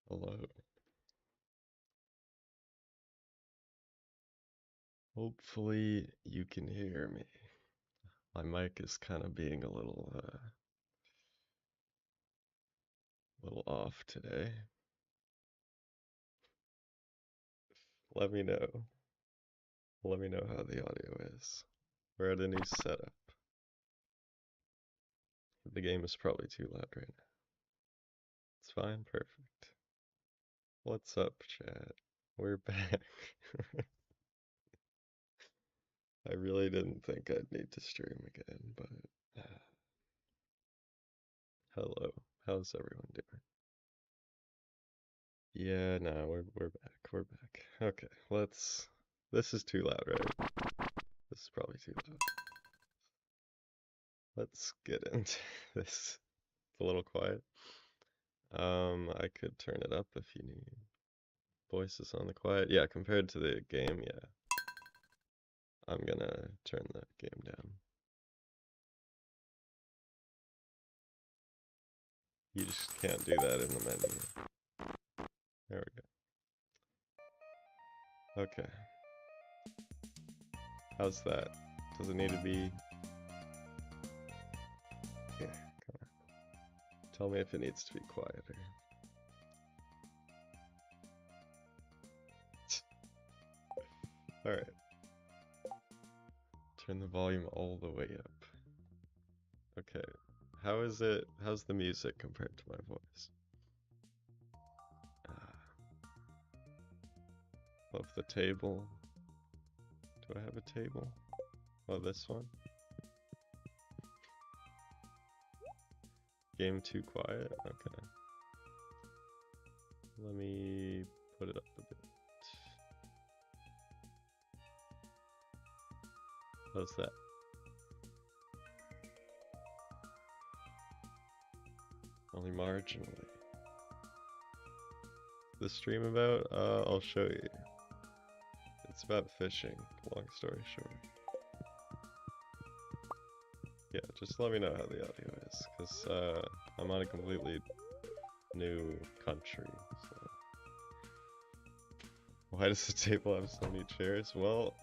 Hello. Hopefully you can hear me. My mic is kind of being a little off today. Let me know. Let me know how the audio is. We're at a new setup. The game is probably too loud right now. It's fine, perfect. What's up, chat? We're back. I really didn't think I'd need to stream again, but hello. How's everyone doing? Yeah, no, we're back. We're back. Okay, let's. This is too loud, right? This is probably too loud. Let's get into this. It's a little quiet. I could turn it up if you need voices on the quiet. Yeah, compared to the game, yeah. I'm gonna turn the game down. You just can't do that in the menu. There we go. Okay. How's that? Does it need to be... Here, come on. Tell me if it needs to be quieter. Alright. Turn the volume all the way up. Okay. How is it? How's the music compared to my voice? Love the table. Do I have a table? Oh, this one? Game too quiet? Okay. Let me put it up a bit. How's that? Only marginally. The stream about? I'll show you. It's about fishing, long story short. Yeah, just let me know how the audio is, because I'm on a completely new country, so. Why does the table have so many chairs? Well,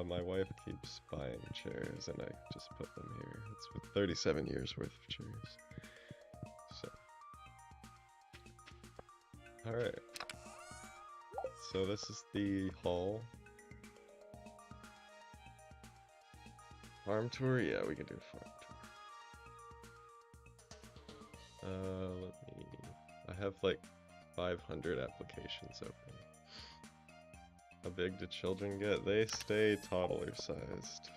my wife keeps buying chairs, and I just put them here. It's with 37 years worth of chairs. So. Alright. So this is the hall. Farm tour? Yeah, we can do a farm tour. Let me... I have like 500 applications open. How big do children get? They stay toddler sized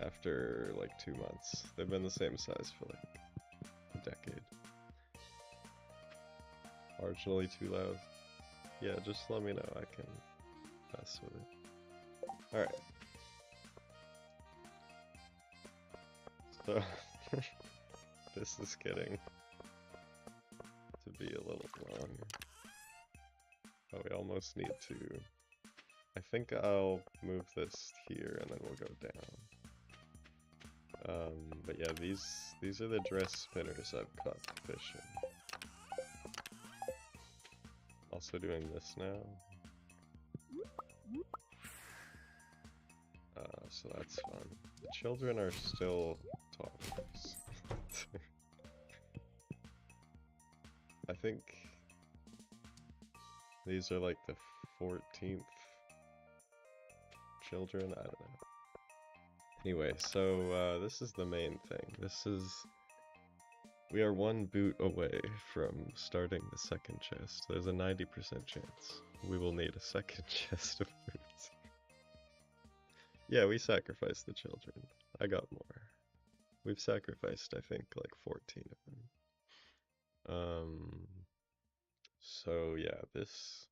after like 2 months. They've been the same size for like a decade. Marginally too loud? Yeah, just let me know. I can mess with it. Alright. So, this is getting to be a little long. Oh, we almost need to... I think I'll move this here and then we'll go down. But yeah, these are the dress spinners I've caught fishing. Also doing this now. So that's fun. The children are still toddlers. I think these are like the 14th children, I don't know. Anyway, so this is the main thing. We are one boot away from starting the second chest. There's a 90% chance we will need a second chest of boots. Yeah, we sacrificed the children. I got more. We've sacrificed, I think, like 14 of them. So yeah, this...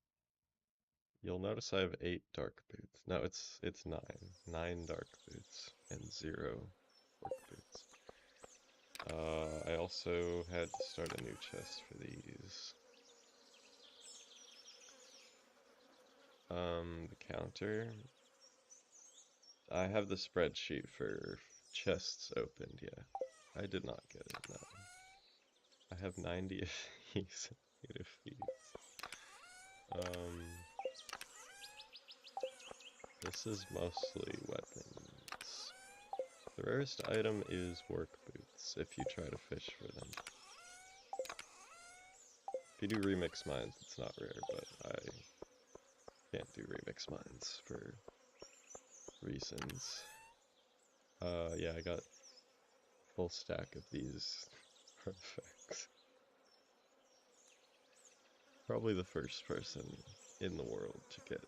You'll notice I have 8 dark boots. No, it's 9. 9 dark boots and 0 orc boots. I also had to start a new chest for these. The counter. I have the spreadsheet for chests opened, yeah. I did not get it, no. I have 90 of these. 8 of these. This is mostly weapons. The rarest item is work boots, if you try to fish for them. If you do remix mines, it's not rare, but I can't do remix mines for reasons. Yeah, I got a full stack of these artifacts. Probably the first person in the world to get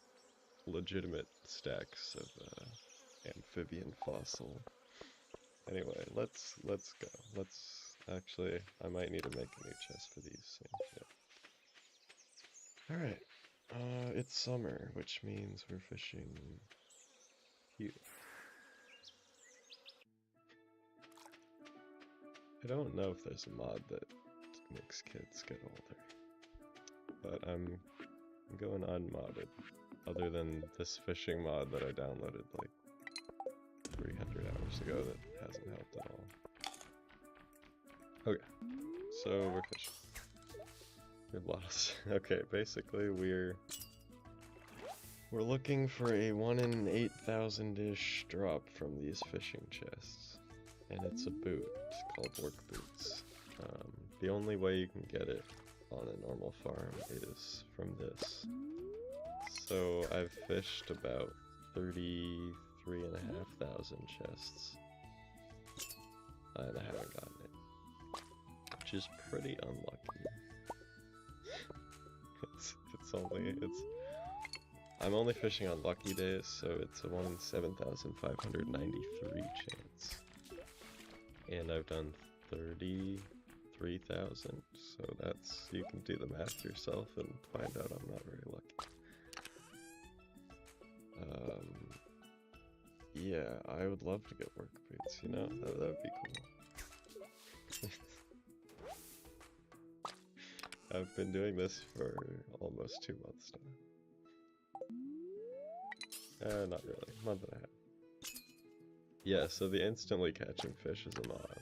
legitimate stacks of amphibian fossil. Anyway, let's go. Actually, I might need to make a new chest for these soon. Yeah. Alright. It's summer, which means we're fishing here. I don't know if there's a mod that makes kids get older, but I'm going unmodded, other than this fishing mod that I downloaded like 300 hours ago that hasn't helped at all. Okay, so we're fishing. We're lost. Okay, basically we're looking for a 1 in 8,000-ish drop from these fishing chests. And it's a boot called work boots. The only way you can get it on a normal farm is from this. So I've fished about 33,500 chests, and I haven't gotten it, which is pretty unlucky. I'm only fishing on lucky days, so it's a 1 in 7,593 chance. And I've done 33,000, so that's, you can do the math yourself and find out I'm not very lucky. Yeah, I would love to get work boots, you know? That would be cool. I've been doing this for almost 2 months now. Not really, month and a half. Yeah, so the instantly catching fish is a mod.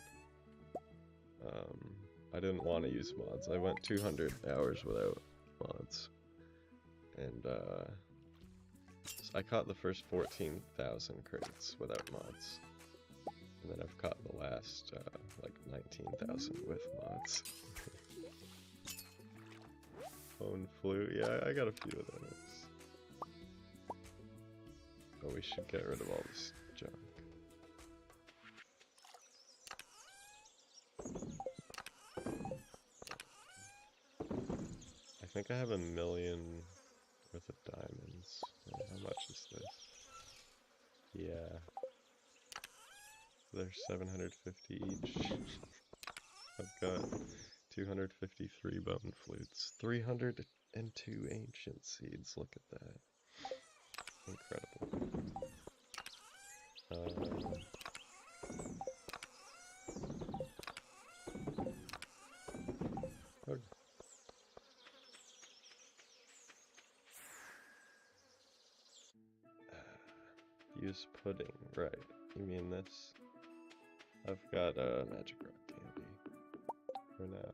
I didn't want to use mods. I went 200 hours without mods. And I caught the first 14,000 crates without mods. And then I've caught the last like 19,000 with mods. Phone flu, yeah, I got a few of those. But we should get rid of all this junk. I think I have 1 million worth of diamonds. How much is this? Yeah. They're 750 each. I've got 253 bone flutes. 302 ancient seeds. Look at that. Incredible. Okay. Use pudding, right. You mean this? I've got a magic rock candy for now.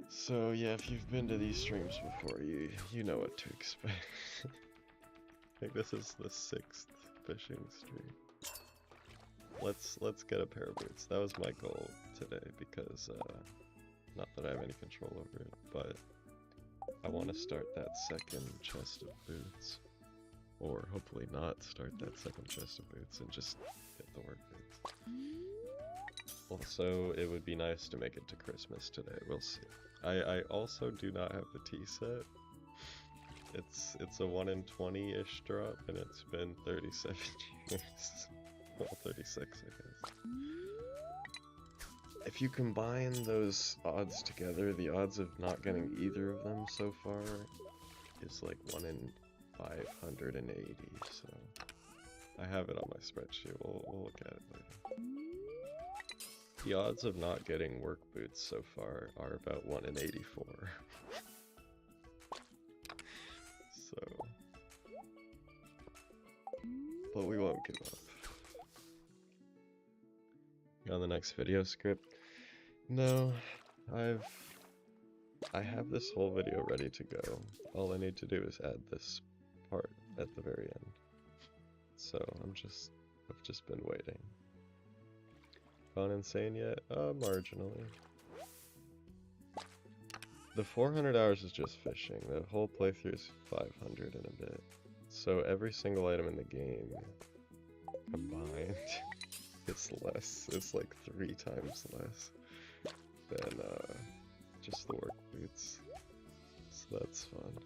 So yeah, if you've been to these streams before, you know what to expect. I think this is the 6th fishing stream. Let's get a pair of boots. That was my goal today because not that I have any control over it, but I want to start that second chest of boots. Or hopefully not start that second chest of boots and just get the work boots. Also, it would be nice to make it to Christmas today, we'll see. I also do not have the tea set. It's a 1 in 20-ish drop, and it's been 37 years. Well, 36, I guess. If you combine those odds together, the odds of not getting either of them so far is like 1 in 580, so I have it on my spreadsheet. We'll look at it later. The odds of not getting work boots so far are about 1 in 84. So, but we won't give up. On the next video script? No, I've I have this whole video ready to go. All I need to do is add this part at the very end. So I've just been waiting. Gone insane yet? Marginally. The 400 hours is just fishing. The whole playthrough is 500 and a bit. So every single item in the game combined is less. It's like 3 times less than just the work boots. So that's fun.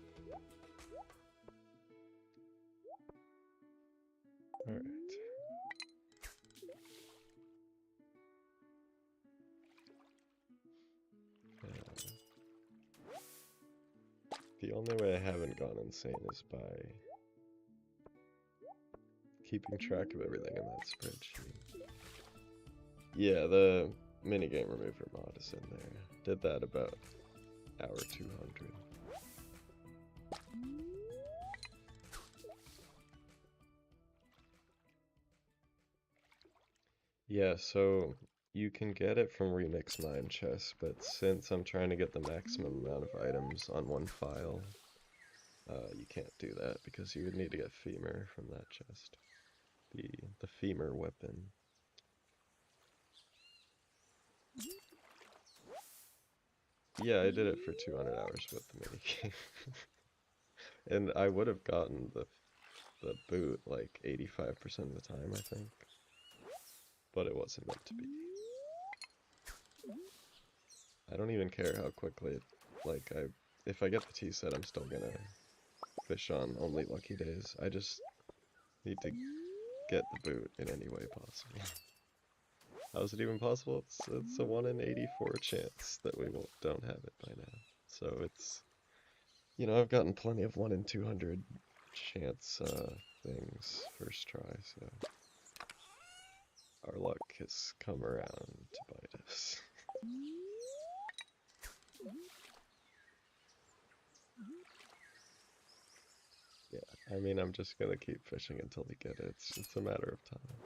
Alright. The only way I haven't gone insane is by keeping track of everything in that spreadsheet. Yeah, the minigame remover mod is in there. Did that about hour 200. Yeah, so you can get it from Remix Mine Chest, but since I'm trying to get the maximum amount of items on one file, you can't do that because you would need to get Femur from that chest. The Femur weapon. Yeah, I did it for 200 hours with the minigame. And I would have gotten the boot like 85% of the time, I think. But it wasn't meant to be. I don't even care how quickly, like, if I get the tea set, I'm still gonna fish on only lucky days. I just need to get the boot in any way possible. How is it even possible? It's a 1 in 84 chance that we don't have it by now. So it's, you know, I've gotten plenty of 1 in 200 chance things first try, so our luck has come around to bite us. Yeah, I mean, I'm just gonna keep fishing until we get it. It's a matter of time.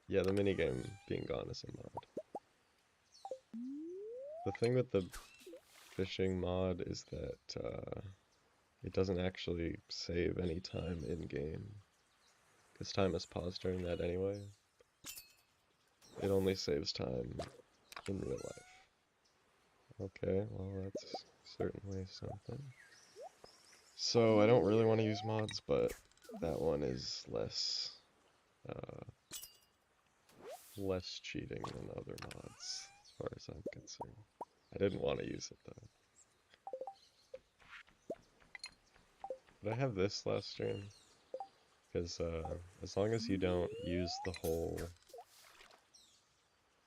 Yeah, the minigame being gone is a mod. The thing with the fishing mod is that it doesn't actually save any time in-game. Because time is paused during that anyway. It only saves time in real life. Okay, well that's certainly something. So I don't really want to use mods, but that one is less less cheating than other mods, as far as I'm concerned. I didn't want to use it though. But I have this last stream, because as long as you don't use the whole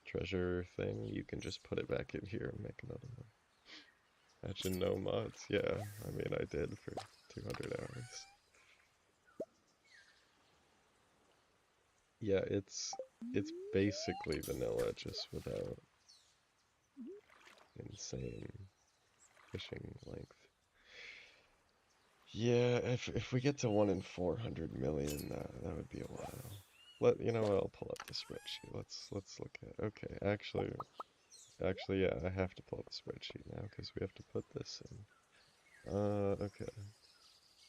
treasure thing, you can just put it back in here and make another one. Imagine no mods. Yeah, I mean I did for 200 hours. Yeah, it's basically vanilla, just without insane fishing length. Yeah, if we get to 1 in 400 million, that would be a while. You know what? I'll pull up the spreadsheet. Let's look at. Okay, actually, yeah, I have to pull up the spreadsheet now because we have to put this in. Okay.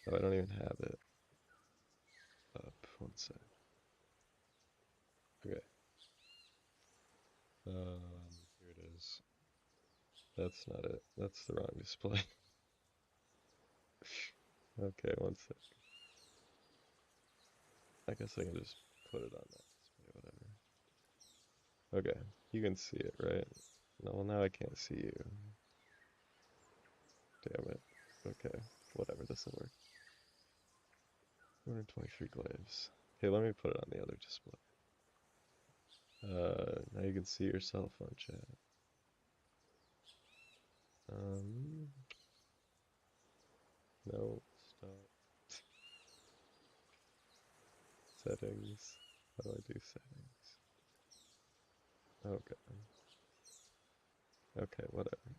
Oh, I don't even have it up. One sec. Okay. Here it is. That's not it. That's the wrong display. Okay, one sec. I guess I can just put it on that display, whatever. Okay, you can see it, right? No, well now I can't see you. Damn it. Okay, whatever, this'll work. 223 glaives. Okay, let me put it on the other display. Now you can see yourself on chat. No, stop. Settings. How do I do settings? Okay. Okay, whatever.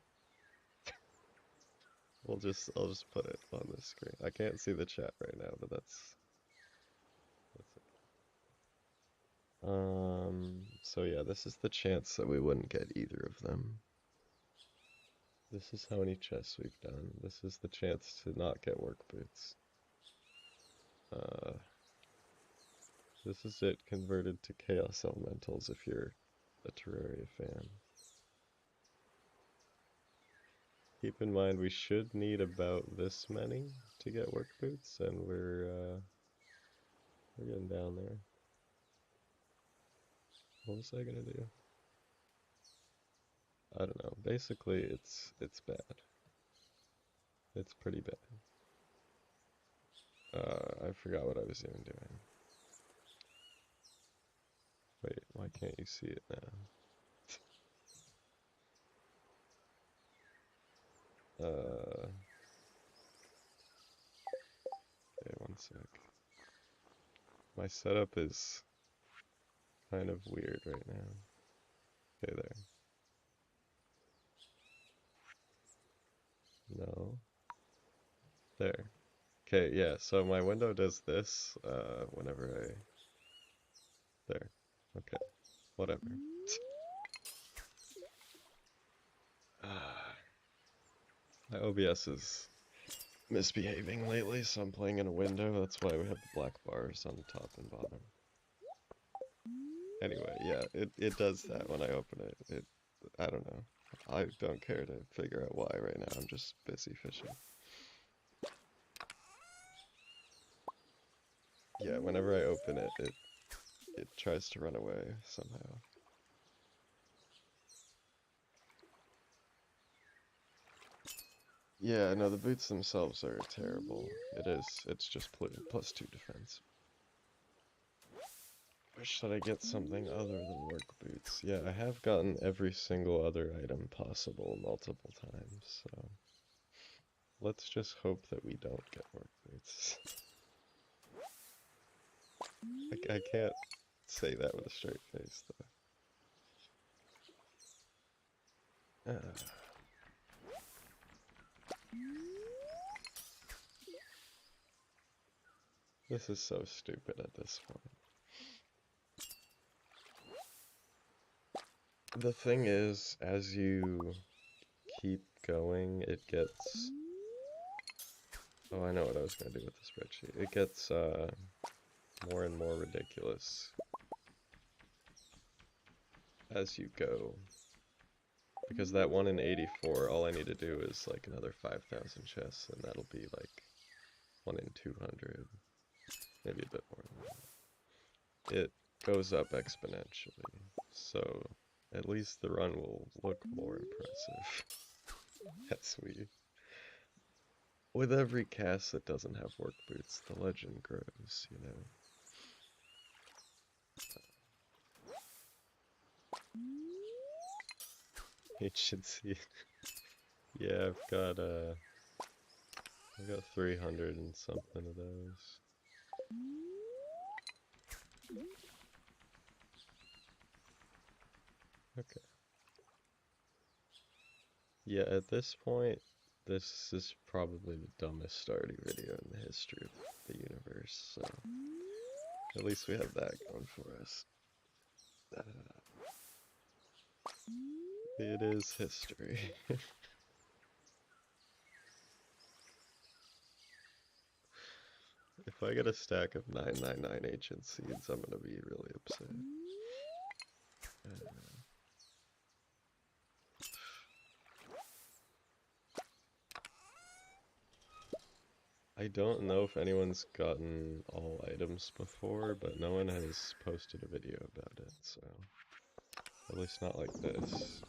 I'll just put it on the screen. I can't see the chat right now, but that's it. So yeah, this is the chance that we wouldn't get either of them. This is how many chests we've done. This is the chance to not get work boots. This is it converted to Chaos Elementals if you're a Terraria fan. Keep in mind we should need about this many to get work boots, and we're getting down there. What was I gonna do? I don't know. Basically, it's bad. It's pretty bad. I forgot what I was even doing. Wait, why can't you see it now? Okay, one sec. My setup is kind of weird right now. Okay, there. No. There. Okay, yeah, so my window does this, whenever I... There. Okay, whatever. My OBS is misbehaving lately, so I'm playing in a window. That's why we have the black bars on the top and bottom. Anyway, yeah, it does that when I open it. I don't know. I don't care to figure out why right now. I'm just busy fishing. Yeah, whenever I open it, it tries to run away somehow. Yeah, no, the boots themselves are terrible. It's just +2 defense. Or should I get something other than work boots? Yeah, I have gotten every single other item possible multiple times, so... Let's just hope that we don't get work boots. I can't say that with a straight face, though. This is so stupid at this point. The thing is, as you keep going, it gets... Oh, I know what I was going to do with the spreadsheet. It gets more and more ridiculous as you go. Because that 1 in 84, all I need to do is like another 5,000 chests, and that'll be like 1 in 200. Maybe a bit more than that. It goes up exponentially, so at least the run will look more impressive. As we... With every cast that doesn't have work boots, the legend grows, you know? Agency. Yeah, I've got 300 and something of those. Okay. Yeah, at this point, this is probably the dumbest Stardew video in the history of the universe, so at least we have that going for us. It is history. If I get a stack of 999 ancient seeds, I'm gonna be really upset. I don't know if anyone's gotten all items before, but no one has posted a video about it, so... At least not like this.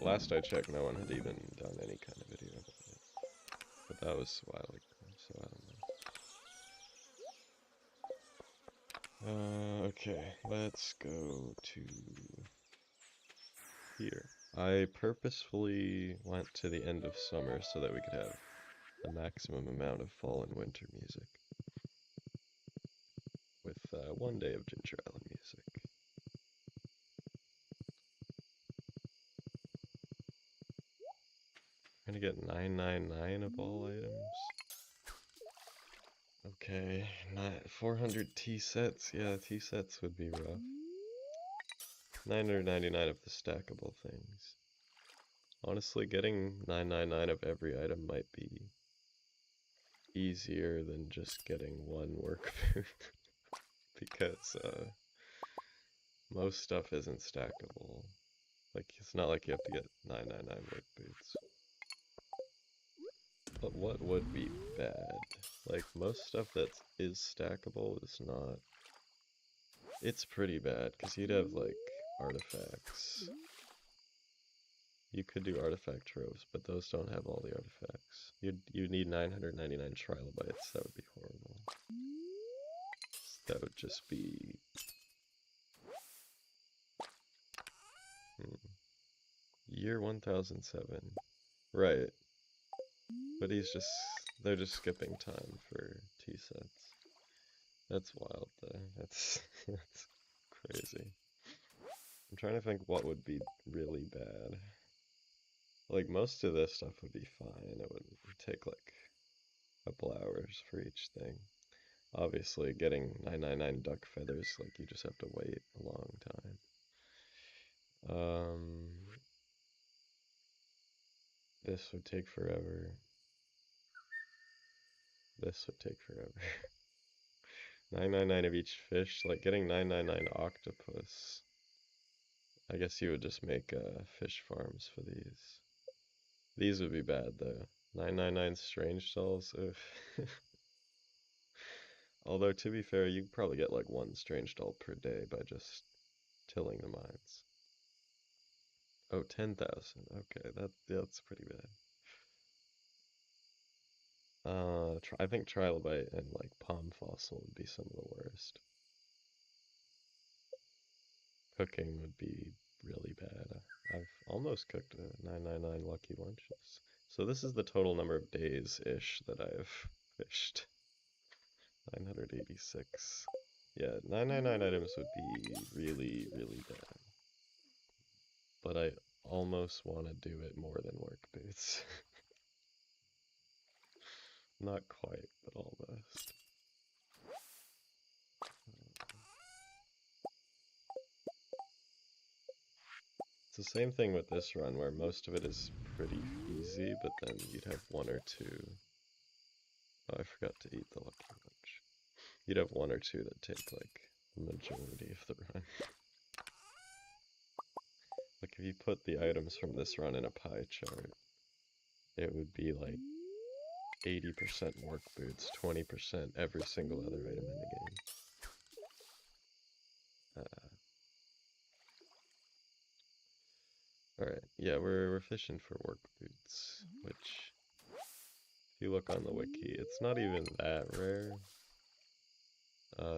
Last I checked, no one had even done any kind of video about it. But that was a while ago, so I don't know. Okay, let's go to here. I purposefully went to the end of summer so that we could have the maximum amount of fall and winter music. With 1 day of Ginger Ale music. I'm gonna get 999 of all items. Okay, 400 tea sets. Yeah, tea sets would be rough. 999 of the stackable things. Honestly, getting 999 of every item might be easier than just getting one work boot because most stuff isn't stackable. Like, it's not like you have to get 999 work boots. But what would be bad? Like, most stuff that is stackable is not. It's pretty bad, because you'd have, like, artifacts. You could do artifact troves, but those don't have all the artifacts. You'd need 999 trilobites. That would be horrible. That would just be... Year 1007. Right. But they're just skipping time for T-sets. That's wild, though. That's crazy. I'm trying to think what would be really bad. Like, most of this stuff would be fine. It would take, like, a couple hours for each thing. Obviously, getting 999 duck feathers, like, you just have to wait a long time. This would take forever. This would take forever. 999 of each fish, like getting 999 octopus. I guess you would just make fish farms for these. These would be bad though. 999 strange stalls. Although to be fair, you probably get like one strange stall per day by just tilling the mines. Oh, 10,000. Okay, that's pretty bad. I think trilobite and like palm fossil would be some of the worst. Cooking would be really bad. I've almost cooked 999 lucky lunches. So this is the total number of days-ish that I've fished. 986. Yeah, 999 items would be really, really bad. But I almost want to do it more than work boots. Not quite, but almost. It's the same thing with this run, where most of it is pretty easy, but then you'd have one or two. Oh, I forgot to eat the lucky lunch. You'd have one or two that take, like, the majority of the run. Like, if you put the items from this run in a pie chart, it would be, like, 80% work boots, 20% every single other item in the game. Alright, yeah, we're fishing for work boots, which, if you look on the wiki, it's not even that rare.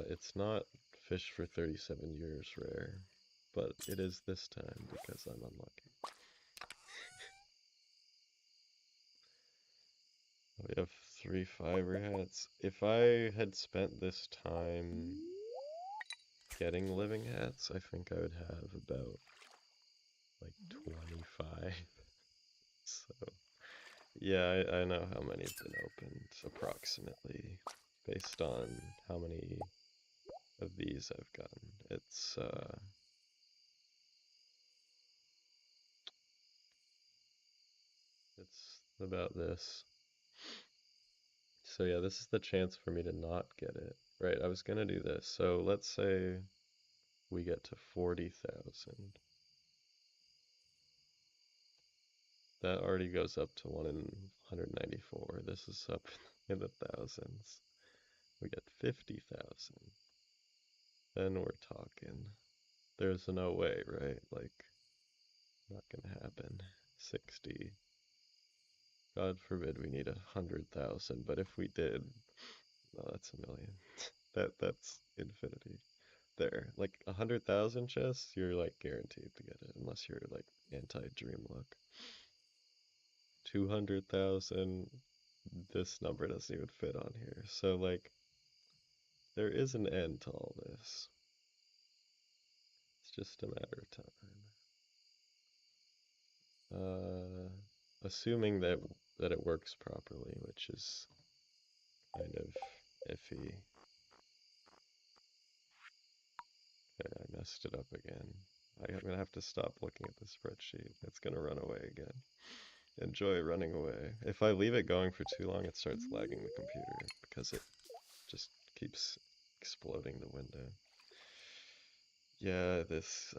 It's not fish for 37 years rare, but it is this time because I'm unlucky. We have 3 fiber hats. If I had spent this time getting living hats, I think I would have about like 25. So, yeah, I know how many have been opened approximately based on how many of these I've gotten. It's about this. So yeah, this is the chance for me to not get it. Right, I was gonna do this. So let's say we get to 40,000. That already goes up to 1 in 194. This is up in the thousands. We get 50,000. Then we're talking. There's no way, right? Like, not gonna happen. 60. God forbid we need 100,000, but if we did, well, that's a million. That's infinity. There, like 100,000 chests, you're like guaranteed to get it, unless you're like anti-dream luck. 200,000, this number doesn't even fit on here. So like, there is an end to all this. It's just a matter of time. Assuming that it works properly, which is kind of iffy. Okay, I messed it up again. I'm gonna have to stop looking at the spreadsheet. It's gonna run away again. Enjoy running away. If I leave it going for too long, it starts lagging the computer because it just keeps exploding the window. Yeah,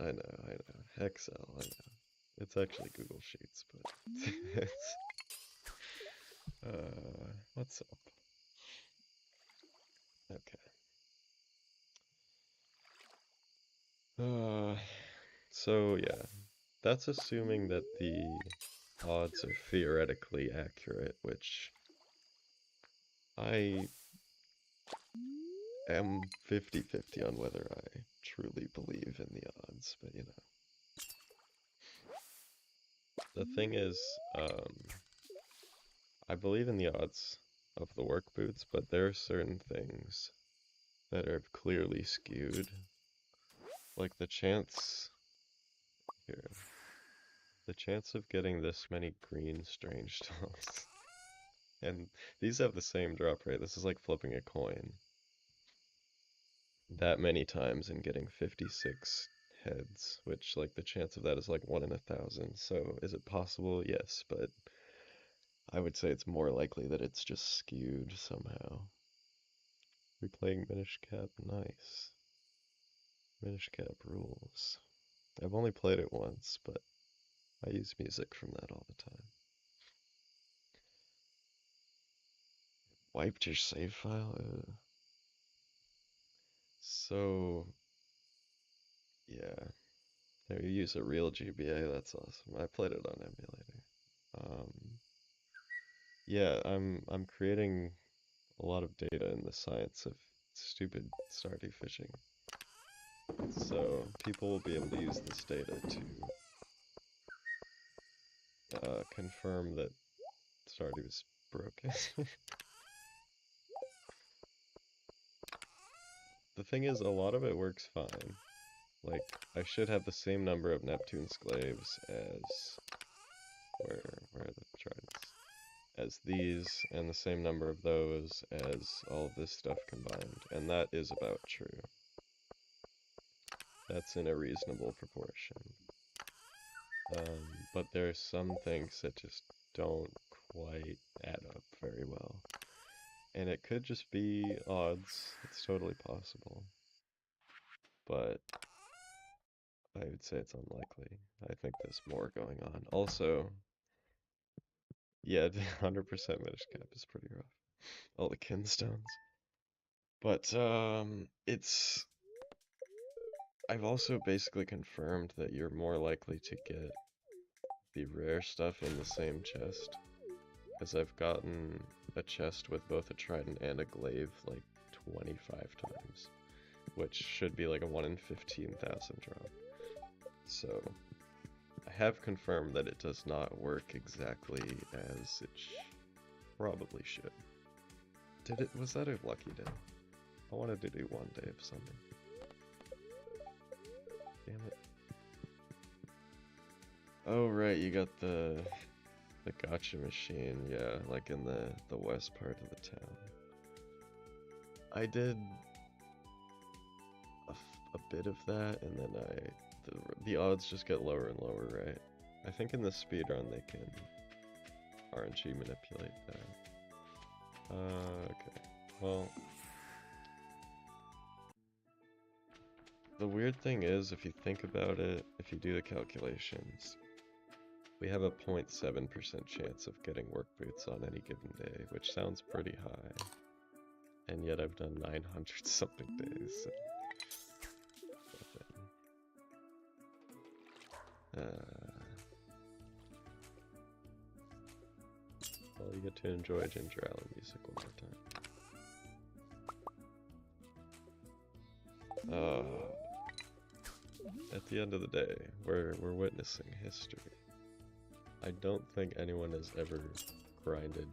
I know. Excel, I know. It's actually Google Sheets, but it's, what's up? Okay. So yeah, that's assuming that the odds are theoretically accurate, which I am 50-50 on whether I truly believe in the odds, but you know. The thing is, I believe in the odds of the work boots, but there are certain things that are clearly skewed. Like here, the chance of getting this many green strange stones. And these have the same drop rate. This is like flipping a coin that many times and getting 56 heads, which like the chance of that is like 1 in 1,000. So is it possible? Yes, but I would say it's more likely that it's just skewed somehow. We're playing Minish Cap, nice. Minish Cap rules. I've only played it once, but I use music from that all the time. Wiped your save file? So, yeah. There you use a real GBA, that's awesome. I played it on emulator. Yeah, I'm creating a lot of data in the science of stupid Stardew fishing. So people will be able to use this data to confirm that Stardew is broken. The thing is, a lot of it works fine. Like, I should have the same number of Neptune's glaives as... Where are the tridents? As these, and the same number of those as all of this stuff combined. And that is about true. That's in a reasonable proportion. But there are some things that just don't quite add up very well. And it could just be odds. It's totally possible. But I would say it's unlikely. I think there's more going on. Also, yeah, 100% Minish Cap is pretty rough. All the kinstones. But, I've also basically confirmed that you're more likely to get the rare stuff in the same chest. Because I've gotten a chest with both a trident and a glaive like 25 times. Which should be like a 1 in 15,000 drop. So, I have confirmed that it does not work exactly as it probably should. Was that a lucky day? I wanted to do one day of something. Damn it. Oh right, you got the gacha machine, yeah, like in the west part of the town. I did a bit of that, and then the odds just get lower and lower, right? I think in the speedrun they can RNG manipulate that. Okay. Well, the weird thing is, if you think about it, if you do the calculations, we have a 0.7% chance of getting work boots on any given day, which sounds pretty high. And yet I've done 900 something days. So well, you get to enjoy Ginger Allen music one more time. At the end of the day, we're witnessing history. I don't think anyone has ever grinded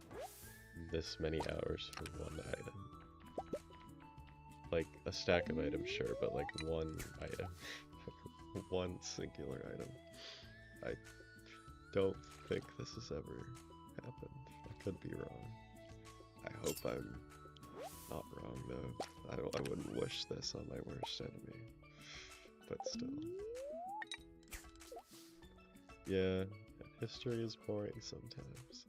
this many hours for one item. Like, a stack of items, sure, but like one item. One singular item. I don't think this has ever happened. I could be wrong. I hope I'm not wrong, though. I wouldn't wish this on my worst enemy. But still. Yeah, history is boring sometimes.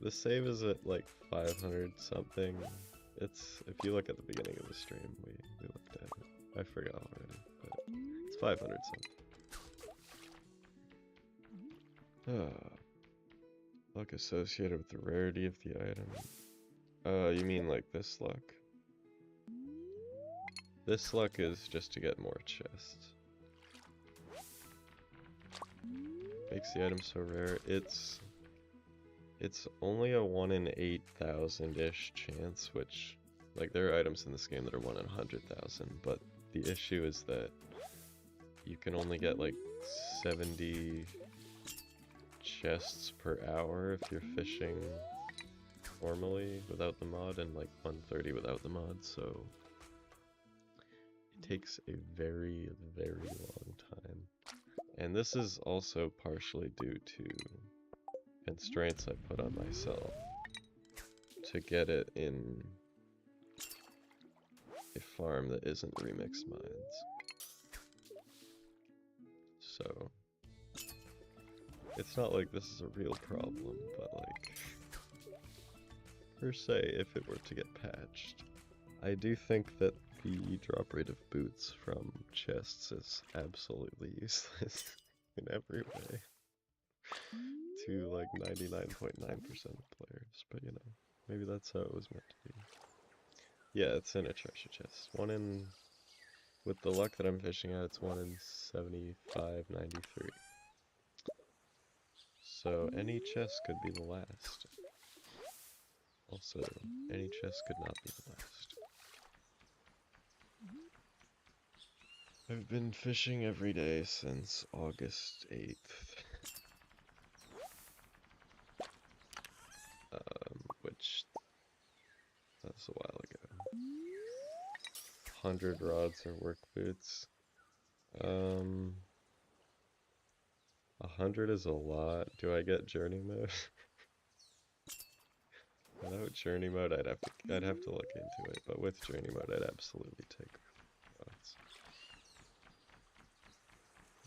The save is at like 500 something. It's, if you look at the beginning of the stream, we looked at it. I forgot already, but it's 500 something. Luck associated with the rarity of the item. You mean like this luck? This luck is just to get more chests. Makes the item so rare. It's only a 1 in 8,000-ish chance, which, like, there are items in this game that are 1 in 100,000, but the issue is that you can only get like 70 chests per hour if you're fishing normally without the mod, and like 130 without the mod, so it takes a very, very long time. And this is also partially due to constraints I put on myself to get it in a farm that isn't remixed mines. So it's not like this is a real problem, but like, per se, if it were to get patched, I do think that the drop rate of boots from chests is absolutely useless in every way to like 99.9% of players, but you know, maybe that's how it was meant to be. Yeah, it's in a treasure chest. With the luck that I'm fishing at, it's 1 in 7593. So any chest could be the last. Also, any chest could not be the last. I've been fishing every day since August 8th. Which, that's a while ago. 100 rods or work boots. 100 is a lot. Do I get journey mode? Without journey mode, I'd have to look into it, but with journey mode, I'd absolutely take rods.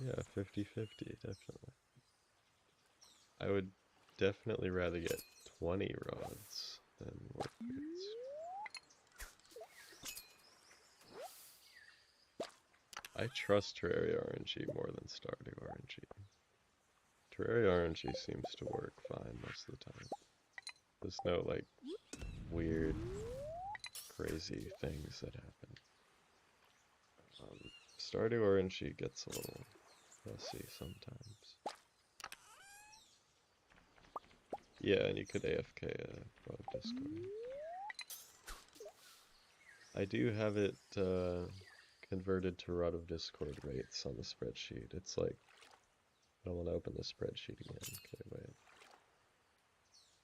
Yeah, 50-50, definitely. I would definitely rather get 20 rods than work boots. I trust Terraria RNG more than Stardew RNG. Terraria RNG seems to work fine most of the time. There's no, like, weird, crazy things that happen. Stardew RNG gets a little messy sometimes. Yeah, and you could AFK a Rod of Discord. I do have it converted to Rod of Discord rates on the spreadsheet. It's like, I don't want to open the spreadsheet again. Okay, wait.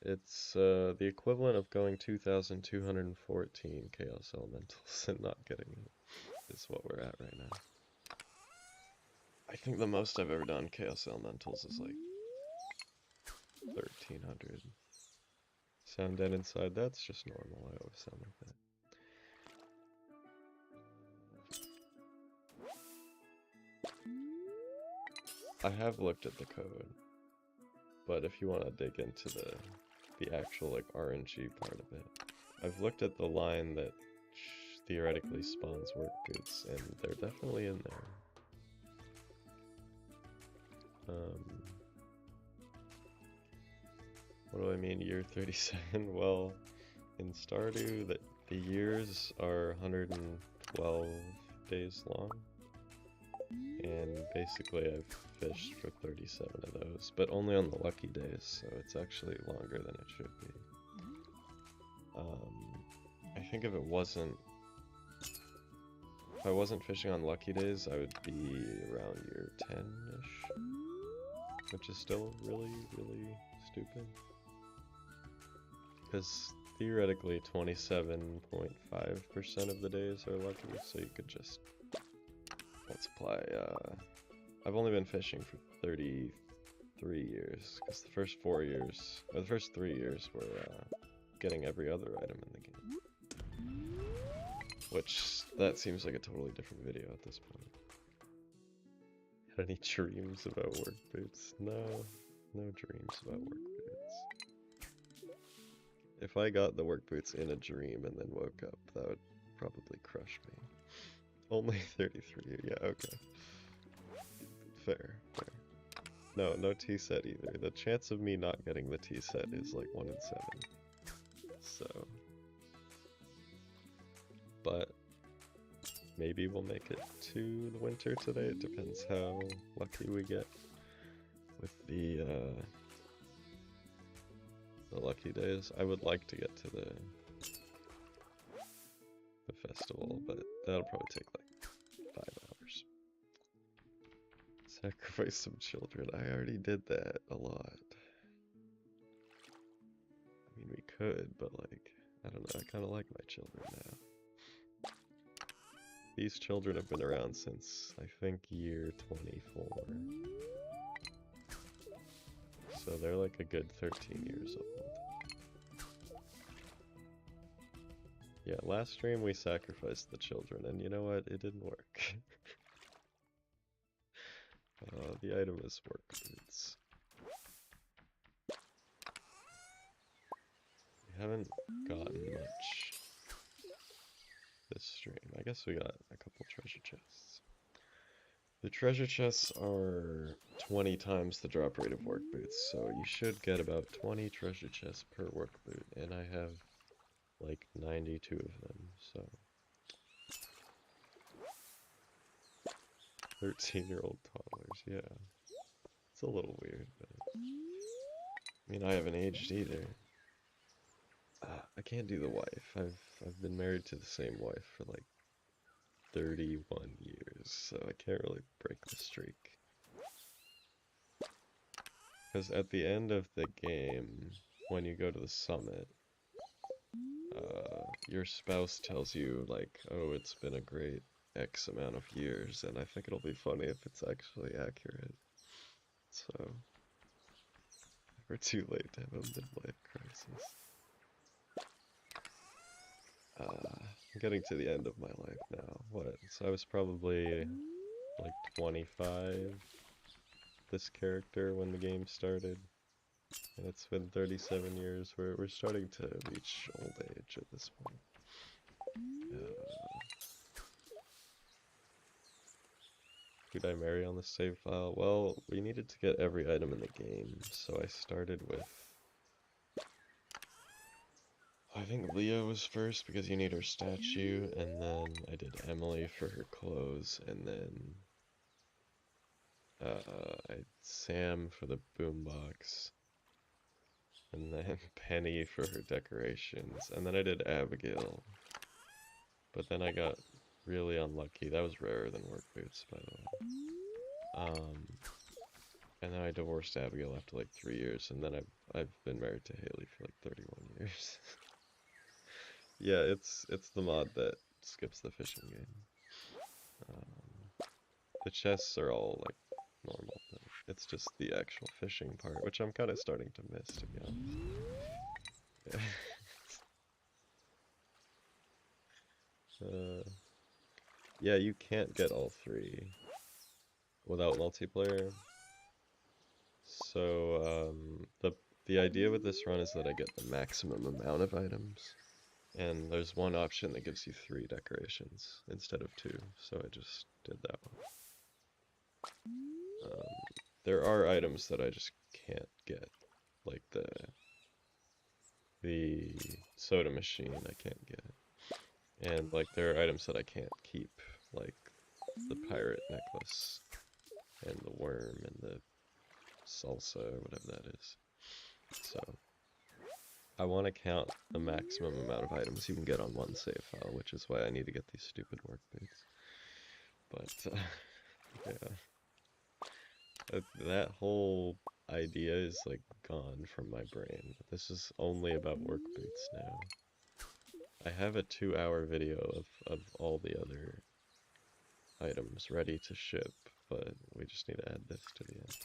It's the equivalent of going 2,214 Chaos Elementals and not getting it, is what we're at right now. I think the most I've ever done Chaos Elementals is like 1,300. Sound dead inside? That's just normal. I always sound like that. I have looked at the code, but if you want to dig into the actual like RNG part of it, I've looked at the line that theoretically spawns work boots, and they're definitely in there. What do I mean, year 37? Well, in Stardew, the years are 112 days long, and basically I've fished for 37 of those, but only on the lucky days, so it's actually longer than it should be. I think if I wasn't fishing on lucky days, I would be around year 10-ish, which is still really, really stupid. Because theoretically 27.5% of the days are lucky, so you could just multiply. I've only been fishing for 33 years, because the first 4 years, or the first 3 years were getting every other item in the game. Which, that seems like a totally different video at this point. Any dreams about work boots? No, no dreams about work boots. If I got the work boots in a dream and then woke up, that would probably crush me. Only 33, yeah, okay. Fair, fair. No, no tea set either. The chance of me not getting the tea set is like 1 in 7. So... But... maybe we'll make it to the winter today. It depends how lucky we get with the lucky days. I would like to get to the festival, but that'll probably take like 5 hours. Sacrifice some children. I already did that a lot. I mean, we could, but like, I don't know, I kind of like my children now. These children have been around since, I think, year 24. So they're like a good 13 years old. Yeah, last stream we sacrificed the children, and you know what? It didn't work. The item is work boots. We haven't gotten much this stream. I guess we got a couple treasure chests. The treasure chests are 20 times the drop rate of work boots, so you should get about 20 treasure chests per work boot, and I have like 92 of them, so... 13-year-old toddlers, yeah. It's a little weird, but... I mean, I haven't aged either. I can't do the wife. I've been married to the same wife for like 31 years, so I can't really break the streak. Because at the end of the game, when you go to the summit, your spouse tells you like, oh, it's been a great X amount of years, and I think it'll be funny if it's actually accurate. So, never too late to have a midlife crisis. I'm getting to the end of my life now. What? So I was probably like 25, this character, when the game started. And it's been 37 years. We're starting to reach old age at this point. Could I marry on the save file? Well, we needed to get every item in the game, so I started with... I think Leah was first because you need her statue, and then I did Emily for her clothes, and then Sam for the boombox, and then Penny for her decorations, and then I did Abigail, but then I got really unlucky. That was rarer than work boots, by the way. And then I divorced Abigail after like 3 years, and then I've been married to Haley for like 31 years. Yeah, it's the mod that skips the fishing game. The chests are all like normal. It's just the actual fishing part, which I'm kind of starting to miss, to be honest. Yeah. Yeah, you can't get all 3 without multiplayer. So the idea with this run is that I get the maximum amount of items. And there's one option that gives you 3 decorations instead of 2, so I just did that one. There are items that I just can't get, like the soda machine I can't get. And like there are items that I can't keep, like the pirate necklace, and the worm, and the salsa, or whatever that is. So... I want to count the maximum amount of items you can get on one save file, which is why I need to get these stupid work boots. But, yeah. That whole idea is, like, gone from my brain. This is only about work boots now. I have a 2-hour video of all the other items ready to ship, but we just need to add this to the end.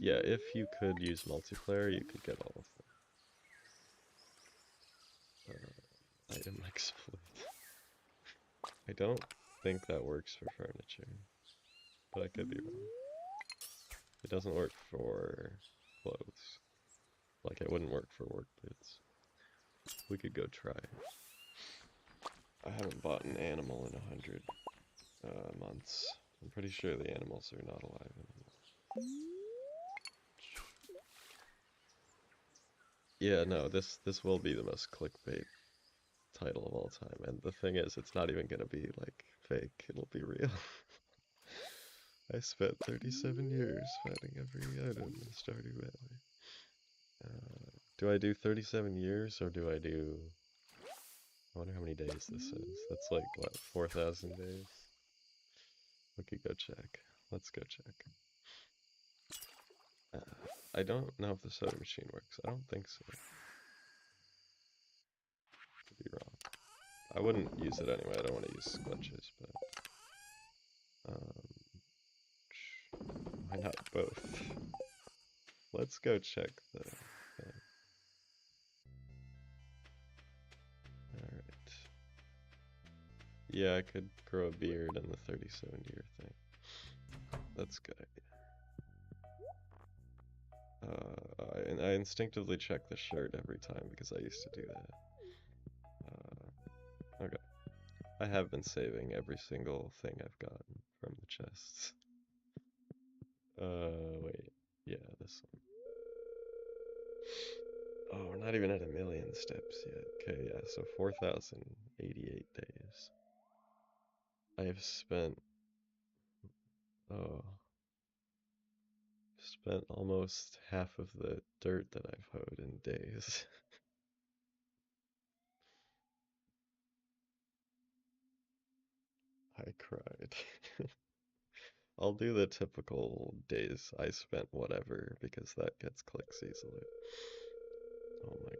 Yeah, if you could use multiplayer, you could get all of them. Item exploit. I don't think that works for furniture, but I could be wrong. It doesn't work for clothes. Like, it wouldn't work for work boots. We could go try. I haven't bought an animal in 100 months. I'm pretty sure the animals are not alive anymore. Yeah, no, this will be the most clickbait title of all time. And the thing is, it's not even gonna be like fake. It'll be real. I spent 37 years finding every item in Stardew Valley. Do I do 37 years or do I do... I wonder how many days this is. That's like, what, 4,000 days? We could go check. Let's go check. I don't know if the soda machine works. I don't think so. Could be wrong. I wouldn't use it anyway. I don't want to use glitches, but... why not both? Let's go check the thing. Alright. Yeah, I could grow a beard in the 37-year thing. That's a good idea. And I instinctively check the shirt every time because I used to do that. Okay. I have been saving every single thing I've gotten from the chests. Wait. Yeah, this one. Oh, we're not even at 1,000,000 steps yet. Okay, yeah, so 4,088 days. I have oh, spent almost half of the dirt that I've hoed in days. I cried. I'll do the typical days I spent whatever because that gets clicks easily. Oh my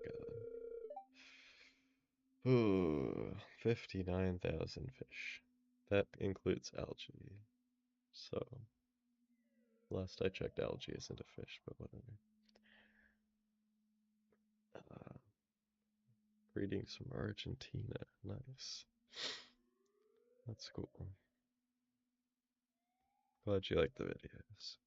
god. Ooh, 59,000 fish. That includes algae. So, last I checked, algae isn't a fish, but whatever. Greetings from Argentina. Nice. That's cool. Glad you like the videos.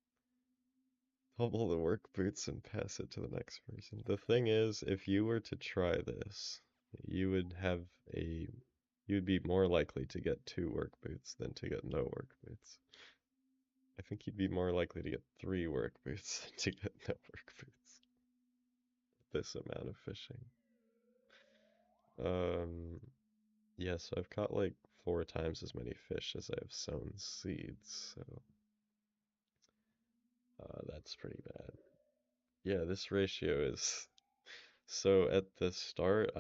Double the work boots and pass it to the next person. The thing is, if you were to try this, you would have a... you'd be more likely to get 2 work boots than to get no work boots. I think you'd be more likely to get 3 work boots than to get no work boots. This amount of fishing. Yeah, so I've caught like 4 times as many fish as I have sown seeds, so that's pretty bad. Yeah, this ratio is... So at the start,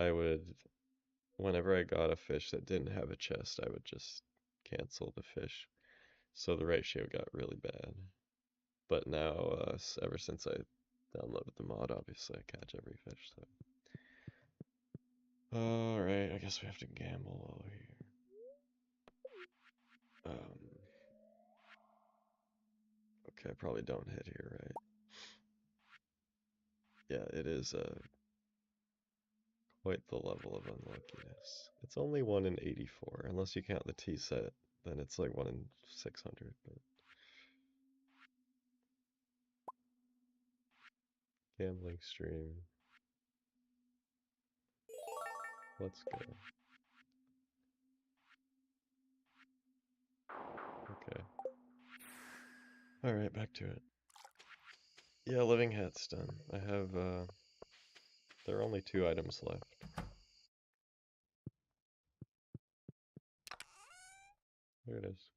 whenever I got a fish that didn't have a chest, I would just cancel the fish. So the ratio got really bad. But now, ever since I downloaded the mod, obviously I catch every fish, so. Alright, I guess we have to gamble over here. Okay, I probably don't hit here, right? Yeah, it is quite the level of unluckiness. It's only 1 in 84, unless you count the T set, then it's like 1 in 600, but... Gambling stream. Let's go. Okay. Alright, back to it. Yeah, living hat's done. I have, there are only 2 items left. There it is.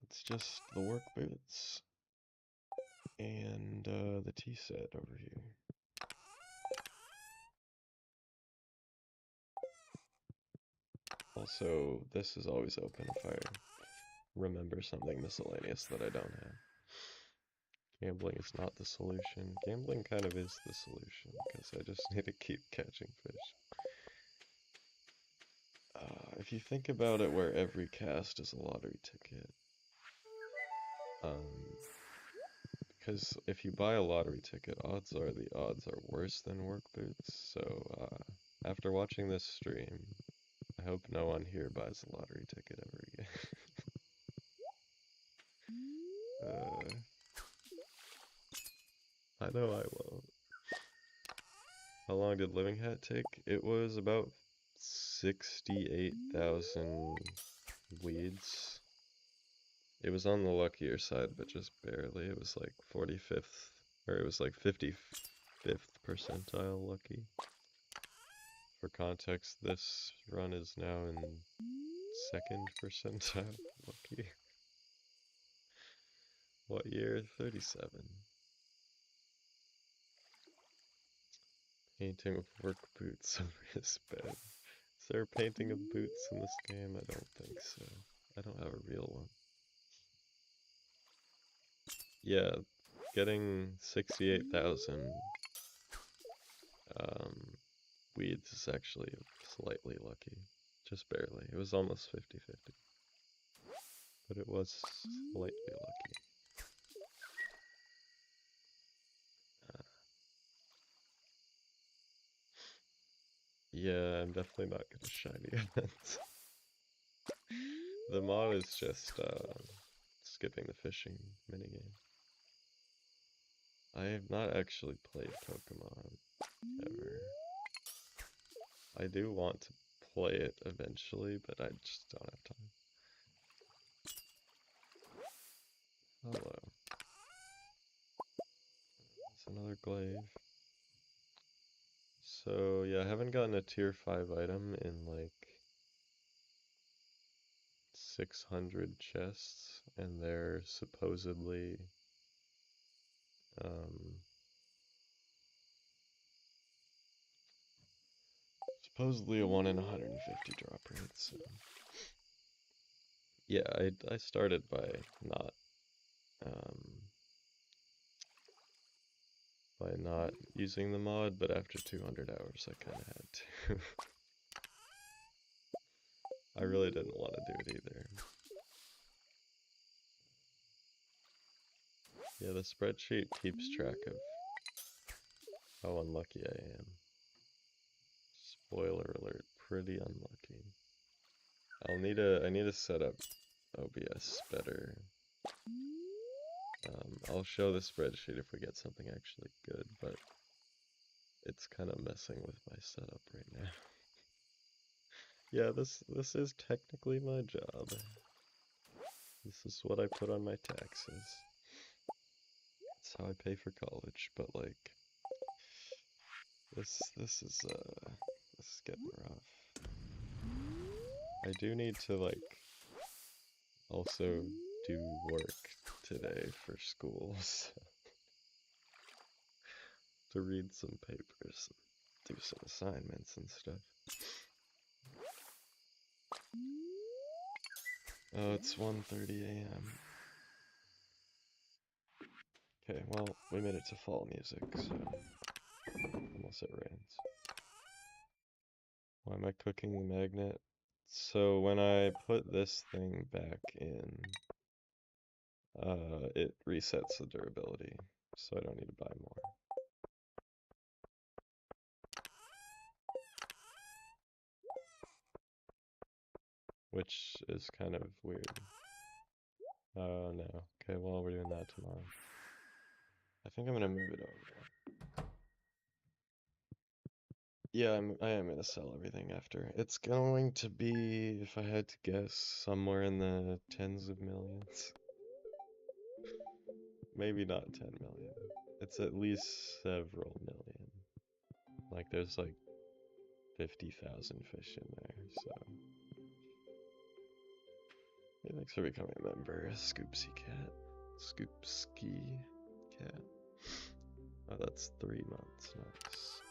It's just the work boots and the tea set over here. Also, this is always open if I remember something miscellaneous that I don't have. Gambling is not the solution. Gambling kind of is the solution, because I just need to keep catching fish. If you think about it, where every cast is a lottery ticket, because if you buy a lottery ticket, odds are the odds are worse than work boots. So after watching this stream, I hope no one here buys a lottery ticket ever again. I know I won't. How long did Living Hat take? It was about 68,000 weeds. It was on the luckier side, but just barely. It was like 45th, or it was like 55th percentile lucky. For context, this run is now in 2nd percentile lucky. What year? 37. Painting of work boots over his bed. Is there a painting of boots in this game? I don't think so. I don't have a real one. Yeah, getting 68,000 weeds is actually slightly lucky. Just barely. It was almost 50-50. But it was slightly lucky. Yeah, I'm definitely not gonna shiny events. The mod is just skipping the fishing minigame. I have not actually played Pokemon ever. I do want to play it eventually, but I just don't have time. Hello. It's another glaive. So yeah, I haven't gotten a tier 5 item in like 600 chests, and they're supposedly a 1 in 150 drop rate, so yeah, I started by not using the mod, but after 200 hours I kinda had to. I really didn't want to do it either. Yeah, the spreadsheet keeps track of how unlucky I am. Spoiler alert, pretty unlucky. I need to set up OBS better. I'll show the spreadsheet if we get something actually good, but it's kind of messing with my setup right now. Yeah, this is technically my job. This is what I put on my taxes. That's how I pay for college, but like this is getting rough. I do need to like also do work today for school, so to read some papers, do some assignments and stuff. Oh, it's 1:30 a.m. Okay, well, we made it to fall music, so unless it rains. Why am I cooking the magnet? So when I put this thing back in, it resets the durability, so I don't need to buy more. Which is kind of weird. Oh no. Okay, well, we're doing that tomorrow. I think I'm gonna move it over. Yeah, I am gonna sell everything after. It's going to be, if I had to guess, somewhere in the tens of millions. Maybe not 10 million. It's at least several million. Like, there's like 50,000 fish in there, so. Hey, thanks for becoming a member, Scoopsy Cat. Scoopsky Cat. Oh, that's 3 months, nice.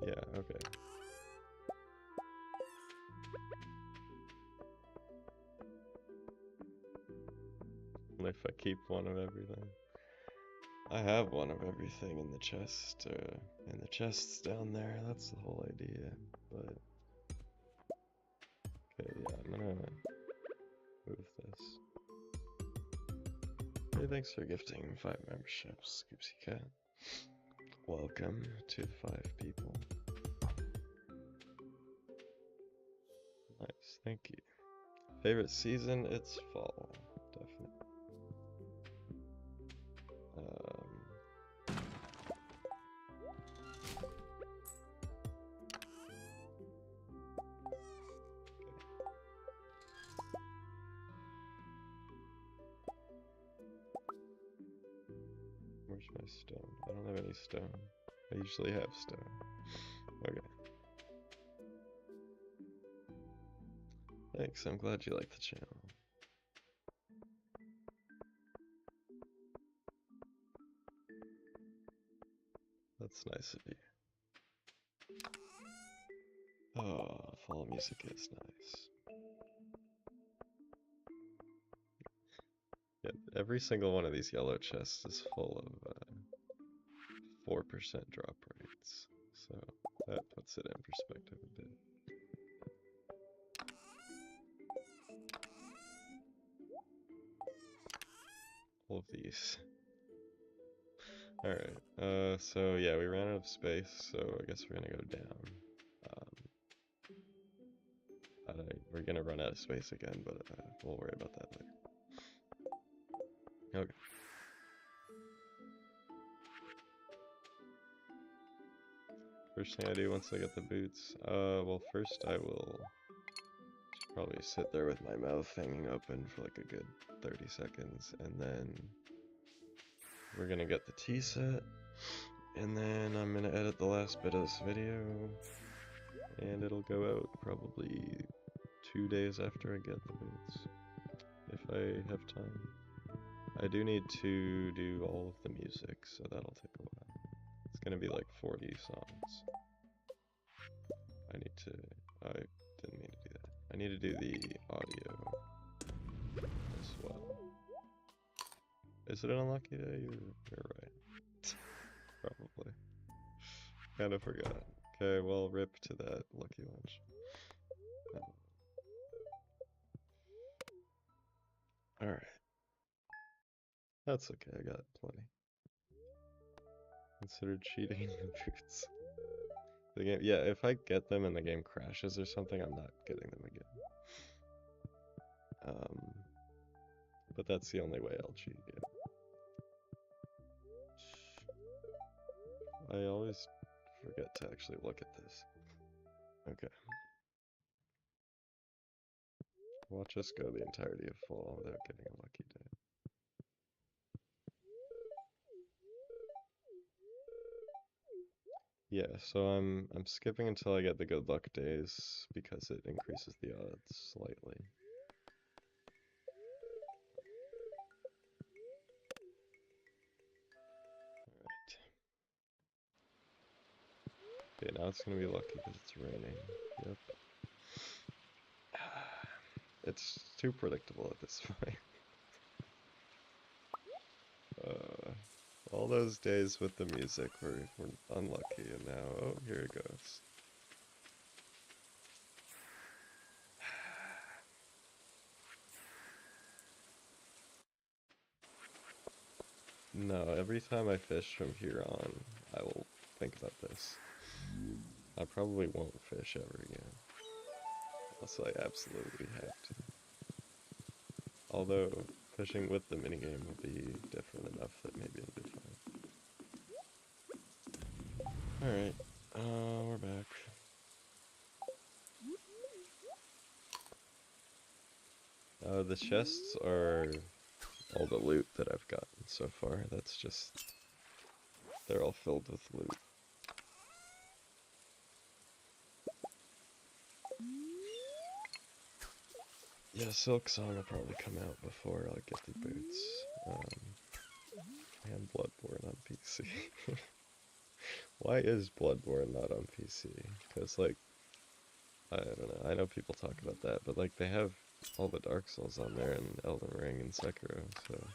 Yeah, okay. If I keep one of everything. I have one of everything in the chest, in the chests down there, that's the whole idea, but... Okay, yeah, I'm gonna move this. Hey, thanks for gifting 5 memberships, Scoopsy Cat. Welcome to 5 people. Nice, thank you. Favorite season? It's fall, definitely. Where's my stone? I don't have any stone. I usually have stone. Okay. Thanks, I'm glad you like the channel. That's nice of you. Oh, fall music is nice. Yeah, every single one of these yellow chests is full of 4% drop rates, so that puts it in perspective a bit. All of these. Alright, so yeah, we ran out of space, so I guess we're gonna go down. We're gonna run out of space again, but we'll worry about that later. Okay. First thing I do once I get the boots, well first I will probably sit there with my mouth hanging open for like a good 30 seconds, and then we're gonna get the tea set, and then I'm gonna edit the last bit of this video, and it'll go out probably 2 days after I get the boots, if I have time. I do need to do all of the music, so that'll take a while. It's gonna be like 40 songs. I didn't mean to do that. I need to do the audio as well. Is it an unlucky day? You're right. Probably. Kinda forgot. Okay, well, rip to that lucky lunch. Alright. That's okay, I got plenty. Considered cheating the boots. The game, yeah, if I get them and the game crashes or something, I'm not getting them again. But that's the only way I'll cheat, yeah. I always forget to actually look at this. Okay. Watch us go the entirety of fall without getting a lucky day. Yeah, so I'm skipping until I get the good luck days because it increases the odds slightly. Alright. Okay, now it's gonna be lucky because it's raining. Yep. It's too predictable at this point. All those days with the music were unlucky, and now, oh, here it goes. No, every time I fish from here on, I will think about this. I probably won't fish ever again. Unless I absolutely have to. Although, fishing with the minigame will be different enough that maybe it'll be fine. Alright, we're back. The chests are all the loot that I've gotten so far. That's just... they're all filled with loot. Yeah, Silk Song will probably come out before I'll get the boots. And Bloodborne on PC. Why is Bloodborne not on PC? Because, like, I don't know, I know people talk about that, but, like, they have all the Dark Souls on there, and Elden Ring and Sekiro, so...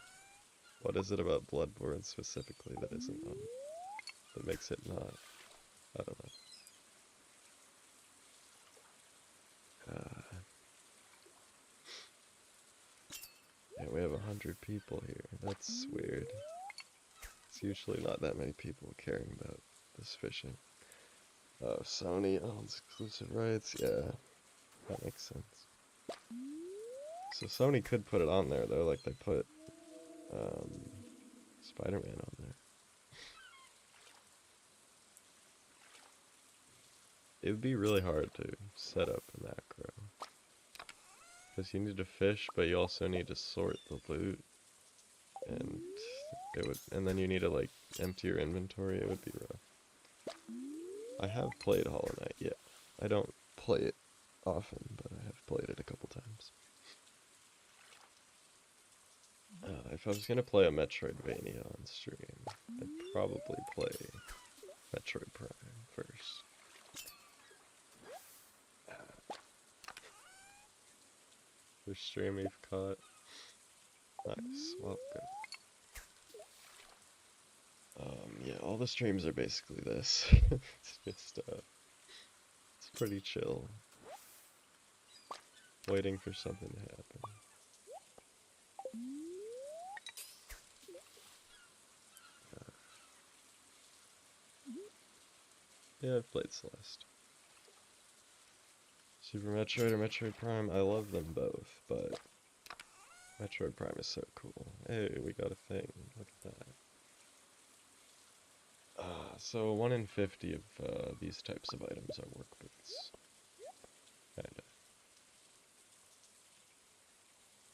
what is it about Bloodborne specifically that isn't on... that makes it not... I don't know. Yeah, we have 100 people here. That's weird. It's usually not that many people caring about this fishing. Oh, Sony owns exclusive rights. Yeah, that makes sense. So Sony could put it on there though, like they put Spider-Man on there. It would be really hard to set up a macro. Because you need to fish, but you also need to sort the loot. And then you need to like empty your inventory. It would be rough. I have played Hollow Knight, yeah. I don't play it often, but I have played it a couple times. If I was gonna play a Metroidvania on stream, I'd probably play Metroid Prime first. First stream we've caught. Nice, welcome. Yeah, all the streams are basically this. It's just, it's pretty chill. Waiting for something to happen. Yeah, I've played Celeste. Super Metroid or Metroid Prime, I love them both, but Metroid Prime is so cool. Hey, we got a thing. Look at that. So 1 in 50 of these types of items are work boots. Kinda.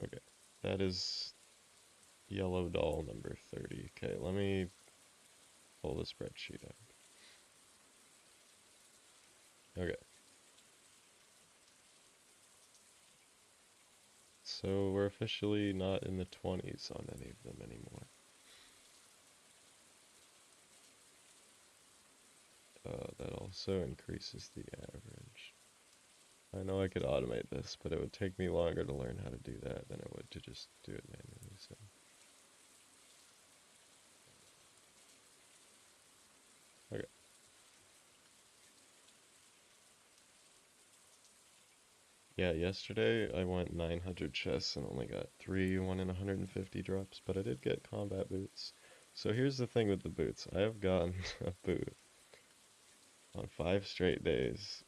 Okay, that is yellow doll number 30. Okay, let me pull the spreadsheet up. Okay. So we're officially not in the 20s on any of them anymore. That also increases the average. I know I could automate this, but it would take me longer to learn how to do that than it would to just do it manually, so. Okay. Yeah, yesterday I went 900 chests and only got 3 1 in 150 drops, but I did get combat boots. So here's the thing with the boots. I have gotten a boot on 5 straight days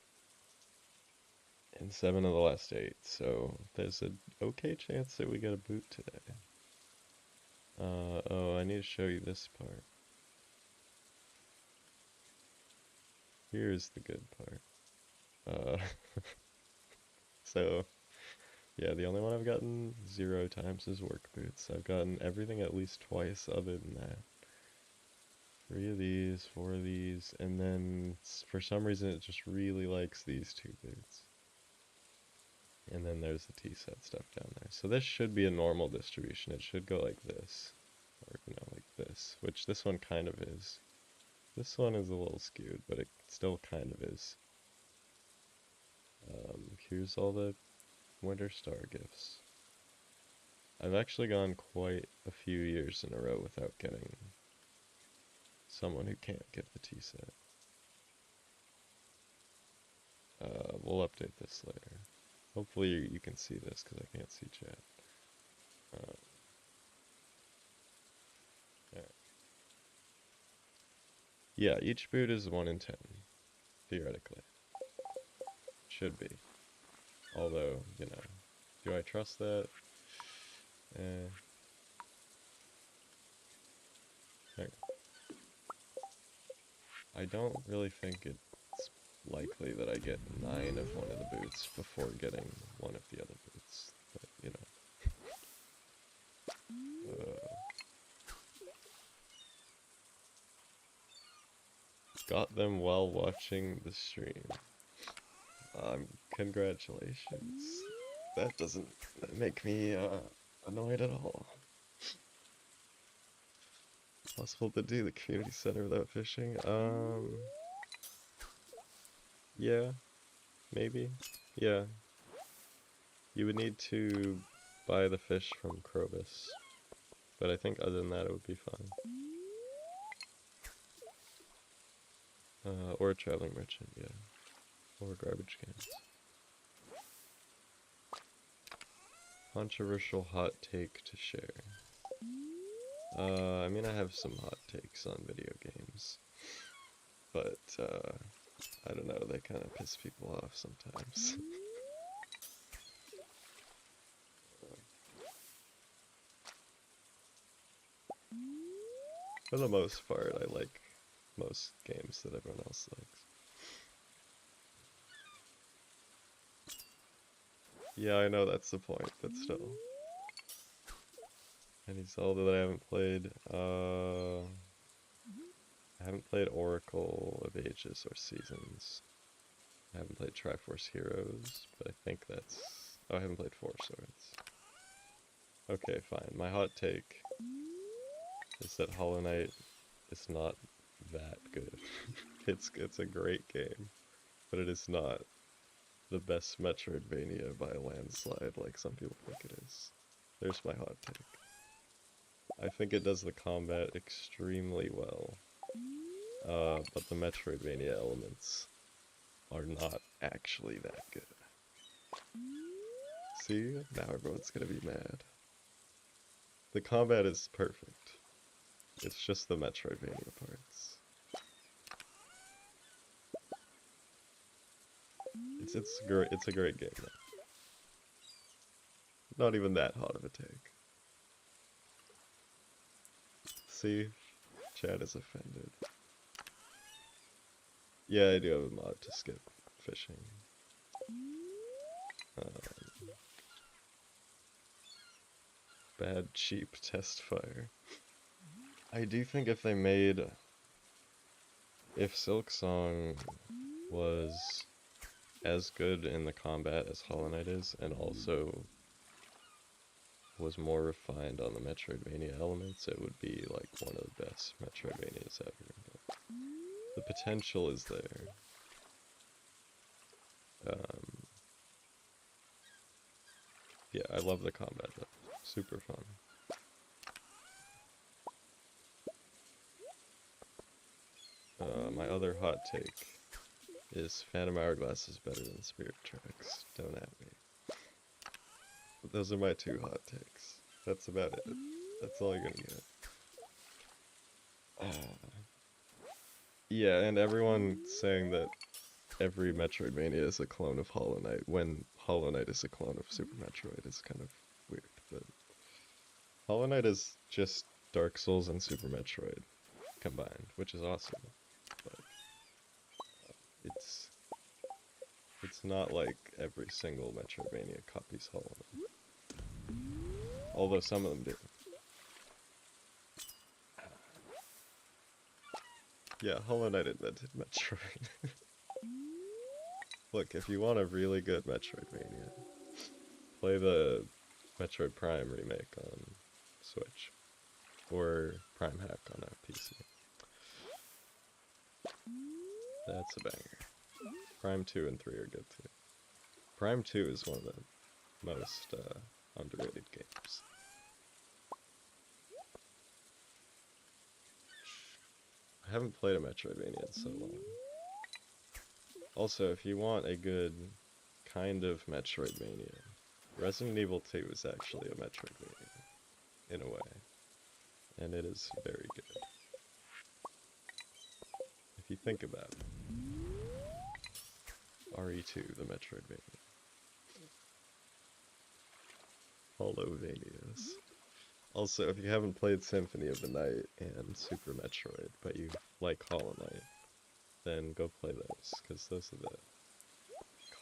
and 7 of the last 8, so there's an okay chance that we get a boot today. Oh, I need to show you this part. Here's the good part. So, yeah, the only one I've gotten 0 times is work boots. I've gotten everything at least twice other than that. 3 of these, 4 of these, and then for some reason it just really likes these 2 boots. And then there's the T-set stuff down there. So this should be a normal distribution. It should go like this, or like this, which this one kind of is. This one is a little skewed, but it still kind of is. Here's all the Winter Star gifts. I've actually gone quite a few years in a row without getting someone who can't give the T-set. We'll update this later. Hopefully you can see this, because I can't see chat. Alright. Yeah, each boot is 1 in 10, theoretically. Should be. Although, do I trust that? Okay. I don't really think it's likely that I get 9 of one of the boots before getting one of the other boots, but got them while watching the stream. Congratulations. That doesn't make me annoyed at all. Possible to do the community center without fishing? Yeah, maybe. Yeah. You would need to buy the fish from Krobus, but I think other than that it would be fine. Or a traveling merchant, yeah. Or garbage cans. Controversial hot take to share. I mean, I have some hot takes on video games, but I don't know, they kind of piss people off sometimes. For the most part, I like most games that everyone else likes. Yeah, I know that's the point, but still. Any Zelda that I haven't played, I haven't played Oracle of Ages or Seasons. I haven't played Triforce Heroes, but I think that's... Oh, I haven't played Four Swords. Okay, fine. My hot take is that Hollow Knight is not that good. It's a great game, but it is not the best Metroidvania by a landslide like some people think it is. There's my hot take. I think it does the combat extremely well, but the Metroidvania elements are not actually that good. See? Now everyone's gonna be mad. The combat is perfect. It's just the Metroidvania parts. It's a great game though. Not even that hot of a take. See? Chad is offended. Yeah, I do have a mod to skip fishing. Bad cheap test fire. I do think if Silksong was as good in the combat as Hollow Knight is, and also was more refined on the Metroidvania elements, it would be like one of the best Metroidvanias ever. But the potential is there. Yeah, I love the combat though. Super fun. My other hot take is Phantom Hourglass is better than Spirit Tracks. Don't at me. But those are my two hot takes. That's about it. That's all you're gonna get. Yeah, and everyone saying that every Metroidvania is a clone of Hollow Knight when Hollow Knight is a clone of Super Metroid is kind of weird, but Hollow Knight is just Dark Souls and Super Metroid combined, which is awesome. But it's not like every single Metroidvania copies Hollow Knight. Although some of them do. Yeah, Hollow Knight invented Metroid. Look, if you want a really good Metroidvania, play the Metroid Prime remake on Switch. Or Prime Hack on a PC. That's a banger. Prime 2 and 3 are good too. Prime 2 is one of the most underrated games. I haven't played a Metroidvania in so long. Also, if you want a good kind of Metroidvania, Resident Evil 2 is actually a Metroidvania, in a way. And it is very good. If you think about it. RE2, the Metroidvania. Hollowvanias. Also, if you haven't played Symphony of the Night and Super Metroid, but you like Hollow Knight, then go play those, because those are the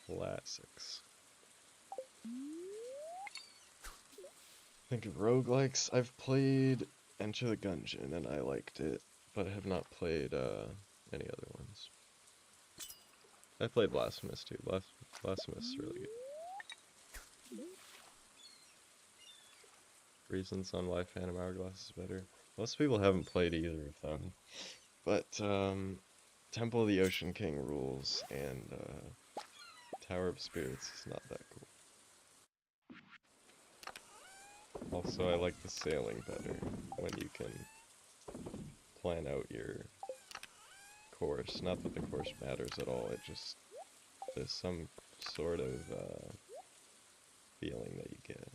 classics. Think of roguelikes. I've played Enter the Gungeon, and I liked it, but I have not played any other ones. I played Blasphemous too. Blasphemous is really good. Reasons on why Phantom Hourglass is better. Most people haven't played either of them, but Temple of the Ocean King rules, and Tower of Spirits is not that cool. Also, I like the sailing better when you can plan out your course. Not that the course matters at all, it just, there's some sort of feeling that you get.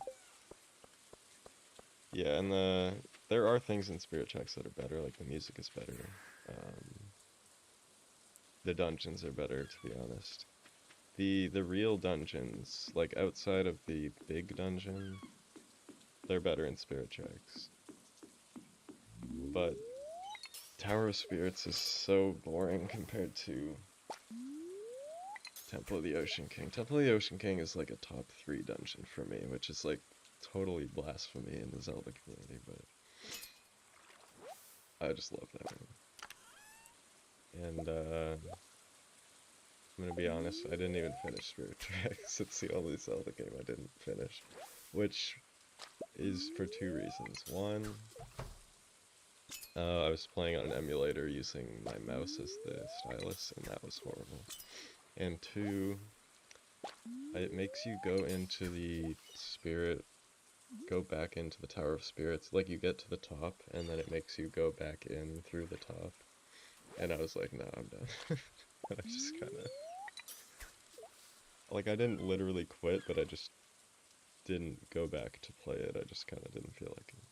Yeah, and the there are things in Spirit Tracks that are better, like the music is better. Um, the dungeons are better, to be honest. The real dungeons, like outside of the big dungeon, they're better in Spirit Tracks. But Tower of Spirits is so boring compared to Temple of the Ocean King. Temple of the Ocean King is like a top 3 dungeon for me, which is like totally blasphemy in the Zelda community, but I just love that one. And I'm gonna be honest, I didn't even finish Spirit Tracks. It's the only Zelda game I didn't finish, which is for 2 reasons. One, I was playing on an emulator using my mouse as the stylus, and that was horrible. And 2, it makes you go back into the Tower of Spirits. Like, you get to the top, and then it makes you go back in through the top. And I was like, no, I'm done. And I just kinda... Like, I didn't literally quit, but I just didn't go back to play it. I just kinda didn't feel like it.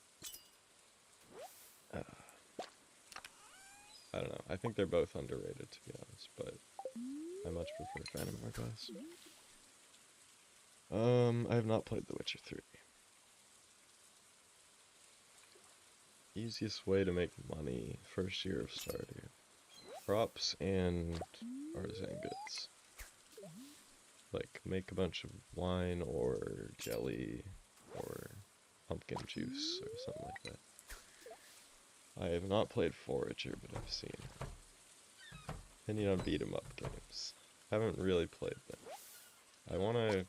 I don't know. I think they're both underrated, to be honest, but I much prefer Phantom Hourglass. I have not played The Witcher 3. Easiest way to make money, first year of Stardew. Crops and artisan goods. Like, make a bunch of wine or jelly or pumpkin juice or something like that. I have not played Forager, but I've seen. Opinion on beat 'em up games. Haven't really played them. I wanna,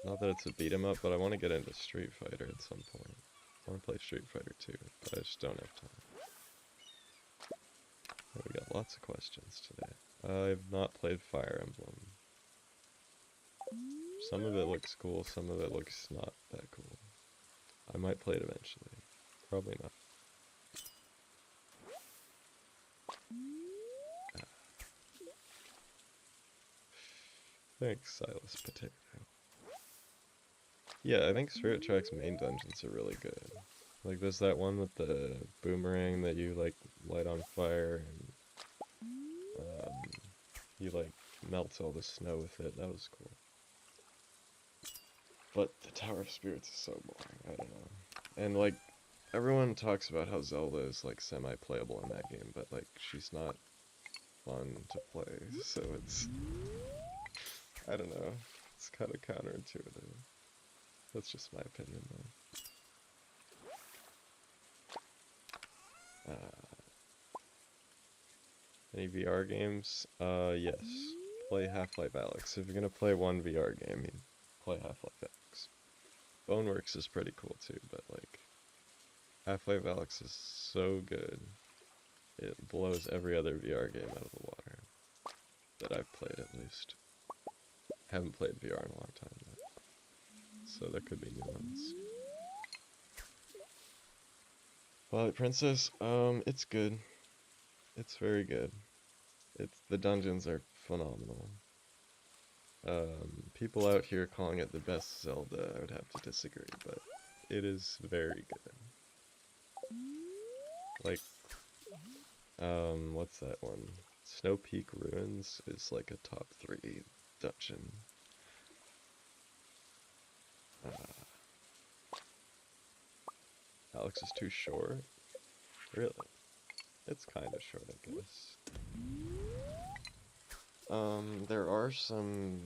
not that it's a beat 'em up, but I wanna get into Street Fighter at some point. I wanna play Street Fighter 2, but I just don't have time. Oh, we got lots of questions today. I've not played Fire Emblem. Some of it looks cool, some of it looks not that cool. I might play it eventually. Probably not. Thanks, Silas Potato. Yeah, I think Spirit Tracks main dungeons are really good. Like, there's that one with the boomerang that you, like, light on fire, and you, like, melt all the snow with it. That was cool. But the Tower of Spirits is so boring. I don't know. And, like, everyone talks about how Zelda is, like, semi-playable in that game, but, like, she's not fun to play, so it's... I don't know. It's kind of counterintuitive. That's just my opinion, though. Any VR games? Yes. Play Half-Life Alyx. If you're gonna play one VR game, you play Half-Life Alyx. Boneworks is pretty cool too, but like, Half-Life Alyx is so good. It blows every other VR game out of the water. That I've played, at least. Haven't played VR in a long time, though. So there could be new ones. Twilight Princess, it's good. It's very good. The dungeons are phenomenal. People out here calling it the best Zelda, I would have to disagree, but it is very good. Like, what's that one? Snow Peak Ruins is like a top 3 dungeon. Alex is too short? Really? It's kind of short, I guess. There are some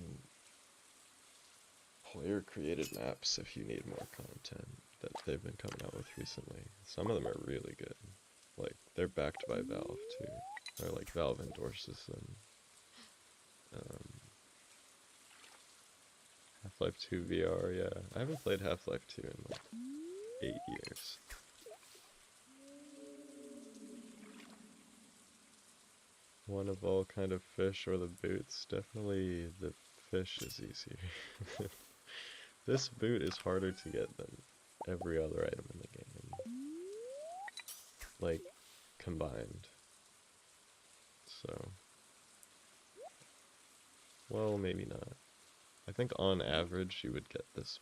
player-created maps if you need more content that they've been coming out with recently. Some of them are really good. Like, they're backed by Valve, too. Or, like, Valve endorses them. Half-Life 2 VR, yeah. I haven't played Half-Life 2 in, like, 8 years. One of all kind of fish or the boots? Definitely the fish is easier. This boot is harder to get than every other item in the game. Like, combined. So. Well, maybe not. I think on average you would get this.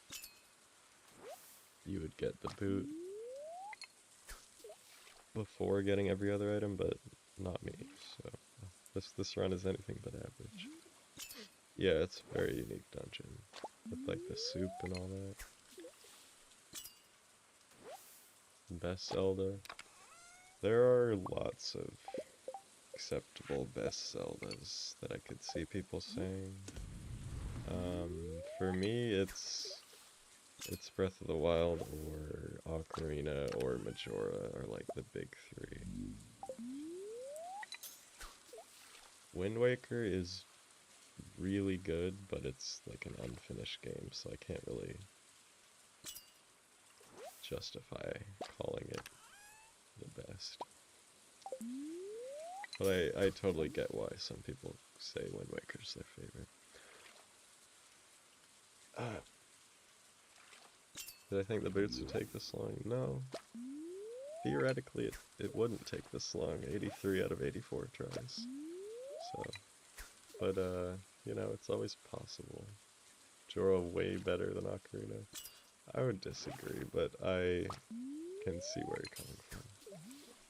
You would get the boot. before getting every other item, but not me, so this run is anything but average. Yeah, it's a very unique dungeon, with like the soup and all that. Best Zelda. There are lots of acceptable best Zeldas that I could see people saying. For me, it's Breath of the Wild or Ocarina or Majora are like the big three. Wind Waker is really good, but it's like an unfinished game, so I can't really justify calling it the best. But I totally get why some people say Wind Waker's their favorite. Did I think the boots would take this long? No. Theoretically, it wouldn't take this long. 83 out of 84 tries. So, but you know, it's always possible. Jorah way better than Ocarina. I would disagree, but I can see where you're coming from.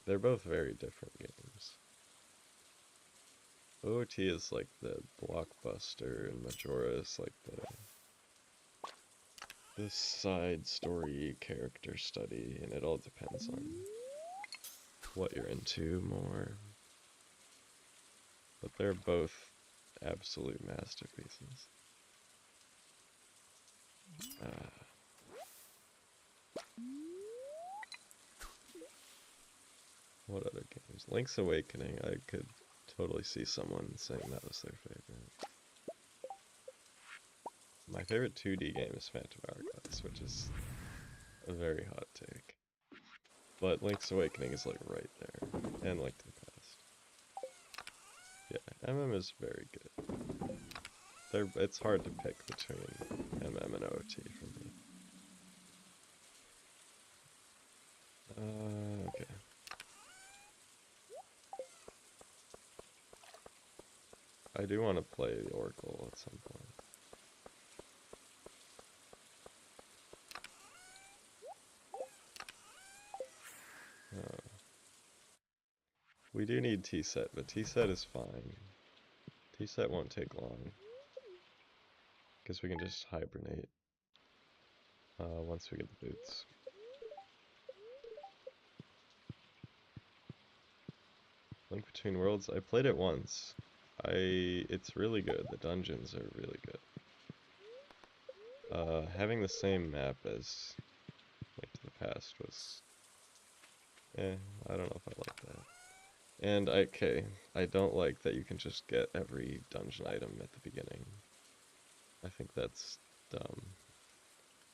They're both very different games. OOT is like the blockbuster, and Majora is like the side story character study, and it all depends on what you're into more. But they're both absolute masterpieces. What other games? Link's Awakening, I could totally see someone saying that was their favorite. My favorite 2D game is Phantom Hourglass, which is a very hot take. But Link's Awakening is like right there, and Link to the Past. Yeah, MM is very good. It's hard to pick between MM and OOT for me. Okay. I do want to play the Oracle at some point. We do need T-set, but T-set is fine. T-set won't take long, because we can just hibernate once we get the boots. Link Between Worlds, I played it once. It's really good. The dungeons are really good. Having the same map as Link to the Past was... I don't know if I like that. And I don't like that you can just get every dungeon item at the beginning. I think that's dumb.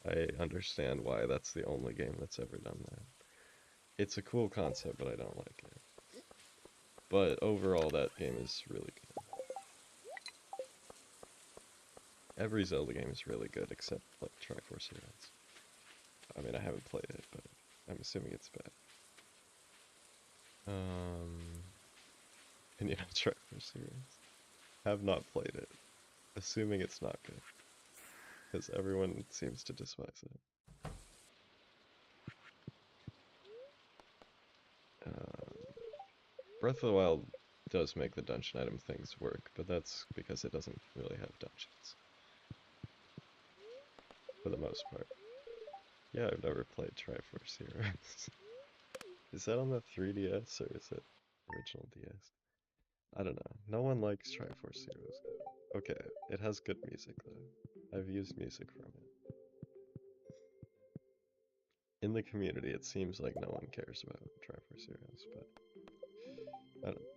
I understand why that's the only game that's ever done that. It's a cool concept, but I don't like it. But overall, that game is really good. Every Zelda game is really good, except like Triforce Heroes. I mean, I haven't played it, but I'm assuming it's bad. And you know, Triforce Heroes. Have not played it, assuming it's not good, because everyone seems to despise it. Breath of the Wild does make the dungeon item things work, but that's because it doesn't really have dungeons. For the most part. Yeah, I've never played Triforce Heroes. Is that on the 3DS or is it original DS? I don't know. No one likes Triforce Heroes. Okay, it has good music though. I've used music from it. In the community, it seems like no one cares about Triforce Heroes, but I don't.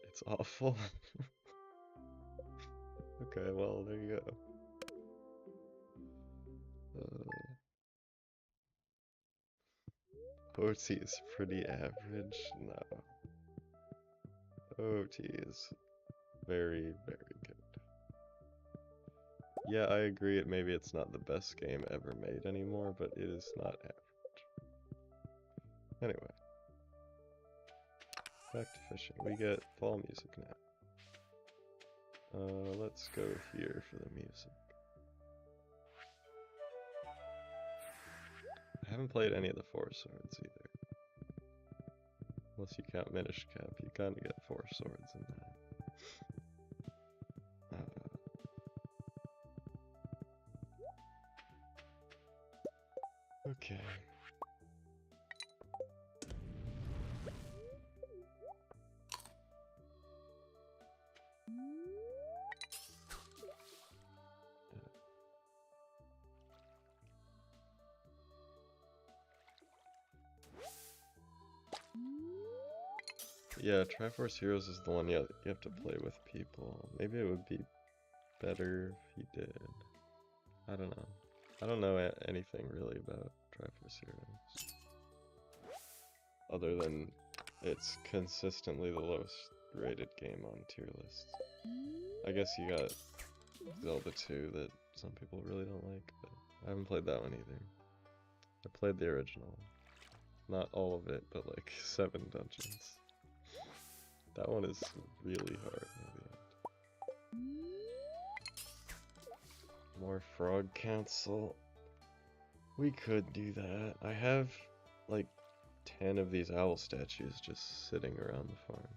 It's awful. Okay, well, there you go. OT is pretty average. No. OT is very, very good. Yeah, I agree. Maybe it's not the best game ever made anymore, but it is not average. Anyway. Back to fishing. We get fall music now. Let's go here for the music. I haven't played any of the Four Swords either. Unless you count Minish Cap, you kind of get 4 swords in that. Okay. Yeah, Triforce Heroes is the one you have to play with people. Maybe it would be better if you did. I don't know. I don't know anything really about Triforce Heroes. Other than it's consistently the lowest rated game on tier lists. I guess you got Zelda 2 that some people really don't like, but I haven't played that one either. I played the original. Not all of it, but like 7 dungeons. That one is really hard near the end. More Frog Council. We could do that. I have like 10 of these owl statues just sitting around the farm.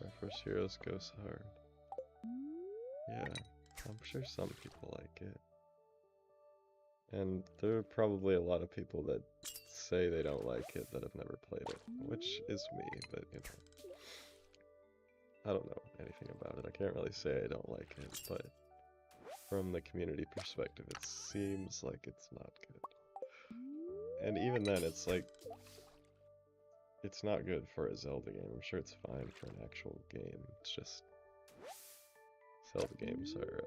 Triforce Heroes goes hard. Yeah, I'm sure some people like it. And there are probably a lot of people that say they don't like it that have never played it, which is me, but you know. I don't know anything about it. I can't really say I don't like it, but from the community perspective, it seems like it's not good. And even then, it's like, it's not good for a Zelda game. I'm sure it's fine for an actual game. It's just, Zelda games are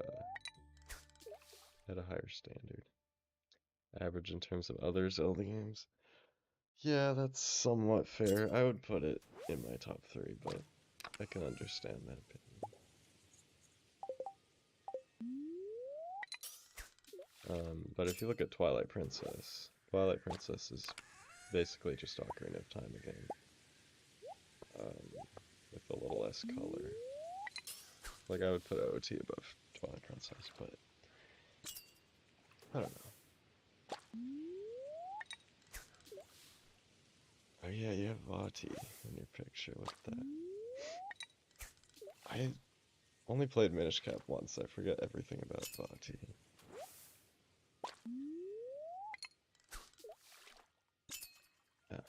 at a higher standard. Average in terms of other Zelda games. Yeah, that's somewhat fair. I would put it in my top 3, but I can understand that opinion. But if you look at Twilight Princess is basically just Ocarina of Time again. With a little less color. Like, I would put OOT above Twilight Princess, but I don't know. Oh yeah, you have Vati in your picture. Look at that. I only played Minish Cap once. I forget everything about Vati. Okay,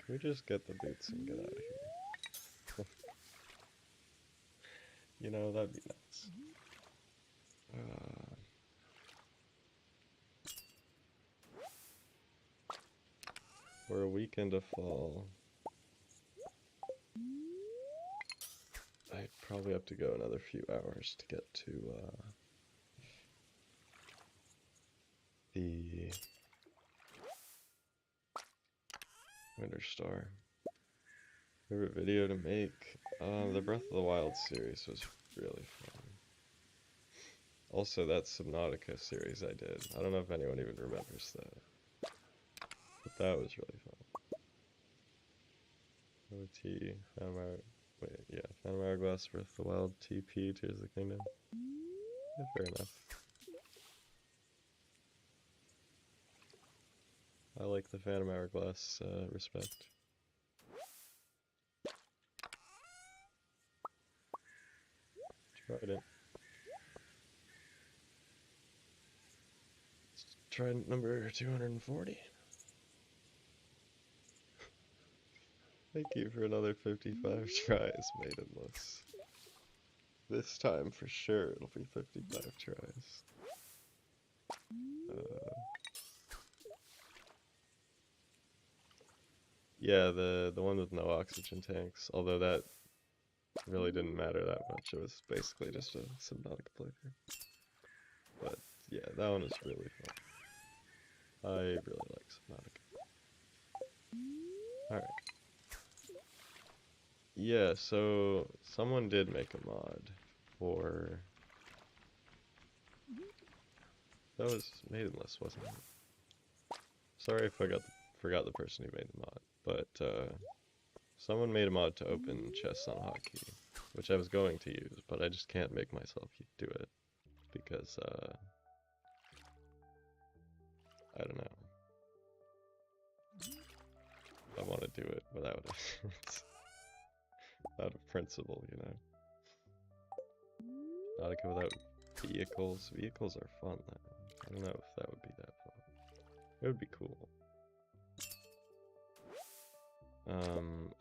can we just get the boots and get out of here? You know, that'd be nice. We're a week into fall. I'd probably have to go another few hours to get to the Winter Star. Favorite video to make? The Breath of the Wild series was really fun. Also, that Subnautica series I did. I don't know if anyone even remembers that. But that was really fun. OT, Phantom Hourglass, Breath of the Wild, TP, Tears of the Kingdom. Yeah, fair enough. I like the Phantom Hourglass respect. Tried it. Trident number 240. Thank you for another 55 tries, Maidenless. This time, for sure, it'll be 55 tries. Yeah, the one with no oxygen tanks, although that really didn't matter that much. It was basically just a Subnautica playthrough. But yeah, that one is really fun. I really like Subnautica. Alright. Yeah, so someone did make a mod for... That was Maidenless, wasn't it? Sorry if I forgot the person who made the mod, but someone made a mod to open chests on hotkey, which I was going to use, but I just can't make myself do it. because, I don't know. I want to do it without it. Out of principle, you know. Not like without vehicles. Vehicles are fun, though. I don't know if that would be that fun. It would be cool.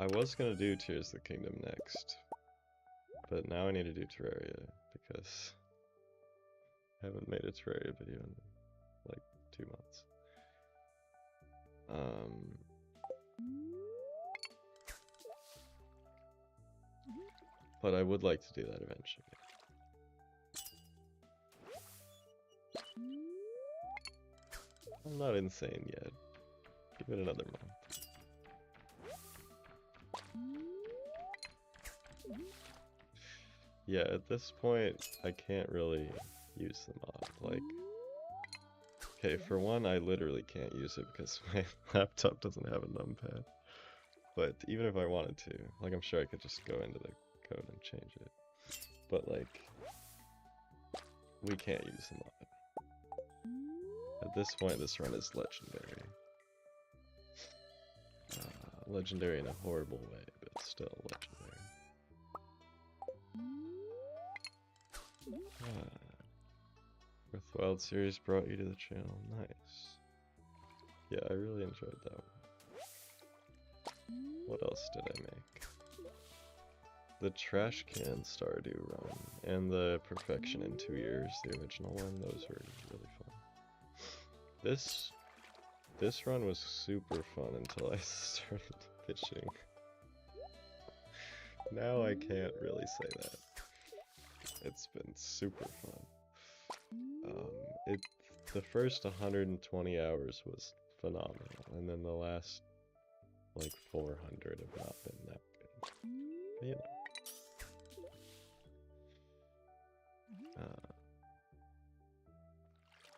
I was gonna do Tears of the Kingdom next, but now I need to do Terraria because I haven't made a Terraria video in like 2 months. But I would like to do that eventually. I'm not insane yet. Give it another month. Yeah, at this point, I can't really use the mod. Like, okay, for one, I literally can't use it because my laptop doesn't have a numpad. But even if I wanted to, like, I'm sure I could just go into the code and change it. But, like, we can't use the mod. At this point, this run is legendary. Legendary in a horrible way, but still legendary. Breath of the Wild series brought you to the channel. Nice. Yeah, I really enjoyed that one. What else did I make? The Trash Can Stardew run and the Perfection in 2 years, the original one, those were really fun. This run was super fun until I started fishing. Now I can't really say that. It's been super fun. The first 120 hours was phenomenal, and then the last like 400 have not been that good. But, you know.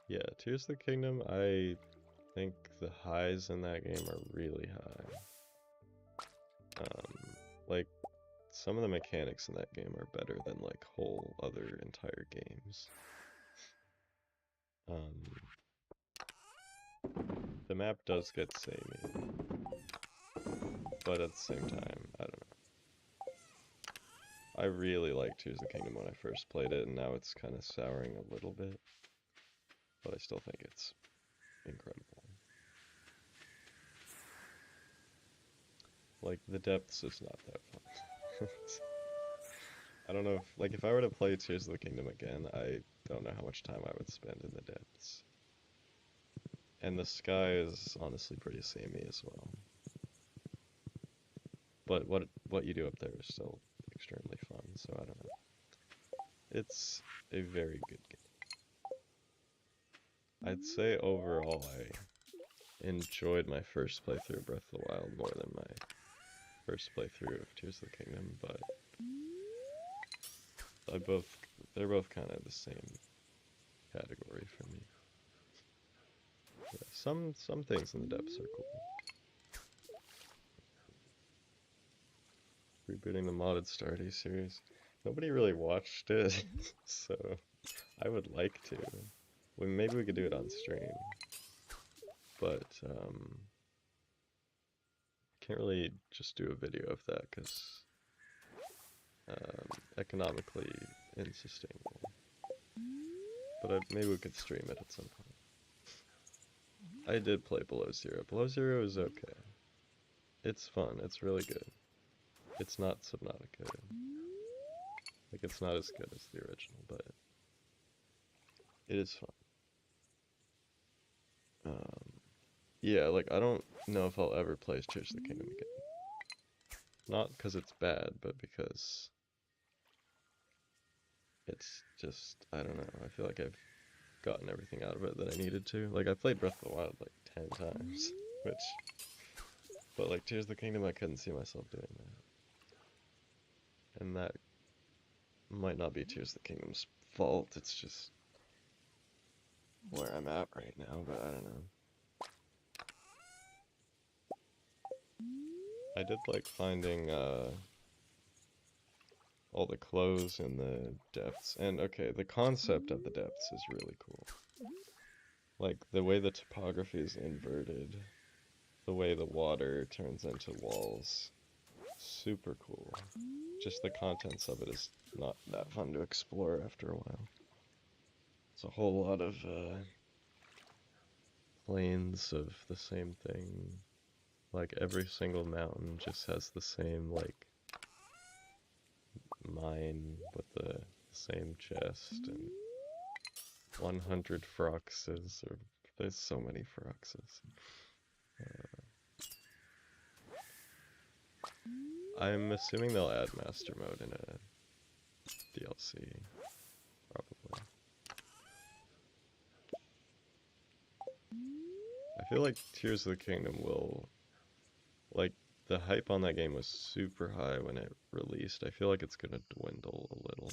Yeah, Tears of the Kingdom, I think the highs in that game are really high. Like, some of the mechanics in that game are better than like whole other entire games. The map does get samey, but at the same time, I don't know. I really liked Tears of the Kingdom when I first played it, and now it's kind of souring a little bit, but I still think it's incredible. Like, the depths is not that fun. I don't know if, like, if I were to play Tears of the Kingdom again, I don't know how much time I would spend in the depths. And the sky is honestly pretty samey as well. But what you do up there is still extremely fun, so I don't know. It's a very good game. I'd say overall I enjoyed my first playthrough of Breath of the Wild more than my first playthrough of Tears of the Kingdom, but they're both kind of the same category for me. Yeah, some things in the depths are cool. Rebooting the modded Stardew series. Nobody really watched it, so I would like to. Well, maybe we could do it on stream, but can't really just do a video of that because economically unsustainable. But maybe we could stream it at some point. I did play Below Zero. Below Zero is okay. It's fun. It's really good. It's not Subnautica. Like, it's not as good as the original, but it is fun. Yeah, like, I don't know if I'll ever play Tears of the Kingdom again. Not because it's bad, but because it's just, I don't know, I feel like I've gotten everything out of it that I needed to. Like, I played Breath of the Wild like 10 times, but like, Tears of the Kingdom, I couldn't see myself doing that. And that might not be Tears of the Kingdom's fault, it's just where I'm at right now, but I don't know. I did like finding, all the clothes in the depths. And okay, the concept of the depths is really cool. Like the way the topography is inverted, the way the water turns into walls. Super cool. Just the contents of it is not that fun to explore after a while. It's a whole lot of planes of the same thing. Like every single mountain just has the same like mine with the same chest and 100 froxes, or there's so many froxes. I'm assuming they'll add master mode in a DLC, probably. I feel like Tears of the Kingdom will, like, the hype on that game was super high when it released. I feel like it's gonna dwindle a little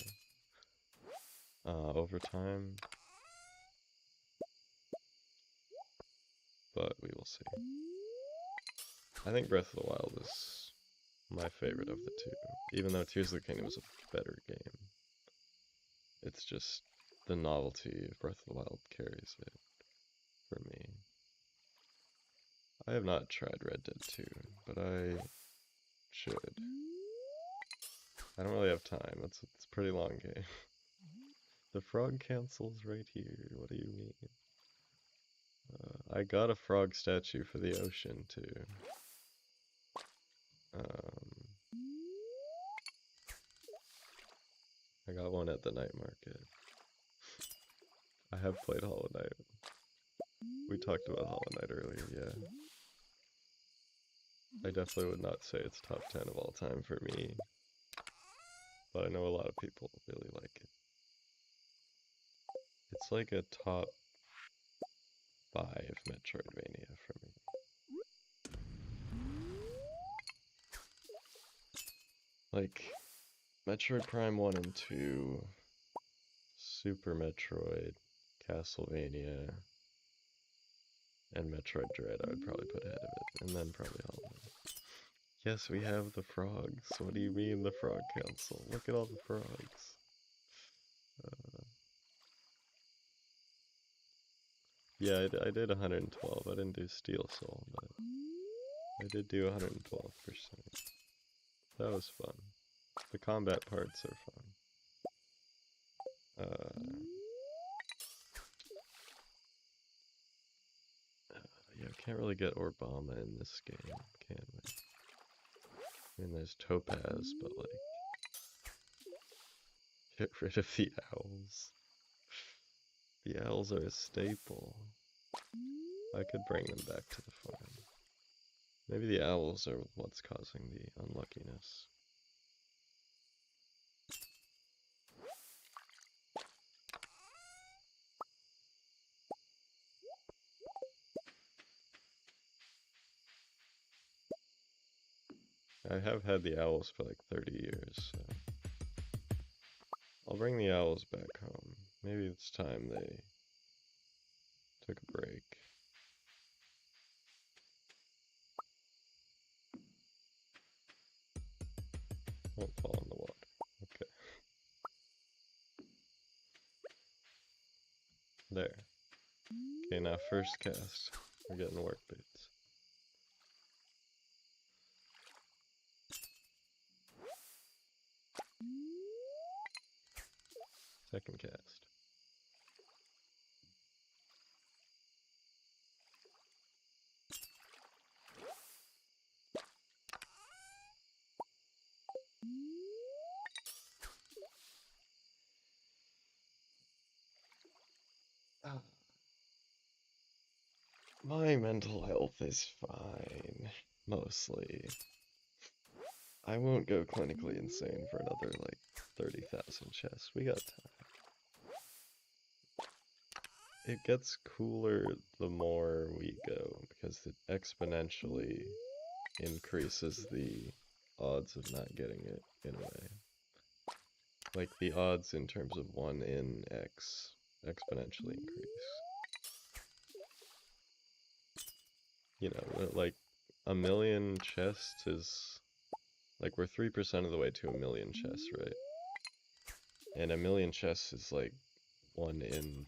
over time, but we will see. I think Breath of the Wild is my favorite of the two, even though Tears of the Kingdom is a better game. It's just the novelty of Breath of the Wild carries it for me. I have not tried Red Dead 2, but I should. I don't really have time. It's a pretty long game. The frog cancel's right here. What do you mean? I got a frog statue for the ocean too. I got one at the night market. I have played Hollow Knight. We talked about Hollow Knight earlier, yeah. I definitely would not say it's top 10 of all time for me, but I know a lot of people really like it. It's like a top 5 Metroidvania for me. Like, Metroid Prime 1 and 2, Super Metroid, Castlevania, and Metroid Dread I would probably put ahead of it, and then probably Hollow Knight. Yes, we have the frogs. What do you mean the frog council? Look at all the frogs. Yeah, I did 112. I didn't do Steel Soul, but I did do 112%. That was fun. The combat parts are fun. Yeah, can't really get Orbama in this game, can we? I mean, there's Topaz, but like, get rid of the owls. The owls are a staple. I could bring them back to the farm. Maybe the owls are what's causing the unluckiness. I have had the owls for like 30 years, so I'll bring the owls back home. Maybe it's time they took a break. Won't fall in the water. Okay. There. Okay, now first cast. We're getting work boots. Second cast. My mental health is fine. Mostly. I won't go clinically insane for another, like, 30,000 chests. We got time. It gets cooler the more we go, because it exponentially increases the odds of not getting it, in a way. Like, the odds in terms of 1 in X exponentially increase. You know, like, a million chests is... Like, we're 3% of the way to a million chests, right? And a million chests is like one in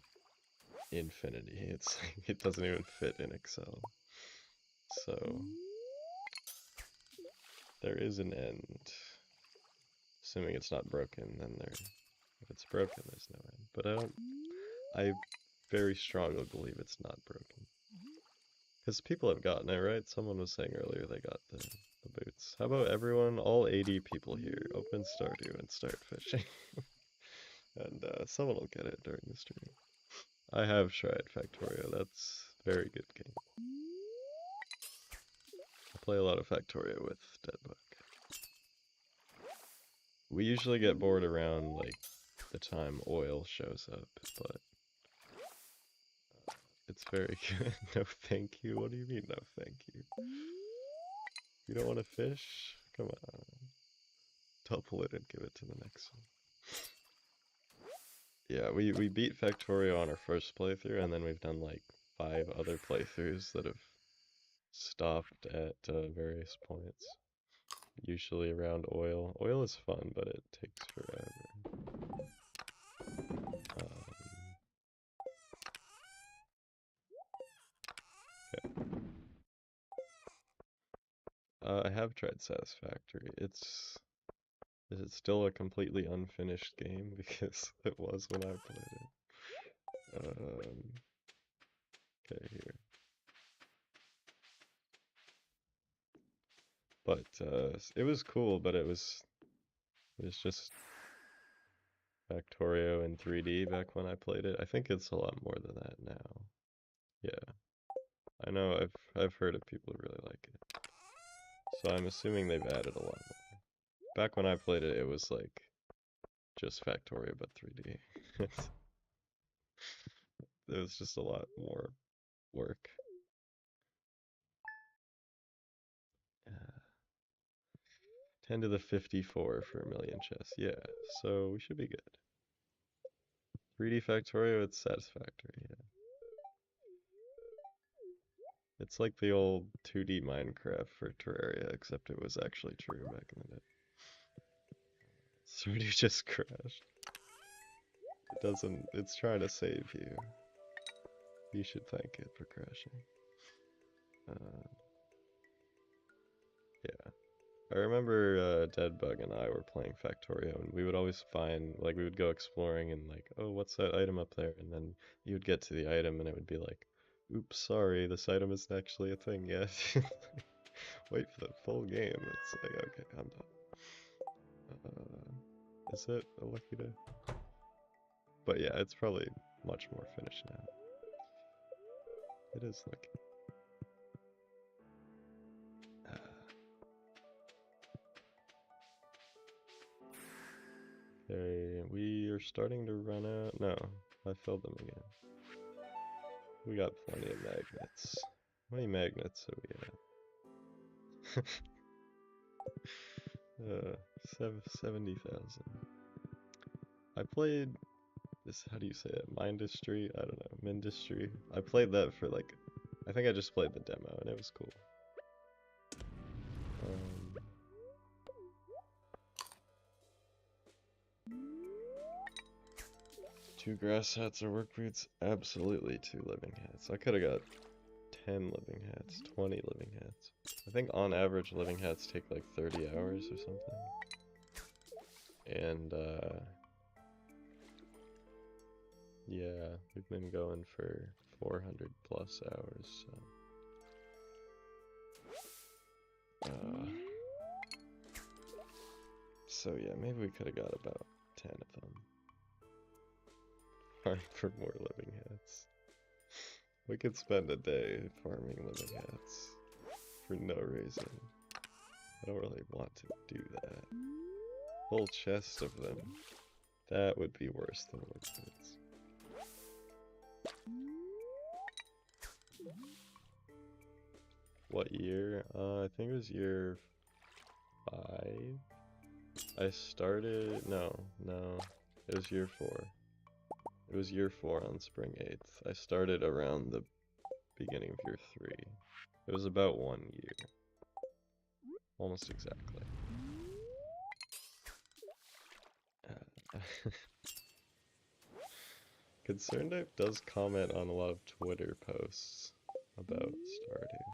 infinity. It's like, it doesn't even fit in Excel. So there is an end. Assuming it's not broken, then if it's broken, there's no end. But I very strongly believe it's not broken. Because people have gotten it, right? Someone was saying earlier they got the boots. How about everyone, all 80 people here, open Stardew and start fishing. And someone will get it during the stream. I have tried Factorio, that's a very good game. I play a lot of Factorio with Deadbug. We usually get bored around, like, the time oil shows up, but it's very good. No thank you? What do you mean, no thank you? You don't want to fish? Come on. Double it and give it to the next one. Yeah, we beat Factorio on our first playthrough, and then we've done like 5 other playthroughs that have stopped at various points. Usually around oil. Oil is fun, but it takes forever. Okay. I have tried Satisfactory. Is it still a completely unfinished game? Because it was when I played it. Okay, here. But it was cool, but it was just Factorio in 3D back when I played it. I think it's a lot more than that now. Yeah. I know I've heard of people who really like it. So I'm assuming they've added a lot more. Back when I played it, it was like just Factorio but 3D. It was just a lot more work. 10 to the 54 for a million chests. Yeah, so we should be good. 3D Factorio, it's satisfactory, yeah. It's like the old 2D Minecraft for Terraria, except it was actually true back in the day. Stardew just crashed. It's trying to save you. You should thank it for crashing. Yeah. I remember Deadbug and I were playing Factorio, and we would always find, like, we would go exploring and, like, oh, what's that item up there? And then you would get to the item, and it would be like, oops, sorry, this item isn't actually a thing yet. Wait for the full game. It's like, okay, I'm done. Is it a lucky day? But yeah, it's probably much more finished now. It is lucky. Okay, we are starting to run out. No, I filled them again. We got plenty of magnets. How many magnets are we at? 70,000. I played this, how do you say it? Mindustry? I don't know. Mindustry. I played that for like, I think I just played the demo and it was cool. 2 grass hats or work boots? Absolutely 2 living hats. I could have got 10 living hats, 20 living hats. I think on average living hats take like 30 hours or something. And yeah, we've been going for 400 plus hours, so yeah, maybe we could have got about 10 of them. Farm for more living hats. We could spend a day farming living hats for no reason. I don't really want to do that. Full chest of them. That would be worse than work boots. What year? I think it was year 5. I started, no, it was year 4. It was year 4 on spring 8th. I started around the beginning of year 3. It was about 1 year. Almost exactly. Concerned does comment on a lot of Twitter posts about Stardew,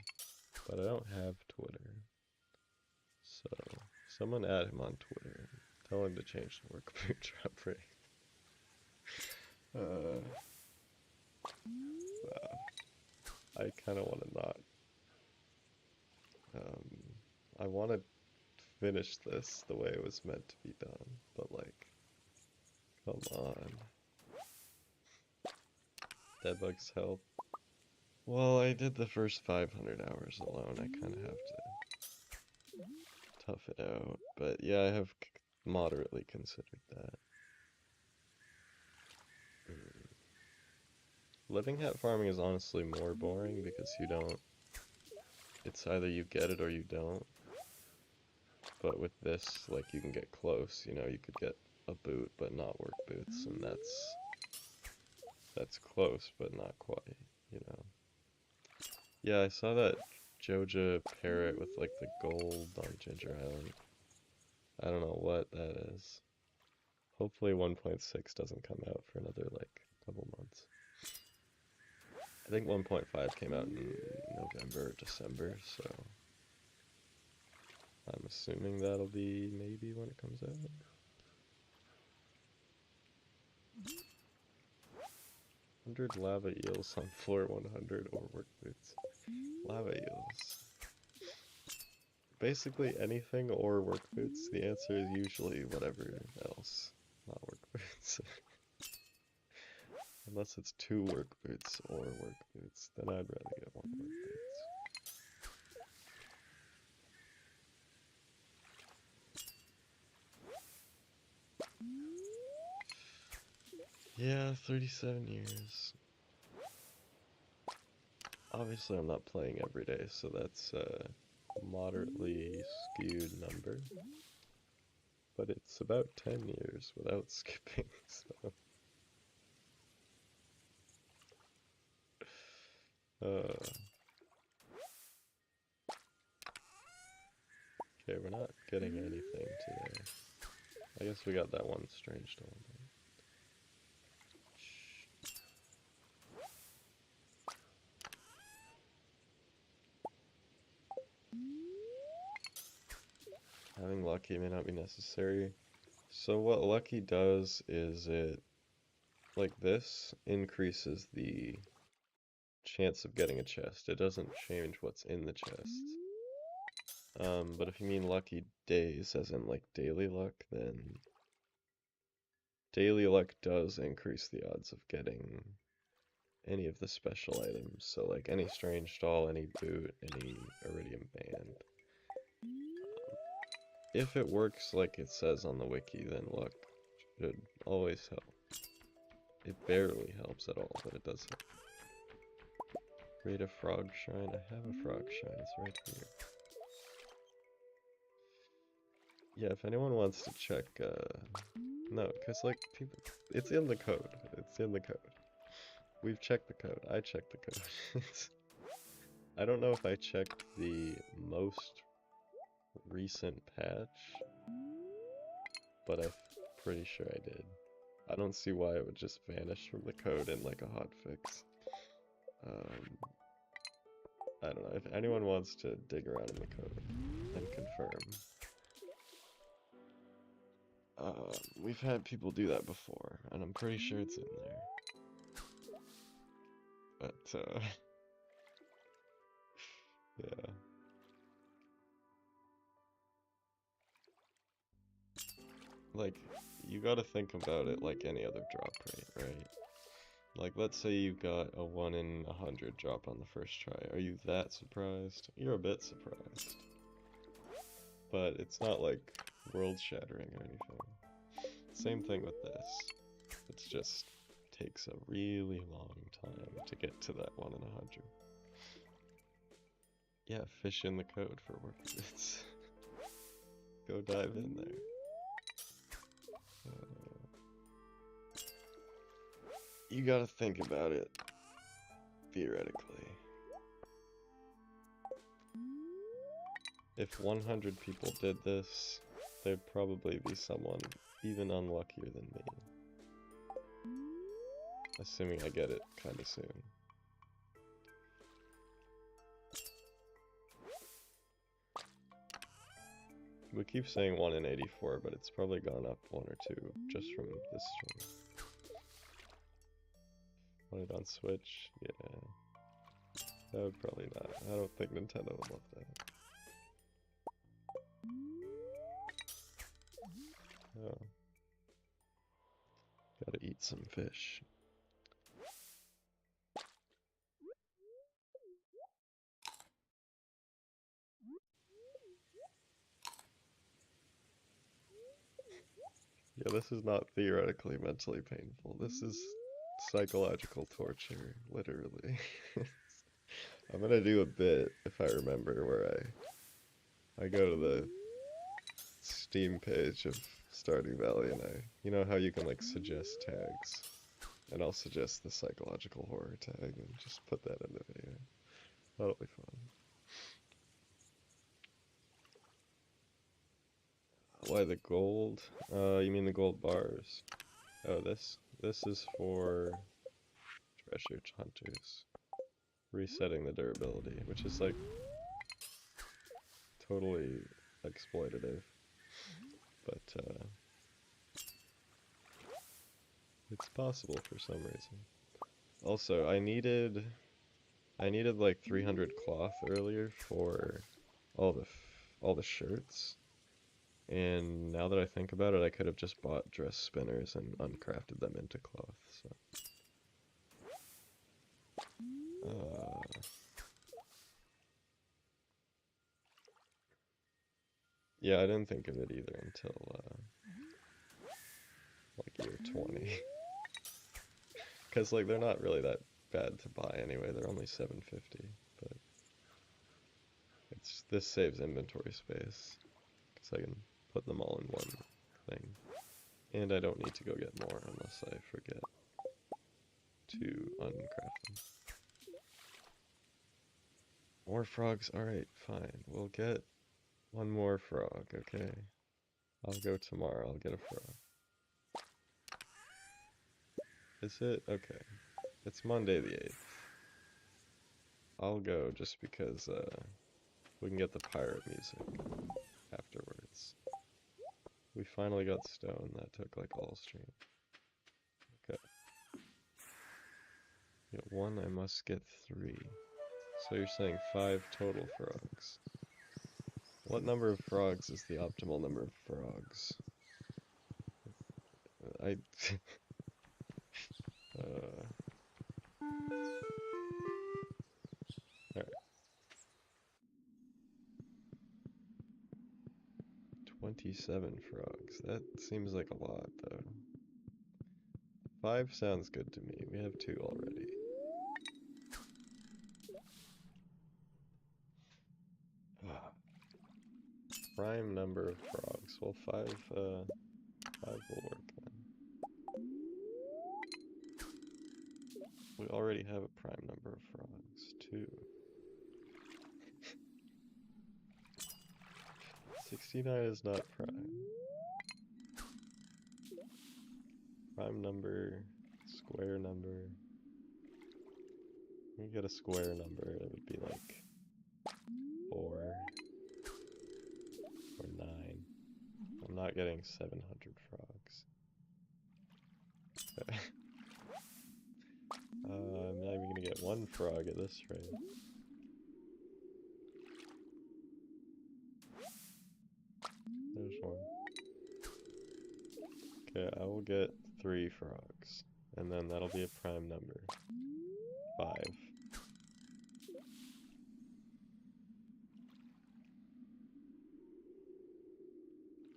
but I don't have Twitter. So, someone add him on Twitter. Tell him to change the work boot drop rate. I kind of want to not. I want to finish this the way it was meant to be done, but like, come on. Deadbugs help. Well, I did the first 500 hours alone. I kind of have to tough it out. But yeah, I have moderately considered that. Living hat farming is honestly more boring because you don't... It's either you get it or you don't. But with this, like, you can get close, you know, you could get a boot but not work boots, and that's close but not quite, you know. Yeah, I saw that Joja parrot with like the gold on Ginger Island. I don't know what that is. Hopefully 1.6 doesn't come out for another like couple months. I think 1.5 came out in November or December, so I'm assuming that'll be maybe when it comes out. "100 lava eels on floor 100 or work boots." Lava eels. Basically anything or work boots. The answer is usually whatever else, not work boots. Unless it's 2 work boots or work boots, then I'd rather get 1 work boots. Yeah, 37 years. Obviously I'm not playing every day, so that's a moderately skewed number. But it's about 10 years without skipping, so... Okay, we're not getting anything today. I guess we got that one strange doll. Having lucky may not be necessary. So what lucky does is it, like this, increases the chance of getting a chest. It doesn't change what's in the chest. But if you mean lucky days, as in like daily luck, then daily luck does increase the odds of getting any of the special items. So like any strange doll, any boot, any iridium band. If it works like it says on the wiki, then luck should always help. It barely helps at all, but it does help. Create a frog shrine. I have a frog shrine, it's right here. Yeah, if anyone wants to check, no, because like people, it's in the code. It's in the code. We've checked the code. I checked the code. I don't know if I checked the most recent patch, but I'm pretty sure I did. I don't see why it would just vanish from the code in like a hotfix. I don't know, if anyone wants to dig around in the code and confirm. We've had people do that before, and I'm pretty sure it's in there. But, yeah. Like, you gotta think about it like any other drop rate, right? Like, let's say you got a 1 in 100 drop on the first try. Are you that surprised? You're a bit surprised. But it's not like world-shattering or anything. Same thing with this. It just takes a really long time to get to that 1 in 100. Yeah, fish in the code for work boots. Go dive in there. You gotta think about it, theoretically. If 100 people did this, there'd probably be someone even unluckier than me. Assuming I get it kinda soon. We keep saying 1 in 84, but it's probably gone up 1 or 2 just from this stream. Want it on Switch? Yeah. Probably not. I don't think Nintendo would love that. Oh. Gotta eat some fish. Yeah, this is not theoretically mentally painful. This is psychological torture, literally. I'm gonna do a bit, if I remember, where I go to the Steam page of Stardew Valley and you know how you can like suggest tags? And I'll suggest the psychological horror tag and just put that in the video. That'll be fun. Why the gold? You mean the gold bars? Oh, this is for treasure hunters. Resetting the durability, which is like totally exploitative. But it's possible for some reason. Also, I needed like 300 cloth earlier for all the shirts. And now that I think about it, I could have just bought dress spinners and uncrafted them into cloth, so. Yeah, I didn't think of it either until, like year 20. Because, like, they're not really that bad to buy anyway, they're only $7.50, but this saves inventory space, because I can put them all in one thing. And I don't need to go get more unless I forget to uncraft them. More frogs? Alright, fine. We'll get one more frog, okay? I'll go tomorrow, I'll get a frog. Is it? Okay. It's Monday the 8th. I'll go just because, we can get the pirate music afterwards. We finally got stone, that took like all stream. Okay. Get 1, I must get 3. So you're saying 5 total frogs. What number of frogs is the optimal number of frogs? Alright. 27 frogs. That seems like a lot, though. 5 sounds good to me. We have 2 already. Prime number of frogs. Well, 5 will work then. We already have a prime number of frogs. 2. 69 is not prime. Prime number, square number. We get a square number, it would be like 4 or 9. I'm not getting 700 frogs. Okay. I'm not even gonna get 1 frog at this rate. There's 1. Okay, I will get 3 frogs. And then that'll be a prime number. 5.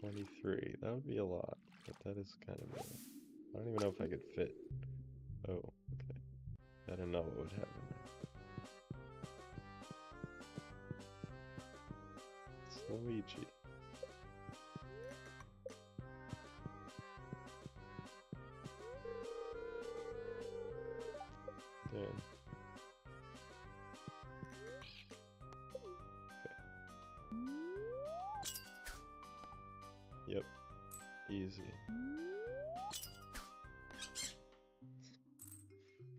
23. That would be a lot, but that is kind of a... I don't even know if I could fit. Oh, okay. I don't know what would happen there. It's Luigi. Damn. Okay. Yep. Easy.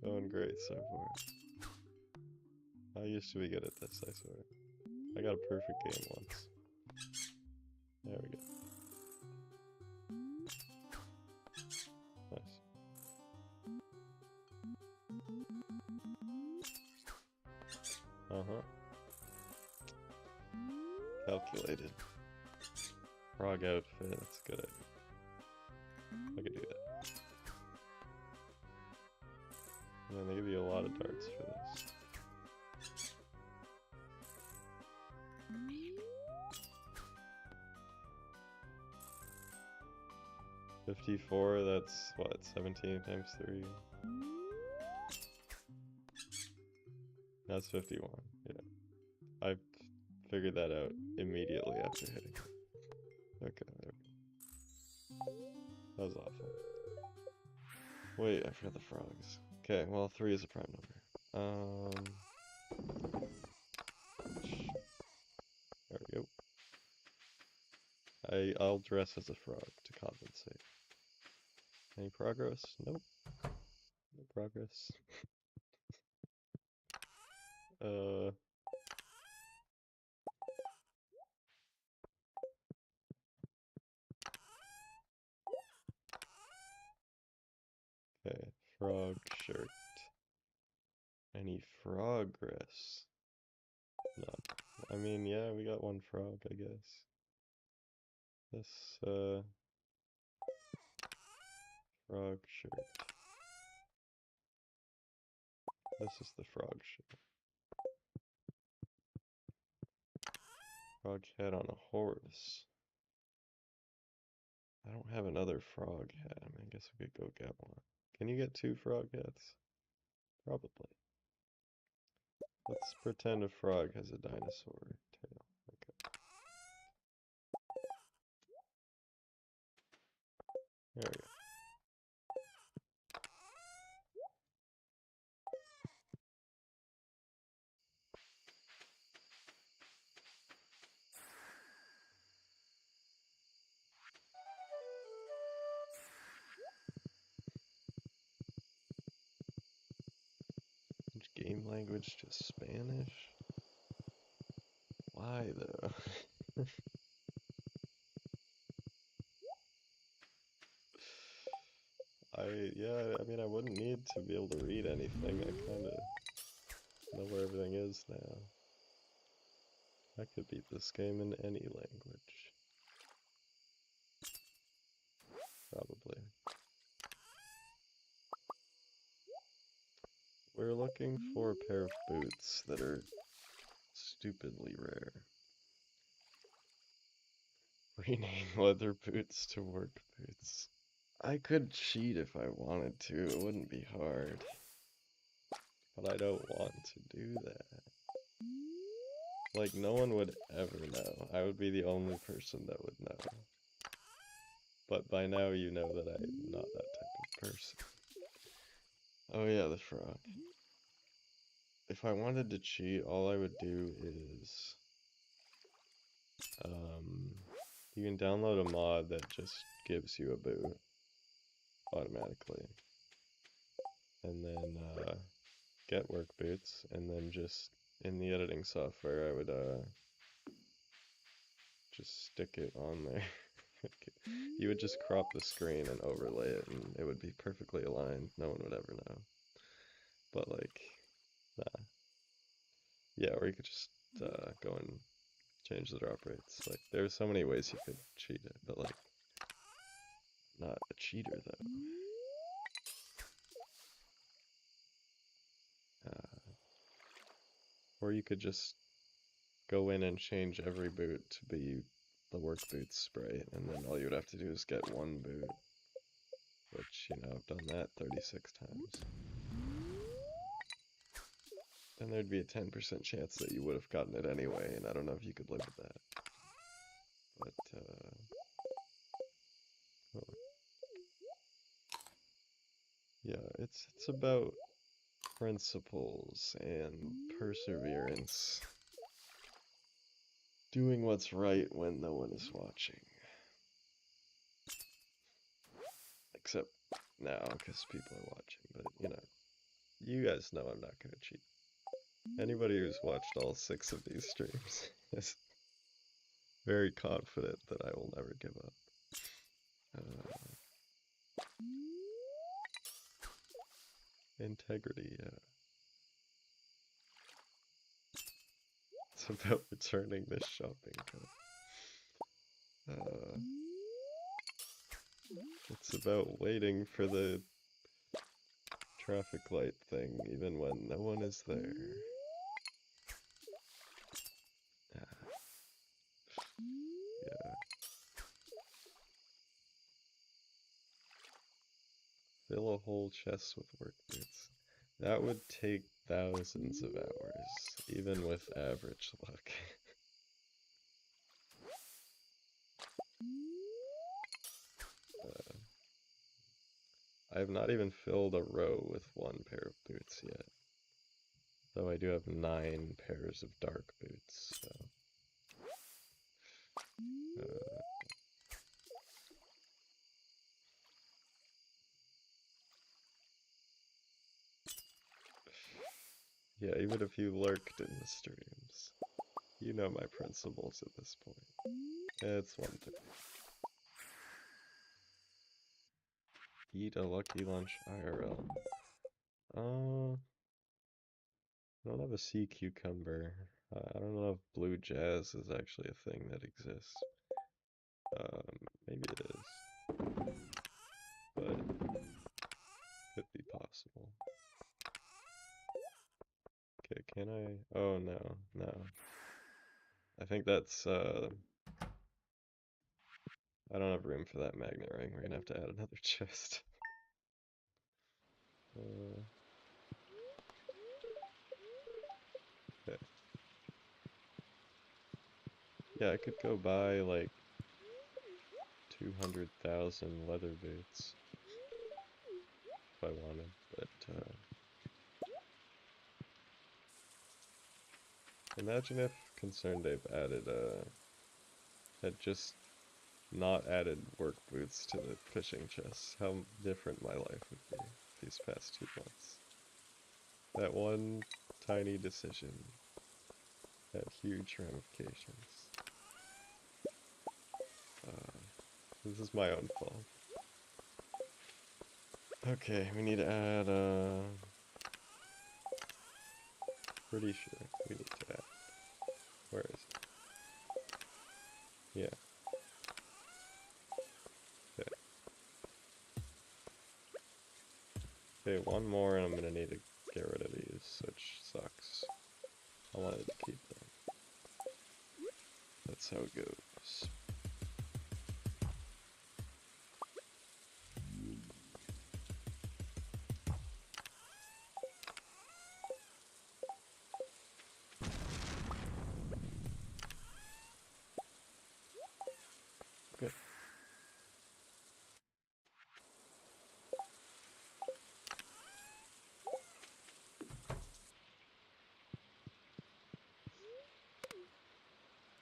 Going great so far. I used to be good at this, I swear. I got a perfect game once. There we go. Nice. Uh-huh. Calculated. Frog outfit, that's a good idea. I could do that. Man, they give you a lot of darts for this. $54, that's what, 17 times 3? That's 51, yeah. I figured that out immediately after hitting it. Okay, there we go. That was awful. Wait, I forgot the frogs. Okay, well, 3 is a prime number. There we go. I'll dress as a frog to compensate. Any progress? Nope. No progress. Okay, frog shirt. Any progress? No. I mean, yeah, we got 1 frog, I guess. This, frog shirt. This is the frog shirt. Frog head on a horse. I don't have another frog head. I mean, I guess we could go get one. Can you get 2 frog heads? Probably. Let's pretend a frog has a dinosaur tail. Okay. There we go. Which game language? Just Spanish? Why though? Yeah, I mean, I wouldn't need to be able to read anything. I kind of know where everything is now. I could beat this game in any language. Probably. We're looking for a pair of boots that are stupidly rare. Rename leather boots to work boots. I could cheat if I wanted to, it wouldn't be hard. But I don't want to do that. Like, no one would ever know. I would be the only person that would know. But by now you know that I'm not that type of person. Oh yeah, the frog. If I wanted to cheat, all I would do is... you can download a mod that just gives you a boot automatically. And then, get work boots, and then just, in the editing software, I would, just stick it on there. You would just crop the screen and overlay it, and it would be perfectly aligned. No one would ever know. But, like, nah. Yeah, or you could just, go and change the drop rates. Like, there's so many ways you could cheat it, but, like, not a cheater, though. Or you could just go in and change every boot to be the work boots spray, and then all you would have to do is get 1 boot. Which, you know, I've done that 36 times. Then there'd be a 10% chance that you would have gotten it anyway, and I don't know if you could live with that. But, oh. Yeah, it's about principles and perseverance. Doing what's right when no one is watching. Except now, because people are watching, but, you know, You guys know I'm not gonna cheat. Anybody who's watched all 6 of these streams is very confident that I will never give up. Integrity, yeah. It's about returning this shopping cart. It's about waiting for the traffic light thing even when no one is there. Yeah. Fill a whole chest with work boots. That would take thousands of hours, even with average luck. I have not even filled a row with 1 pair of boots yet. Though I do have 9 pairs of dark boots, so... yeah, even if you lurked in the streams, you know my principles at this point. It's 1:30. Eat a lucky lunch IRL. I don't have a sea cucumber. I don't know if blue jazz is actually a thing that exists. Maybe it is. But could be possible. Okay, can I? Oh no, no. I think that's I don't have room for that magnet ring. We're gonna have to add another chest. Okay. Yeah, I could go buy like 200,000 leather boots if I wanted, but imagine if Concerned Ape added had just not added work boots to the fishing chests, how different my life would be these past 2 months. That one tiny decision had huge ramifications. This is my own fault. Okay, we need to add, pretty sure we need to add. Where is it? Yeah. Okay. Okay, 1 more and I'm gonna need to get rid of these, which sucks. I wanted to keep them. That's how it goes. Good.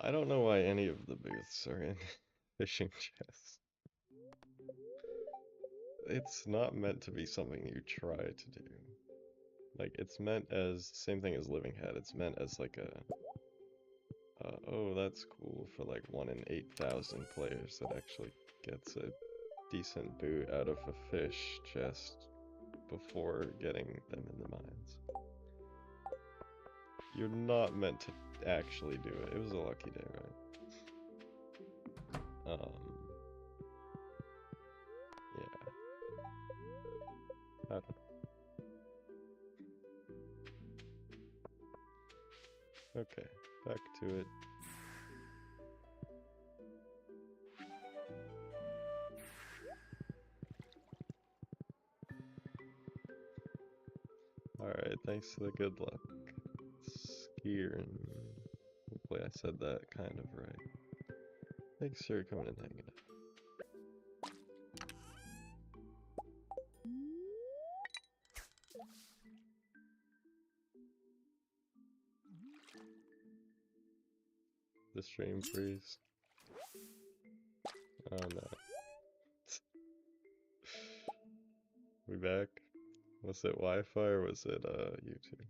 I don't know why any of the booths are in fishing chests. It's not meant to be something you try to do. Like, it's meant as, same thing as Living Hat, it's meant as like a, oh, that's cool for like 1 in 8,000 players that actually gets a decent boot out of a fish chest before getting them in the mines. You're not meant to actually do it. It was a lucky day, right? Yeah. I don't know. Okay, back to it. Alright, thanks to the good luck. Skier. Hopefully I said that kind of right. Thanks for coming and hanging out. The stream freeze. Oh no. We back? Was it Wi-Fi or was it YouTube?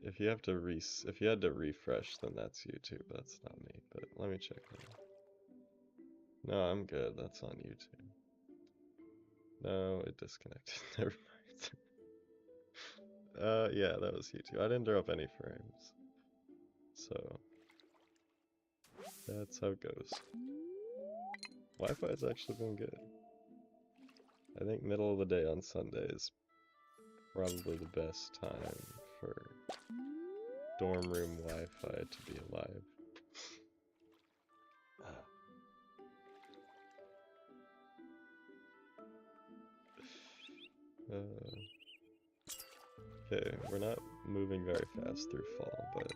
If you had to refresh, then that's YouTube. That's not me. But let me check now. No, I'm good. That's on YouTube. No, it disconnected. Never mind. Yeah, that was YouTube. I didn't drop any frames. So that's how it goes. Wi-Fi's actually been good. I think middle of the day on Sunday is probably the best time for dorm room Wi-Fi to be alive. Okay, we're not moving very fast through fall, but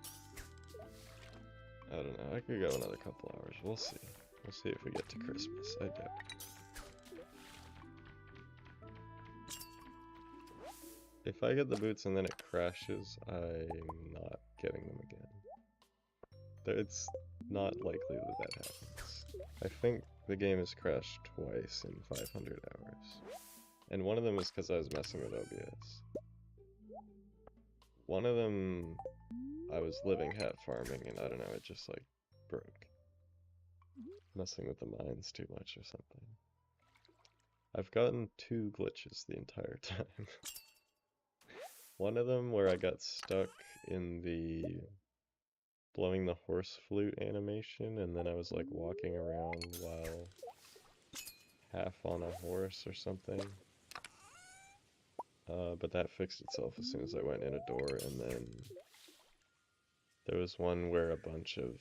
I don't know, I could go another couple hours, we'll see. We'll see if we get to Christmas, I doubt it. If I get the boots and then it crashes, I'm not getting them again. It's not likely that that happens. I think the game has crashed twice in 500 hours. And one of them is because I was messing with OBS. One of them, I was living hat farming and I don't know, it just like broke. Messing with the mines too much or something. I've gotten 2 glitches the entire time. One of them where I got stuck in the blowing the horse flute animation and then I was like walking around while half on a horse or something. But that fixed itself as soon as I went in a door, and then there was one where a bunch of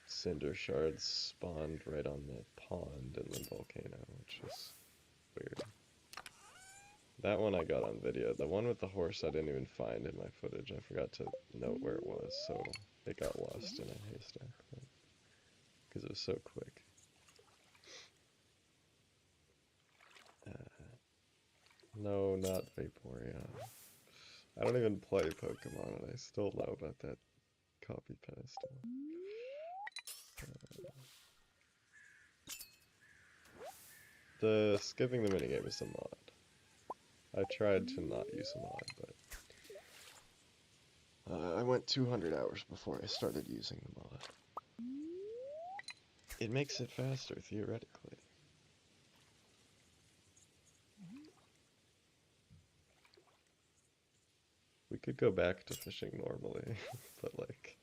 cinder shards spawned right on the pond in the volcano, which was weird. That one I got on video. The one with the horse I didn't even find in my footage. I forgot to note where it was, so it got lost in a haystack. Because it was so quick. No, not Vaporeon. I don't even play Pokemon, and I still know about that copy pedestal. The skipping the minigame is a mod. I tried to not use a mod, but I went 200 hours before I started using the mod. It makes it faster, theoretically. We could go back to fishing normally, but like,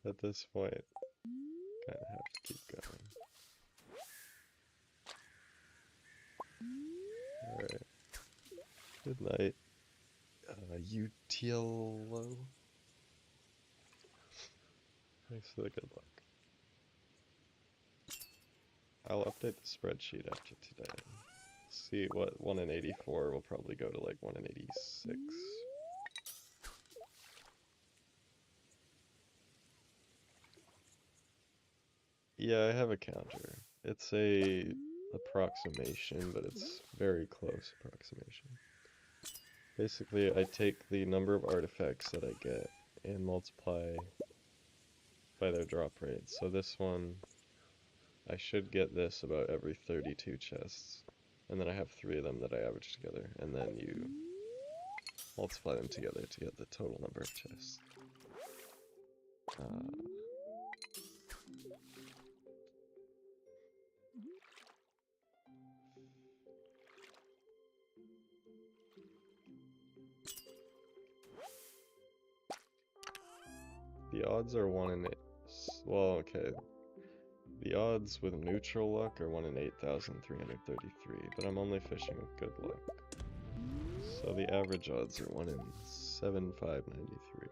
at this point, kind of have to keep going. Alright. Good night, Utilo. Thanks for the good luck. I'll update the spreadsheet after today. See what 1 in 84 will probably go to like 1 in 86. Yeah, I have a counter. It's a approximation, but it's very close approximation. Basically, I take the number of artifacts that I get and multiply by their drop rate. So this one, I should get this about every 32 chests. And then I have 3 of them that I average together. And then you multiply them together to get the total number of chests. The odds are 1 in 8. Well, okay. The odds with neutral luck are 1 in 8,333, but I'm only fishing with good luck. So the average odds are 1 in 7,593.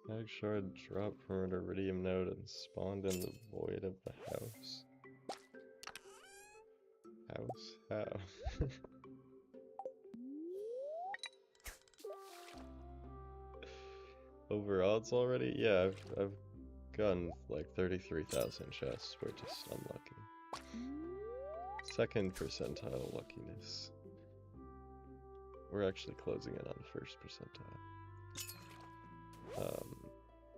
Mag shard dropped from an iridium node and spawned in the void of the house. House? How? Over odds already? Yeah, I've gotten like 33,000 chests. We're just unlucky. Second percentile luckiness. We're actually closing in on first percentile.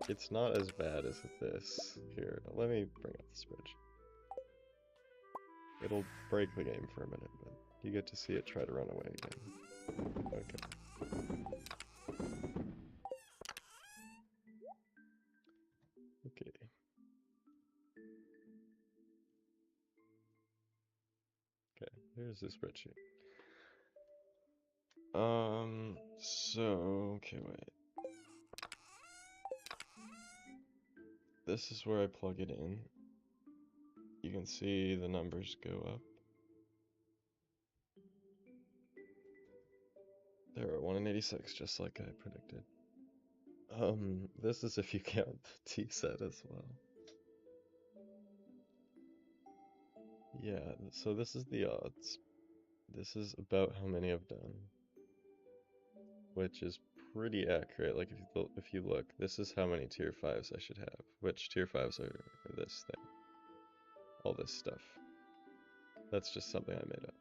It's not as bad as this. Here, let me bring up the spreadsheet. It'll break the game for a minute, but you get to see it try to run away again. Okay. Okay. Okay, here's the spreadsheet. Okay, wait. This is where I plug it in. You can see the numbers go up. There are 1 in 86, just like I predicted. This is if you count the T set as well. Yeah, so this is the odds. This is about how many I've done, which is pretty accurate. Like if you look, this is how many tier 5s I should have, which tier 5s are this thing. All this stuff. That's just something I made up.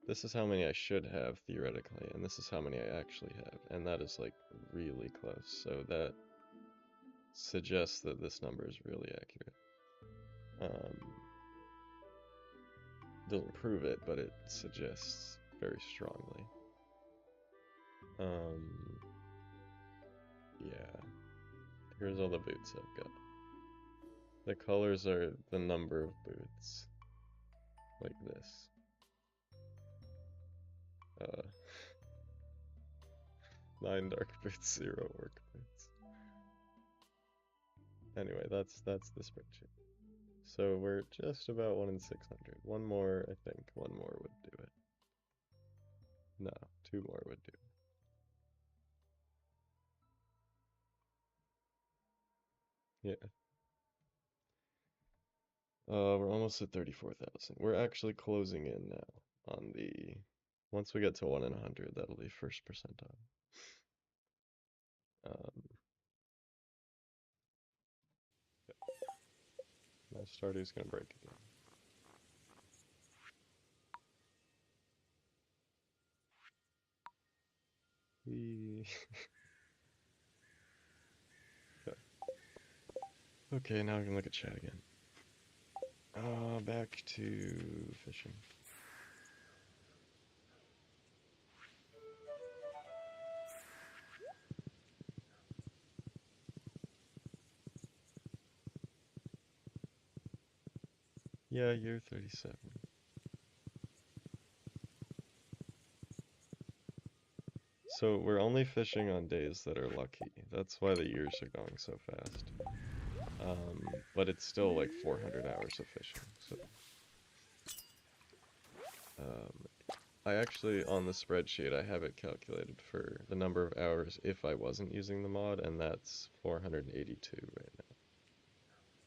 This is how many I should have theoretically, and this is how many I actually have, and that is like really close. So that suggests that this number is really accurate. Doesn't prove it, but it suggests very strongly. Yeah. Here's all the boots I've got. The colors are the number of boots. Like this. 9 dark boots, 0 orc boots. Anyway, that's the spreadsheet. So we're just about 1 in 600. One more, I think. One more would do it. No, 2 more would do it. Yeah. We're almost at 34,000. We're actually closing in now on the... Once we get to 1 in 100, that'll be first percentile. My Stardew's gonna break again. Okay. Okay, now I can look at chat again. Back to fishing. Yeah, year 37. So we're only fishing on days that are lucky. That's why the years are going so fast. But it's still like 400 hours of fishing, so... I actually, on the spreadsheet, I have it calculated for the number of hours if I wasn't using the mod, and that's 482 right now.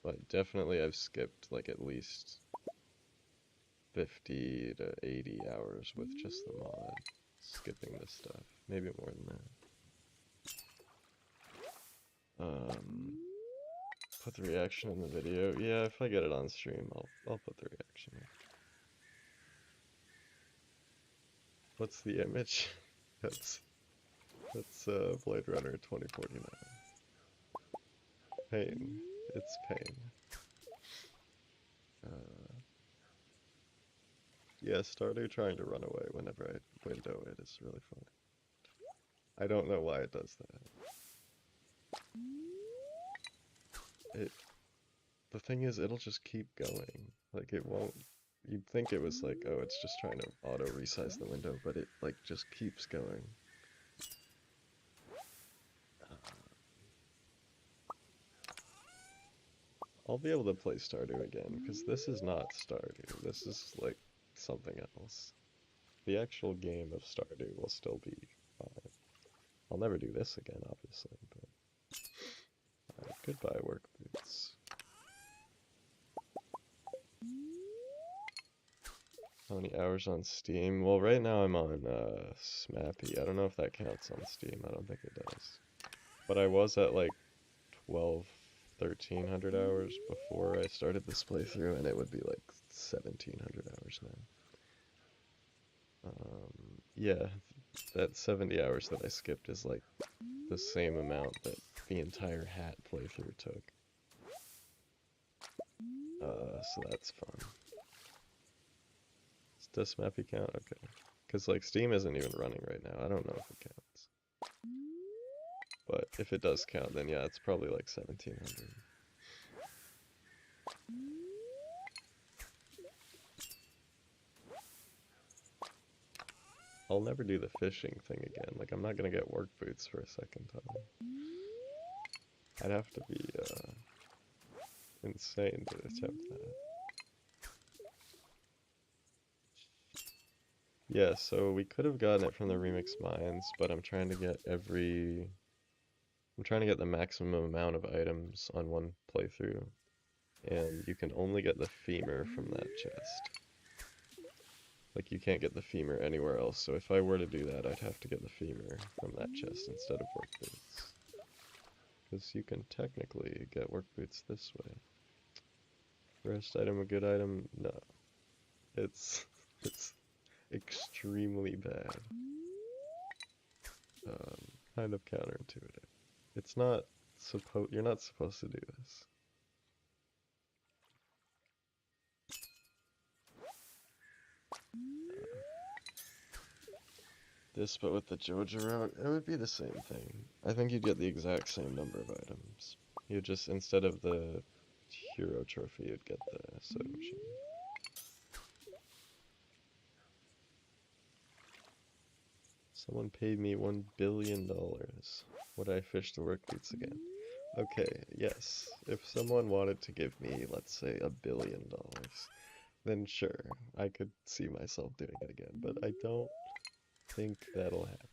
But definitely I've skipped like at least 50 to 80 hours with just the mod, skipping this stuff. Maybe more than that. Put the reaction in the video. Yeah, if I get it on stream, I'll put the reaction in. What's the image? That's Blade Runner 2049. Pain. It's pain. Yeah, Stardew trying to run away whenever I window it is really funny. I don't know why it does that. The thing is, it'll just keep going. Like, it won't... You'd think it was like, oh, it's just trying to auto-resize the window, but it, like, just keeps going. I'll be able to play Stardew again, because this is not Stardew. This is, like, something else. The actual game of Stardew will still be fine. I'll never do this again, obviously, but... goodbye, work boots. How many hours on Steam? Well, right now I'm on Smappy. I don't know if that counts on Steam. I don't think it does. But I was at like 12, 1300 hours before I started this playthrough, and it would be like 1700 hours now. Yeah, that 70 hours that I skipped is like the same amount that the entire hat playthrough took. So that's fun. Does Mappy count? Okay. Because like Steam isn't even running right now. I don't know if it counts. But if it does count, then yeah, it's probably like 1700. I'll never do the fishing thing again. Like, I'm not gonna get work boots for a second time. I'd have to be insane to attempt that. Yeah, so we could have gotten it from the remix mines, but I'm trying to get the maximum amount of items on one playthrough, and you can only get the femur from that chest. Like, you can't get the femur anywhere else, so if I were to do that, I'd have to get the femur from that chest instead of work boots. Because you can technically get work boots this way. Rarest item a good item? No. It's it's extremely bad. Kind of counterintuitive. It's not you're not supposed to do this. This, but with the Joja route, it would be the same thing. I think you'd get the exact same number of items. You just, instead of the hero trophy, you'd get the soda machine. Someone paid me $1 billion. Would I fish the work boots again? Okay, yes. If someone wanted to give me, let's say, $1 billion, then sure, I could see myself doing it again, but I don't think that'll happen.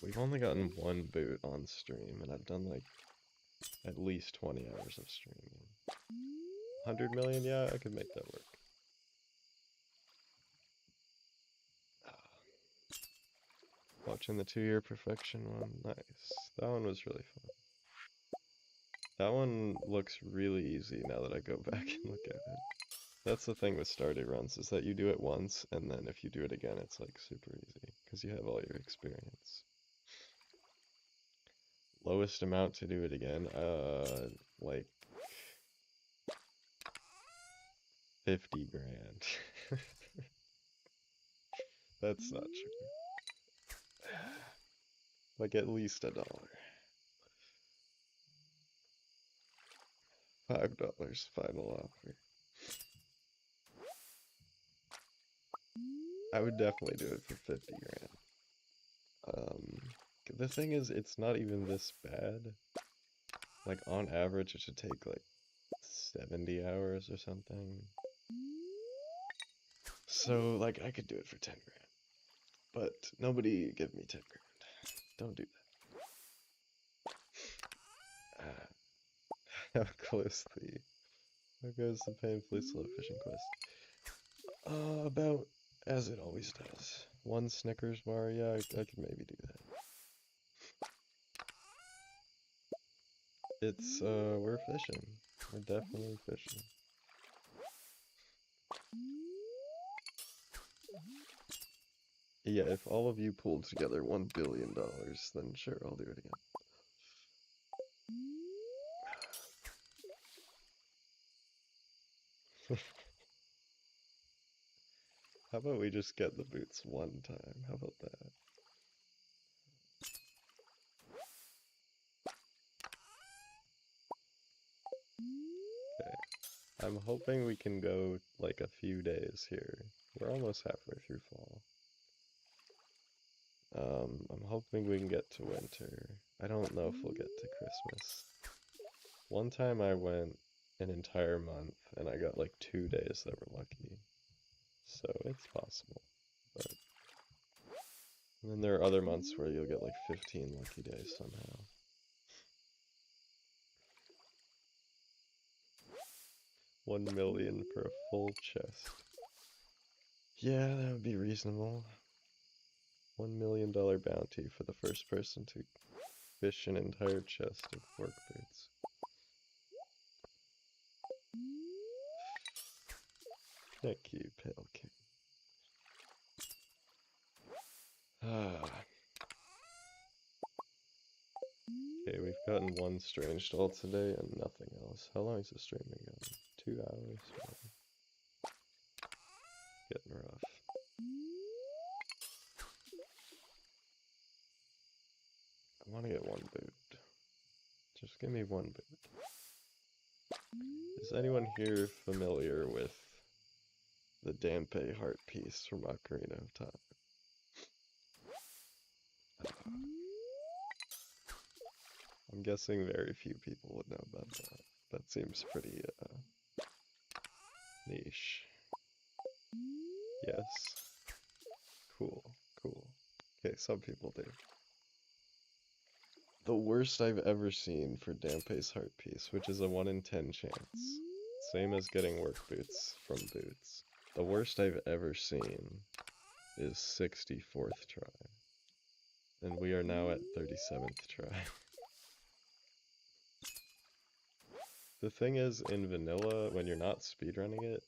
We've only gotten one boot on stream, and I've done like at least 20 hours of streaming. 100 million? Yeah, I could make that work. Watching the 2-year perfection one, nice. That one was really fun. That one looks really easy now that I go back and look at it. That's the thing with Stardew runs, is that you do it once, and then if you do it again, it's like super easy, because you have all your experience. Lowest amount to do it again, like 50 grand. That's not true. Like at least $1. $5 final offer. I would definitely do it for 50 grand. The thing is, it's not even this bad. Like on average, it should take like 70 hours or something. So like I could do it for 10 grand. But nobody give me 10 grand. Don't do that. How goes the painfully slow fishing quest? About as it always does. One Snickers bar, yeah, I could maybe do that. We're fishing. We're definitely fishing. Yeah, if all of you pulled together $1 billion, then sure, I'll do it again. How about we just get the boots one time? How about that? Okay. I'm hoping we can go like a few days here. We're almost halfway through fall. I'm hoping we can get to winter. I don't know if we'll get to Christmas. One time I went an entire month and I got like 2 days that were lucky. So it's possible. But and then there are other months where you'll get like 15 lucky days somehow. 1 million for a full chest. Yeah, that would be reasonable. $1 million bounty for the first person to fish an entire chest of work boots. Thank you, Pale King. Okay, we've gotten one strange doll today and nothing else. How long is the stream been going? 2 hours? Getting rough. I want to get one boot. Just give me one boot. Is anyone here familiar with the Dampe heart piece from Ocarina of Time? I'm guessing very few people would know about that. That seems pretty niche. Yes. Cool, cool. Okay, some people do. The worst I've ever seen for Dampe's heart piece, which is a 1 in 10 chance. Same as getting work boots from boots. The worst I've ever seen is 64th try. And we are now at 37th try. The thing is, in vanilla, when you're not speedrunning it,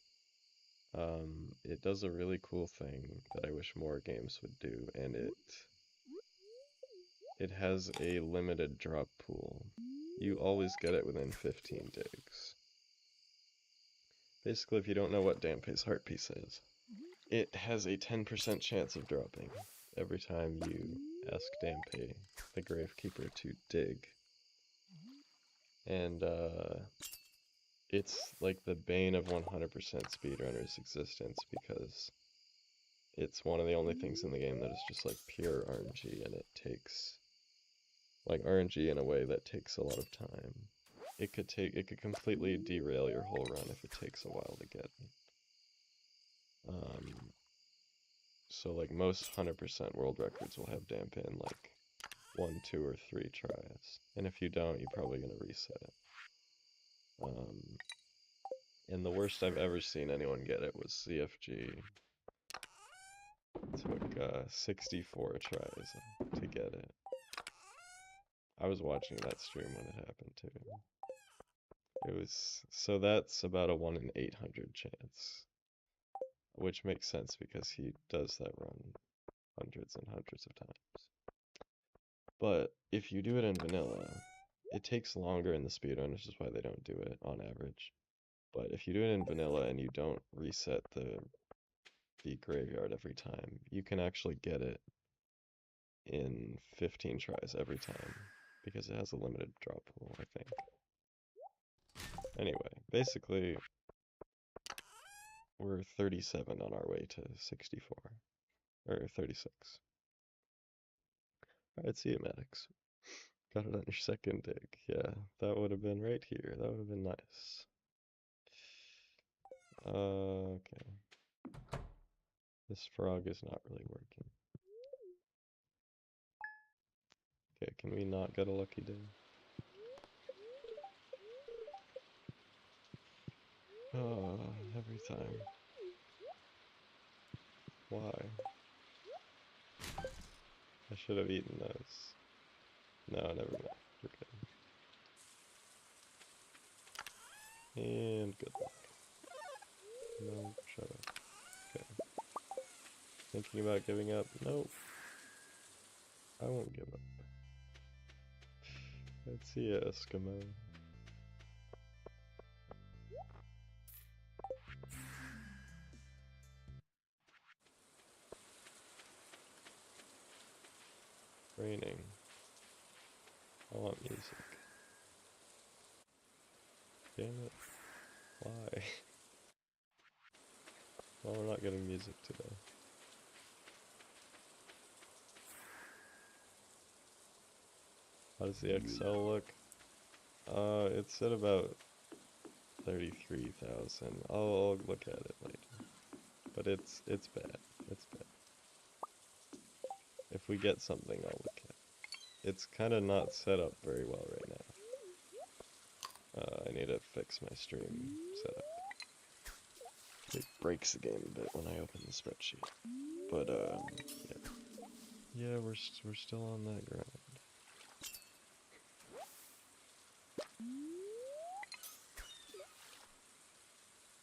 it does a really cool thing that I wish more games would do, and it has a limited drop pool. You always get it within 15 digs. Basically, if you don't know what Dampe's heart piece is, it has a 10% chance of dropping every time you ask Dampe, the Gravekeeper, to dig. And it's like the bane of 100% speedrunners' existence because it's one of the only things in the game that is just like pure RNG, and it takes like RNG in a way that takes a lot of time. It could completely derail your whole run if it takes a while to get. So like most 100% world records will have Dampe in like 1, 2, or 3 tries, and if you don't, you're probably gonna reset it. And the worst I've ever seen anyone get it was CFG. It took 64 tries to get it. I was watching that stream when it happened too. It was, so that's about a 1 in 800 chance. Which makes sense because he does that run hundreds and hundreds of times. But if you do it in vanilla, it takes longer in the speedrun, which is why they don't do it on average. But if you do it in vanilla and you don't reset the graveyard every time, you can actually get it in 15 tries every time because it has a limited drop pool, I think. Anyway, basically, we're 37 on our way to 64. Or 36. Alright, see you, Maddox. Got it on your second dig. Yeah, that would have been right here. That would have been nice. Okay. This frog is not really working. Okay, can we not get a lucky dig? Oh, every time. Why? I should have eaten those. No, never mind. We're good. And good luck. No, shut up. Okay. Thinking about giving up? Nope. I won't give up. Let's see ya, Eskimo. Raining. I want music. Damn it. Why? Well, we're not getting music today. How does the Excel look? It's at about 33,000. I'll look at it later. But it's bad. It's bad. If we get something, I'll look at it. It's kind of not set up very well right now. I need to fix my stream setup. breaks the game a bit when I open the spreadsheet. But yeah, yeah, we're still on that grind.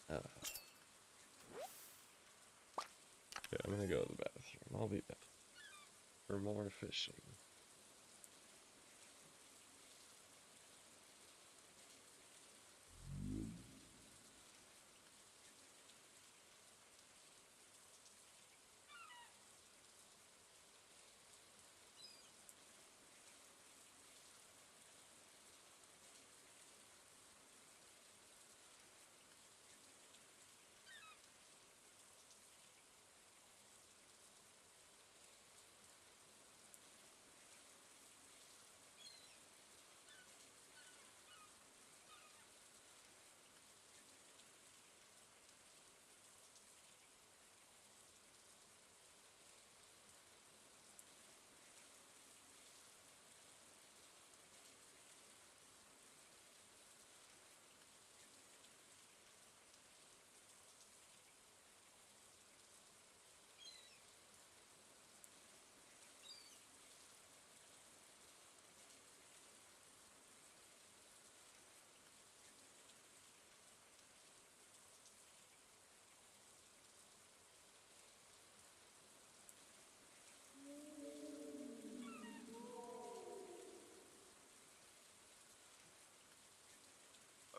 Yeah, I'm gonna go to the bathroom. I'll be back for more fishing.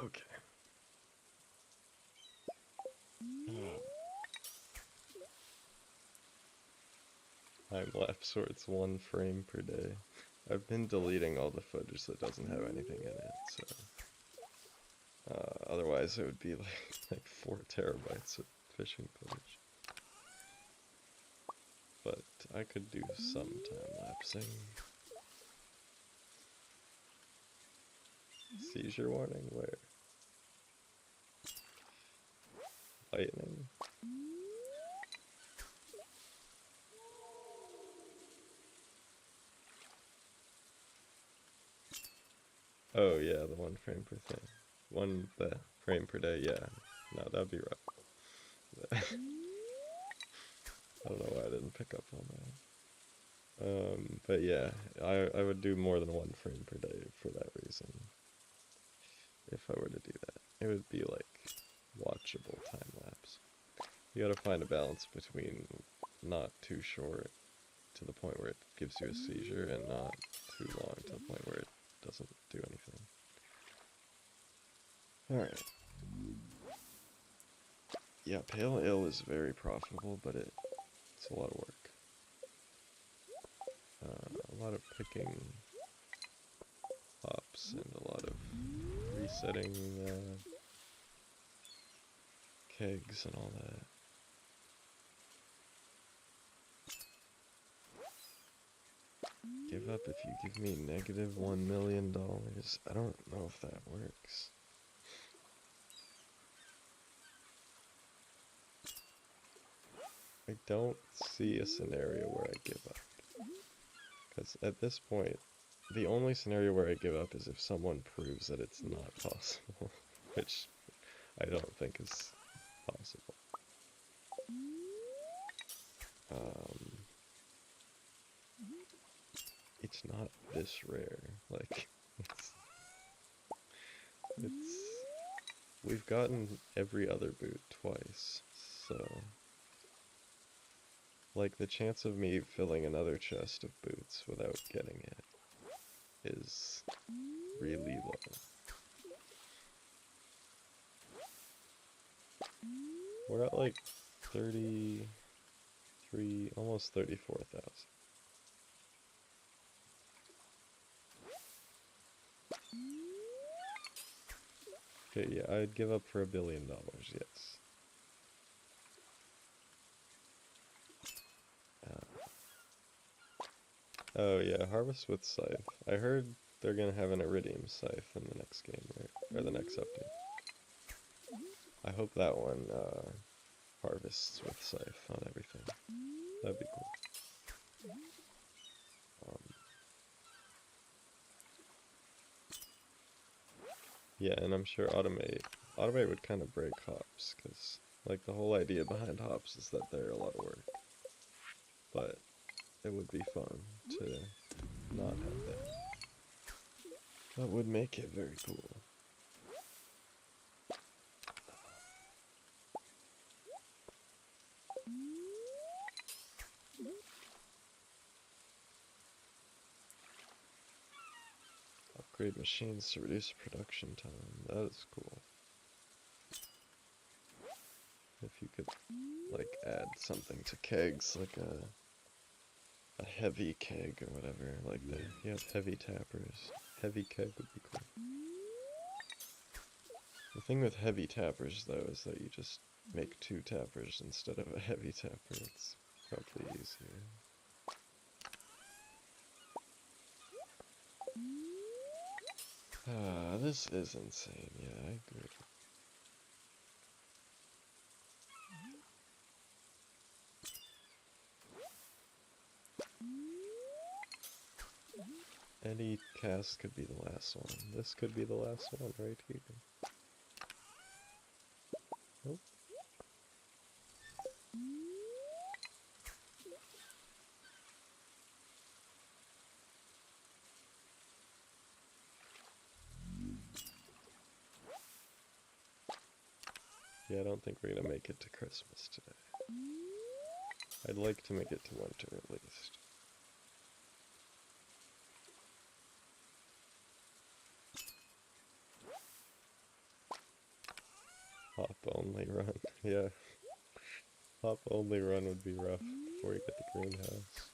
Okay. Time lapse where it's 1 frame per day. I've been deleting all the footage that doesn't have anything in it, so otherwise it would be like 4 terabytes of fishing footage. But I could do some time lapsing. Seizure warning? Where? Lightning? Oh yeah, the 1 frame per thing. The frame per day, yeah. No, that'd be rough. I don't know why I didn't pick up on that. But yeah, I would do more than 1 frame per day for that reason. If I were to do that, it would be like watchable time lapse. You gotta find a balance between not too short to the point where it gives you a seizure and not too long to the point where it doesn't do anything. Alright. Yeah, Pale Ale is very profitable, but it's a lot of work. A lot of picking hops and a lot of resetting kegs and all that. Give up if you give me negative $1 million. I don't know if that works. I don't see a scenario where I give up. Because at this point, the only scenario where I give up is if someone proves that it's not possible, which I don't think is possible. It's not this rare. Like, we've gotten every other boot twice, so like the chance of me filling another chest of boots without getting it is really low. We're at like 33, almost 34,000. Okay, yeah, I'd give up for $1 billion, yes. Oh yeah, Harvest with Scythe. I heard they're gonna have an Iridium Scythe in the next game, right? Or the next update. I hope that one harvests with Scythe on everything. That'd be cool. Yeah, and I'm sure Automate would kind of break hops, because Like, the whole idea behind hops is that they're a lot of work. But it would be fun to not have that. That would make it very cool. Upgrade machines to reduce production time. That is cool. If you could, like, add something to kegs, like a heavy keg or whatever, like you have heavy tappers. Heavy keg would be cool. The thing with heavy tappers, though, is that you just make 2 tappers instead of a heavy tapper. It's probably easier. Ah, this is insane. Yeah, I agree. Any cast could be the last one. This could be the last one right here. Nope. Yeah, I don't think we're gonna make it to Christmas today. I'd like to make it to winter at least. Hop only run. Yeah. Hop only run would be rough before you get the greenhouse.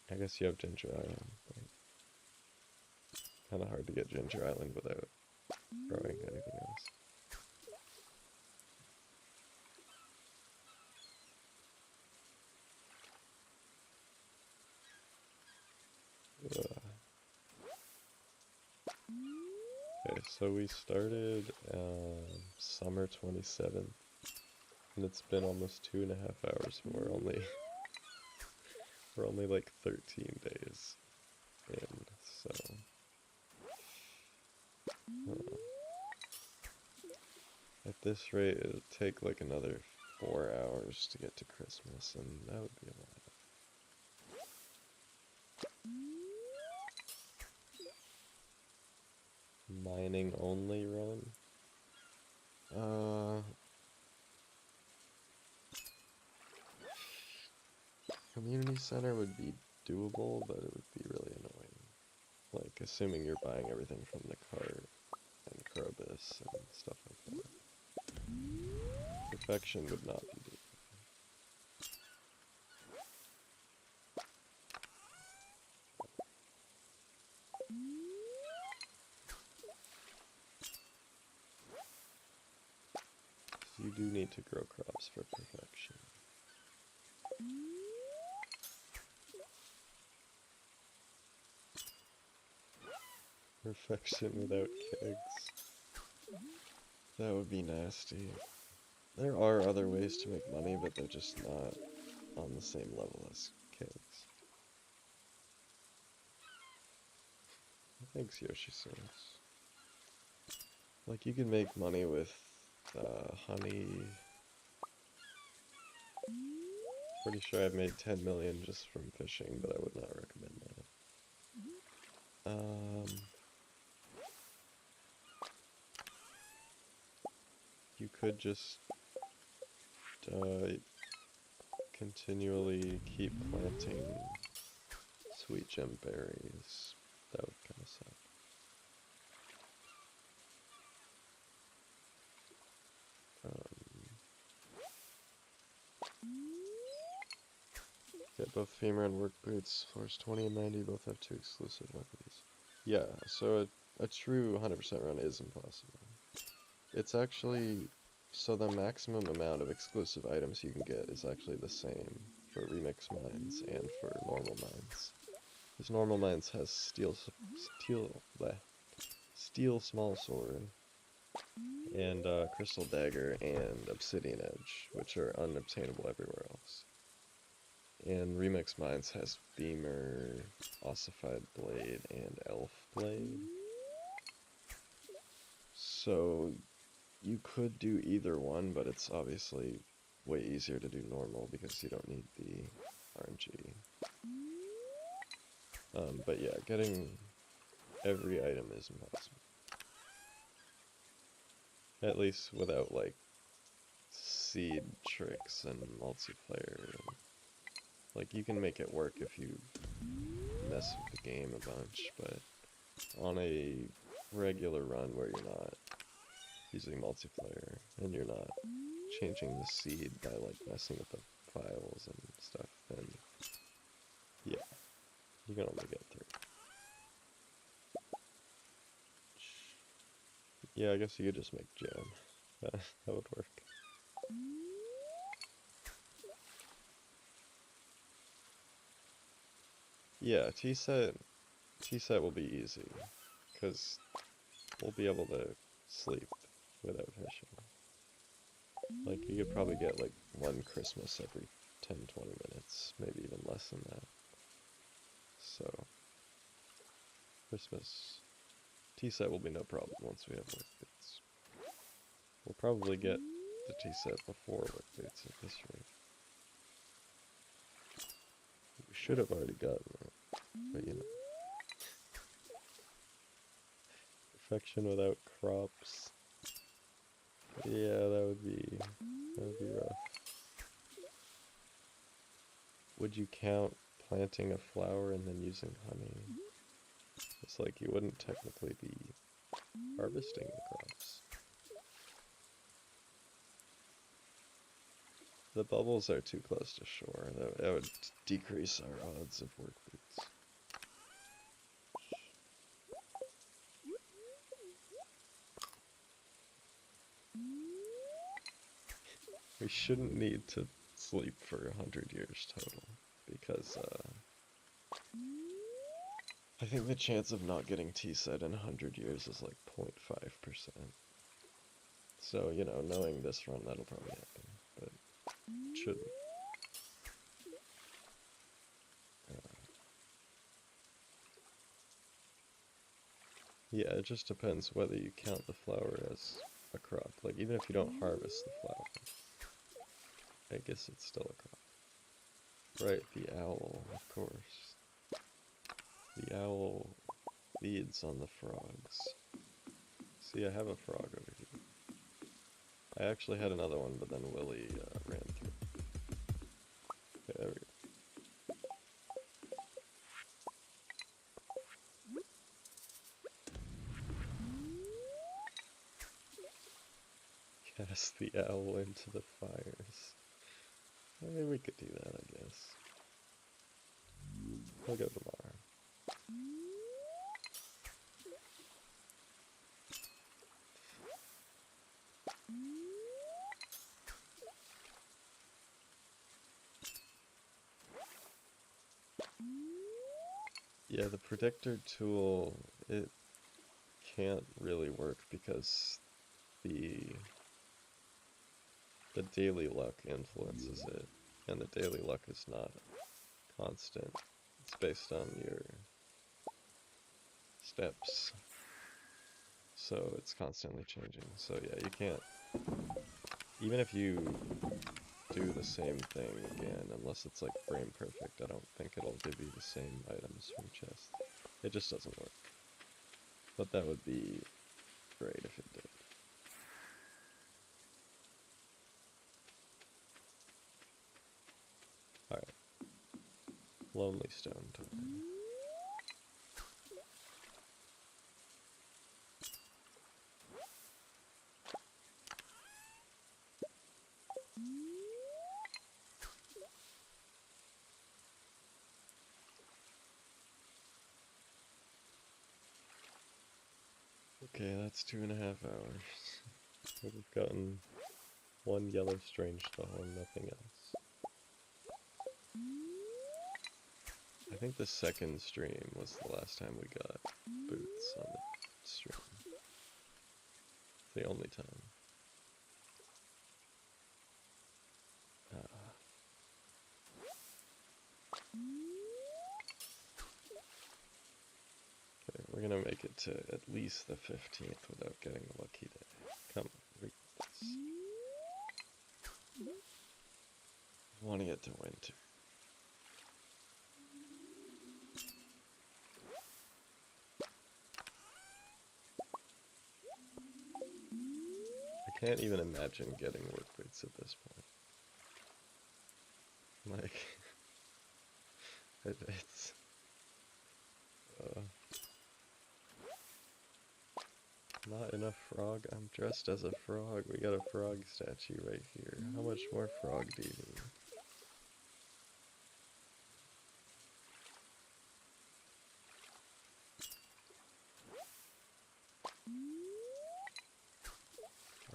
I guess you have Ginger Island, but kind of hard to get Ginger Island without growing anything else. Ugh. Okay, so we started summer 27th, and it's been almost 2.5 hours, and we're only like 13 days in, so at this rate it would take like another 4 hours to get to Christmas, and that would be a lot. Mining only run? Community center would be doable, but it would be really annoying. Like, assuming you're buying everything from the cart and Krobus and stuff like that. Perfection would not be doable. So you do need to grow crops for perfection. Perfection without kegs. That would be nasty. There are other ways to make money, but they're just not on the same level as kegs. Thanks, Yoshi-Source. Like, you can make money with honey. Pretty sure I've made 10 million just from fishing, but I would not recommend that. You could just continually keep planting sweet gem berries. That would kind of suck. Get both femur and work boots. Force 20 and 90 both have 2 exclusive weapons. Yeah, so a true 100% run is impossible. It's actually, so the maximum amount of exclusive items you can get is actually the same for remix mines and for normal mines. Because normal mines has steel small sword, and crystal dagger and obsidian edge, which are unobtainable everywhere else. And remix mines has beamer, ossified blade, and elf blade. So you could do either one, but it's obviously way easier to do normal because you don't need the RNG. But yeah, getting every item is impossible. At least without, like, seed tricks and multiplayer. Like, you can make it work if you mess with the game a bunch, but on a regular run where you're not using multiplayer and you're not changing the seed by, like, messing with the files and stuff, then yeah, you can only get through. Yeah, I guess you could just make jam. That would work. Yeah, T-set will be easy, because we'll be able to sleep without fishing. Like, you could probably get, like, one Christmas every 10-20 minutes, maybe even less than that. So, Christmas T-set will be no problem once we have work boots. We'll probably get the T-set before work boots at this rate. We should have already gotten it, but you know. Perfection without crops. Yeah, that would be rough. Would you count planting a flower and then using honey? It's like you wouldn't technically be harvesting the crops. The bubbles are too close to shore. That would decrease our odds of work boots. We shouldn't need to sleep for 100 years total, because I think the chance of not getting T-set in 100 years is like 0.5%. So, you know, knowing this run, that'll probably happen, but it shouldn't. Yeah, it just depends whether you count the flower as a crop. Like, even if you don't harvest the flower, I guess it's still a crop. Right, the owl, of course. The owl feeds on the frogs. See, I have a frog over here. I actually had another one, but then Willy ran through. Okay, there we go. Cast the owl into the fires. Hey, we could do that, I guess. I'll go tomorrow. Yeah, the predictor tool, it can't really work because the daily luck influences it, and the daily luck is not constant. It's based on your steps, so it's constantly changing. So yeah, you can't, even if you do the same thing again, unless it's like frame perfect, I don't think it'll give you the same items from chest. It just doesn't work. But that would be great if it did. Alright. Lonely Stone time. Okay, that's 2.5 hours. We've gotten one yellow strange stone, nothing else. I think the second stream was the last time we got boots on the stream. The only time. Okay, we're gonna make it to at least the 15th without getting a lucky day. Come on, want to get to winter. I can't even imagine getting work boots at this point. Like, it's... Not enough frog? I'm dressed as a frog. We got a frog statue right here. How much more frog do you need?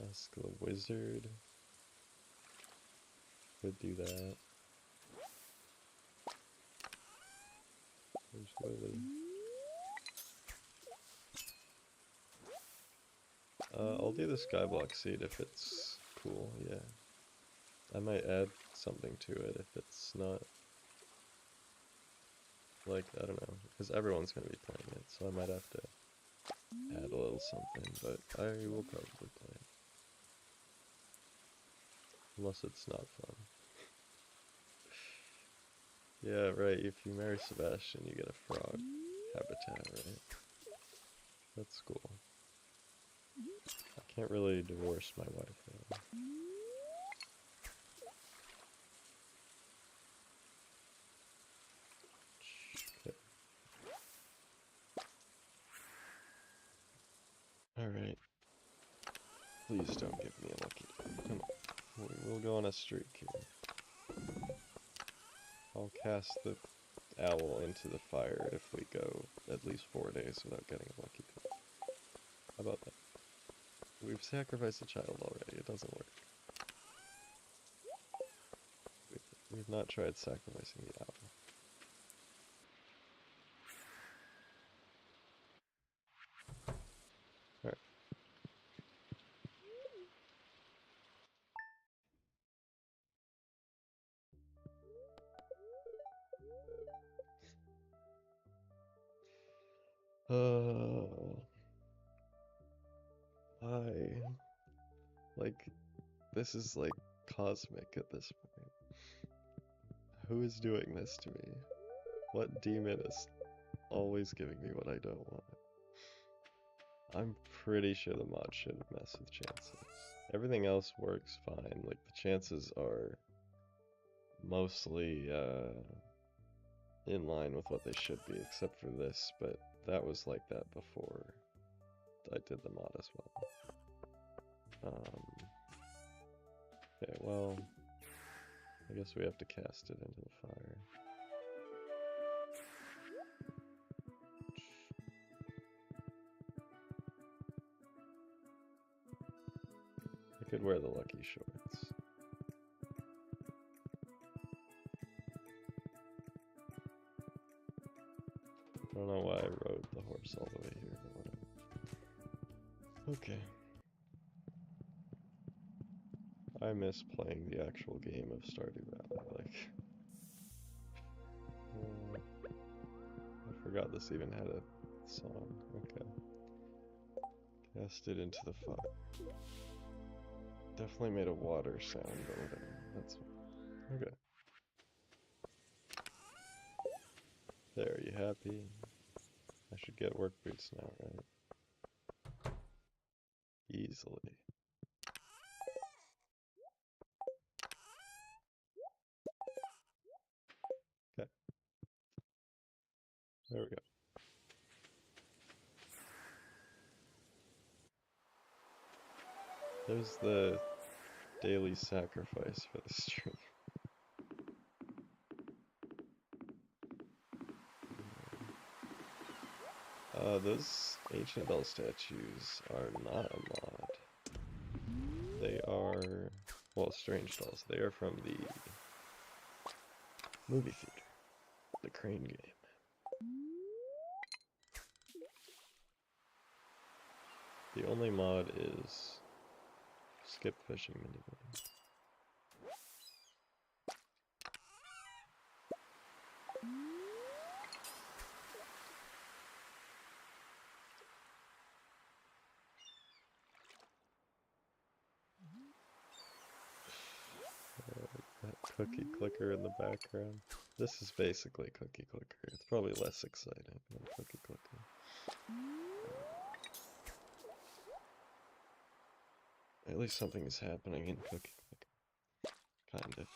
Ask the wizard. Could do that. Where's Lily? I'll do the skyblock seed if it's cool, yeah. I might add something to it if it's not, like, I don't know, because everyone's going to be playing it, so I might have to add a little something, but I will probably play it. Unless it's not fun. Yeah, right, if you marry Sebastian, you get a frog habitat, right? That's cool. I can't really divorce my wife, though. Okay. Alright. Please don't give me a lucky dog. Come on. We'll go on a streak here. I'll cast the owl into the fire if we go at least 4 days without getting a lucky dog. How about that? We've sacrificed a child already. It doesn't work. We've not tried sacrificing the owl. Alright. Why? Like, this is like cosmic at this point. Who is doing this to me? What demon is always giving me what I don't want? I'm pretty sure the mod shouldn't mess with chances. Everything else works fine, like the chances are mostly in line with what they should be, except for this, but that was like that before I did the mod as well. Okay, well, I guess we have to cast it into the fire. I could wear the lucky shorts. I don't know why I rode the horse all the way here, but whatever. Okay. I miss playing the actual game of Stardew Valley, like... I forgot this even had a song. Okay. Cast it into the fire. Definitely made a water sound, but whatever. That's okay. There, are you happy? I should get work boots now, right? Easily. Okay. There we go. There's the daily sacrifice for the stream. Those ancient doll statues are not a mod. They are, well, strange dolls. They are from the movie theater, the Crane game. The only mod is skip fishing minigame. That cookie clicker in the background. This is basically cookie clicker. It's probably less exciting than cookie clicker. At least something is happening in cookie clicker. Kind of.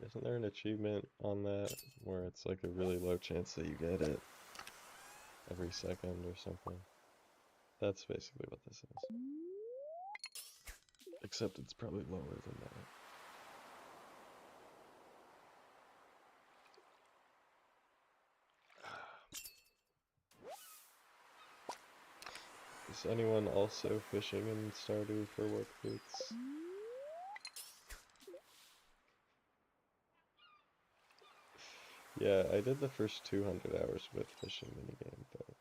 Isn't there an achievement on that where it's like a really low chance that you get it every second or something? That's basically what this is. Except it's probably lower than that. Is anyone also fishing in Stardew for work boots? Yeah, I did the first 200 hours with fishing minigame, but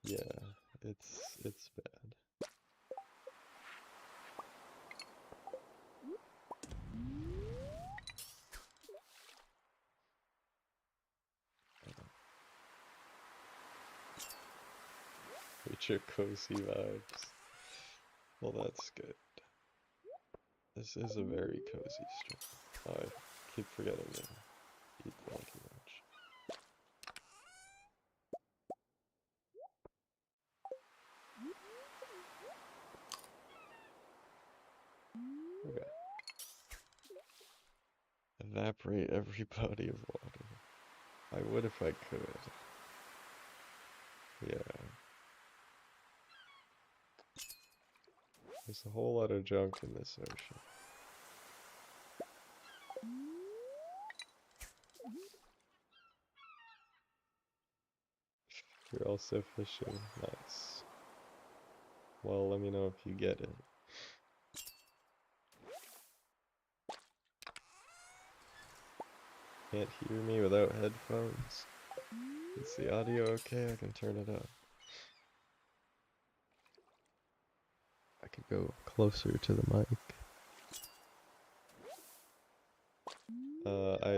yeah, it's bad. Creature cozy vibes. Well, that's good. This is a very cozy stream. Oh, I keep forgetting to eat Monkey Munch. Okay. Evaporate every body of water. I would if I could. Yeah. There's a whole lot of junk in this ocean. You're also fishing. Nice. Well, let me know if you get it. Can't hear me without headphones? Is the audio okay? I can turn it up. I could go closer to the mic.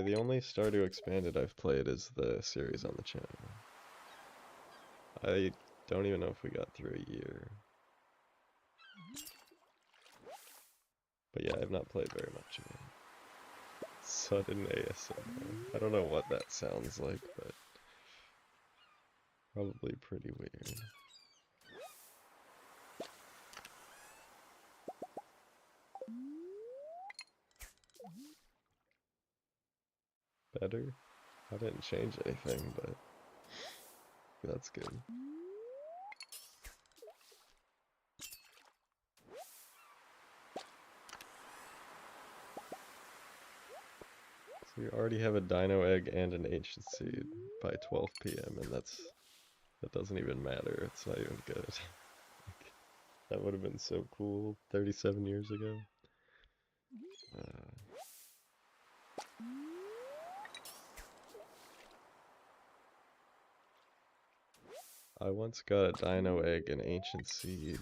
The only Stardew Expanded I've played is the series on the channel. I don't even know if we got through a year. But yeah, I've not played very much of it. Sudden ASMR. I don't know what that sounds like, but probably pretty weird. Better? I didn't change anything, but that's good. So you already have a dino egg and an ancient seed by 12 p.m. and that doesn't even matter. It's not even good. That would have been so cool 37 years ago. I once got a dino egg, an ancient seed,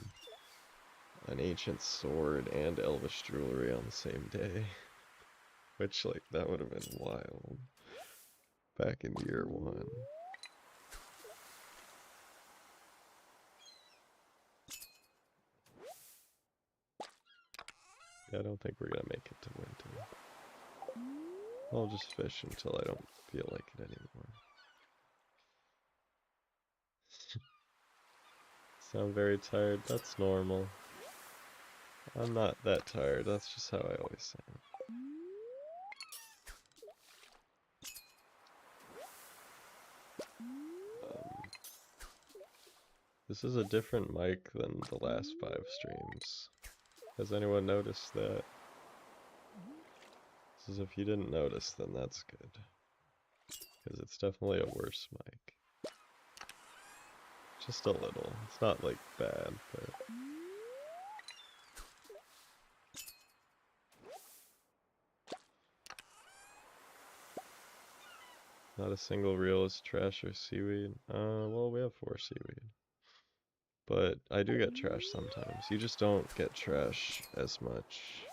an ancient sword, and elvish jewelry on the same day. Which, like, that would have been wild. Back in year one. Yeah, I don't think we're gonna make it to winter. I'll just fish until I don't feel like it anymore. Sound very tired? That's normal. I'm not that tired, that's just how I always sound. This is a different mic than the last 5 streams. Has anyone noticed that? Because if you didn't notice, then that's good. Because it's definitely a worse mic. Just a little. It's not like bad, but... Not a single reel is trash or seaweed. Well, we have 4 seaweed. But I do get trash sometimes. You just don't get trash as much.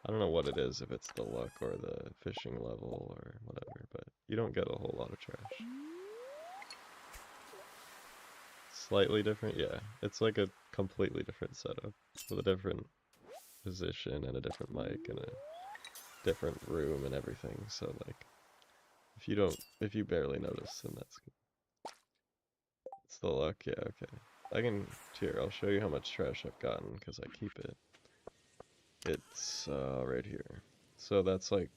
I don't know what it is, if it's the luck or the fishing level or whatever, but you don't get a whole lot of trash. slightly different. Yeah, it's like a completely different setup with a different position and a different mic and a different room and everything. So like, if you barely notice, then that's good. It's the luck. Yeah, okay. Here, I'll show you how much trash I've gotten because I keep it. It's right here. So that's like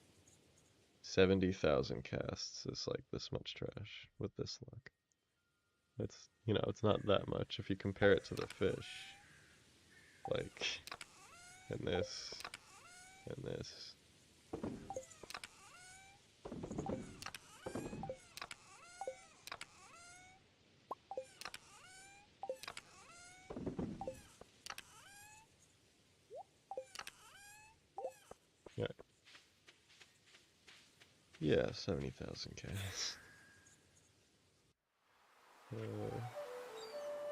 70,000 casts is like this much trash with this luck. It's, it's not that much if you compare it to the fish. Like, and this, and this. Yeah. Yeah, 70,000 casts.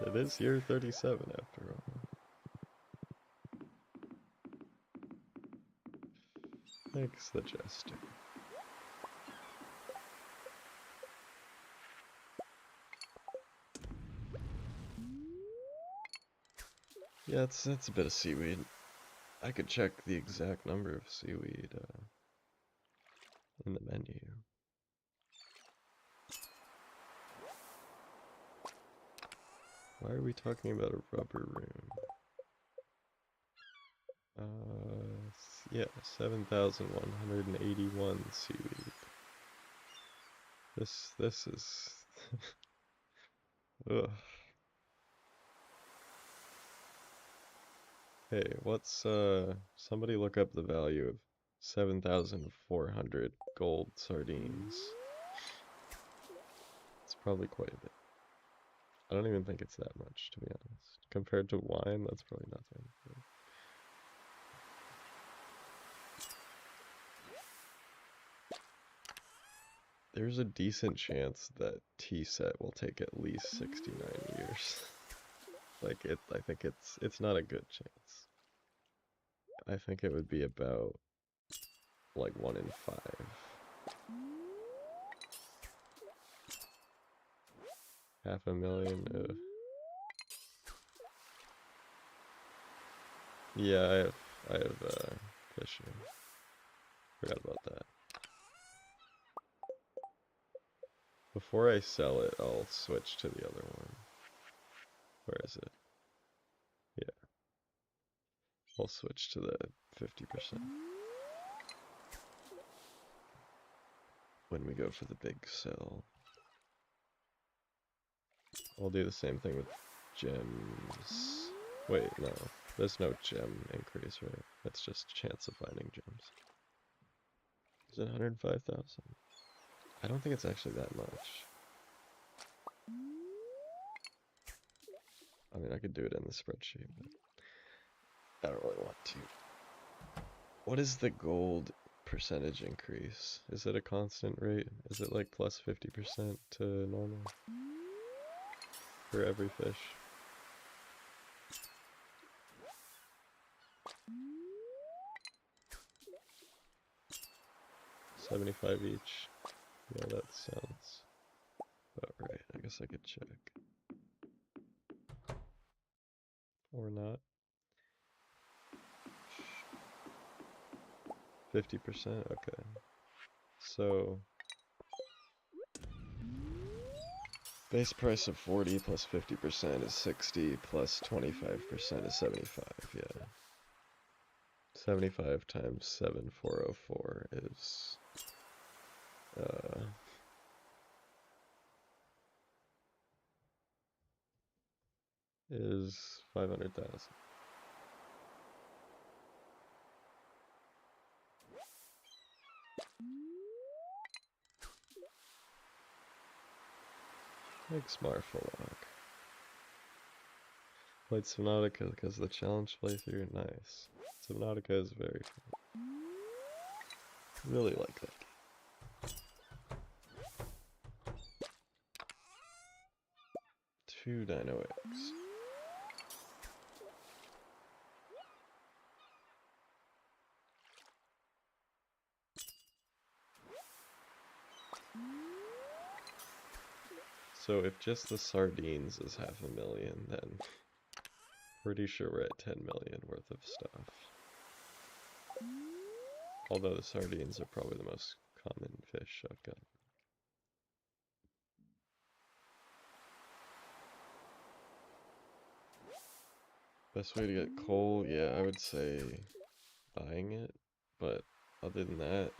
It is year 37 after all. Thanks, the Jester. Yeah, it's a bit of seaweed. I could check the exact number of seaweed in the menu. Why are we talking about a rubber room? Yeah, 7,181 seaweed. This is... Ugh. Hey, somebody look up the value of 7,400 gold sardines. It's probably quite a bit. I don't even think it's that much, to be honest. Compared to wine, that's probably nothing. There's a decent chance that T-set will take at least 69 years. Like, I think it's not a good chance. I think it would be about, like, 1 in 5. Half a million, Yeah, I have, fishing. Forgot about that. Before I sell it, I'll switch to the other one. Where is it? Yeah. I'll switch to the 50%. When we go for the big sell. I'll do the same thing with gems. Wait, no. There's no gem increase, right? That's just chance of finding gems. Is it 105,000? I don't think it's actually that much. I mean, I could do it in the spreadsheet, but I don't really want to. What is the gold percentage increase? Is it a constant rate? Is it like plus 50% to normal? For every fish? $75 each. Yeah, that sounds about right. I guess I could check. Or not. 50%? Okay. So, base price of 40 plus 50% is 60 plus 25% is 75, yeah. 75 times 7,404 is 500,000. Thanks, Marfalok. Played Subnautica because the challenge playthrough, nice. Subnautica is very fun. Really like that game. 2 dino eggs. So if just the sardines is 500,000, then pretty sure we're at 10 million worth of stuff. Although the sardines are probably the most common fish I've got. Best way to get coal? Yeah, I would say buying it. But other than that,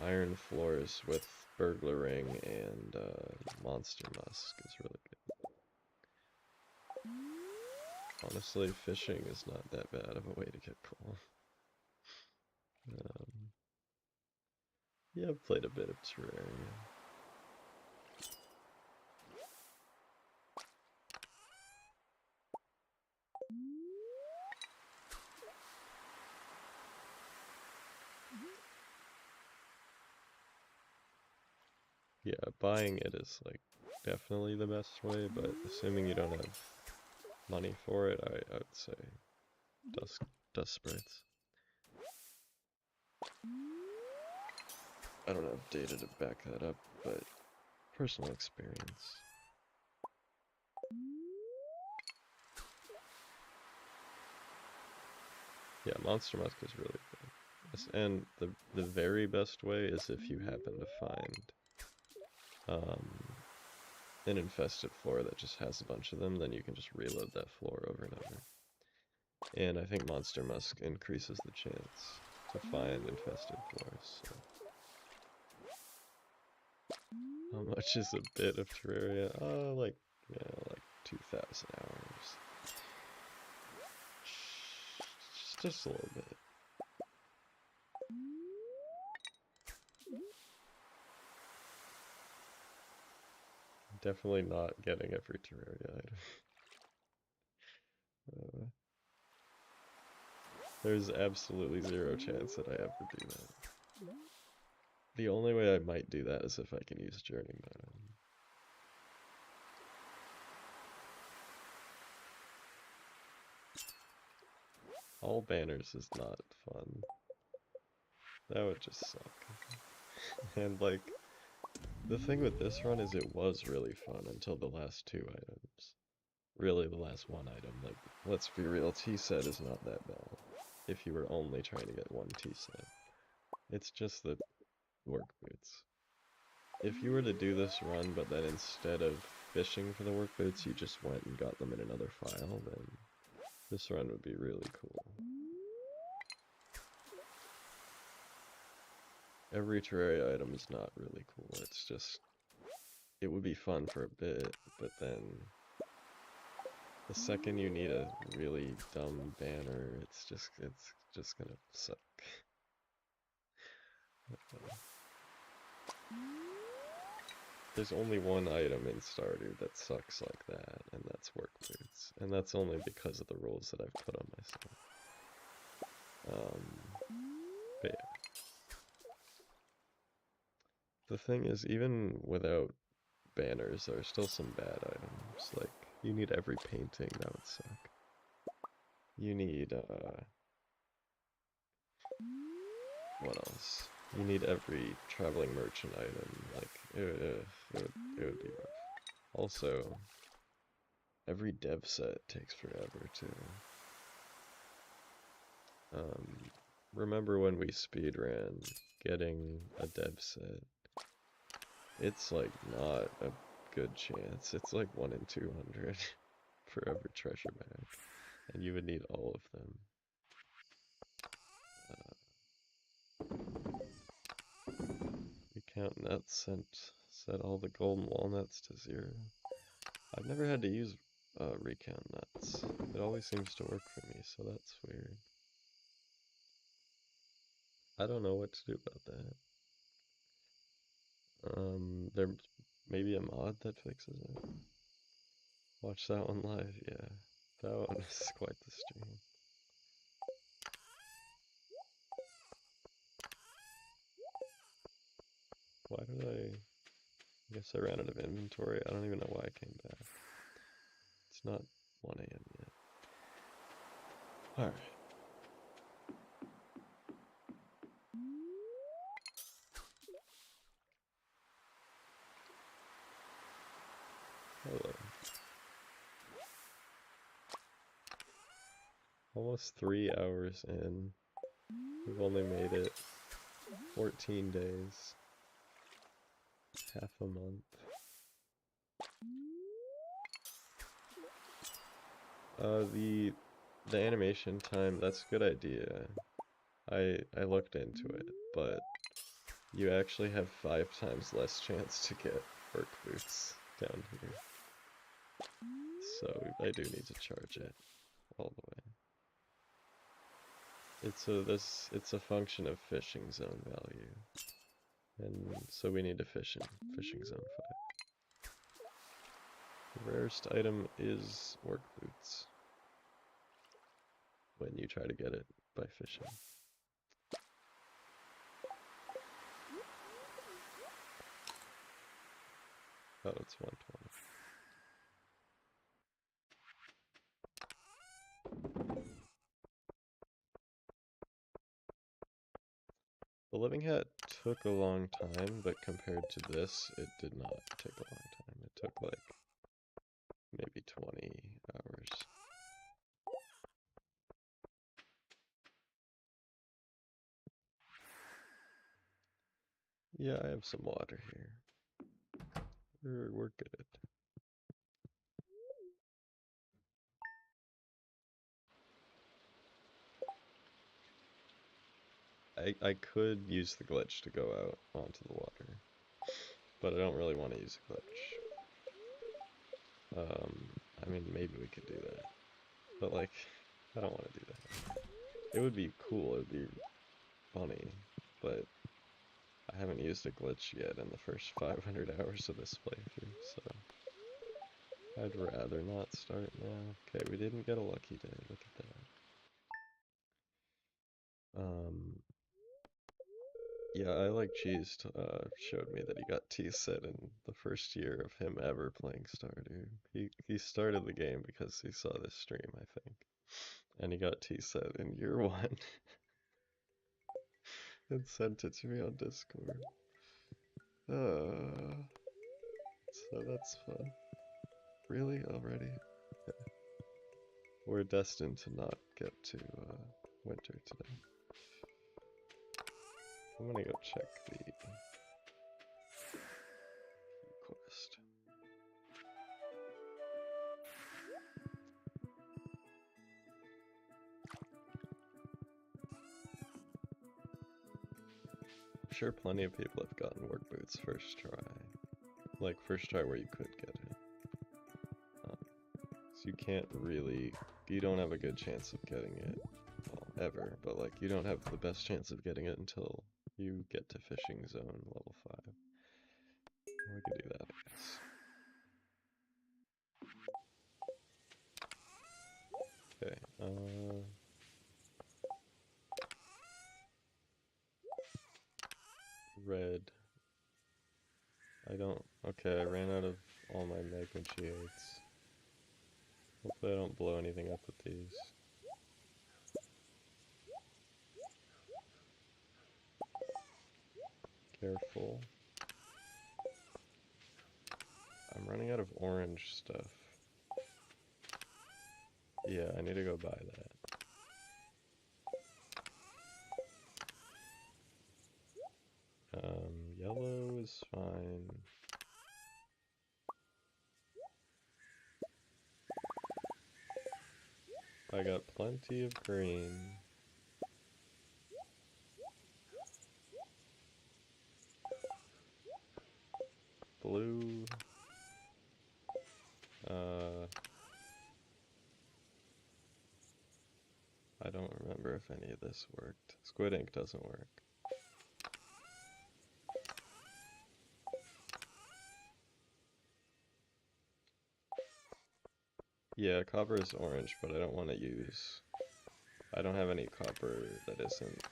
iron floors with burglar ring and monster musk is really good. Honestly, fishing is not that bad of a way to get coal. Yeah, I've played a bit of Terraria. Yeah, buying it is like definitely the best way, but assuming you don't have money for it, I would say dust sprites. I don't have data to back that up, but personal experience. Yeah, Monster Musk is really good. And the very best way is if you happen to find an infested floor that just has a bunch of them, then you can just reload that floor over and over. And I think Monster Musk increases the chance to find infested floors. So. How much is a bit of Terraria? Like 2,000 hours. Just a little bit. Definitely not getting every Terraria item. There's absolutely zero chance that I ever do that. The only way I might do that is if I can use Journey Mode. All banners is not fun. That would just suck. And like, the thing with this run is it was really fun until the last 2 items. Really, the last 1 item. Like, let's be real, T-set is not that bad. If you were only trying to get 1 T-set. It's just the work boots. If you were to do this run, but then instead of fishing for the work boots, you just went and got them in another file, then this run would be really cool. Every Terraria item is not really cool, it's just, it would be fun for a bit, but then the second you need a really dumb banner, it's just gonna suck. There's only one item in Stardew that sucks like that, and that's work boots. And that's only because of the rules that I've put on myself. But yeah. The thing is, even without banners, there are still some bad items. Like, you need every painting, that would suck. You need, what else? You need every traveling merchant item. Like, it would be rough. Also, every dev set takes forever too. Remember when we speedran getting a dev set? It's like not a good chance. It's like 1 in 200 for every treasure bag, and you would need all of them. Recount nuts set all the golden walnuts to 0. I've never had to use recount nuts. It always seems to work for me, so that's weird. I don't know what to do about that. There may be a mod that fixes it. Watch that one live, yeah. That one is quite the stream. Why did I guess I ran out of inventory. I don't even know why I came back. It's not 1 AM yet. Alright. Hello. Almost 3 hours in. We've only made it 14 days. Half a month. The animation time, that's a good idea. I looked into it, but you actually have 5 times less chance to get work boots down here. So I do need to charge it all the way. It's a function of fishing zone value. And so we need to fish in fishing zone 5. The rarest item is work boots. When you try to get it by fishing. Oh, it's 120. The living hat took a long time, but compared to this, it did not take a long time. It took like maybe 20 hours. Yeah, I have some water here. We're good. I could use the glitch to go out onto the water, but I don't really want to use a glitch. I mean, maybe we could do that, but like, I don't want to do that. It would be cool, it would be funny, but I haven't used a glitch yet in the first 500 hours of this playthrough, so I'd rather not start now. Okay, we didn't get a lucky day, look at that. Yeah, I like Cheese showed me that he got T-set in the first year of him ever playing Stardew. He started the game because he saw this stream, I think. And he got T-set in year 1. And sent it to me on Discord. So that's fun. Really? Already? Okay. We're destined to not get to winter today. I'm gonna go check the quest. I'm sure plenty of people have gotten work boots first try. Like first try where you could get it. So you can't really, you don't have a good chance of getting it, well, ever, but like you don't have the best chance of getting it until you get to fishing zone level 5. We could do that, I guess. Okay, red. Okay, I ran out of all my negotiates. Hopefully I don't blow anything up with these. Careful. I'm running out of orange stuff. Yeah, I need to go buy that. Yellow is fine. I got plenty of green. Blue. I don't remember if any of this worked. Squid ink doesn't work. Yeah, copper is orange, but I don't want to use... I don't have any copper that isn't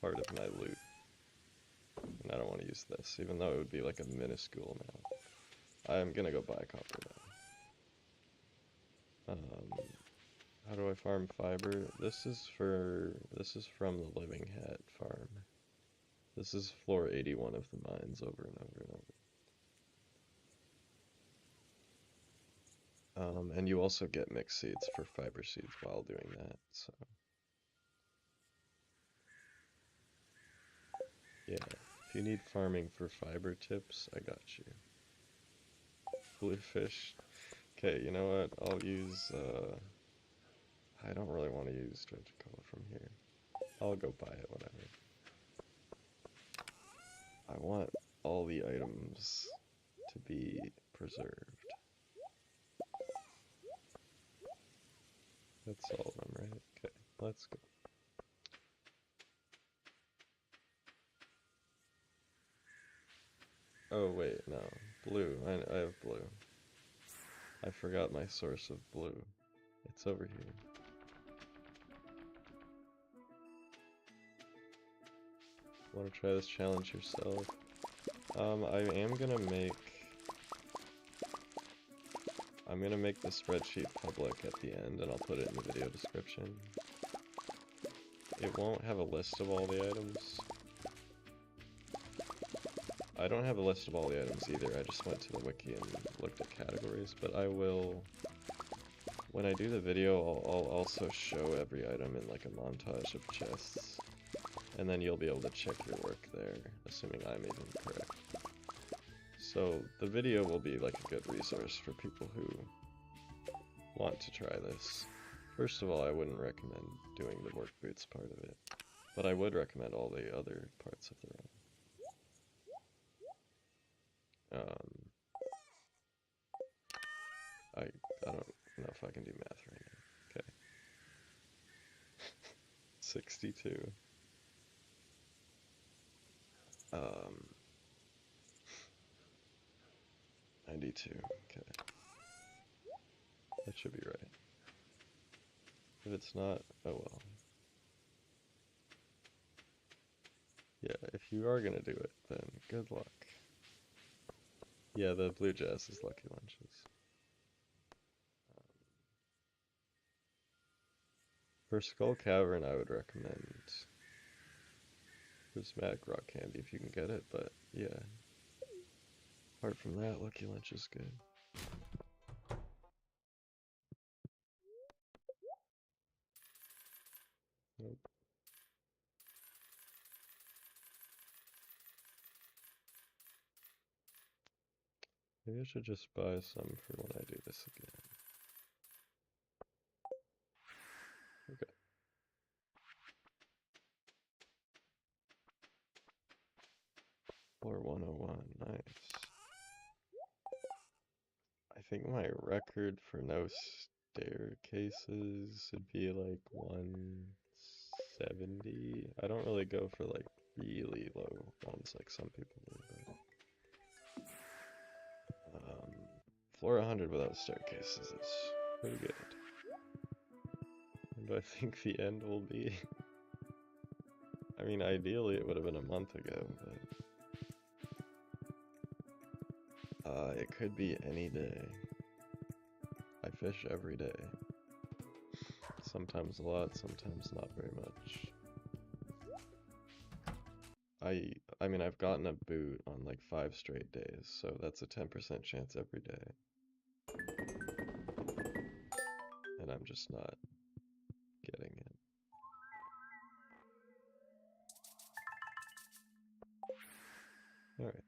part of my loot. And I don't want to use this, even though it would be like a minuscule amount. I'm gonna go buy copper now. How do I farm fiber? This is from the Living Hat farm. This is floor 81 of the mines over and over and over. And you also get mixed seeds for fiber seeds while doing that, so. Yeah, if you need farming for fiber tips, I got you. Bluefish. Okay, you know what? I'll use, I don't really want to use Dredgecola from here. I'll go buy it, whatever. I want all the items to be preserved. That's all of them, right? Okay, let's go. Oh wait, no. Blue. I have blue. I forgot my source of blue. It's over here. Want to try this challenge yourself? I am gonna make... I'm gonna make the spreadsheet public at the end, and I'll put it in the video description. It won't have a list of all the items. I don't have a list of all the items either, I just went to the wiki and looked at categories, but I will... When I do the video, I'll also show every item in like a montage of chests, and then you'll be able to check your work there, assuming I'm even correct. So the video will be like a good resource for people who want to try this. First of all, I wouldn't recommend doing the work boots part of it, but I would recommend all the other parts of the run. I don't know if I can do math right now. Okay. 62. 92. Okay. That should be right. If it's not, oh well. Yeah, if you are gonna do it, then good luck. Yeah, the blue jazz is Lucky Lunches. For Skull Cavern, I would recommend Prismatic Rock Candy if you can get it, but yeah. Apart from that, Lucky Lunch is good. Nope. Maybe I should just buy some for when I do this again. Okay. Floor 101, nice. I think my record for no staircases would be like 170. I don't really go for like really low ones like some people do, but floor 100 without staircases is pretty good. And I think the end will be... I mean, ideally it would have been a month ago, but it could be any day. I fish every day. Sometimes a lot, sometimes not very much. I mean, I've gotten a boot on like 5 straight days, so that's a 10% chance every day. And I'm just not getting it. Alright.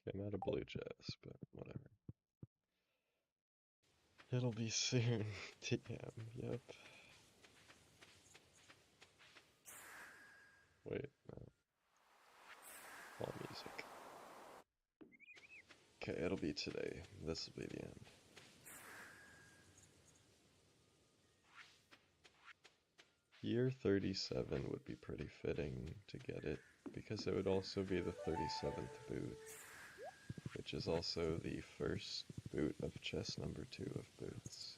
Okay, I'm out of blue jazz, but whatever. It'll be soon. TM, yep. Wait, no. All music. Okay, it'll be today. This will be the end. Year 37 would be pretty fitting to get it, because it would also be the 37th boot, which is also the first boot of chest number 2 of boots.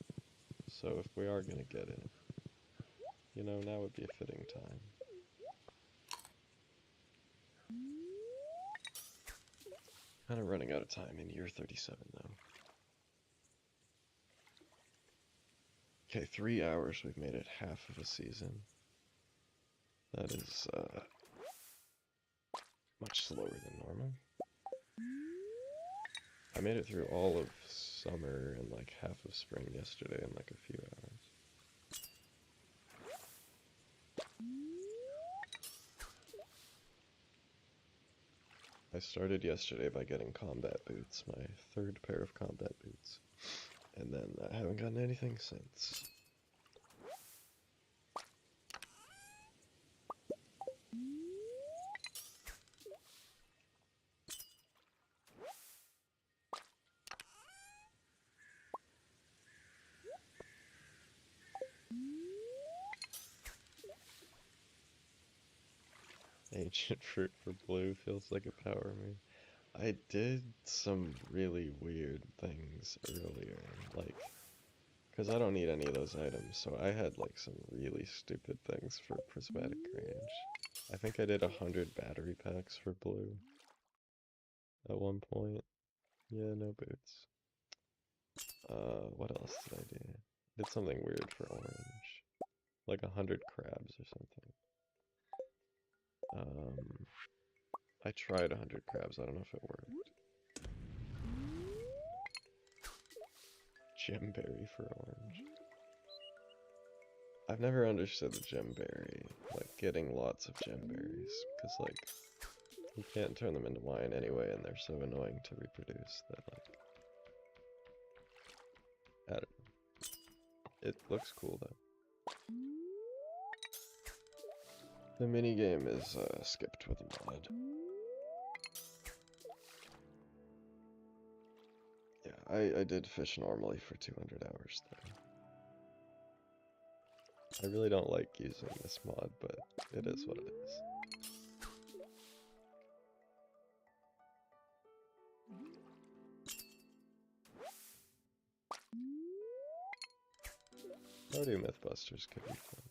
So if we are gonna get it, you know, now would be a fitting time. Kind of running out of time in year 37 though. Okay, 3 hours, we've made it half of a season. That is much slower than normal. I made it through all of summer and like half of spring yesterday in like a few hours. I started yesterday by getting combat boots, my third pair of combat boots, and then I haven't gotten anything since. Ancient fruit for blue feels like a power move. I did some really weird things earlier, like, because I don't need any of those items, so I had like some really stupid things for prismatic range. I think I did 100 battery packs for blue at one point. Yeah, no boots. What else did I do? Did something weird for orange. Like 100 crabs or something. I tried 100 crabs, I don't know if it worked. Gemberry for orange. I've never understood the gemberry, like getting lots of gemberries, because like, you can't turn them into wine anyway, and they're so annoying to reproduce that like, I don't know. It looks cool though. The minigame is skipped with a mod. Yeah, I did fish normally for 200 hours though. I really don't like using this mod, but it is what it is. Stardew Mythbusters could be fun.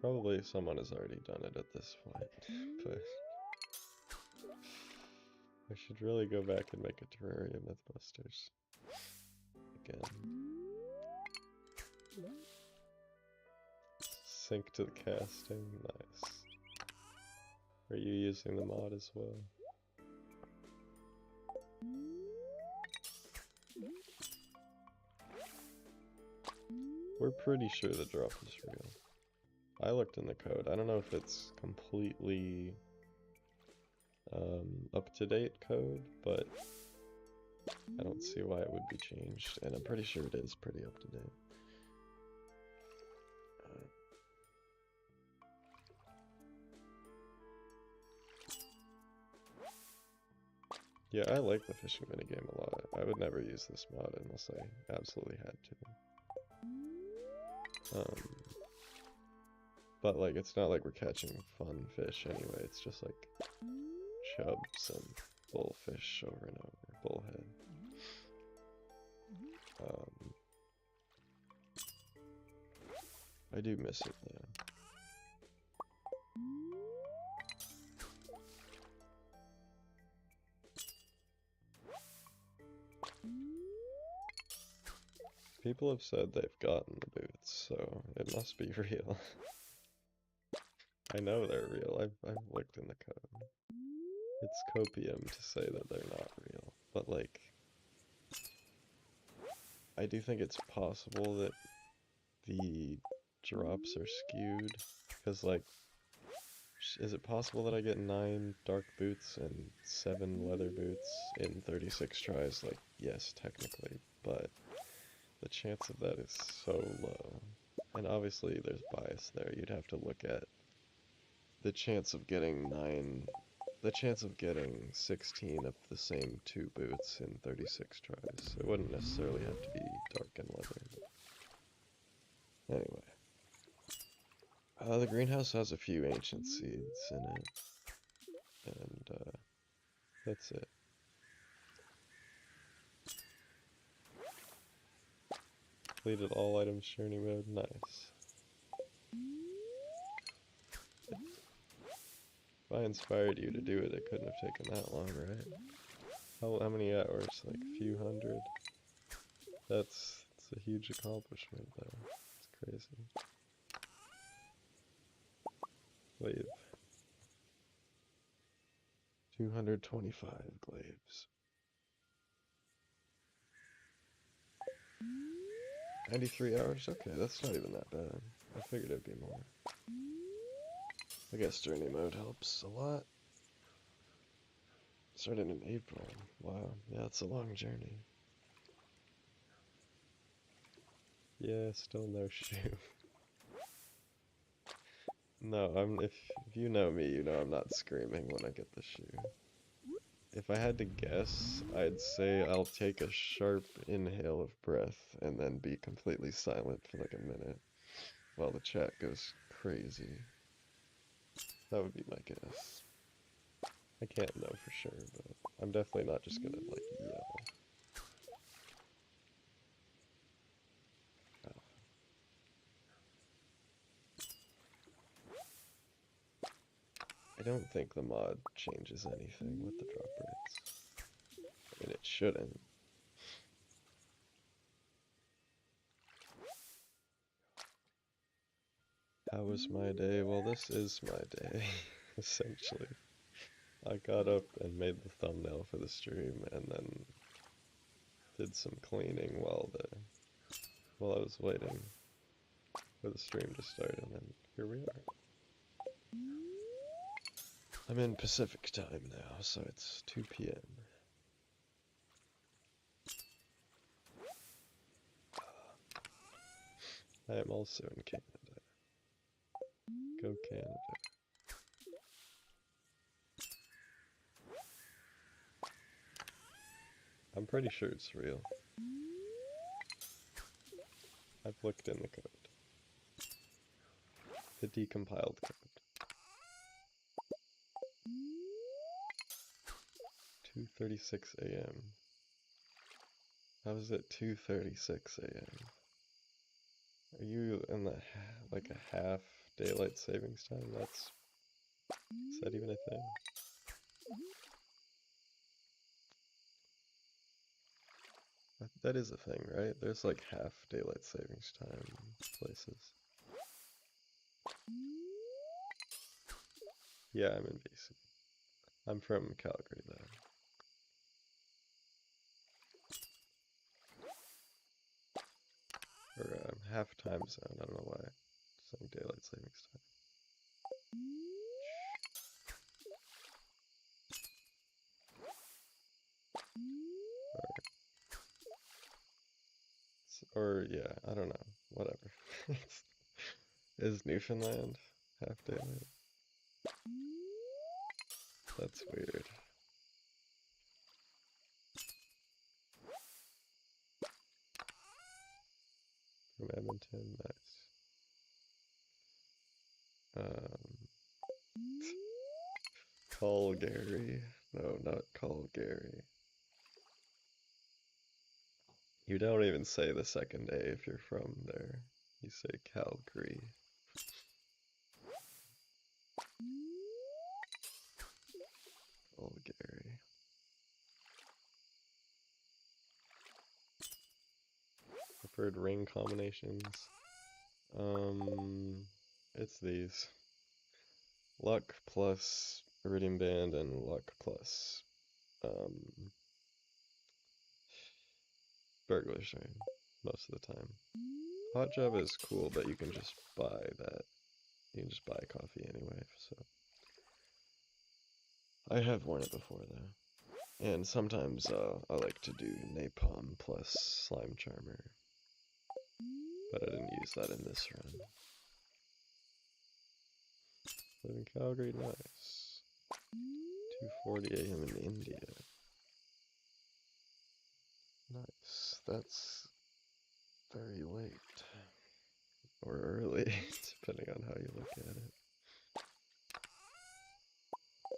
Probably someone has already done it at this point, but I should really go back and make a Terraria Mythbusters again. Sync to the casting, nice. Are you using the mod as well? We're pretty sure the drop is real. I looked in the code. I don't know if it's completely up-to-date code, but I don't see why it would be changed, and I'm pretty sure it is pretty up-to-date. Yeah, I like the fishing minigame a lot. I would never use this mod unless I absolutely had to. But like, it's not like we're catching fun fish anyway, it's just like chubs and bullfish over and over, bullhead. I do miss it though. People have said they've gotten the boots, so it must be real. I know they're real, I've looked in the code. It's copium to say that they're not real, but like, I do think it's possible that the drops are skewed, because like, is it possible that I get 9 dark boots and 7 leather boots in 36 tries? Like, yes, technically, but the chance of that is so low. And obviously there's bias there. You'd have to look at the chance of getting 16 of the same 2 boots in 36 tries. It wouldn't necessarily have to be dark and leather. But anyway. The greenhouse has a few ancient seeds in it. And that's it. Completed all items journey mode, nice. If I inspired you to do it, it couldn't have taken that long, right? How many hours? Like a few hundred? That's a huge accomplishment though. It's crazy. Glaive. 225 glaives. 93 hours? Okay, that's not even that bad. I figured it'd be more. I guess journey mode helps a lot. Started in April. Wow, yeah, it's a long journey. Yeah, still no shoe. No, if you know me, you know I'm not screaming when I get the shoe. If I had to guess, I'd say I'll take a sharp inhale of breath and then be completely silent for like a minute while the chat goes crazy. That would be my guess. I can't know for sure, but I'm definitely not just gonna like yell. I don't think the mod changes anything with the drop rates. I mean, it shouldn't. How was my day? Well, this is my day, essentially. I got up and made the thumbnail for the stream and then did some cleaning while I was waiting for the stream to start, and then here we are. I'm in Pacific time now, so it's 2 p.m. I am also in Canada. Go Canada. I'm pretty sure it's real. I've looked in the code. The decompiled code. 2:36 a.m. How is it 2:36 a.m.? Are you in the like a half daylight savings time? Is that even a thing? That is a thing, right? There's like half daylight savings time places. Yeah, I'm in BC. I'm from Calgary though. Or half time zone, I don't know why. Saying daylight savings time. Or yeah, I don't know. Whatever. Is Newfoundland half daylight? That's weird. From Edmonton, nice. Call Gary. No, not call Gary. You don't even say the second A if you're from there. You say Calgary. Call Gary. Preferred ring combinations. It's these. Luck plus Iridium Band and Luck plus Burglar's Ring most of the time. Hot Java is cool, but you can just buy that. You can just buy coffee anyway, so. I have worn it before though. And sometimes I like to do Napalm plus Slime Charmer. But I didn't use that in this run. Live in Calgary, nice. 2:40 a.m. in India. Nice. That's very late. Or early, depending on how you look at it.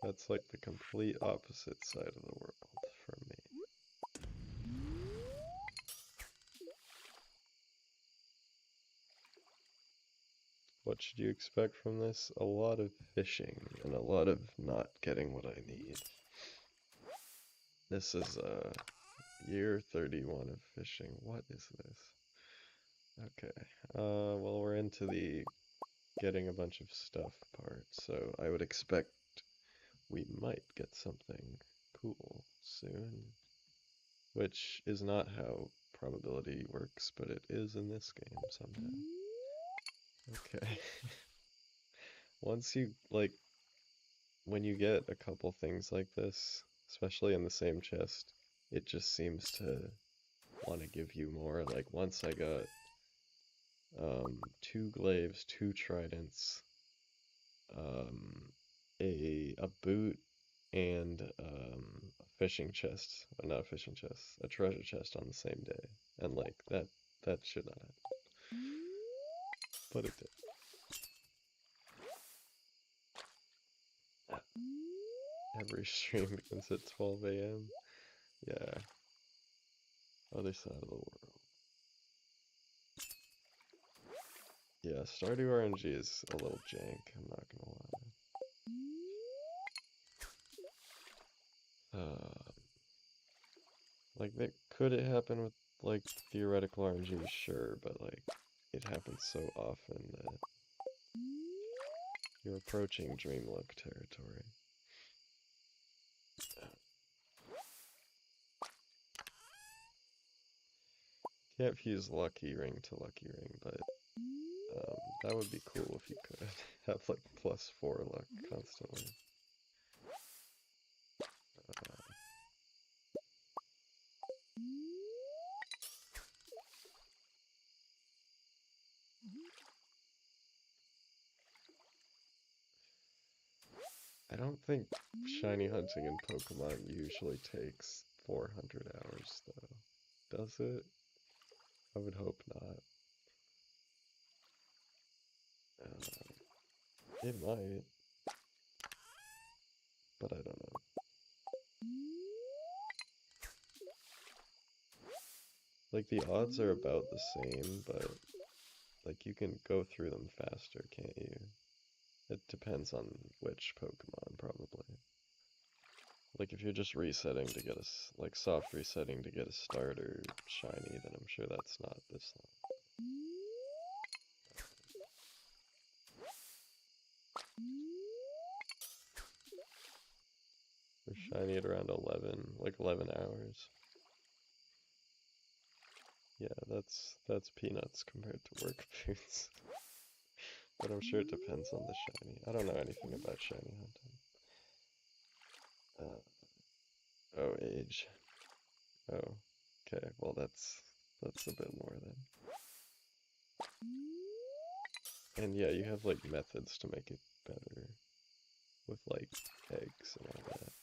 That's like the complete opposite side of the world from me. What should you expect from this? A lot of fishing and a lot of not getting what I need. This is year 31 of fishing. What is this? Okay. Well, we're into the getting a bunch of stuff part, so I would expect we might get something cool soon. Which is not how probability works, but it is in this game somehow. Okay. Once you, like, when you get a couple things like this, especially in the same chest, it just seems to want to give you more. Like, once I got 2 glaives, 2 tridents, um, a boot, and a fishing chest. Not a fishing chest, a treasure chest on the same day. And, like, that should not happen. But it did. Every stream begins at 12 a.m. Yeah, other side of the world. Yeah, Stardew RNG is a little jank, I'm not gonna lie. Like, could it happen with, like, theoretical RNG? Sure, but, like, it happens so often that you're approaching Dreamlook territory. Can't fuse Lucky Ring to Lucky Ring, but that would be cool if you could have, like, +4 luck constantly. I don't think shiny hunting in Pokemon usually takes 400 hours, though. Does it? I would hope not. It might, but I don't know. Like, the odds are about the same, but, like, you can go through them faster, can't you? It depends on which Pokemon, probably. Like, if you're just resetting to get like, soft resetting to get a starter shiny, then I'm sure that's not this long. We're shiny at around 11, like 11 hours. Yeah, that's peanuts compared to work boots. But I'm sure it depends on the shiny. I don't know anything about shiny hunting. Oh, age. Oh, okay. Well, that's a bit more then. And yeah, you have, like, methods to make it better with, like, eggs and all that.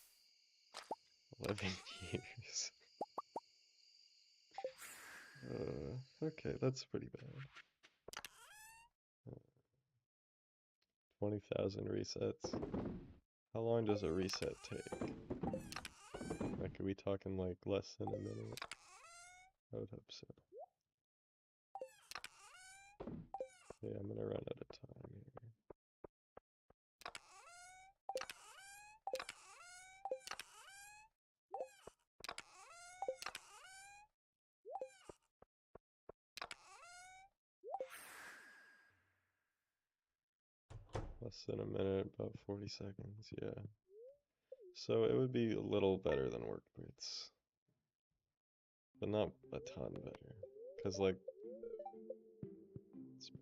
11 years. Okay, that's pretty bad. 20,000 resets. How long does a reset take? Like, are we talking, like, less than a minute? I would hope so. Yeah, I'm gonna run out of time here. Less than a minute, about 40 seconds, yeah. So it would be a little better than work boots. But not a ton better. Because, like,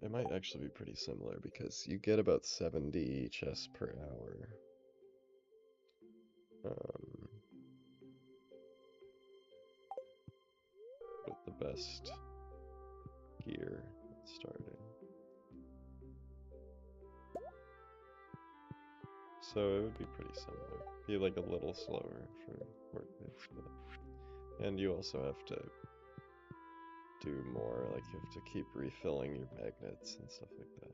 it might actually be pretty similar because you get about 70 chests per hour. With the best gear starting. So it would be pretty similar. Be like a little slower for work boots, but... And you also have to do more, like you have to keep refilling your magnets and stuff like that.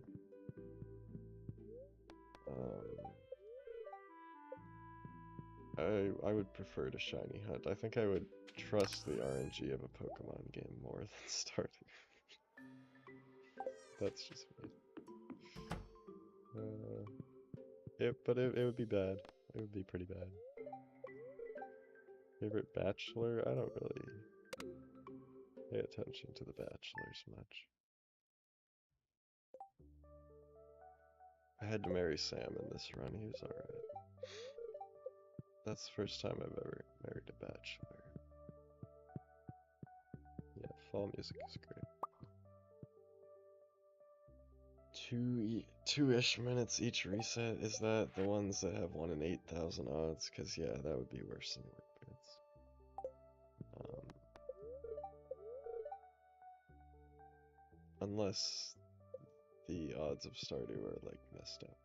I would prefer to shiny hunt. I think I would trust the RNG of a Pokemon game more than Stardew. That's just me. But it would be bad. It would be pretty bad. Favorite bachelor? I don't really pay attention to the bachelors much. I had to marry Sam in this run, he was alright. That's the first time I've ever married a bachelor. Yeah, fall music is great. Two-ish minutes each reset. Is that the ones that have 1 in 8,000 odds? Cause yeah, that would be worse than work boots. Unless the odds of Stardew are like messed up.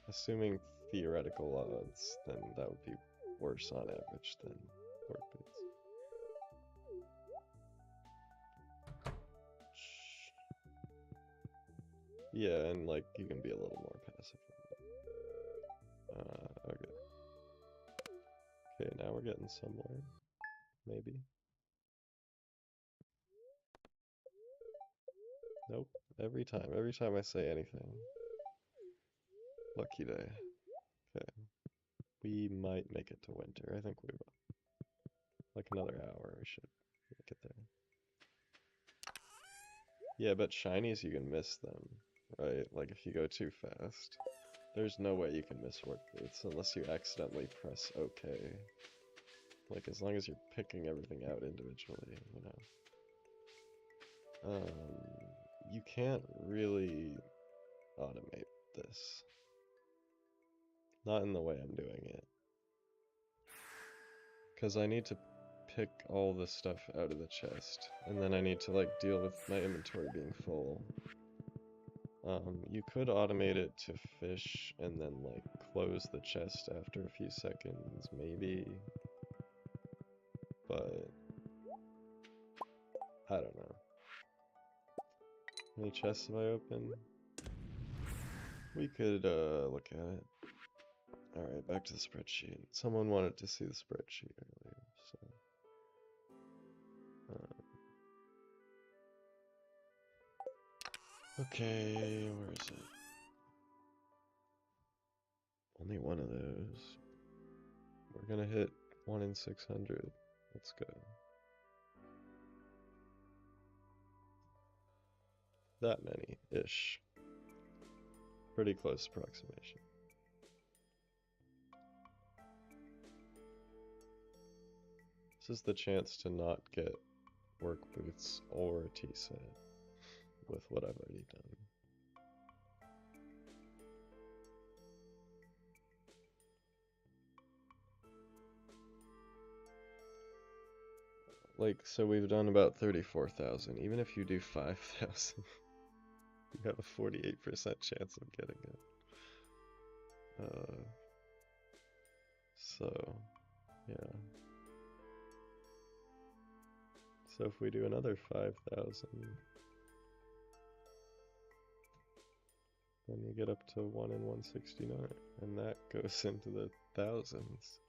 Assuming theoretical odds, then that would be worse on average than work boots. Yeah, and like you can be a little more passive. Okay. Okay, now we're getting somewhere. Maybe. Nope. Every time I say anything. Lucky day. Okay. We might make it to winter. I think we will. Like another hour, we should make it there. Yeah, but shinies you can miss them, right? Like if you go too fast. There's no way you can miss work boots unless you accidentally press OK. Like as long as you're picking everything out individually, you know. You can't really automate this. Not in the way I'm doing it. Because I need to pick all the stuff out of the chest, and then I need to like deal with my inventory being full. You could automate it to fish and then like close the chest after a few seconds, maybe. But I don't know. How many chests have I opened? We could look at it. Alright, back to the spreadsheet. Someone wanted to see the spreadsheet earlier, so. Okay, where is it? Only one of those. We're gonna hit 1 in 600. Let's go. That many-ish. Pretty close approximation. This is the chance to not get work boots or T-set with what I've already done. Like, so we've done about 34,000. Even if you do 5,000, you have a 48% chance of getting it. So, yeah. So if we do another 5,000, then you get up to 1 in 169, and that goes into the thousands.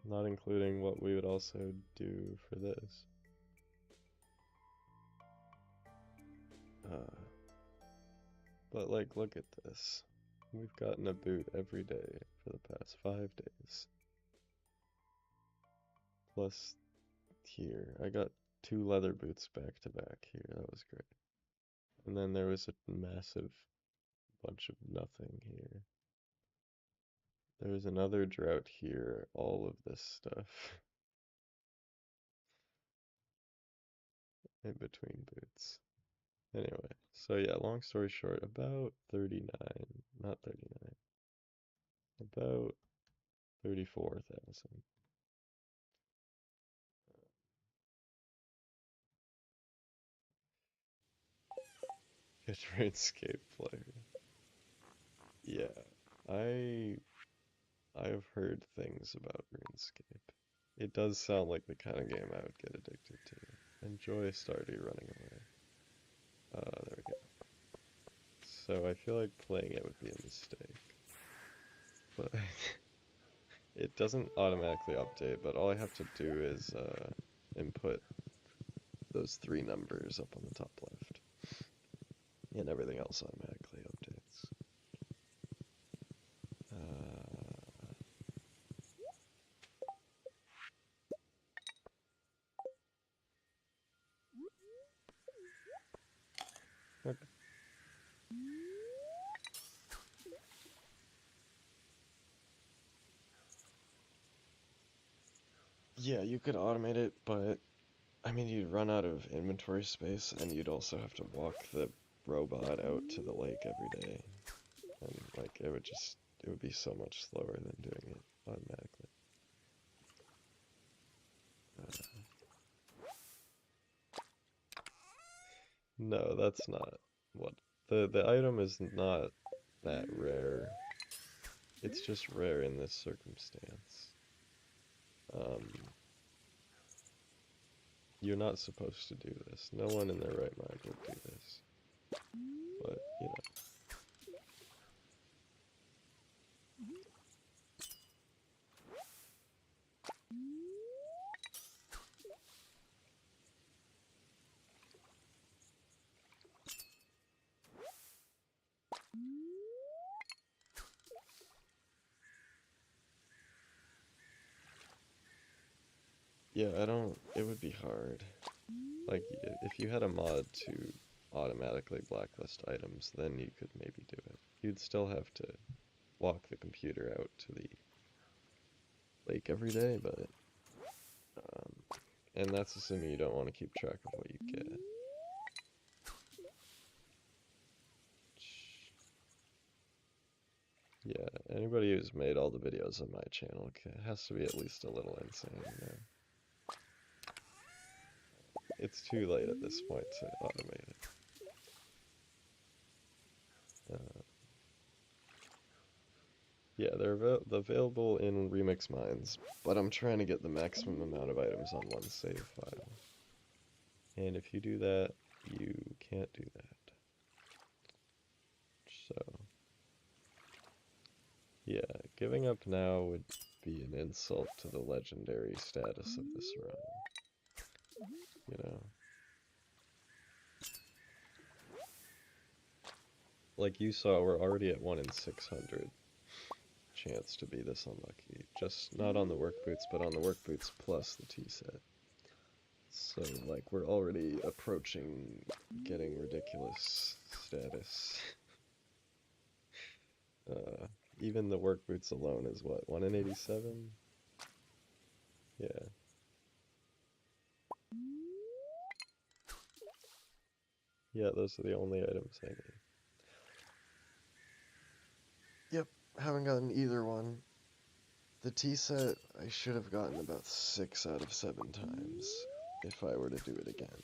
Not including what we would also do for this. But like, look at this. We've gotten a boot every day for the past 5 days. Plus here, I got 2 leather boots back to back here, that was great. And then there was a massive bunch of nothing here. There was another drought here, all of this stuff. In between boots. Anyway, so yeah, long story short, about 39, not 39, about 34,000. Good RuneScape player. Yeah, I've heard things about RuneScape. It does sound like the kind of game I would get addicted to. Enjoy Stardew running away. There we go. So I feel like playing it would be a mistake. But it doesn't automatically update, but all I have to do is input those 3 numbers up on the top left. And everything else automatically updates. Okay. Yeah, you could automate it, but I mean, you'd run out of inventory space, and you'd also have to walk the robot out to the lake every day. And, like, it would be so much slower than doing it automatically. Uh, no, that's not what... The item is not that rare. It's just rare in this circumstance. Um, you're not supposed to do this. No one in their right mind would do this. But, you know. Yeah, it would be hard. Like, if you had a mod to automatically blacklist items, then you could maybe do it. You'd still have to walk the computer out to the lake every day, but, um, and that's assuming you don't want to keep track of what you get. Yeah, anybody who's made all the videos on my channel has to be at least a little insane, you know? It's too late at this point to automate it. Yeah, they're available in Remix Mines, but I'm trying to get the maximum amount of items on one save file. And if you do that, you can't do that. So, yeah, giving up now would be an insult to the legendary status of this run, you know? Like you saw, we're already at 1 in 600 chance to be this unlucky. Just not on the work boots, but on the work boots plus the tea set. So, like, we're already approaching getting ridiculous status. Even the work boots alone is what, 1 in 87? Yeah. Yeah, those are the only items I need. Yep, haven't gotten either one. The tea set, I should have gotten about 6 out of 7 times if I were to do it again,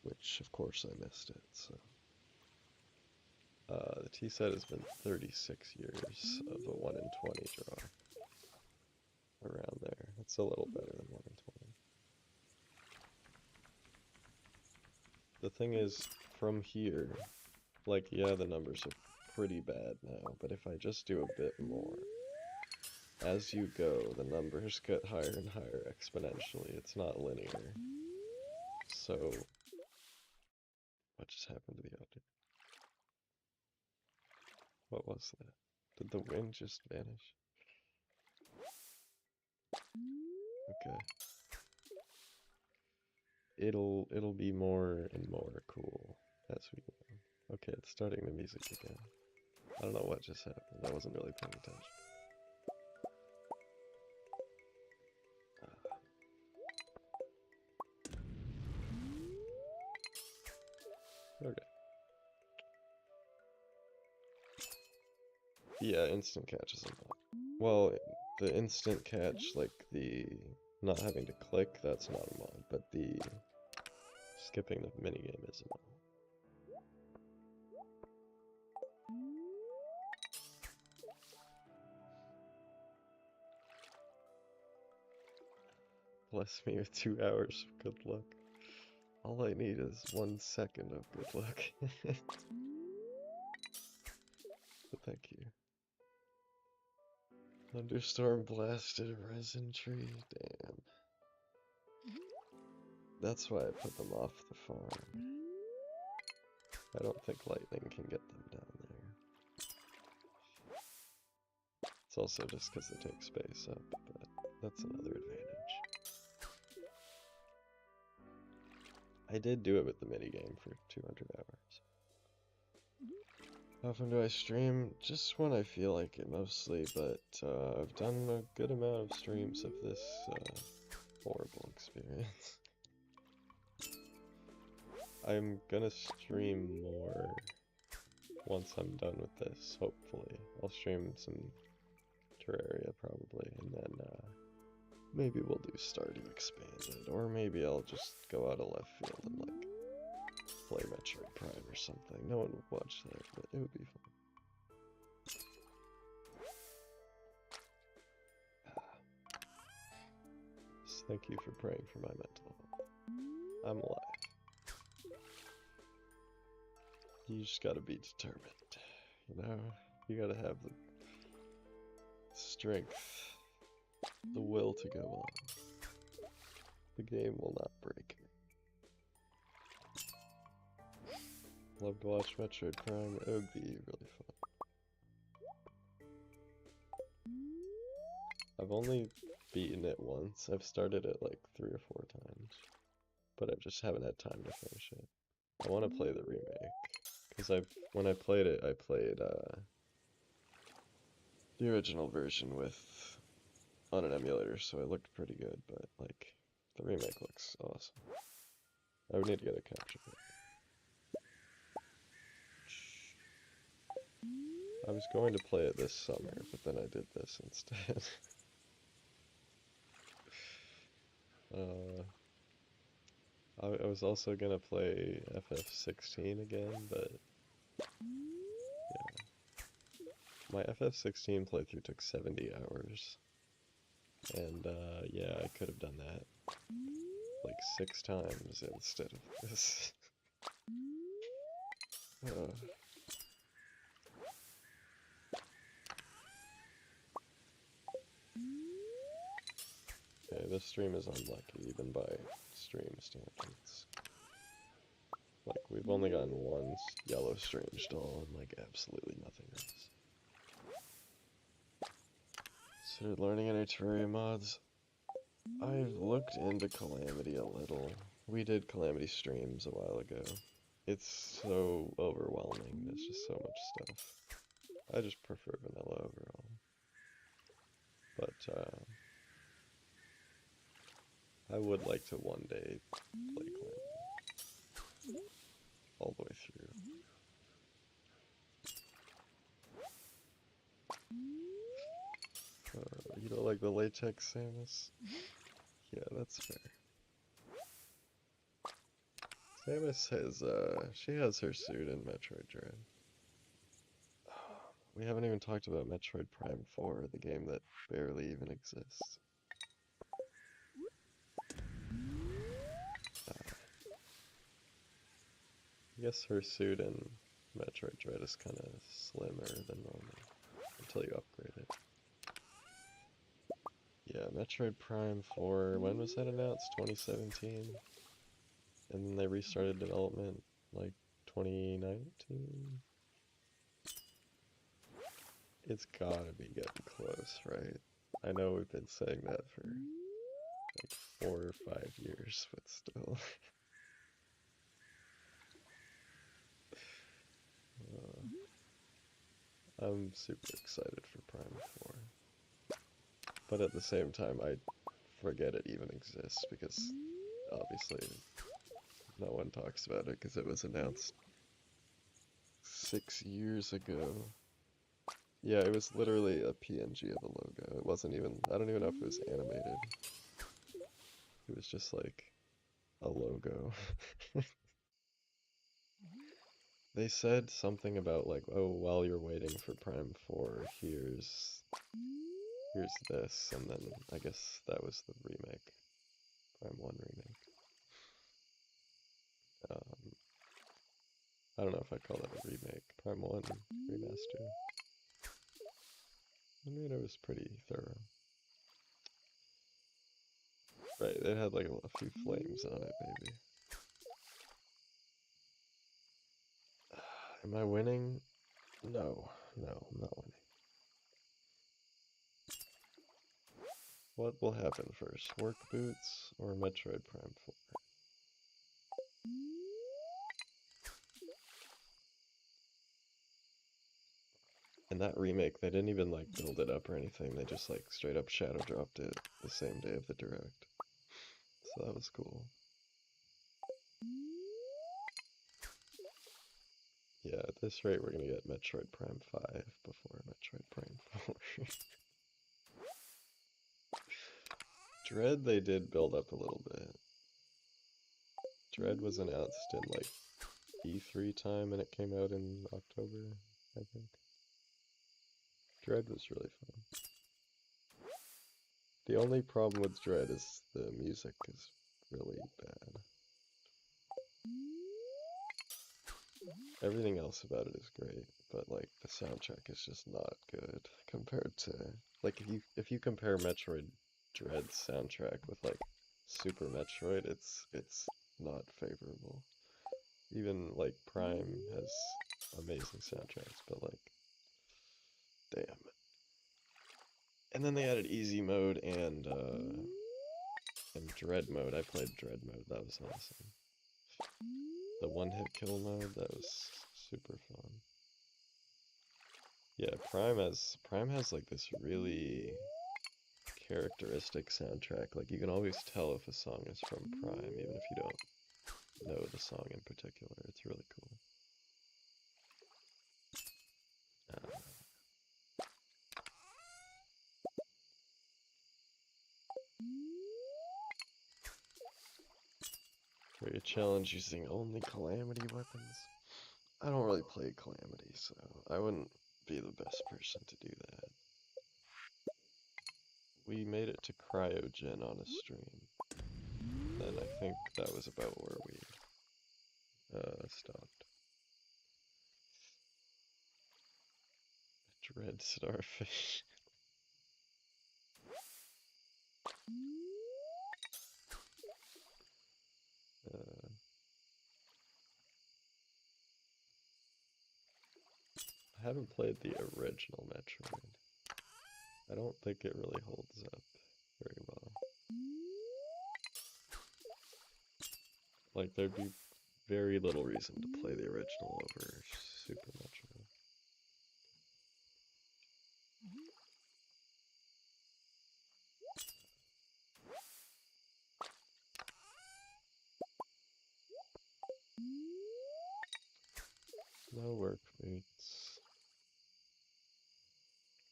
which of course I missed it, so. The tea set has been 36 years of a 1 in 20 draw. Around there. It's a little better than 1 in 20. The thing is, from here, like, yeah, the numbers are pretty bad now, but if I just do a bit more, as you go, the numbers get higher and higher exponentially. It's not linear. So, what just happened to the audio? What was that? Did the wind just vanish? Okay. It'll be more and more cool as we go on. Okay, it's starting the music again. I don't know what just happened. I wasn't really paying attention. Okay. Yeah, instant catch is a mod. Well, the instant catch, like the not having to click, that's not a mod, but the skipping the minigame is a mod. Bless me with 2 hours of good luck. All I need is 1 second of good luck. But thank you. Thunderstorm blasted a resin tree, damn. That's why I put them off the farm. I don't think lightning can get them down there. It's also just because they take space up, but that's another advantage. I did do it with the minigame for 200 hours. How often do I stream? Just when I feel like it mostly, but I've done a good amount of streams of this horrible experience. I'm gonna stream more once I'm done with this, hopefully. I'll stream some Terraria probably, and then maybe we'll do Stardew Expanded, or maybe I'll just go out of left field and like play Metroid Prime or something. No one would watch that, but it would be fun. Just thank you for praying for my mental health. I'm alive. You just gotta be determined, you know? You gotta have the strength, the will to go on. The game will not break me. Love to watch Metroid Prime, it would be really fun. I've only beaten it once. I've started it like 3 or 4 times, but I just haven't had time to finish it. I want to play the remake, because when I played it, I played the original version on an emulator, so it looked pretty good, but like the remake looks awesome. I would need to get a capture card. I was going to play it this summer, but then I did this instead. I was also gonna play FF16 again, but yeah. My FF16 playthrough took 70 hours. And yeah, I could have done that like 6 times instead of this. Okay, this stream is unlucky, even by stream standards. Like, we've only gotten one yellow strange doll and like absolutely nothing else. Considered learning any Terraria mods? I've looked into Calamity a little. We did Calamity streams a while ago. It's so overwhelming, there's just so much stuff. I just prefer vanilla overall. But, I would like to one day play Calamity. All the way through. You don't like the latex, Samus? Yeah, that's fair. Samus has, she has her suit in Metroid Dread. We haven't even talked about Metroid Prime 4, the game that barely even exists. I guess her suit in Metroid Dread is kind of slimmer than normal, until you upgrade it. Yeah, Metroid Prime 4, when was that announced? 2017? And then they restarted development, like, 2019? It's gotta be getting close, right? I know we've been saying that for, like, 4 or 5 years, but still. I'm super excited for Prime 4. But at the same time, I forget it even exists, because obviously no one talks about it because it was announced 6 years ago. Yeah, it was literally a PNG of a logo. It wasn't even, I don't even know if it was animated. It was just like a logo. They said something about like, oh, while you're waiting for Prime 4, here's this, and then I guess that was the remake. Prime 1 remake. I don't know if I'd call that a remake. Prime 1 remaster. I mean, it was pretty thorough. Right, it had like a few flames on it, maybe. Am I winning? No, I'm not winning. What will happen first? Work boots or Metroid Prime 4? And that remake, they didn't even like build it up or anything, they just like straight up shadow dropped it the same day of the direct. So that was cool. Yeah, at this rate we're gonna get Metroid Prime 5 before Metroid Prime 4. Dread they did build up a little bit. Dread was announced in like E3 time and it came out in October, I think. Dread was really fun. The only problem with Dread is the music is really bad. Everything else about it is great, but like the soundtrack is just not good compared to like if you compare Metroid Dread's soundtrack with like Super Metroid, it's not favorable. Even like Prime has amazing soundtracks, but like damn. And then they added easy mode and dread mode. I played dread mode. That was awesome. The one-hit kill mode, that was super fun. Yeah, Prime has like this really characteristic soundtrack. Like you can always tell if a song is from Prime, even if you don't know the song in particular. It's really cool. For your challenge using only Calamity weapons. I don't really play Calamity, so I wouldn't be the best person to do that. We made it to Cryogen on a stream. Then I think that was about where we stopped. Dread starfish. I haven't played the original Metroid. I don't think it really holds up very well. Like, there'd be very little reason to play the original over Super Metroid. No work boots.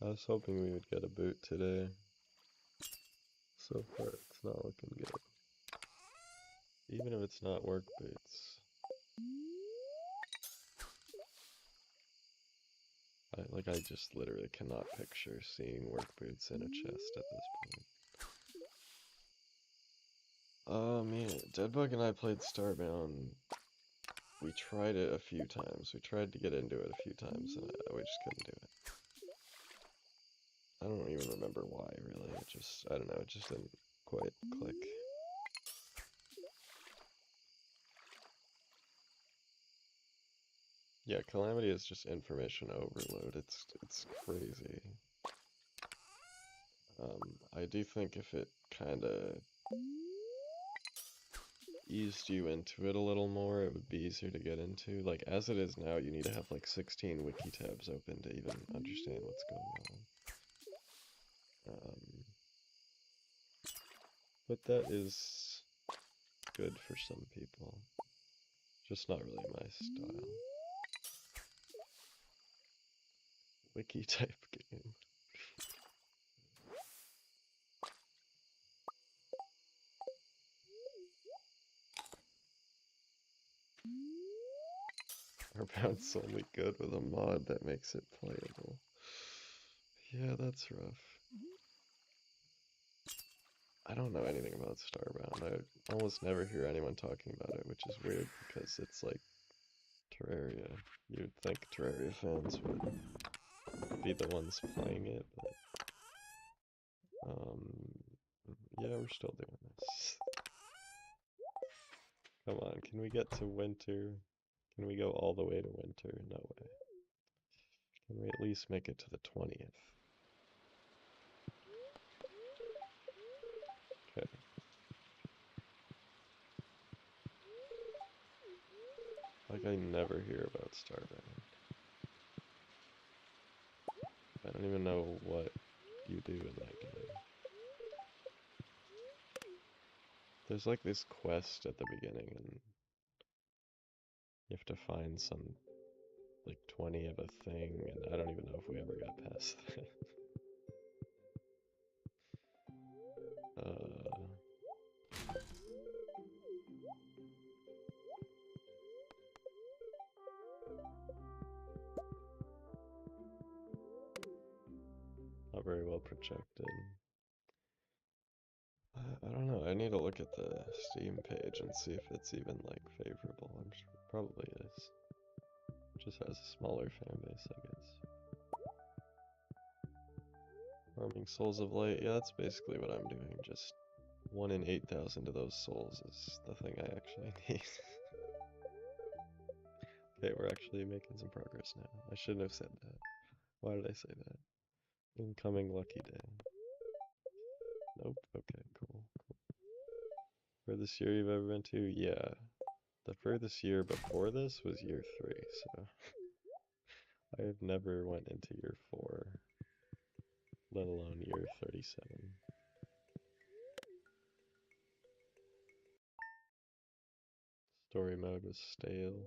I was hoping we would get a boot today. So far, it's not looking good. Even if it's not work boots. I just literally cannot picture seeing work boots in a chest at this point. Deadbug and I played Starbound. We tried it a few times. We tried to get into it a few times, and we just couldn't do it. I don't even remember why, really. I don't know, it just didn't quite click. Yeah, Calamity is just information overload. It's crazy. I do think if it kinda eased you into it a little more, it would be easier to get into. Like, as it is now, you need to have like 16 wiki tabs open to even understand what's going on. But that is good for some people. Just not really my style. Wiki type game. Earthbound's only good with a mod that makes it playable. Yeah, that's rough. I don't know anything about Starbound. I almost never hear anyone talking about it, which is weird because it's like Terraria. You'd think Terraria fans would be the ones playing it, but yeah, we're still doing this. Come on, can we get to winter? Can we go all the way to winter? No way. Can we at least make it to the 20th? Okay. Like, I never hear about Starbound. I don't even know what you do in that game. There's like this quest at the beginning, and you have to find some, like 20 of a thing, and I don't even know if we ever got past that. Not very well projected. I don't know. I need to look at the Steam page and see if it's even like favorable. I'm sure it probably is. It just has a smaller fan base, I guess. Farming souls of light. Yeah, that's basically what I'm doing. Just 1 in 8,000 of those souls is the thing I actually need. Okay, we're actually making some progress now. I shouldn't have said that. Why did I say that? Incoming lucky day. Nope. Okay, cool. Furthest year you've ever been to? Yeah. The furthest year before this was year 3, so I have never went into year 4, let alone year 37. Story mode was stale.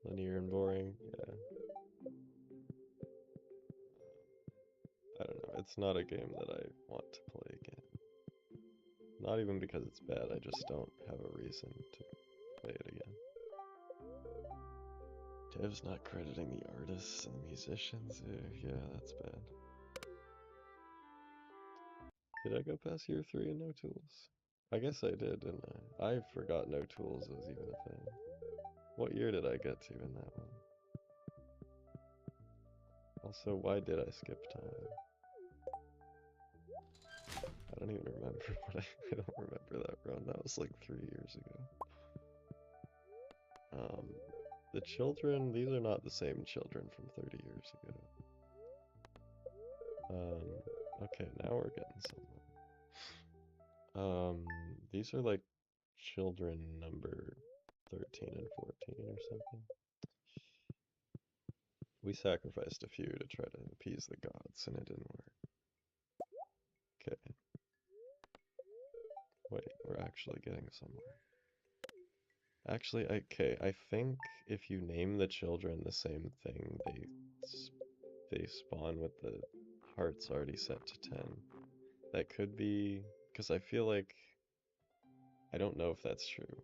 Linear and boring, yeah. I don't know, it's not a game that I want to play again. Not even because it's bad, I just don't have a reason to play it again. Dev's not crediting the artists and the musicians. Yeah, that's bad. Did I go past year 3 and no tools? I guess I did, didn't I? I forgot no tools was even a thing. What year did I get to in that one? Also, why did I skip time? I don't even remember I don't remember that run. That was like 3 years ago. The children, these are not the same children from 30 years ago. Okay, now we're getting somewhere. These are like children number 13 and 14 or something. We sacrificed a few to try to appease the gods, and it didn't work. Okay. Wait, we're actually getting somewhere. Actually, okay, I think if you name the children the same thing, they spawn with the hearts already set to 10. That could be, because I feel like, I don't know if that's true,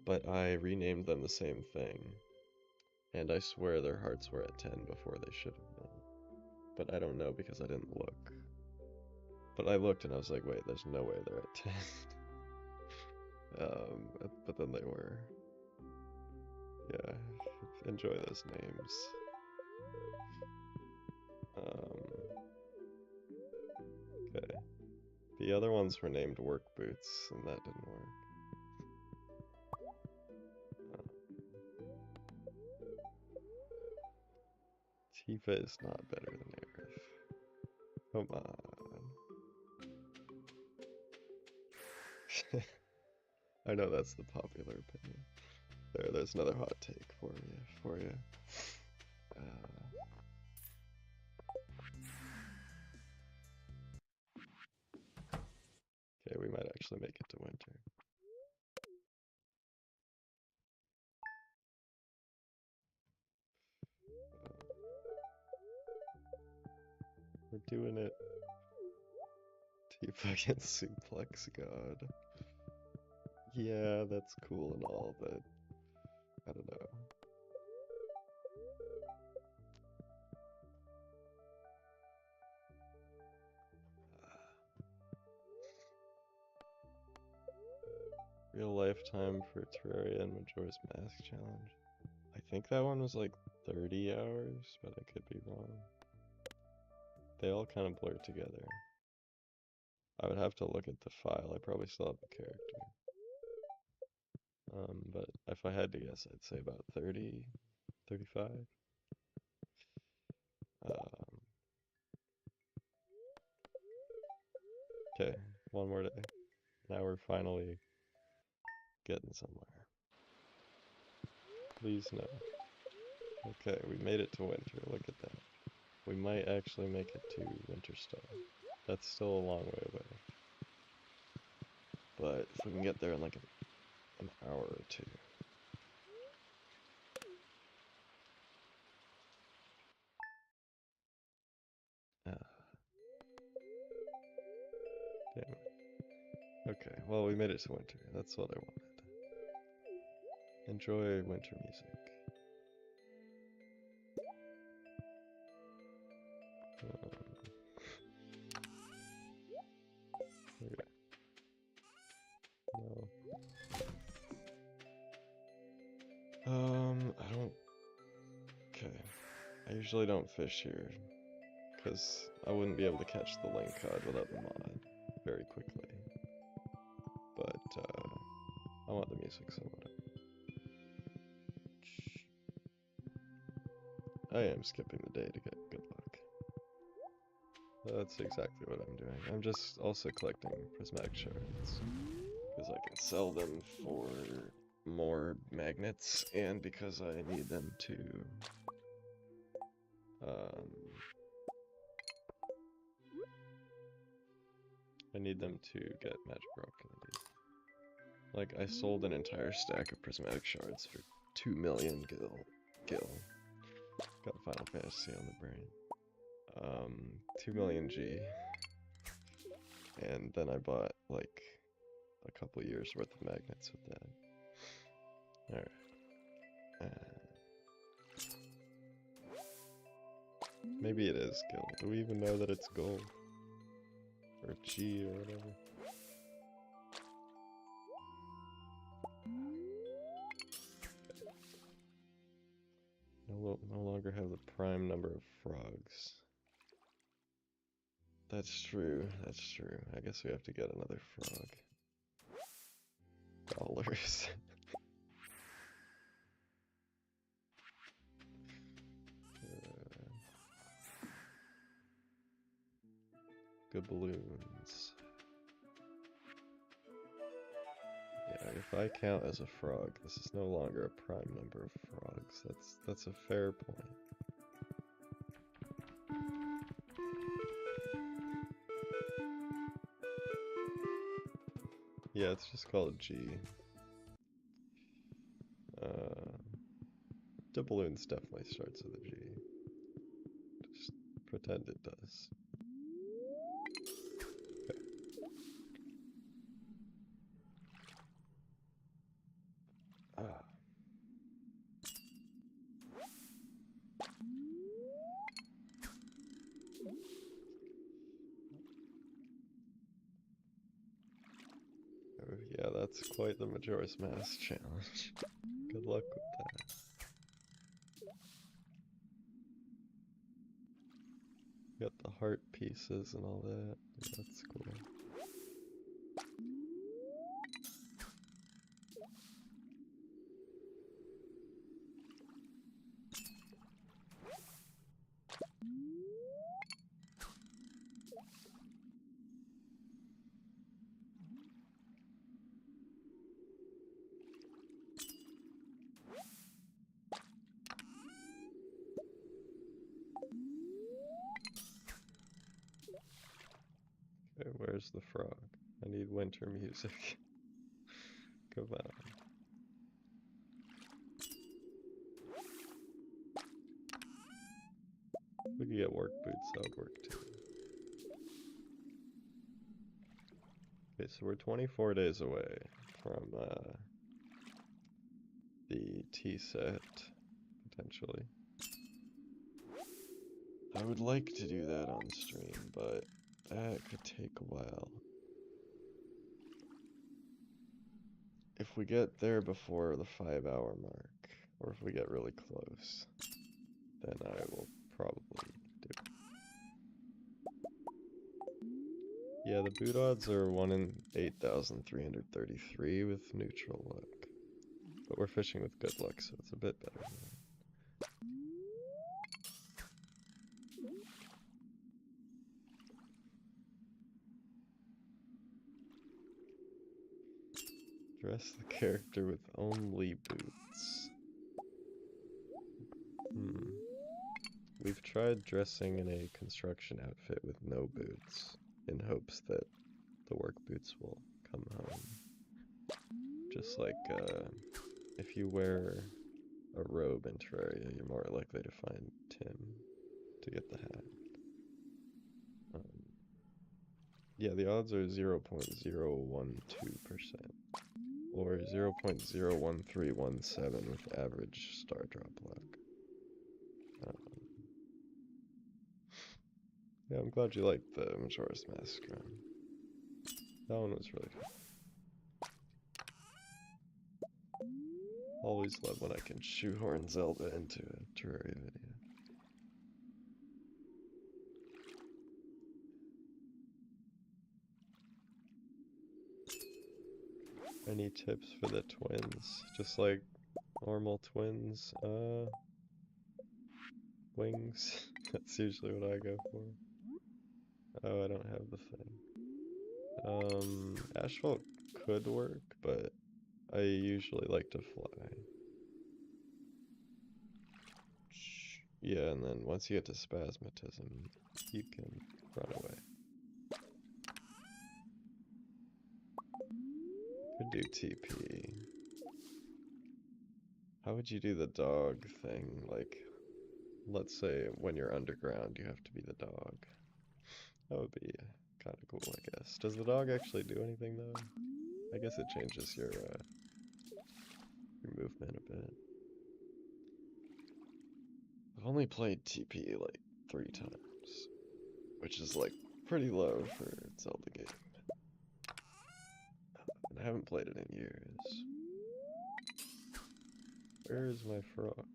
but I renamed them the same thing, and I swear their hearts were at 10 before they should have been. But I don't know because I didn't look. But I looked and I was like, wait, there's no way they're at 10. But then they were. Yeah, enjoy those names. Okay. The other ones were named work boots, and that didn't work. Tifa is not better than Aerith. Come on. I know that's the popular opinion. There's another hot take for you. Okay, we might actually make it to winter. We're doing it. Tifa against Suplex God. Yeah, that's cool and all, but I don't know. Real lifetime for Terraria and Majora's Mask challenge. I think that one was like 30 hours, but I could be wrong. They all kind of blur together. I would have to look at the file. I probably still have the character. But if I had to guess, I'd say about 30, 35. Okay, one more day. Now we're finally getting somewhere. Please no. Okay, we made it to winter. Look at that. We might actually make it to Winter Star. That's still a long way away. But if we can get there in like an hour or two. Damn it. Okay, well we made it to winter. That's what I wanted. Enjoy winter music. Okay. No. I don't... Okay. I usually don't fish here, because I wouldn't be able to catch the link cod without the mod very quickly. But, I want the music, so whatever. I am skipping the day to get good luck. That's exactly what I'm doing. I'm just also collecting prismatic shards, because I can sell them for more magnets, and because I need them to, get magic rock candy. Like, I sold an entire stack of prismatic shards for 2 million gil. Got Final Fantasy on the brain. 2 million G. And then I bought, like, a couple years worth of magnets with that. Alright. Maybe it is gil. Do we even know that it's gold? Or G or whatever? No longer have the prime number of frogs. That's true, that's true. I guess we have to get another frog. Dollars. Good balloons. Yeah, if I count as a frog, this is no longer a prime number of frogs. That's a fair point. Yeah, it's just called G. Doubloons definitely starts with a G. Just pretend it does. Okay. Ah. Oh, yeah, that's quite the Majora's Mask challenge. Good luck with that. Got the heart pieces and all that. Yeah, that's cool. Okay, where's the frog? I need winter music. Come on. We could get work boots, that would work too. Okay, so we're 24 days away from the tea set, potentially. I would like to do that on stream, but that could take a while. If we get there before the 5-hour mark, or if we get really close, then I will probably do it. Yeah, the boot odds are 1 in 8,333 with neutral luck. But we're fishing with good luck, so it's a bit better than that. Dress the character with only boots. We've tried dressing in a construction outfit with no boots, in hopes that the work boots will come home. Just like if you wear a robe in Terraria, you're more likely to find Tim to get the hat. Yeah, the odds are 0.012% or 0.01317 with average star drop luck. Yeah, I'm glad you liked the Majora's Mask run. That one was really fun. Always love when I can shoehorn Zelda into a Terraria video. Any tips for the twins? Just like normal twins, wings. That's usually what I go for. Oh, I don't have the thing. Asphalt could work, but I usually like to fly. Yeah, and then once you get to spasmatism, you can run away. Could do TP. How would you do the dog thing? Like, let's say when you're underground, you have to be the dog. That would be kind of cool, I guess. Does the dog actually do anything, though? I guess it changes your movement a bit. I've only played TP like 3 times, which is like pretty low for a Zelda game. And I haven't played it in years. Where is my frog?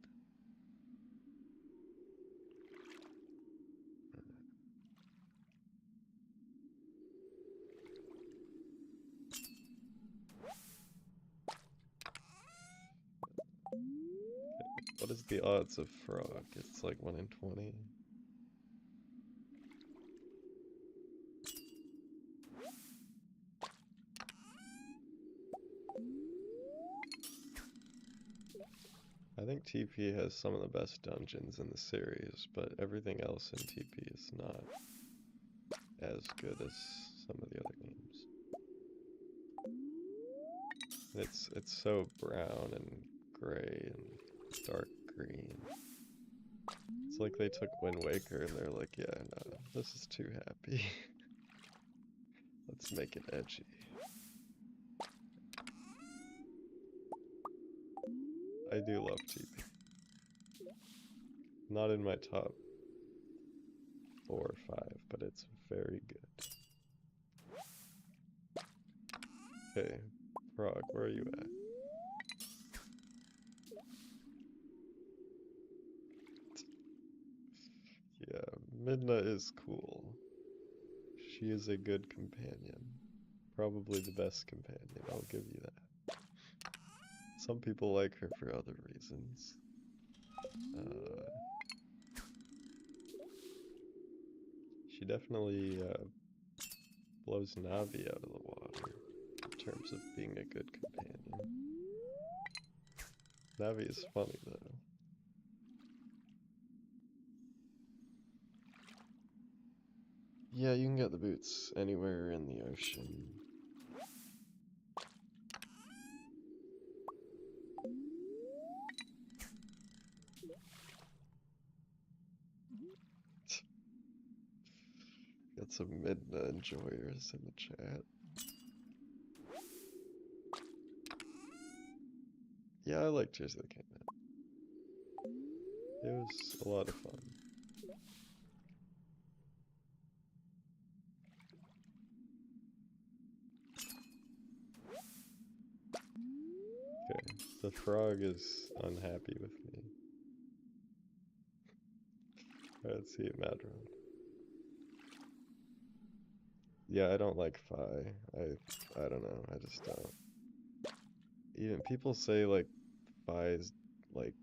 What is the odds of frog? It's like 1 in 20. I think TP has some of the best dungeons in the series, but everything else in TP is not as good as some of the other games. It's so brown and gray and dark green. It's like they took Wind Waker and they're like, yeah, no, this is too happy. Let's make it edgy. I do love TP. Not in my top 4 or 5, but it's very good. Okay, Frog, where are you at? Yeah, Midna is cool. She is a good companion. Probably the best companion, I'll give you that. Some people like her for other reasons. She definitely blows Navi out of the water in terms of being a good companion. Navi is funny though. Yeah, you can get the boots anywhere in the ocean. Got some Midna enjoyers in the chat. Yeah, I like Tears of the Kingdom. It was a lot of fun. Okay, the frog is unhappy with me. Let's see it, Madron. Yeah, I don't like Fi. I don't know, I just don't. Even people say like Fi's like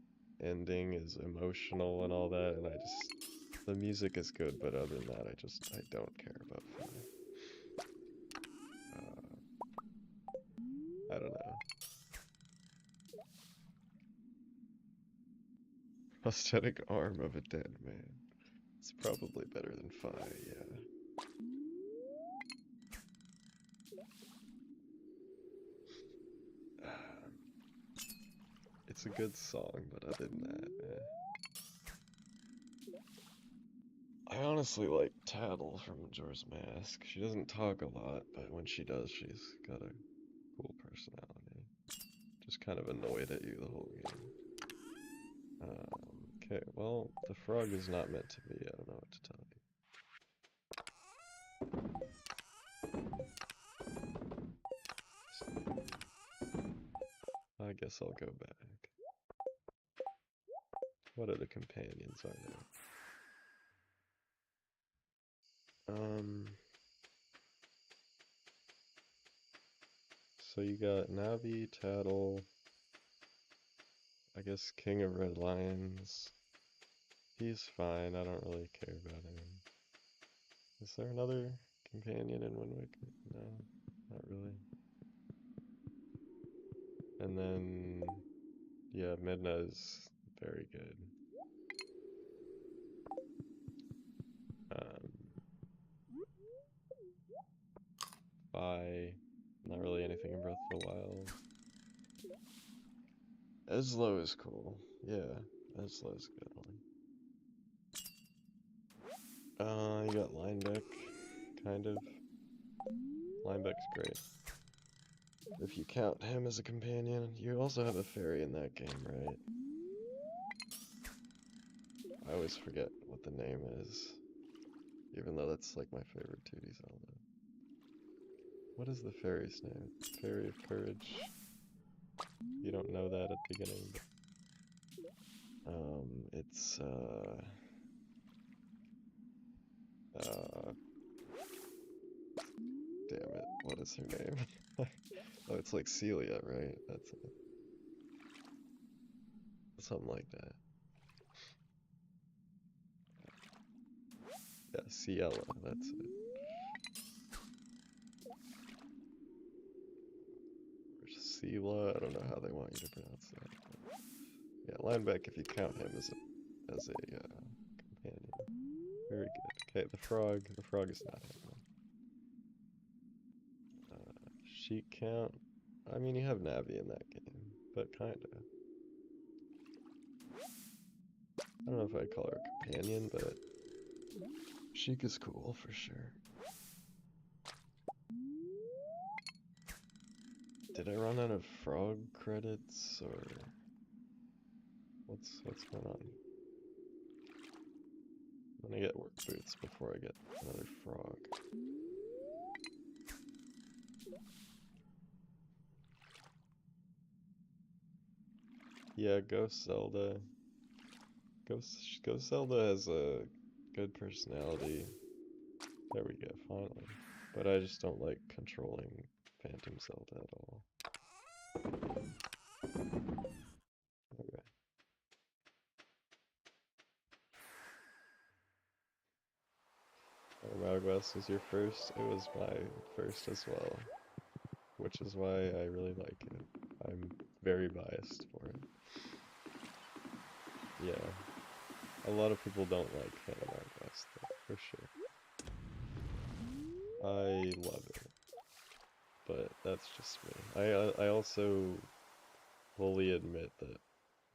ending is emotional and all that, and the music is good, but other than that, I don't care about Fi. I don't know. Prosthetic arm of a dead man. It's probably better than Fi, yeah. It's a good song, but other than that, I honestly like Tattle from Majora's Mask. She doesn't talk a lot, but when she does, she's got a cool personality. Just kind of annoyed at you the whole game. Okay, well, the frog is not meant to be. I don't know what to tell you. So, I guess I'll go back. What other companions are there? So you got Navi, Tattle, I guess King of Red Lions. He's fine, I don't really care about him. Is there another companion in Wind Waker? No, not really. And then, yeah, Midna's very good. Vi, not really anything in Breath of the Wild. Eslo is cool. Yeah, Eslo's a good one. You got Linebeck, kind of. Linebeck's great. If you count him as a companion, you also have a fairy in that game, right? I always forget what the name is, even though that's like my favorite 2D Zelda. What is the fairy's name? Fairy of Courage. You don't know that at the beginning, but it's damn it, what is her name? Oh, it's like Celia, right? That's it. Something like that. Yeah, Ciela, that's it. Or Ciela, I don't know how they want you to pronounce that. But yeah, Linebeck, if you count him as a companion. Very good. Okay, the frog is not him. Sheet count, I mean, you have Navi in that game, but kinda. I don't know if I'd call her a companion, but Sheik is cool for sure. Did I run out of frog credits, or what's going on? I'm gonna get work boots before I get another frog. Yeah, Ghost Zelda. Ghost Zelda has a good personality. There we go, finally. But I just don't like controlling Phantom Zelda at all. Okay. Maragwas was your first? It was my first as well. Which is why I really like it. I'm very biased for it. Yeah. A lot of people don't like Phantom Hourglass, though, for sure. I love it. But that's just me. I also fully admit that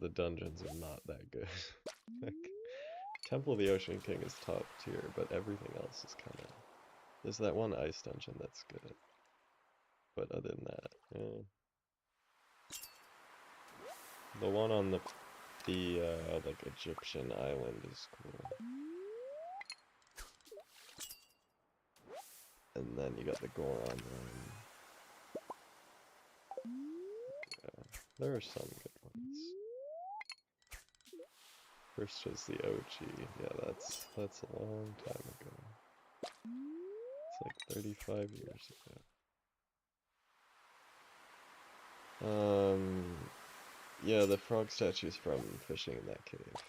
the dungeons are not that good. Like, Temple of the Ocean King is top tier, but everything else is kind of... There's that one ice dungeon that's good. But other than that, yeah. The one on the like Egyptian island is cool. And then you got the Goron one. Yeah, there are some good ones. First was the OG. Yeah, that's a long time ago. It's like 35 years ago. Yeah, the frog statue's from fishing in that cave.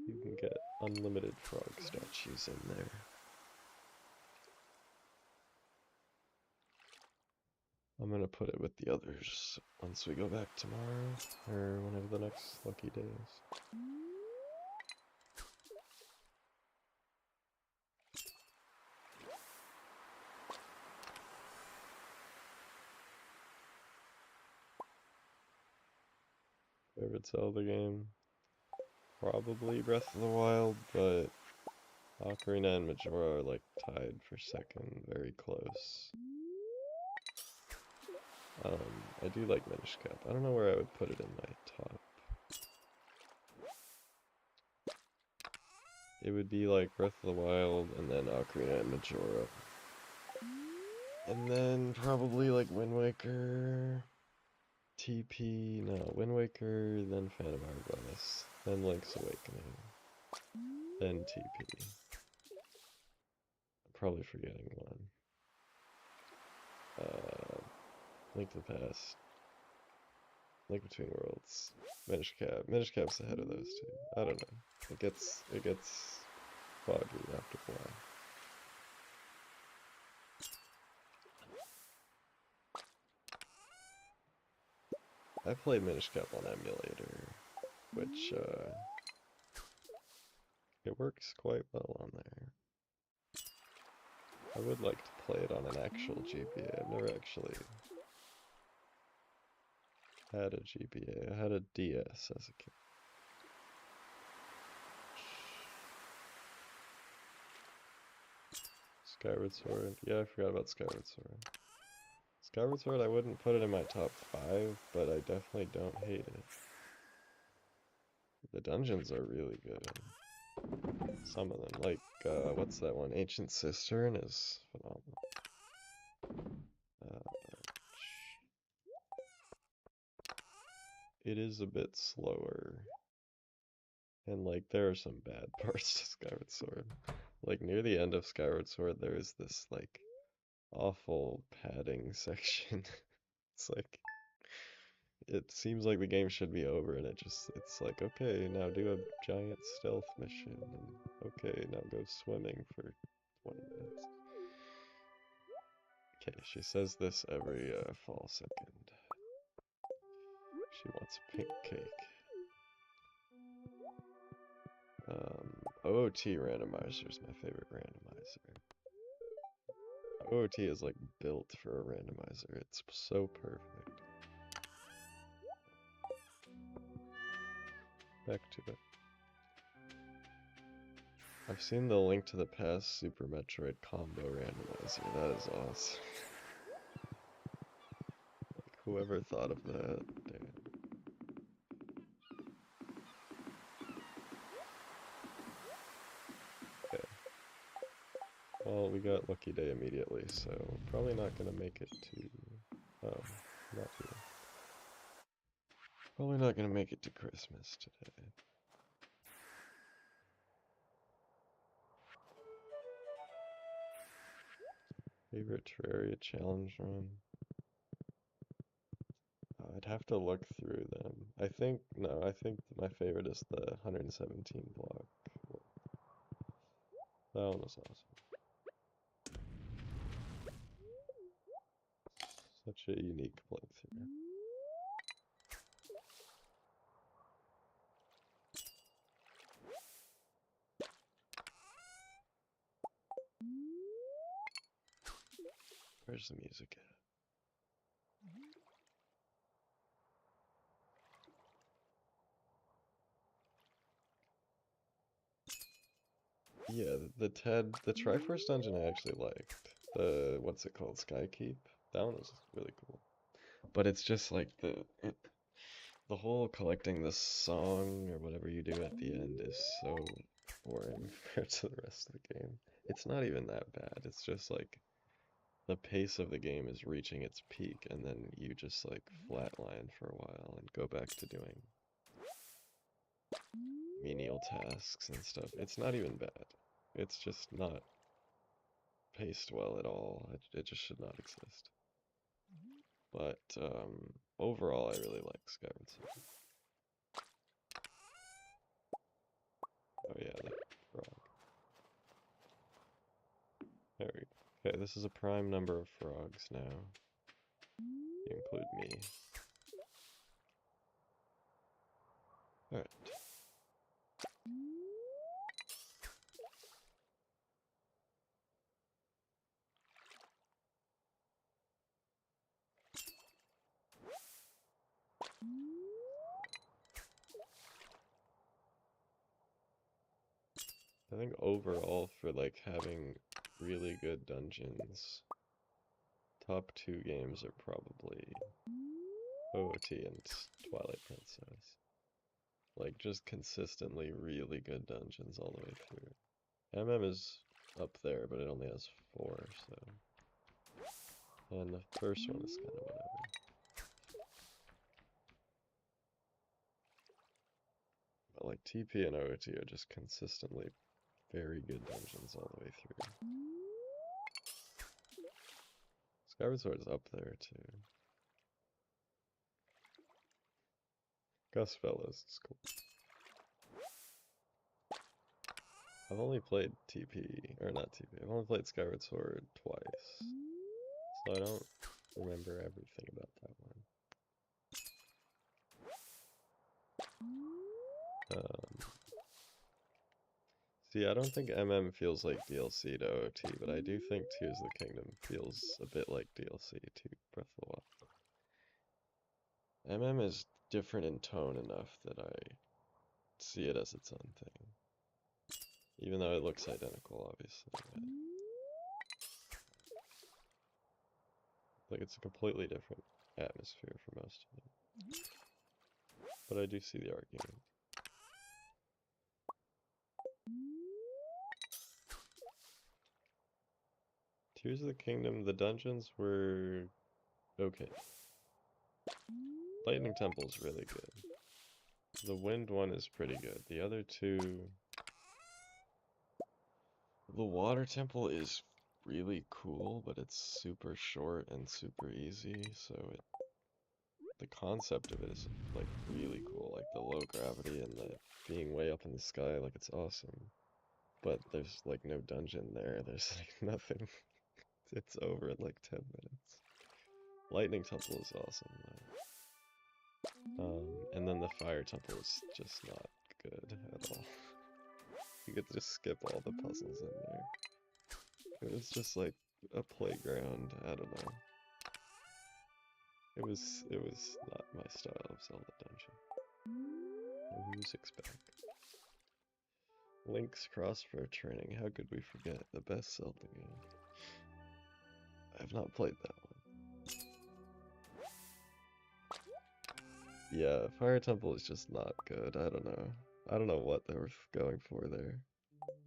You can get unlimited frog statues in there. I'm gonna put it with the others once we go back tomorrow, or one of the next lucky days. Favorite Zelda game? Probably Breath of the Wild, but Ocarina and Majora are like tied for second, very close. I do like Minish Cap. I don't know where I would put it in my top. It would be like Breath of the Wild and then Ocarina and Majora. And then probably like Wind Waker, TP, no, Wind Waker, then Phantom Hourglass, then Link's Awakening, then TP. I'm probably forgetting one. Link to the Past, Link Between Worlds, Minish Cap. Minish Cap's ahead of those two. I don't know. It gets foggy after a while. I played Minish Cap on emulator, which it works quite well on there. I would like to play it on an actual GBA. I've never actually had a GBA. I had a DS as a kid. Skyward Sword. Yeah, I forgot about Skyward Sword. Skyward Sword, I wouldn't put it in my top 5, but I definitely don't hate it. The dungeons are really good. Some of them, like, what's that one? Ancient Cistern is phenomenal. It is a bit slower. And, like, there are some bad parts to Skyward Sword. Like, near the end of Skyward Sword, there is this, like, awful padding section. It's like, it seems like the game should be over, and it's like, okay, now do a giant stealth mission, and okay, now go swimming for 20 minutes. Okay, she says this every fall second. She wants a pink cake. OOT randomizer is my favorite randomizer. OOT is like built for a randomizer. It's so perfect. Back to it. I've seen the Link to the Past Super Metroid combo randomizer. That is awesome. Like, whoever thought of that? Damn. Okay. Well, we got Lucky Day immediately, so probably not gonna make it to... Oh, not here. Probably not gonna make it to Christmas today. Favorite Terraria challenge run? I'd have to look through them. I think my favorite is the 117 block. That one was awesome. Such a unique playthrough. Where's the music at? Yeah, the Triforce dungeon I actually liked. The, what's it called, Skykeep? That one was really cool. But it's just like the whole collecting the song or whatever you do at the end is so boring compared to the rest of the game. It's not even that bad. It's just like the pace of the game is reaching its peak, and then you just like flatline for a while and go back to doing menial tasks and stuff. It's not even bad. It's just not paced well at all. It just should not exist. But overall, I really like Skyward Sword. Oh yeah, that frog. There we go. Okay, this is a prime number of frogs now. You include me. Alright. I think overall for like having really good dungeons, top 2 games are probably OOT and Twilight Princess. Like just consistently really good dungeons all the way through. MM is up there, but it only has 4, so. And the first one is kind of whatever. But like TP and OOT are just consistently very good dungeons all the way through. Skyward Sword is up there too. Gus Fellows is cool. I've only played TP, or not TP, I've only played Skyward Sword twice. So I don't remember everything about that one. See, I don't think MM feels like DLC to OOT, but I do think Tears of the Kingdom feels a bit like DLC to Breath of the Wild. MM is different in tone enough that I see it as its own thing. Even though it looks identical, obviously. Like, it's a completely different atmosphere for most of them. But I do see the argument. Tears of the Kingdom, the dungeons were okay. Lightning Temple is really good. The Wind one is pretty good. The other two... The Water Temple is really cool, but it's super short and super easy, so the concept of it is like really cool, like the low gravity and the being way up in the sky, like it's awesome. But there's like no dungeon there, there's like nothing. It's over in like 10 minutes. Lightning Temple is awesome though. And then the Fire Temple is just not good at all. You could just skip all the puzzles in there. It was just like a playground, I don't know. It was not my style of Zelda dungeon. The music's back. Link's Crossbow Training, how could we forget? The best Zelda game. I have not played that one. Yeah, Fire Temple is just not good, I don't know. I don't know what they were going for there.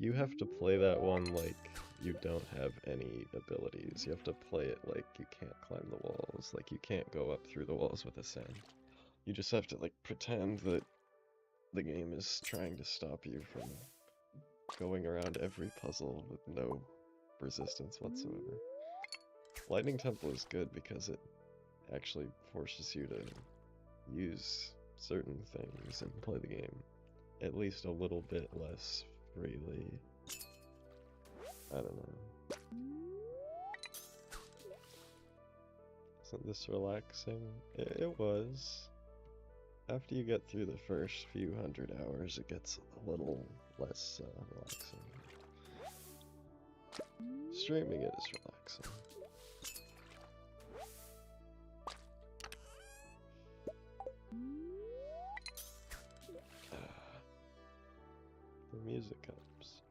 You have to play that one like you don't have any abilities. You have to play it like you can't climb the walls, like you can't go up through the walls with Ascend. You just have to like pretend that the game is trying to stop you from going around every puzzle with no resistance whatsoever. Lightning Temple is good because it actually forces you to use certain things and play the game at least a little bit less freely. I don't know. Isn't this relaxing? It was. After you get through the first few hundred hours, it gets a little less relaxing. Streaming it is relaxing. The music helps.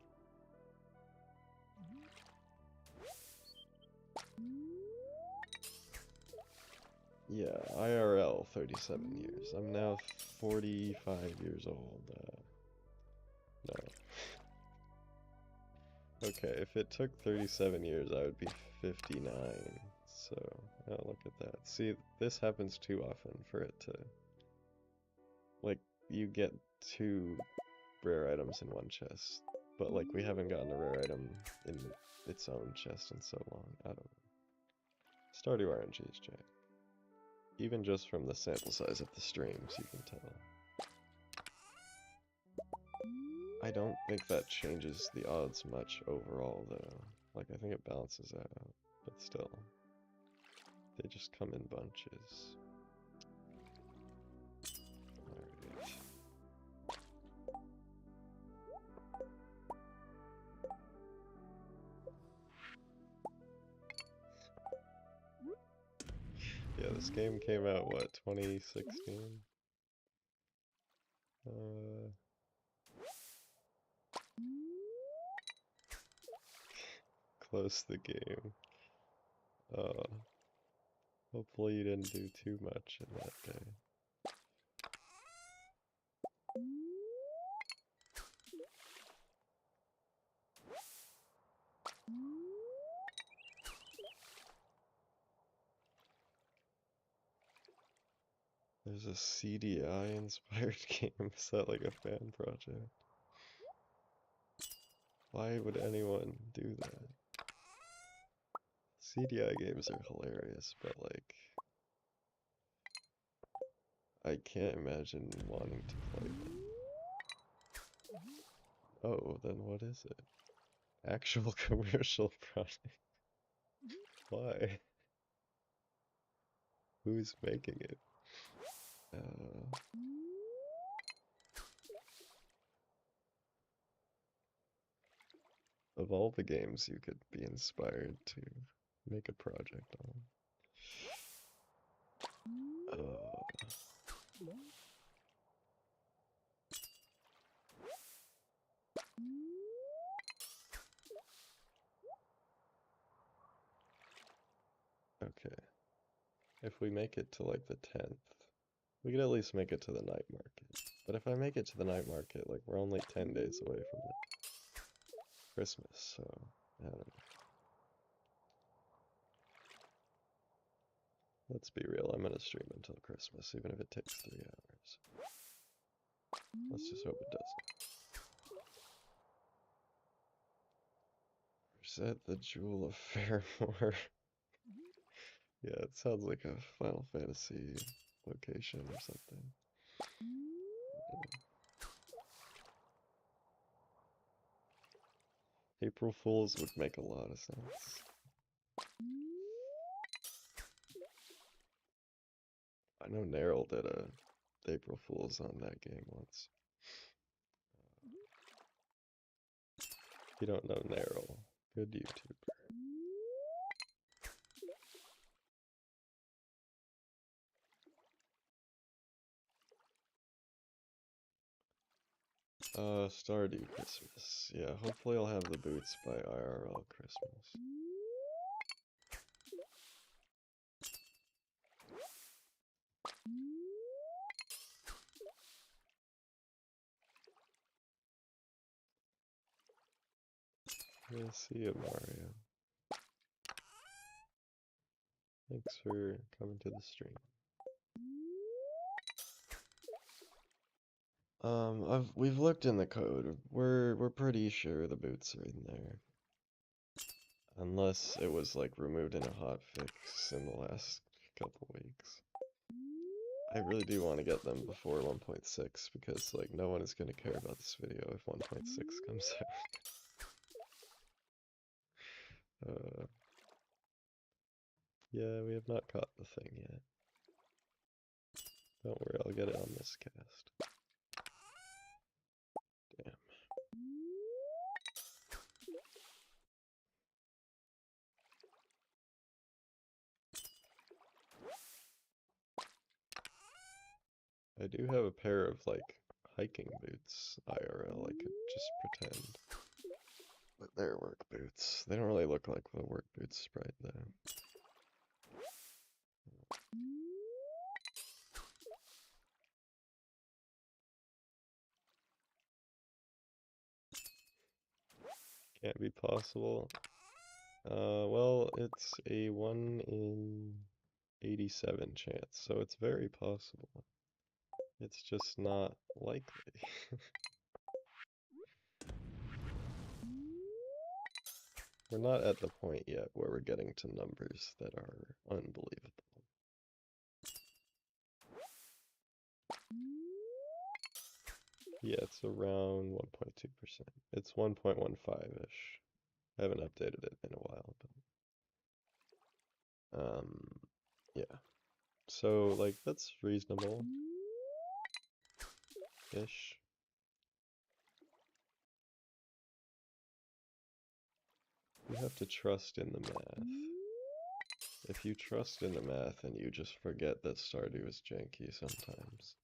Yeah, IRL 37 years. I'm now 45 years old. No. Okay, if it took 37 years, I would be 59. So, oh, look at that. See, this happens too often for it to... Like, you get 2 rare items in one chest, but like, we haven't gotten a rare item in its own chest in so long. I don't know. Stardew RNG is jacked. Even just from the sample size of the streams, you can tell. I don't think that changes the odds much overall, though. Like, I think it balances out, but still. They just come in bunches. Alright. Yeah, this game came out, what, 2016? close the game. Uh, hopefully you didn't do too much in that day. There's a CDI inspired game. Is that like a fan project? Why would anyone do that? CDI games are hilarious, but like, I can't imagine wanting to play them. Oh, then what is it? Actual commercial product. Why? Who's making it? Of all the games you could be inspired to make a project on. Okay. If we make it to like the 10th, we could at least make it to the night market. But if I make it to the night market, like we're only 10 days away from Christmas, so I don't know. Let's be real, I'm gonna stream until Christmas, even if it takes 3 hours. Let's just hope it doesn't. Reset the Jewel of Fairmore. Yeah, it sounds like a Final Fantasy location or something. April Fools would make a lot of sense. I know Neryl did a April Fools on that game once. If you don't know Neryl, good YouTuber. Stardew Christmas. Yeah, hopefully I'll have the boots by IRL Christmas. Yeah, see you, Mario. Thanks for coming to the stream. We've looked in the code. We're pretty sure the boots are in there. Unless it was like removed in a hotfix in the last couple weeks. I really do want to get them before 1.6 because like no one is going to care about this video if 1.6 comes out. Yeah, we have not caught the thing yet. Don't worry, I'll get it on this cast. Damn. I do have a pair of like hiking boots IRL I could just pretend. But they're work boots. They don't really look like the work boots sprite though. Can't be possible. Well, it's a 1 in 87 chance, so it's very possible. It's just not likely. We're not at the point yet where we're getting to numbers that are unbelievable. Yeah, it's around 1.2%. It's 1.15-ish. I haven't updated it in a while, but yeah. So like that's reasonable-ish. You have to trust in the math. If you trust in the math and you just forget that Stardew is janky sometimes,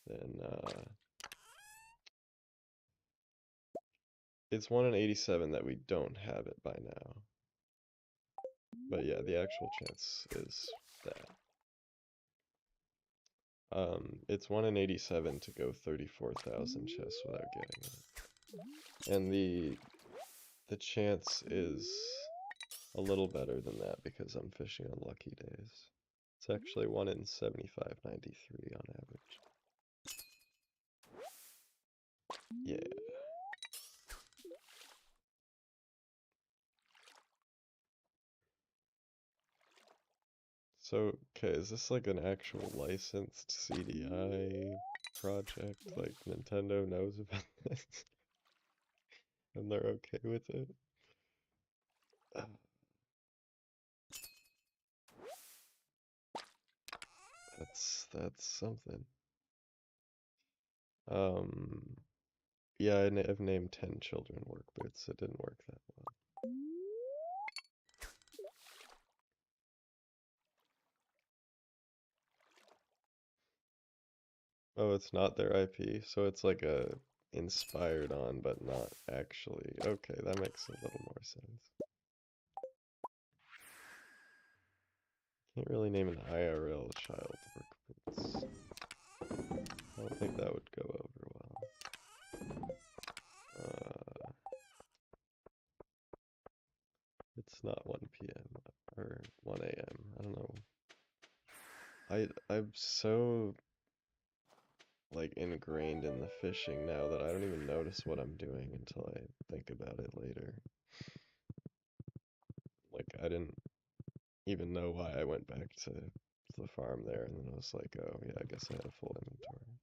then It's 1 in 87 that we don't have it by now. But yeah, the actual chance is that. It's 1 in 87 to go 34,000 chests without getting it. And the chance is a little better than that because I'm fishing on lucky days. It's actually 1 in 75.93 on average. Yeah. So, okay, is this like an actual licensed CDI project? Like Nintendo knows about this and they're okay with it? That's something. Um, yeah, I've named 10 children work boots. It didn't work that well. Oh, it's not their IP, so it's like a inspired on, but not actually. Okay, that makes a little more sense. Can't really name an IRL child work boots. I don't think that would go over well. It's not 1 p.m. or 1 a.m. I don't know. I'm so like ingrained in the fishing now that I don't even notice what I'm doing until I think about it later. Like I didn't even know why I went back to the farm there, and then I was like, oh yeah, I guess I had a full inventory.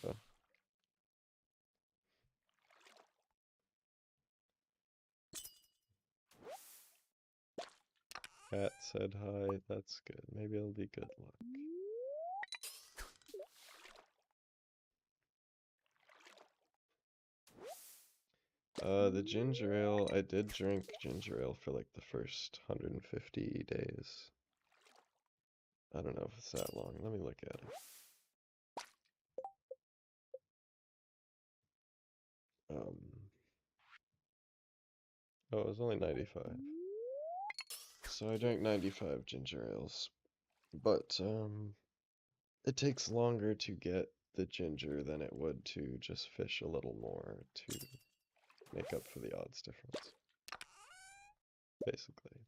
uh, Cat said hi, that's good. Maybe it'll be good luck. The ginger ale, I did drink ginger ale for like the first 150 days. I don't know if it's that long. Let me look at it. Oh, it was only 95. So I drank 95 ginger ales. But, it takes longer to get the ginger than it would to just fish a little more to make up for the odds difference. Basically.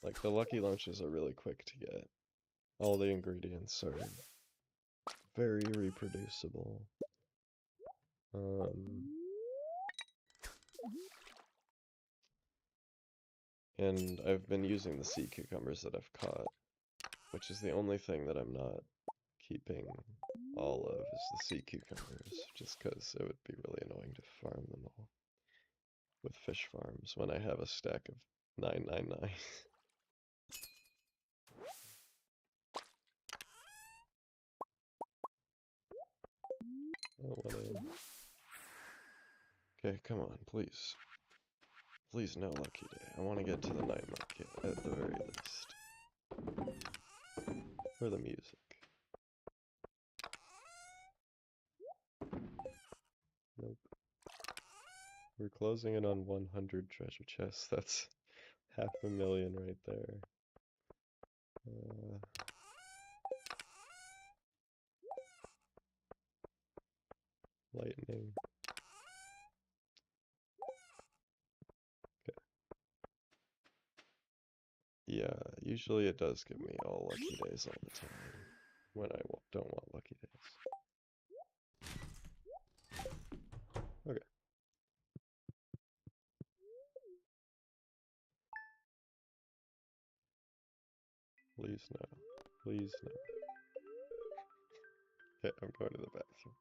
Like, the Lucky Lunches are really quick to get. All the ingredients are very reproducible. And I've been using the sea cucumbers that I've caught, which is the only thing that I'm not keeping all of is the sea cucumbers, just because it would be really annoying to farm them all with fish farms when I have a stack of 999. Oh, what Okay, come on, please. Please, no lucky day. I want to get to the night market at the very least. For the music. Nope. We're closing in on 100 treasure chests. That's 500,000 right there. Lightning. Okay. Yeah, usually it does give me all lucky days all the time when I don't want lucky days. Okay. Please no. Please no. Okay, I'm going to the bathroom.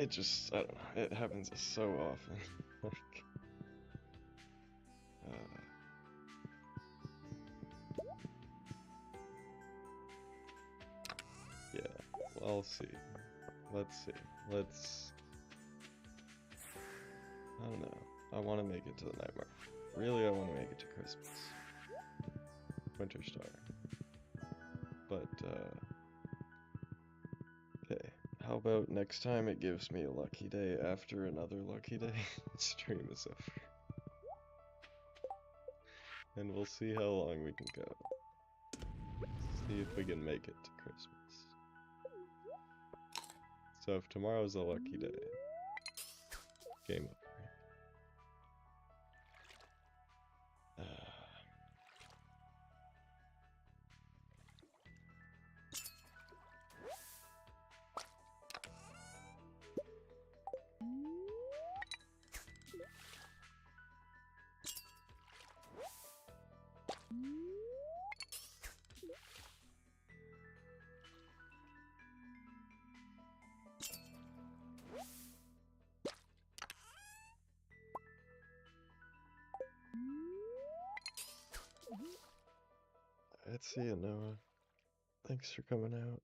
it just, I don't know, it happens so often. Like, yeah, well, I'll see. Let's see. I don't know. I want to make it to the night market. Really, I want to make it to Christmas. Winter Star. But, okay. How about next time it gives me a lucky day after another lucky day? Stream is over. And we'll see how long we can go. See if we can make it to Christmas. So if tomorrow's a lucky day, game over. Let's see you, Noah. Thanks for coming out.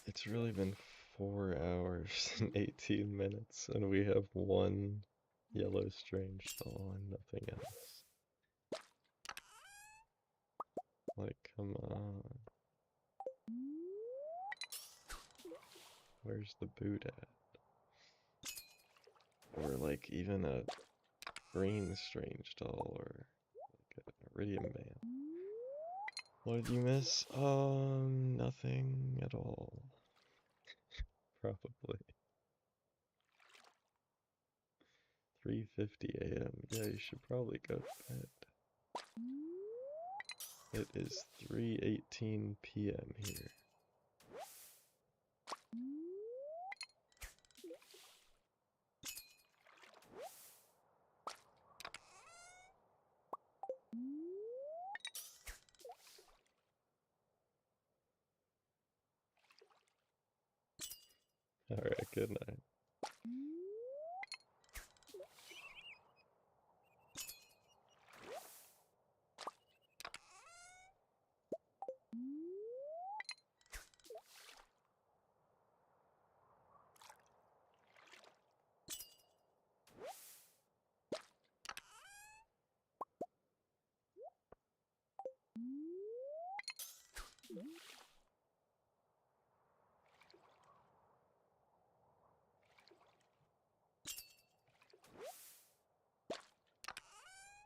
It's really been 4 hours and 18 minutes, and we have one yellow strange stall and nothing else. Like, come on. Where's the boot at? Or like even a green strange doll, or like an iridium man. What did you miss? Nothing at all. Probably. 3:50 a.m. Yeah, you should probably go to bed. It is 3:18 p.m. here. Alright, good night.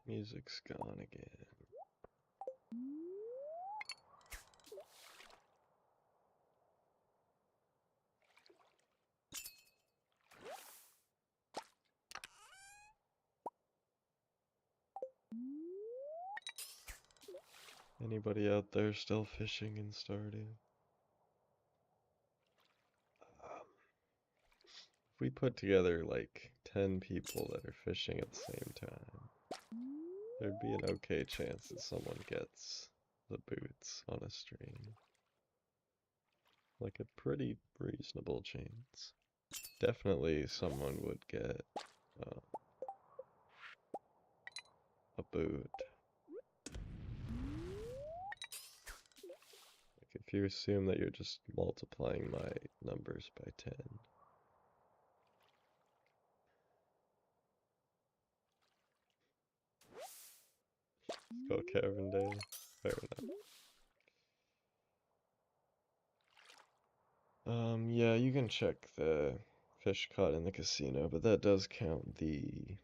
Music's gone again. Anybody out there still fishing in Stardew? If we put together like 10 people that are fishing at the same time, there'd be an okay chance that someone gets the boots on a stream. Like a pretty reasonable chance. Definitely someone would get a boot. Like if you assume that you're just multiplying my numbers by 10. It's called Caravan Day. Fair enough. Yeah, you can check the fish caught in the casino, but that does count the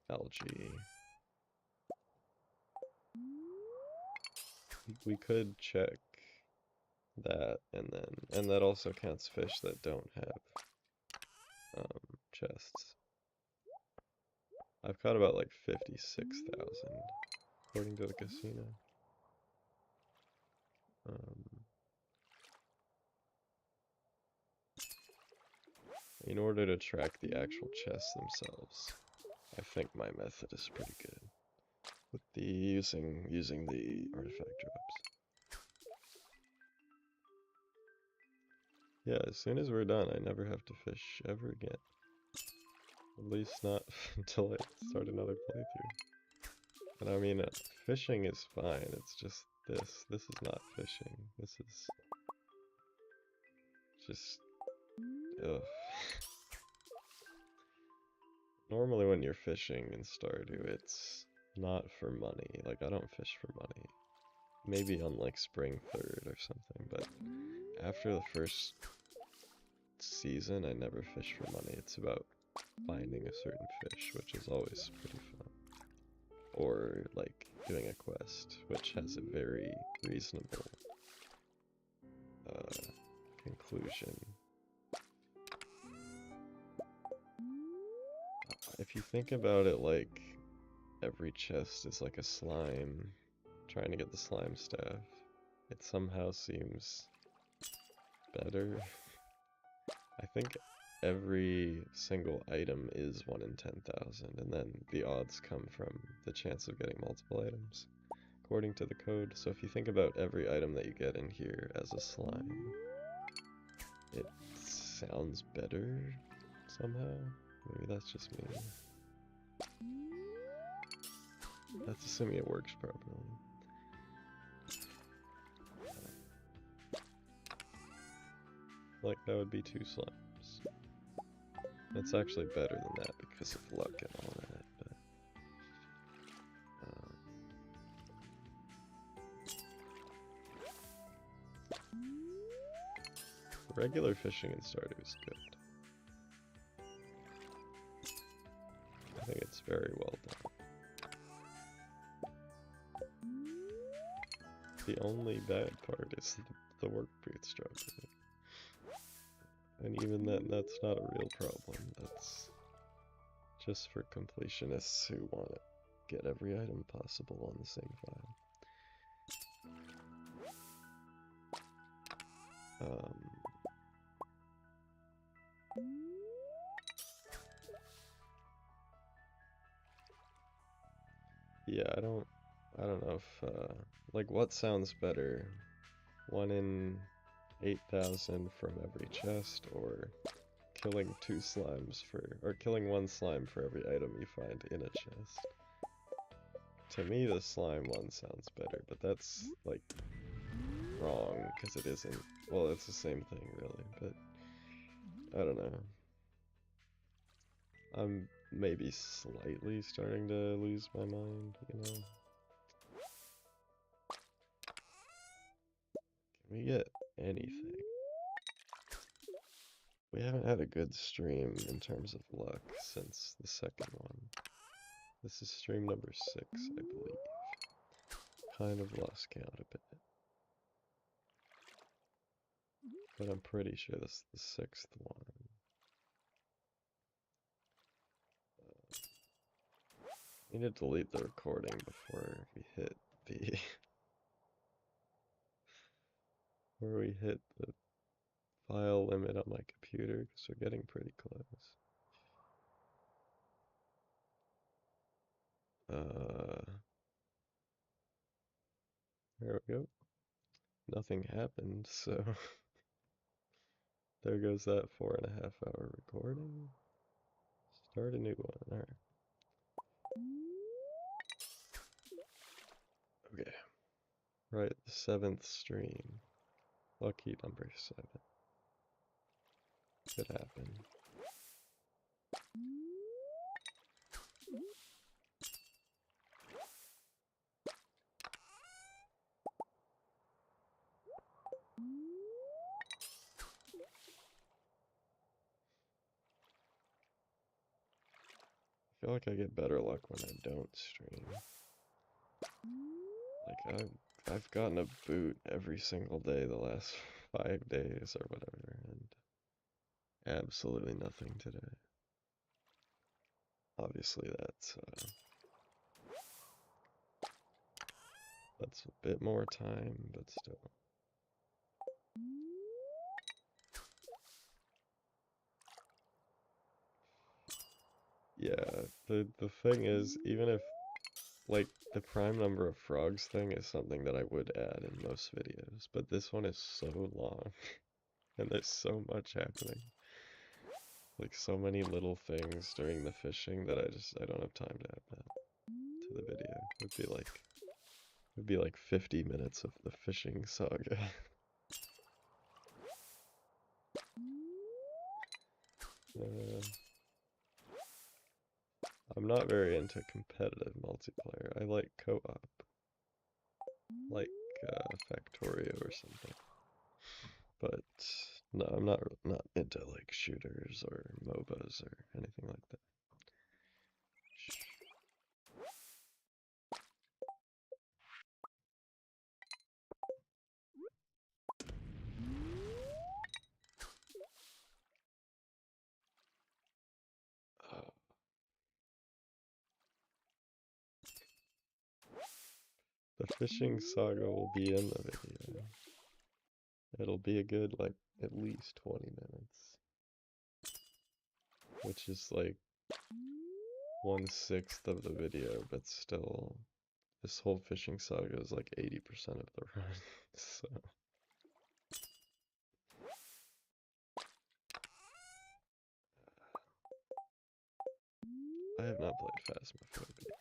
algae. We could check that, and that also counts fish that don't have chests. I've caught about like 56,000 according to the casino. In order to track the actual chests themselves, I think my method is pretty good with the using the artifact drops. Yeah, as soon as we're done, I never have to fish ever again. At least not until I start another playthrough. And I mean, fishing is fine, it's just this. This is not fishing. This is just, ugh. Normally when you're fishing in Stardew, it's not for money. Like, I don't fish for money. Maybe on like Spring 3rd or something, but after the first season, I never fish for money. It's about finding a certain fish, which is always pretty fun. Or like doing a quest, which has a very reasonable conclusion. If you think about it, like every chest is like a slime trying to get the slime staff, it somehow seems better. I think every single item is 1 in 10,000, and then the odds come from the chance of getting multiple items, according to the code. So if you think about every item that you get in here as a slime, it sounds better somehow. Maybe that's just me. That's assuming it works properly. Like, that would be 2 slimes. It's actually better than that because of luck and all that, but... regular fishing in Stardew is good. I think it's very well done. The only bad part is the work boots dropping. And even then, that's not a real problem. That's just for completionists who want to get every item possible on the same file. Yeah, I don't know if, like, what sounds better? 1 in 8,000 from every chest, or killing 2 slimes or killing 1 slime for every item you find in a chest? To me, the slime one sounds better, but that's, like, wrong, because it isn't. Well, it's the same thing, really, but I don't know. I'm maybe slightly starting to lose my mind, you know? Can we get anything? We haven't had a good stream in terms of luck since the second one. This is stream number 6, I believe. Kind of lost count a bit. But I'm pretty sure this is the 6th one. I need to delete the recording before we hit the... before we hit the file limit on my computer, because we're getting pretty close. There we go. Nothing happened, so there goes that 4.5 hour recording. Start a new one. Alright. Okay. Right, the 7th stream. Lucky number 7. Could happen. I feel like I get better luck when I don't stream. Like, I've gotten a boot every single day the last 5 days or whatever, and absolutely nothing today. Obviously that's a bit more time, but still. Yeah, the thing is, even if, like, the prime number of frogs thing is something that I would add in most videos, but this one is so long, and there's so much happening. Like, so many little things during the fishing that I don't have time to add that to the video. It'd be like 50 minutes of the fishing saga. uh, I'm not very into competitive multiplayer. I like co-op, like Factorio or something. But no, I'm not into like shooters or MOBAs or anything like that. Uh, the fishing saga will be in the video. It'll be a good like at least 20 minutes, which is like 1/6 of the video, but still, this whole fishing saga is like 80% of the run. So I have not played Phasmophobia.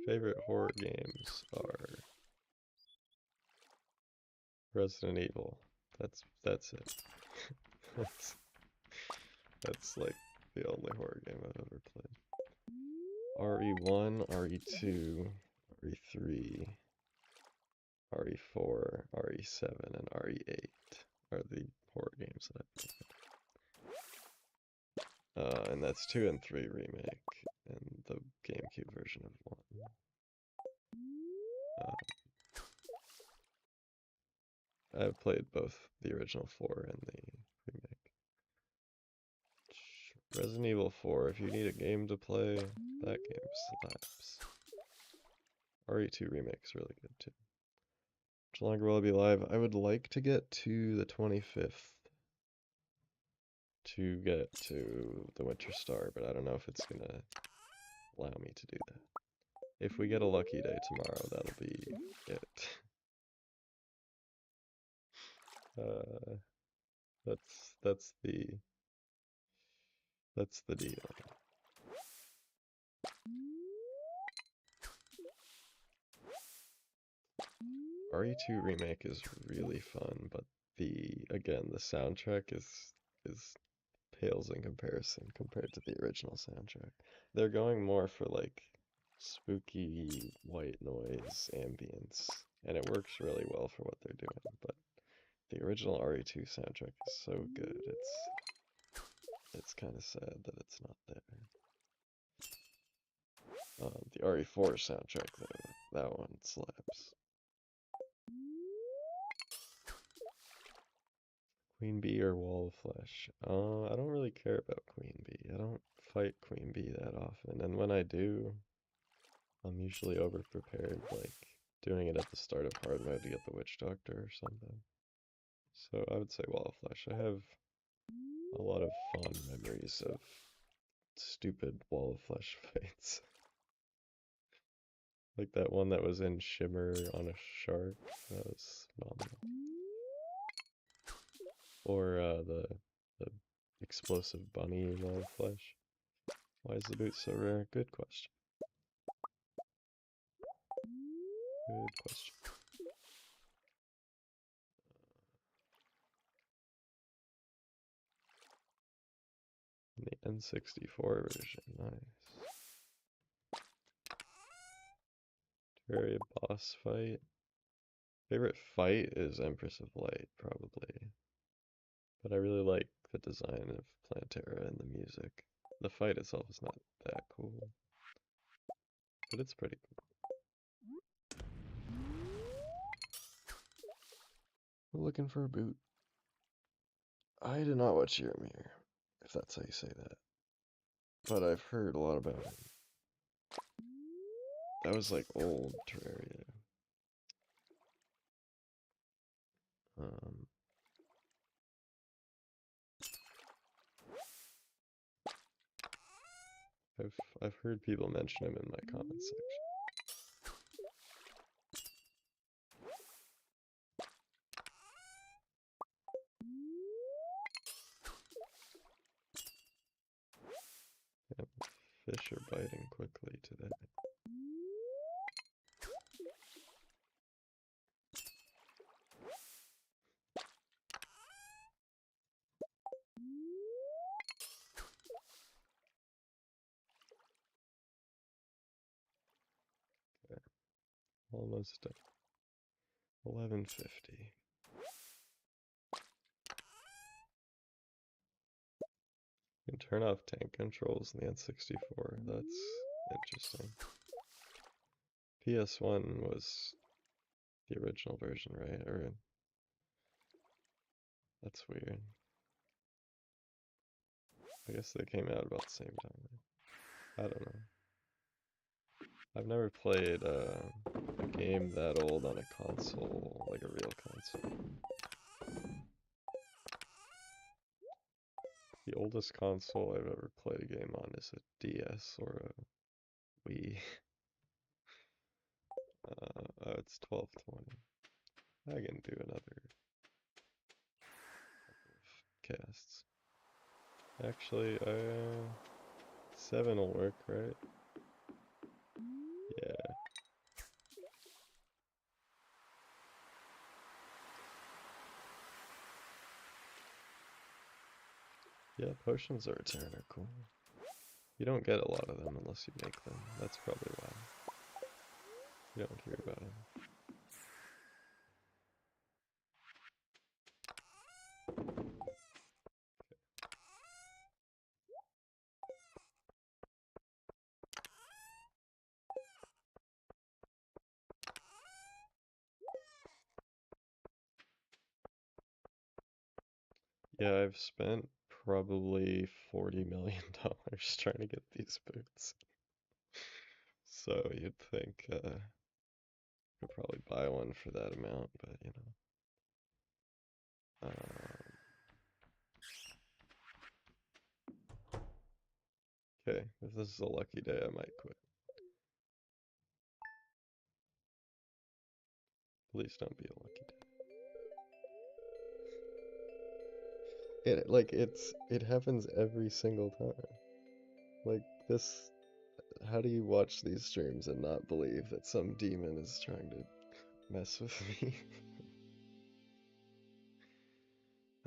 Favorite horror games are Resident Evil. That's it. that's that's like the only horror game I've ever played. RE1, RE2, RE3, RE4, RE7, and RE8 are the horror games that I've played. And that's 2 and 3 remake, and the GameCube version of 1. I've played both the original 4 and the remake. Resident Evil 4, if you need a game to play, that game slaps. RE2 remake's really good too. How longer will I be live? I would like to get to the 25th to get to the Winter Star, but I don't know if it's gonna allow me to do that. If we get a lucky day tomorrow, that'll be it. That's the deal. RE2 remake is really fun, but again, the soundtrack is pales in comparison compared to the original soundtrack. They're going more for like spooky white noise ambience, and it works really well for what they're doing, but the original RE2 soundtrack is so good, it's kind of sad that it's not there. The RE4 soundtrack though, that one slaps. Queen Bee or Wall of Flesh? I don't really care about Queen Bee. I don't fight Queen Bee that often, and when I do, I'm usually over-prepared, like doing it at the start of hard mode to get the Witch Doctor or something. So I would say Wall of Flesh. I have a lot of fond memories of stupid Wall of Flesh fights. Like that one that was in Shimmer on a shark. That was phenomenal. Or the explosive bunny Wall of Flesh. Why is the boot so rare? Good question. Good question. The N64 version, nice. Terraria boss fight. Favorite fight is Empress of Light, probably. But I really like the design of Plantera and the music. The fight itself is not that cool, but it's pretty cool. We're looking for a boot. I did not watch Mirror, if that's how you say that. But I've heard a lot about it. That was like old Terraria. Um, I've heard people mention him in my comment section. Yeah, fish are biting quickly today. Okay, almost done. 1150. You can turn off tank controls in the N64. That's interesting. PS1 was the original version, right? Or that's weird. I guess they came out about the same time. I don't know. I've never played a game that old on a console, like a real console. The oldest console I've ever played a game on is a DS or a Wii. Oh, it's 1220. I can do another casts. Actually, 7 will work, right? Yeah. Yeah, potions of return are cool. You don't get a lot of them unless you make them. That's probably why you don't hear about them. Yeah, I've spent probably $40 million trying to get these boots. So you'd think I could probably buy one for that amount, but you know. Okay, if this is a lucky day, I might quit. Please don't be a lucky day. It happens every single time. Like this, how do you watch these streams and not believe that some demon is trying to mess with me?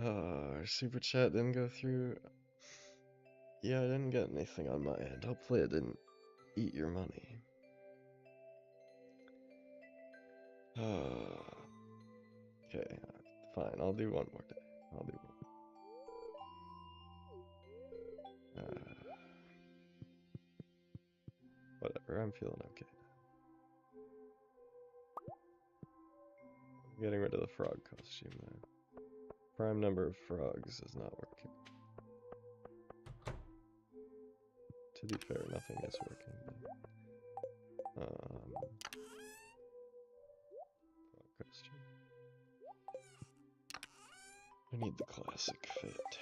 Our super chat didn't go through. Yeah, I didn't get anything on my end. Hopefully it didn't eat your money. Okay, fine. I'll do one more day. I'll do one. Whatever. I'm feeling okay. I'm getting rid of the frog costume though. Prime number of frogs is not working. To be fair, nothing is working. But, frog costume. I need the classic fit.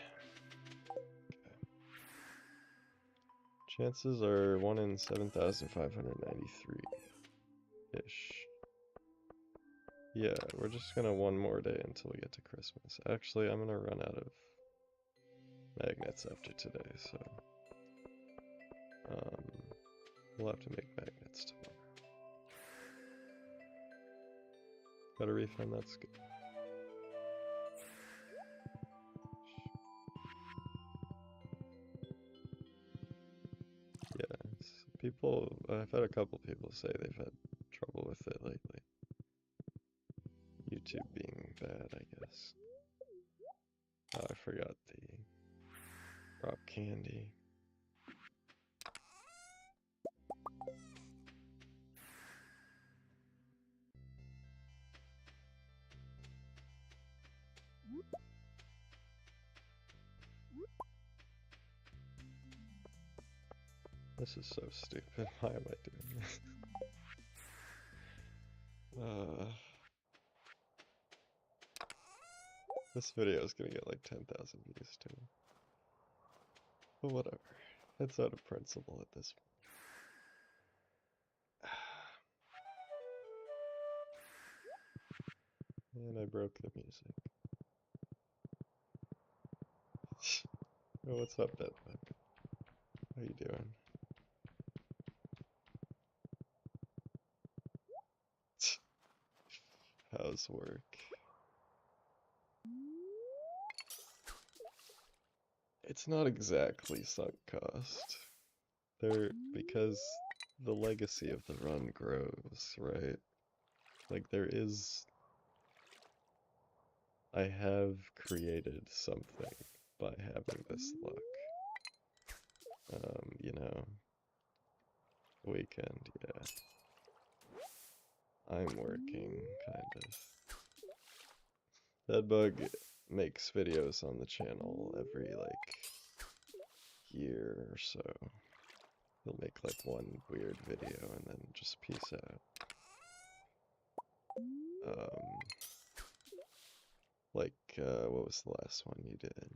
Chances are 1 in 7,593-ish. Yeah, we're just gonna one more day until we get to Christmas. Actually, I'm gonna run out of magnets after today, so we'll have to make magnets tomorrow. Got a refund, that's good. Yeah, I've had a couple people say they've had trouble with it lately. YouTube being bad, I guess. Oh, I forgot the rock candy. This is so stupid. Why am I doing this? This video is gonna get like 10,000 views too. But whatever. It's out of principle at this point. And I broke the music. Oh, what's up, Bedbug? How you doing? How's work? It's not exactly sunk cost. Because the legacy of the run grows, right? Like I have created something by having this luck. You know, weekend, yeah. I'm working, kind of. Bedbug makes videos on the channel every, like, year or so. He'll make, like, one weird video and then just peace out. What was the last one you did?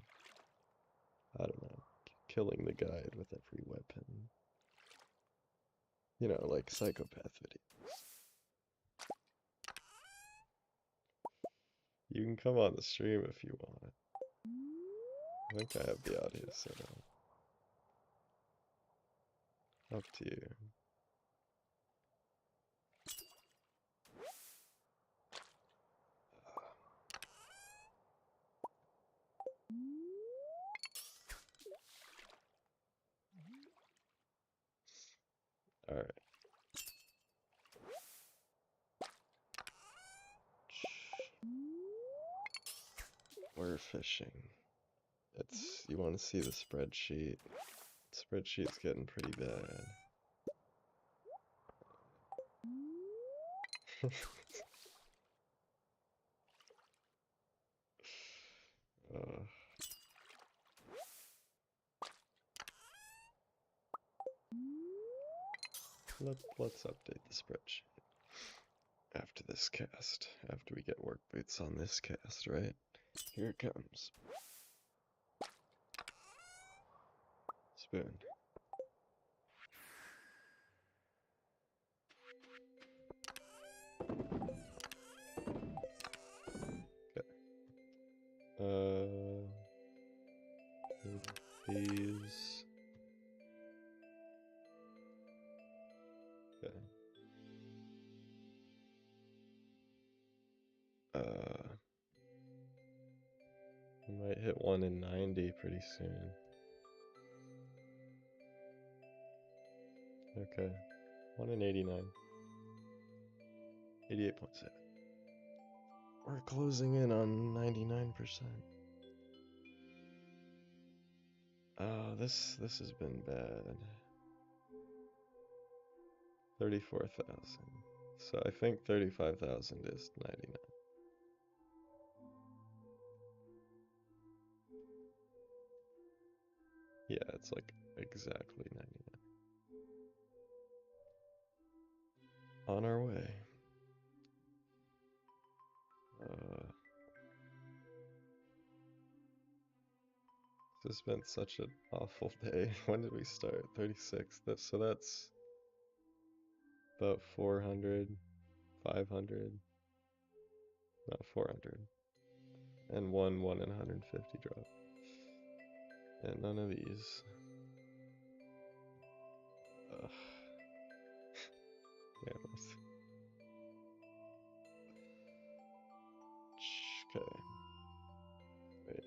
I don't know. Killing the guide with every weapon. You know, like psychopath videos. You can come on the stream if you want. I think I have the audio set up. Up to you. Alright. We're fishing. You want to see the spreadsheet? The spreadsheet's getting pretty bad. Let's update the spreadsheet after this cast. After we get work boots on this cast, right? Here it comes. Spoon. Okay. These. Okay. We might hit 1 in 90 pretty soon. Okay. 1 in 89. 88.7. We're closing in on 99%. This has been bad. 34,000. So I think 35,000 is 99. Yeah, it's like exactly 99. On our way. This has been such an awful day. When did we start? 36. So that's about 400, 500, not 400. And one in 150 drop. And none of these. Ugh. Yeah, okay. Wait.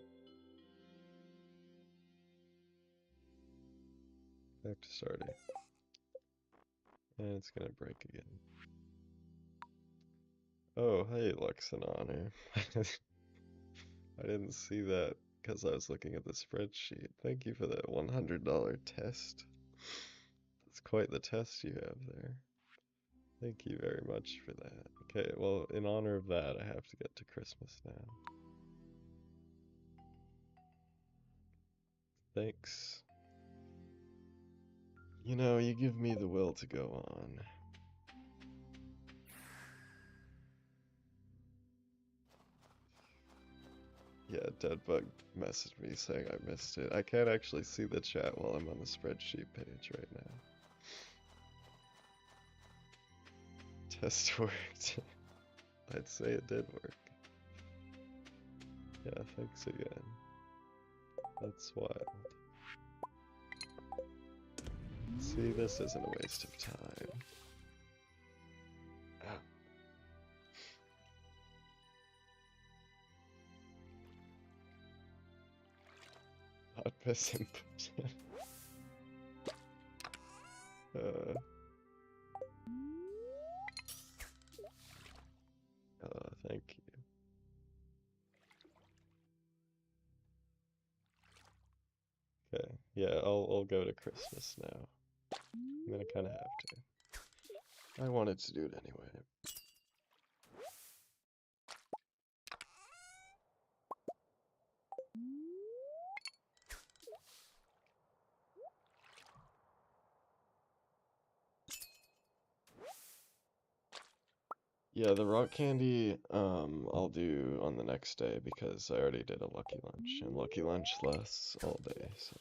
Back to starting. And it's gonna break again. Oh, hey, Lux and Honor. I didn't see that because I was looking at the spreadsheet. Thank you for that $100 test. That's quite the test you have there. Thank you very much for that. Okay, well, in honor of that, I have to get to Christmas now. Thanks. You know, you give me the will to go on. Yeah, Deadbug messaged me saying I missed it. I can't actually see the chat while I'm on the spreadsheet page right now. Test worked. I'd say it did work. Yeah, thanks again. That's wild. See, this isn't a waste of time. Ah. Hot piss input. Thank you. Okay, yeah, I'll go to Christmas now. I'm gonna kind of have to. I wanted to do it anyway. Yeah, the rock candy, I'll do on the next day because I already did a lucky lunch, and lucky lunch lasts all day, so.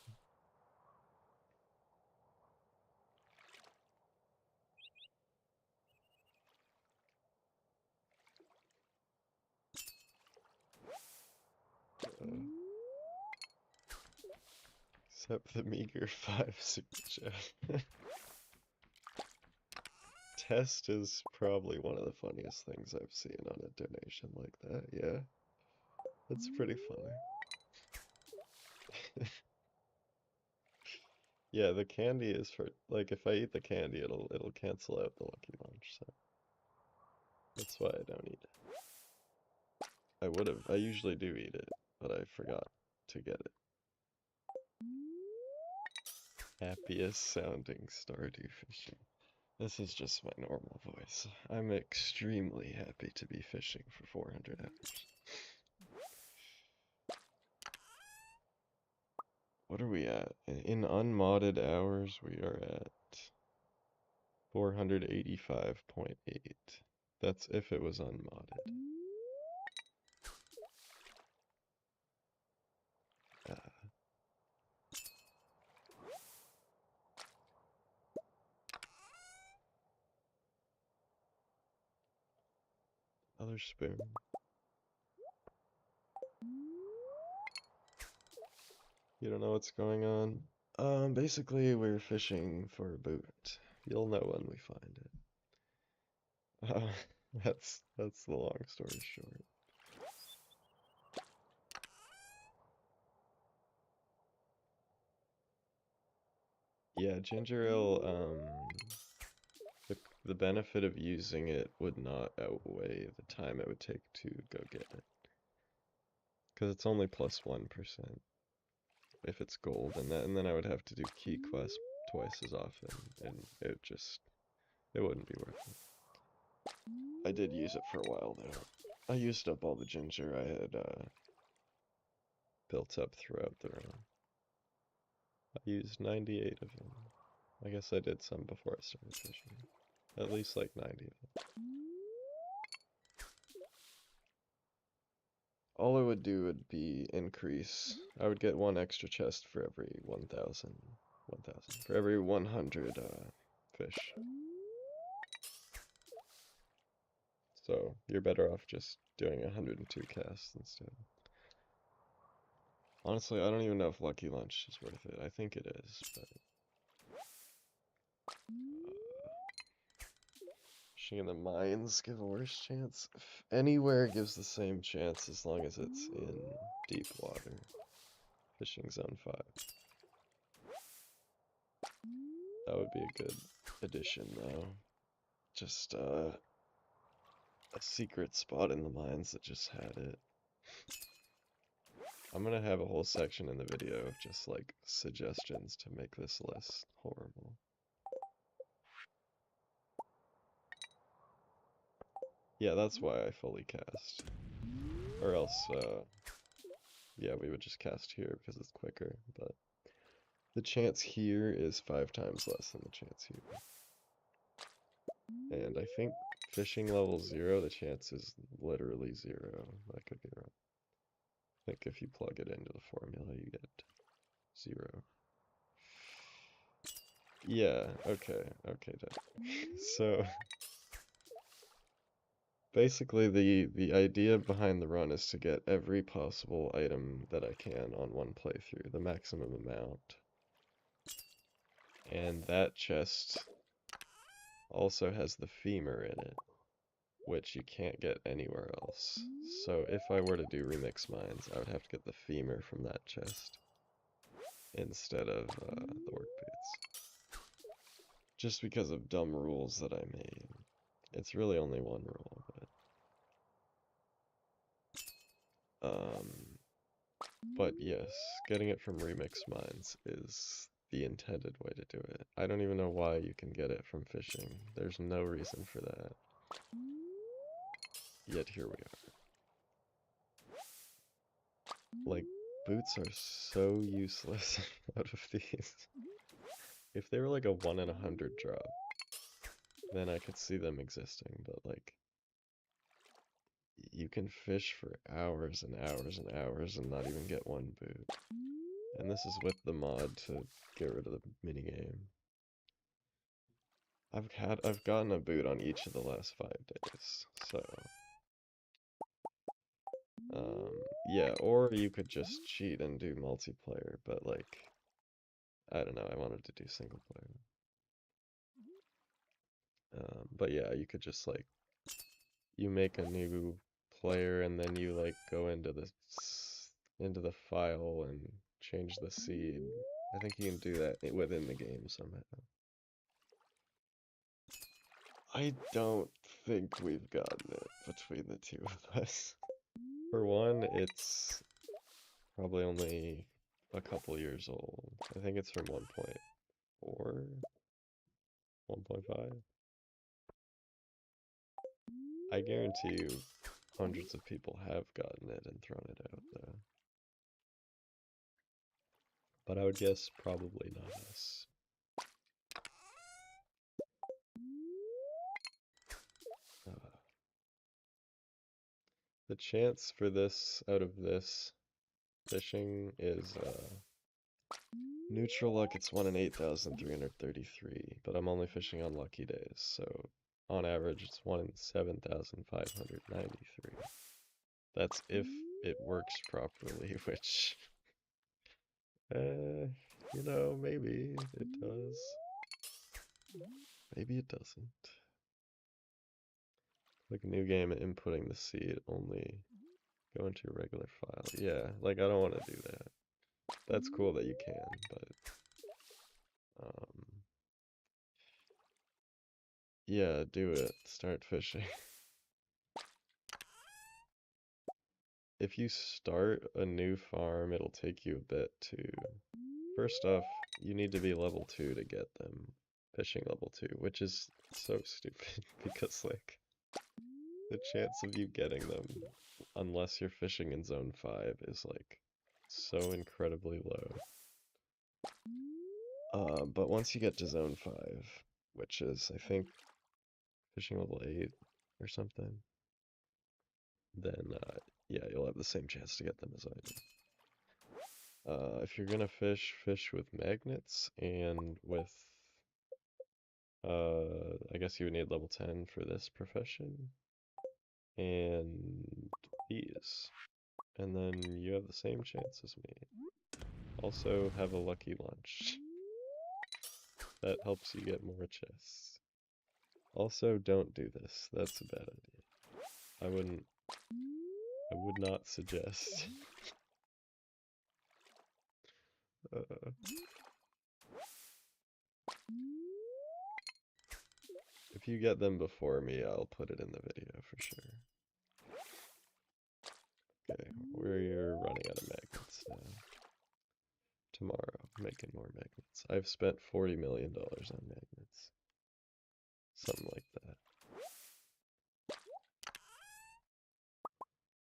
Except the meager 5 super chat. Test is probably one of the funniest things I've seen on a donation like that, yeah. That's pretty funny. Yeah, the candy is for, like, if I eat the candy, it'll cancel out the lucky lunch, so. That's why I don't eat it. I usually do eat it, but I forgot to get it. Happiest sounding Stardew fishing. This is just my normal voice. I'm extremely happy to be fishing for 400 hours. What are we at? In unmodded hours, we are at 485.8. That's if it was unmodded. Other spoon. You don't know what's going on? Basically we're fishing for a boot. You'll know when we find it. That's the long story short. Yeah, ginger ale, the benefit of using it would not outweigh the time it would take to go get it. Because it's only plus 1% if it's gold, and then I would have to do key quests twice as often, and it wouldn't be worth it. I did use it for a while though. I used up all the ginger I had built up throughout the run. I used 98 of them. I guess I did some before I started fishing. At least like 90 of them. All it would do would be increase. I would get one extra chest for every 1,000. For every 100 fish. So you're better off just doing 102 casts instead. Honestly, I don't even know if Lucky Lunch is worth it. I think it is, but... Fishing in the mines give a worse chance. Anywhere gives the same chance as long as it's in deep water. Fishing zone 5. That would be a good addition though. Just a secret spot in the mines that just had it. I'm gonna have a whole section in the video of just like suggestions to make this less horrible. Yeah, that's why I fully cast. Or else, yeah, we would just cast here because it's quicker, but the chance here is 5 times less than the chance here. And I think fishing level 0, the chance is literally 0. I could be wrong. think if you plug it into the formula, you get 0. Yeah, okay, so basically the idea behind the run is to get every possible item that I can on one playthrough, the maximum amount. And that chest also has the femur in it, which you can't get anywhere else. So if I were to do remix mines, I would have to get the femur from that chest instead of the work boots. Just because of dumb rules that I made. It's really only one rule, but yes, getting it from remix mines is the intended way to do it. I don't even know why you can get it from fishing. There's no reason for that. Yet here we are. Like, boots are so useless out of these. If they were like a 1 in 100 drop, then I could see them existing, but like, you can fish for hours and hours and hours and not even get one boot. And this is with the mod to get rid of the minigame. I've gotten a boot on each of the last 5 days, so yeah, or you could just cheat and do multiplayer, but like, I don't know, I wanted to do single player. But yeah, you could just like, you make a new player and then you like go into the file and change the seed. I think you can do that within the game somehow. I don't think we've gotten it between the two of us. For one, it's probably only a couple years old. I think it's from 1.4, 1.5. I guarantee you hundreds of people have gotten it and thrown it out though. But I would guess probably not us. The chance for this out of this fishing is neutral luck, it's 1 in 8,333, but I'm only fishing on lucky days, so on average it's 1 in 7,593. That's if it works properly, which, you know, maybe it does. Maybe it doesn't. Like new game inputting the seed, only go into your regular file. Yeah, like I don't want to do that. That's cool that you can, but yeah, do it. Start fishing. If you start a new farm, it'll take you a bit to... First off, you need to be level 2 to get them. Fishing level 2, which is so stupid because like the chance of you getting them, unless you're fishing in zone 5, is like so incredibly low. But once you get to zone 5, which is I think fishing level 8 or something, then yeah, you'll have the same chance to get them as I do. If you're gonna fish with magnets and with, I guess you would need level 10 for this profession, and these, and then you have the same chance as me. Also, have a lucky lunch. That helps you get more chests. Also, don't do this. That's a bad idea. I would not suggest. If you get them before me, I'll put it in the video for sure. Okay, we're running out of magnets now. Tomorrow, making more magnets. I've spent $40 million on magnets. Something like that.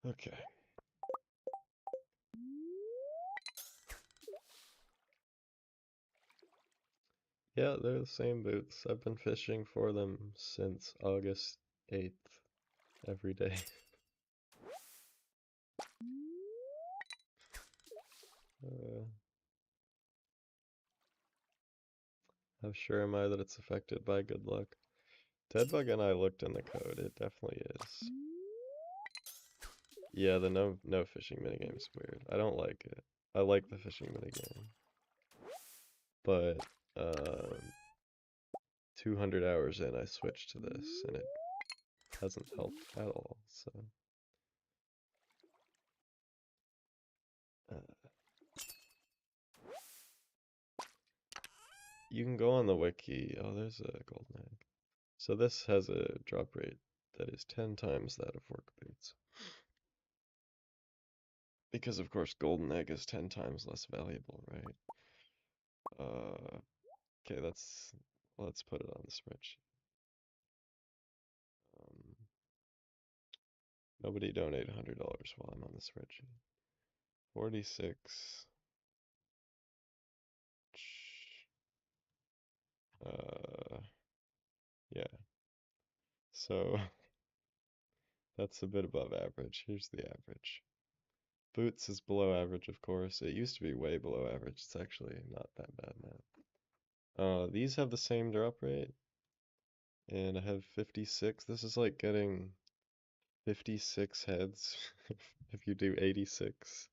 Okay. Yeah, they're the same boots. I've been fishing for them since August 8th, every day. Uh, how sure am I that it's affected by good luck? Deadbug and I looked in the code. It definitely is. Yeah, the no fishing minigame is weird. I don't like it. I like the fishing minigame, but 200 hours in, I switched to this, and it hasn't helped at all. So, you can go on the wiki. Oh, there's a golden egg. So this has a drop rate that is 10 times that of work boots. Because of course golden egg is 10 times less valuable, right? Okay, let's put it on the spreadsheet. Um, Nobody donate $100 while I'm on the spreadsheet. 46. Yeah. So that's a bit above average. Here's the average. Boots is below average, of course. It used to be way below average. It's actually not that bad now. These have the same drop rate, and I have 56. This is like getting 56 heads if you do 86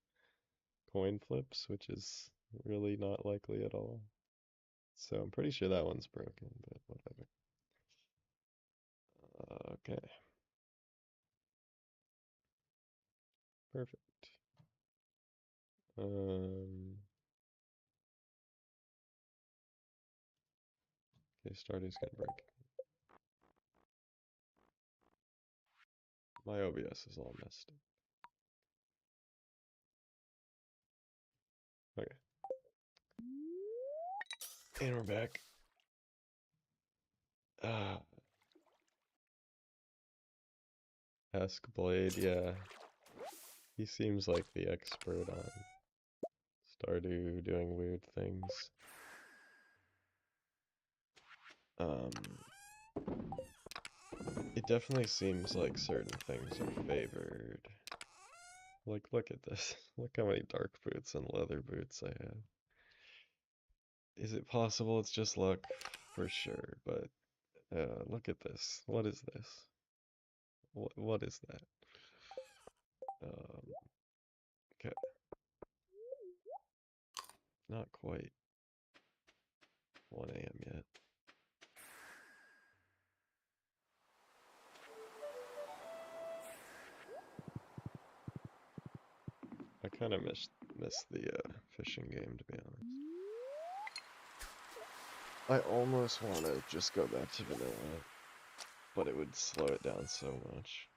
coin flips, which is really not likely at all. So I'm pretty sure that one's broken, but whatever. Okay. Perfect. Okay, Stardew's gonna break. My OBS is all messed up. Okay. And we're back. Ask Blade, yeah. He seems like the expert on Stardew doing weird things. It definitely seems like certain things are favored. Like, look at this. Look how many dark boots and leather boots I have. Is it possible it's just luck? For sure, but look at this. What is this? What is that? Okay. Not quite 1 a.m. yet. I kind of miss the fishing game, to be honest. I almost want to just go back to vanilla, but it would slow it down so much.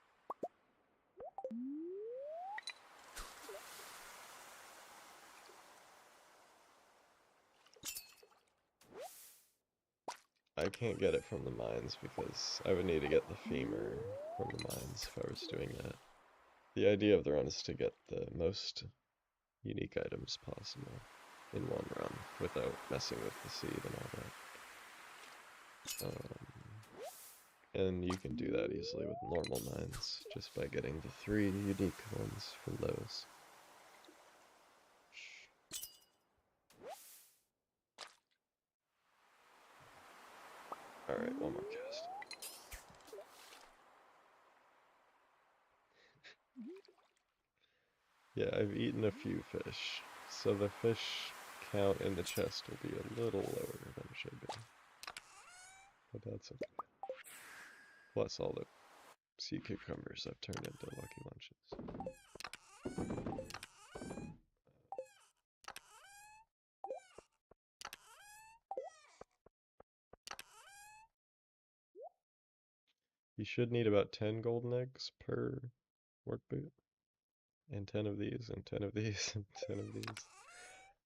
I can't get it from the mines because I would need to get the femur from the mines if I was doing that. The idea of the run is to get the most unique items possible in one run without messing with the seed and all that. And you can do that easily with normal mines just by getting the 3 unique ones from those. Alright, one more cast. Yeah, I've eaten a few fish, so the fish count in the chest will be a little lower than it should be. But that's okay. Plus all the sea cucumbers I've turned into lucky lunches. You should need about 10 golden eggs per work boot. And 10 of these, and 10 of these, and 10 of these.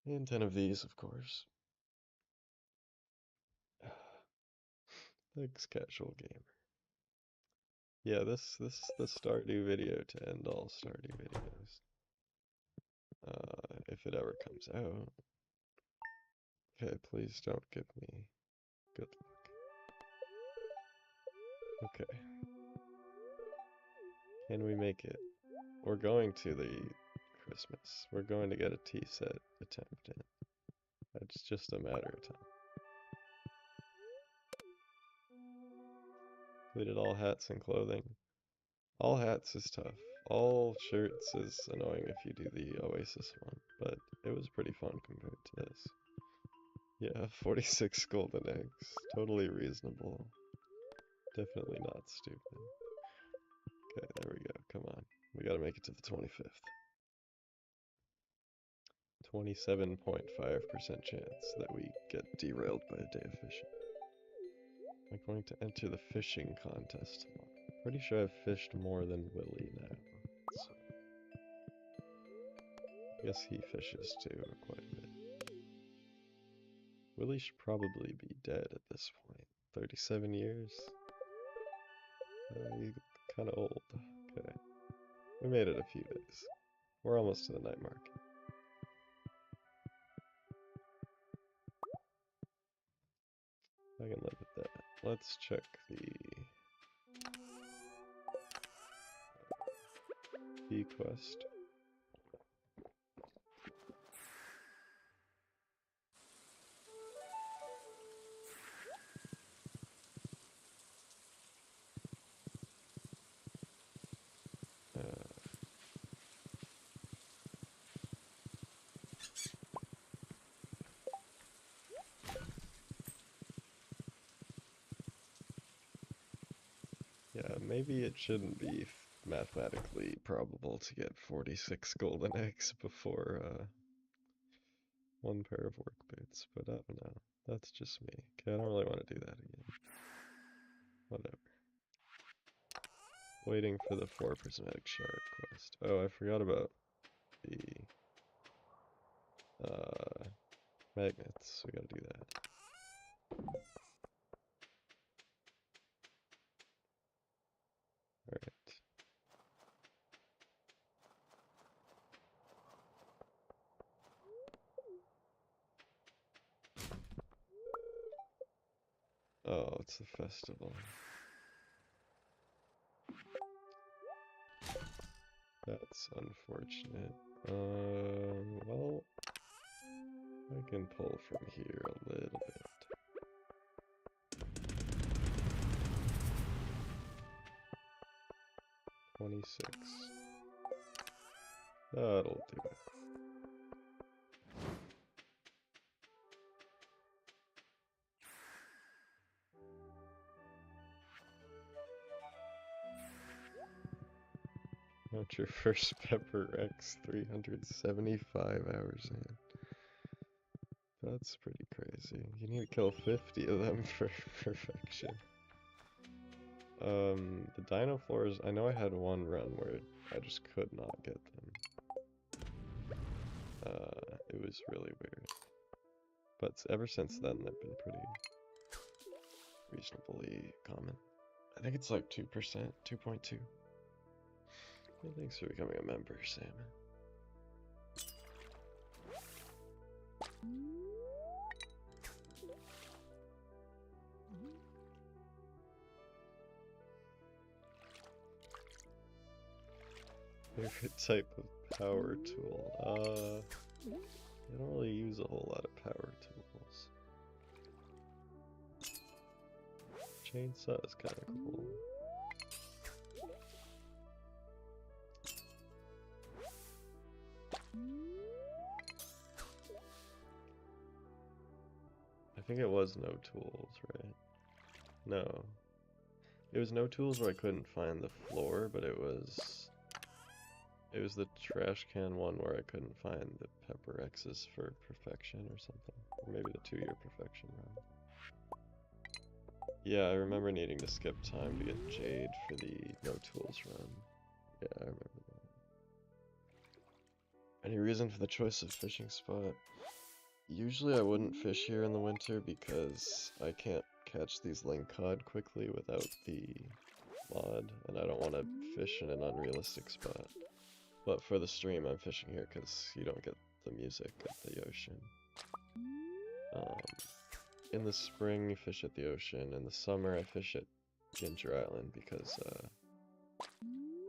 And 10 of these, of course. Thanks, casual gamer. Yeah, this is the Stardew video to end all Stardew videos. If it ever comes out. Okay, please don't give me good luck. Okay. Can we make it? We're going to the Christmas. We're going to get a tea set attempt in. It's just a matter of time. Completed all hats and clothing. All hats is tough. All shirts is annoying if you do the Oasis one, but it was pretty fun compared to this. Yeah, 46 golden eggs. Totally reasonable. Definitely not stupid. Okay, there we go. Come on. We gotta make it to the 25th. 27.5% chance that we get derailed by a day of fishing. I'm going to enter the fishing contest tomorrow. Pretty sure I've fished more than Willie now. So I guess he fishes too, quite a bit. Willie should probably be dead at this point. 37 years? He's kind of old. Okay. We made it a few days. We're almost to the night market. I can live with that. Let's check the bee quest. Yeah, maybe it shouldn't be mathematically probable to get 46 golden eggs before one pair of work boots, but I don't know. That's just me. Okay, I don't really want to do that again. Whatever. Waiting for the 4 prismatic shard quest. Oh, I forgot about the magnets. We gotta do that. Alright. Oh, it's a festival. That's unfortunate. Well, I can pull from here a little bit. $26. That'll do it. Mount your first Pepper X 375 hours in. That's pretty crazy. You need to kill 50 of them for perfection. The dino floors, I know I had one run where I just could not get them. It was really weird. But ever since then, they've been pretty reasonably common. I think it's like 2%, 2.2. Thanks for becoming a member, Sam. Favorite type of power tool? I don't really use a whole lot of power tools. Chainsaw is kind of cool. I think it was no tools, right? No. It was no tools where I couldn't find the floor, but it was the trash can one where I couldn't find the Pepper X's for perfection or something. Or maybe the 2-year perfection run. Yeah, I remember needing to skip time to get Jade for the no tools run. Yeah, I remember that. Any reason for the choice of fishing spot? Usually I wouldn't fish here in the winter because I can't catch these lingcod quickly without the mod, and I don't want to fish in an unrealistic spot. But for the stream, I'm fishing here because you don't get the music at the ocean. In the spring, you fish at the ocean. In the summer, I fish at Ginger Island because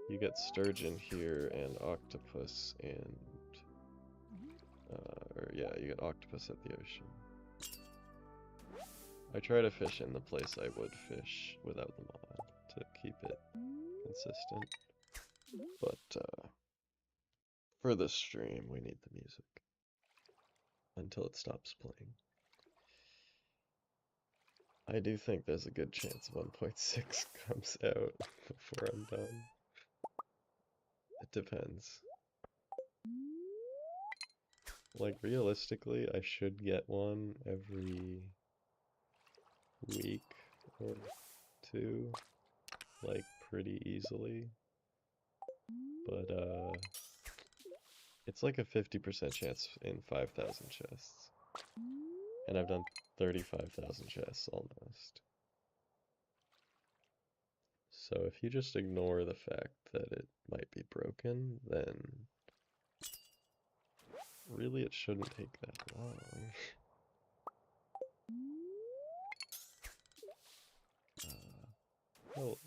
You get sturgeon here and octopus and yeah, you get octopus at the ocean. I try to fish in the place I would fish without the mod to keep it consistent. But for this stream, we need the music until it stops playing. I do think there's a good chance 1.6 comes out before I'm done. It depends. Like, realistically, I should get one every week or two, like, pretty easily. But, it's like a 50% chance in 5,000 chests. And I've done 35,000 chests almost. So if you just ignore the fact that it might be broken, then really it shouldn't take that long. Hello.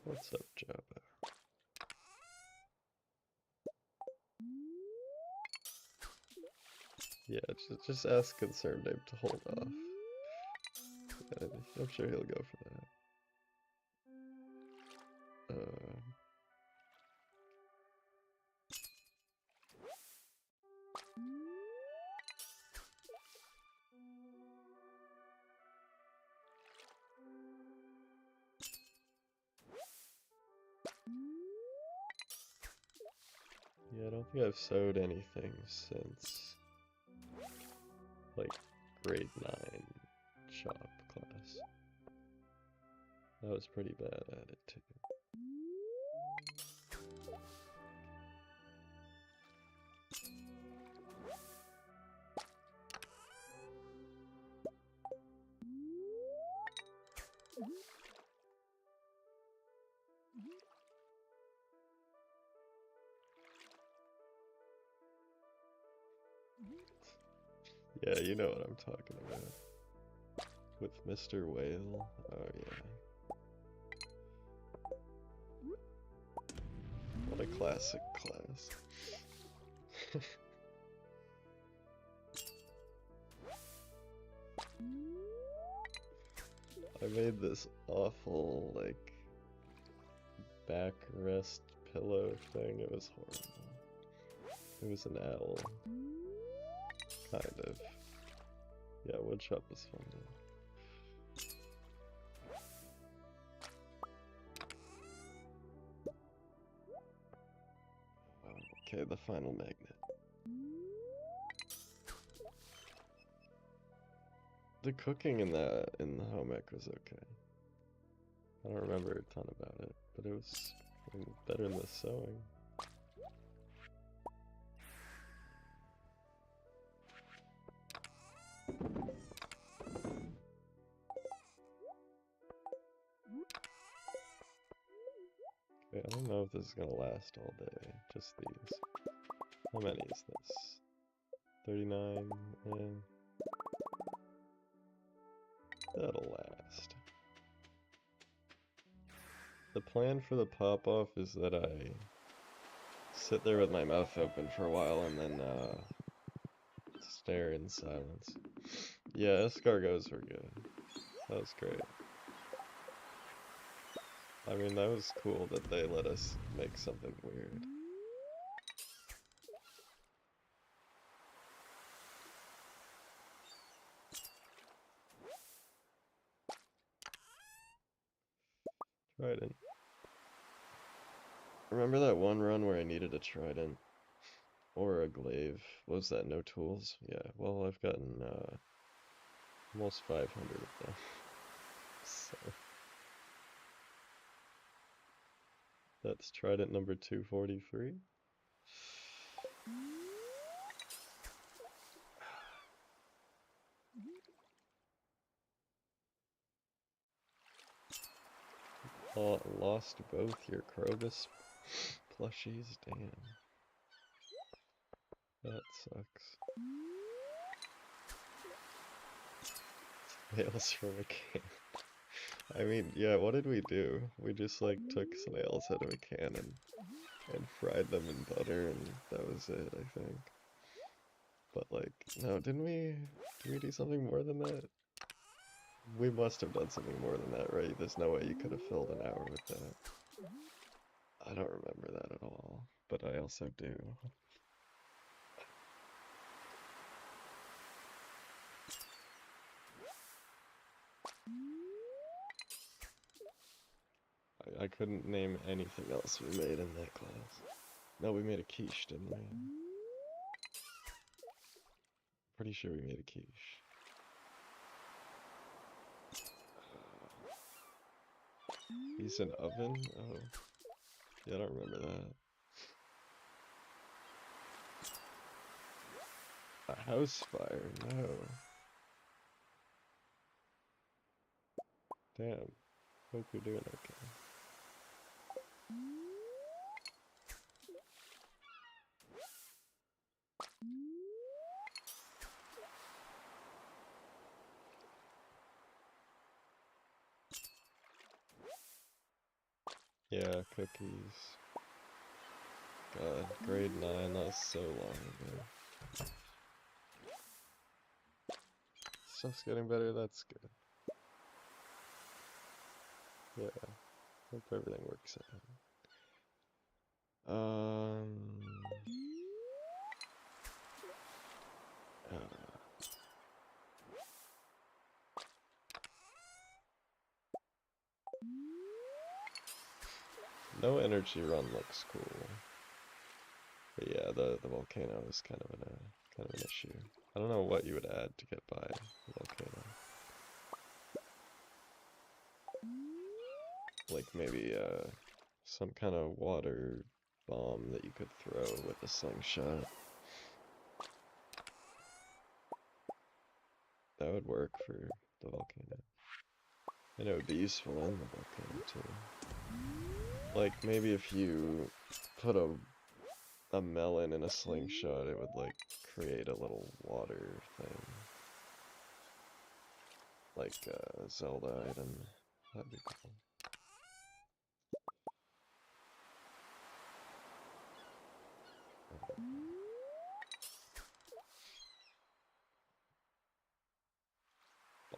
What's up, Jabba? Yeah, just ask Concerned Ape to hold off. I'm sure he'll go for that. Yeah, I don't think I've sewed anything since, like, grade 9 shop class. I was pretty bad at it, too. Yeah, you know what I'm talking about. With Mr. Whale? Oh, yeah. What a classic class. I made this awful, like, backrest pillow thing. It was horrible. It was an owl. Kind of. Yeah, woodshop was fun though. Okay, the final magnet. The cooking in the home ec was okay. I don't remember a ton about it, but it was better than the sewing. Okay, I don't know if this is gonna last all day. Just these. How many is this? 39, and that'll last. The plan for the pop-off is that I sit there with my mouth open for a while and then stare in silence. Yeah, escargots were good. That was great. I mean, that was cool that they let us make something weird. Trident. Remember that one run where I needed a trident? Or a glaive? What was that, no tools? Yeah, well, I've gotten almost 500 of them. So that's trident number 243. Lost both your Krobus plushies? Damn. That sucks. Nails from a can. I mean, yeah, what did we do? We just like took some nails out of a can and fried them in butter and that was it, I think. But like, no, did we do something more than that? We must have done something more than that, right? There's no way you could have filled an hour with that. I don't remember that at all, but I also do. I couldn't name anything else we made in that class. No, we made a quiche, didn't we? Pretty sure we made a quiche. Use an oven? Oh. Yeah, I don't remember that. A house fire? No. Damn. Hope you're doing okay. Yeah, cookies. God, grade 9, that was so long ago. Stuff's getting better, that's good. Yeah, hope everything works out. Uh, no energy run looks cool. But yeah, the volcano is kind of an issue. I don't know what you would add to get by the volcano. Like maybe some kind of water bomb that you could throw with a slingshot. That would work for the volcano. And it would be useful in the volcano too. Like maybe if you put a melon in a slingshot, it would like create a little water thing. Like a Zelda item. That'd be cool.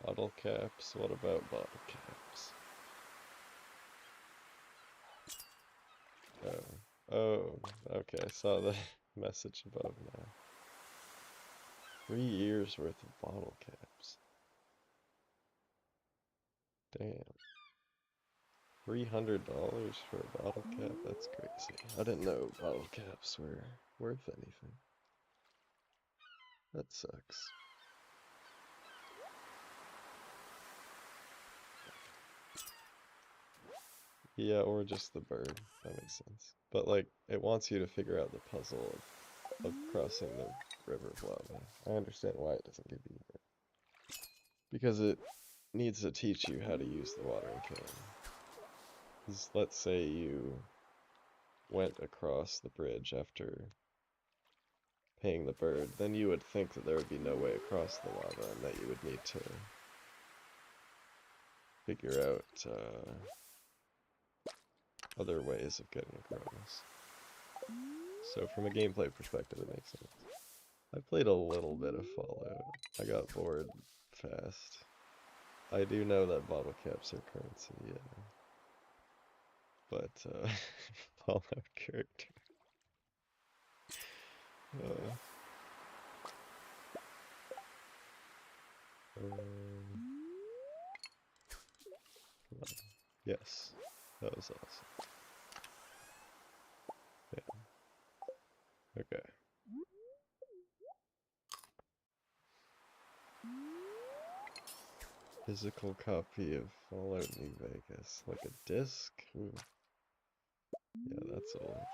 Bottle caps? What about bottle caps? Oh. Oh, okay, I saw the message above now. 3 years worth of bottle caps. Damn. $300 for a bottle cap? That's crazy. I didn't know bottle caps were worth anything. That sucks. Yeah, or just the bird. That makes sense. But like, it wants you to figure out the puzzle of crossing the river of lava. I understand why it doesn't give you it. Because it needs to teach you how to use the watering can. Because let's say you went across the bridge after paying the bird, then you would think that there would be no way across the lava and that you would need to figure out other ways of getting across. So from a gameplay perspective, it makes sense. I played a little bit of Fallout. I got bored fast. I do know that bottle caps are currency, yeah. But, Fallout character. Uh, come on. Yes, that was awesome. Yeah. Okay. Physical copy of Fallout New Vegas. Like a disc? Ooh. Yeah, that's old.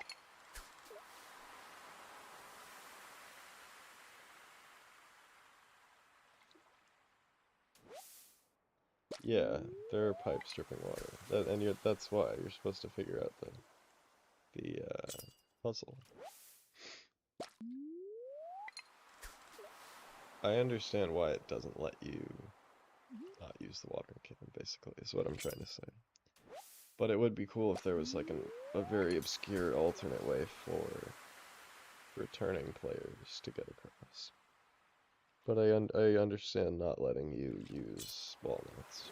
Yeah, there are pipes dripping water. And that's why you're supposed to figure out the puzzle. I understand why it doesn't let you not use the watering can, basically, is what I'm trying to say. But it would be cool if there was like a very obscure alternate way for returning players to get across. But I understand not letting you use walnuts.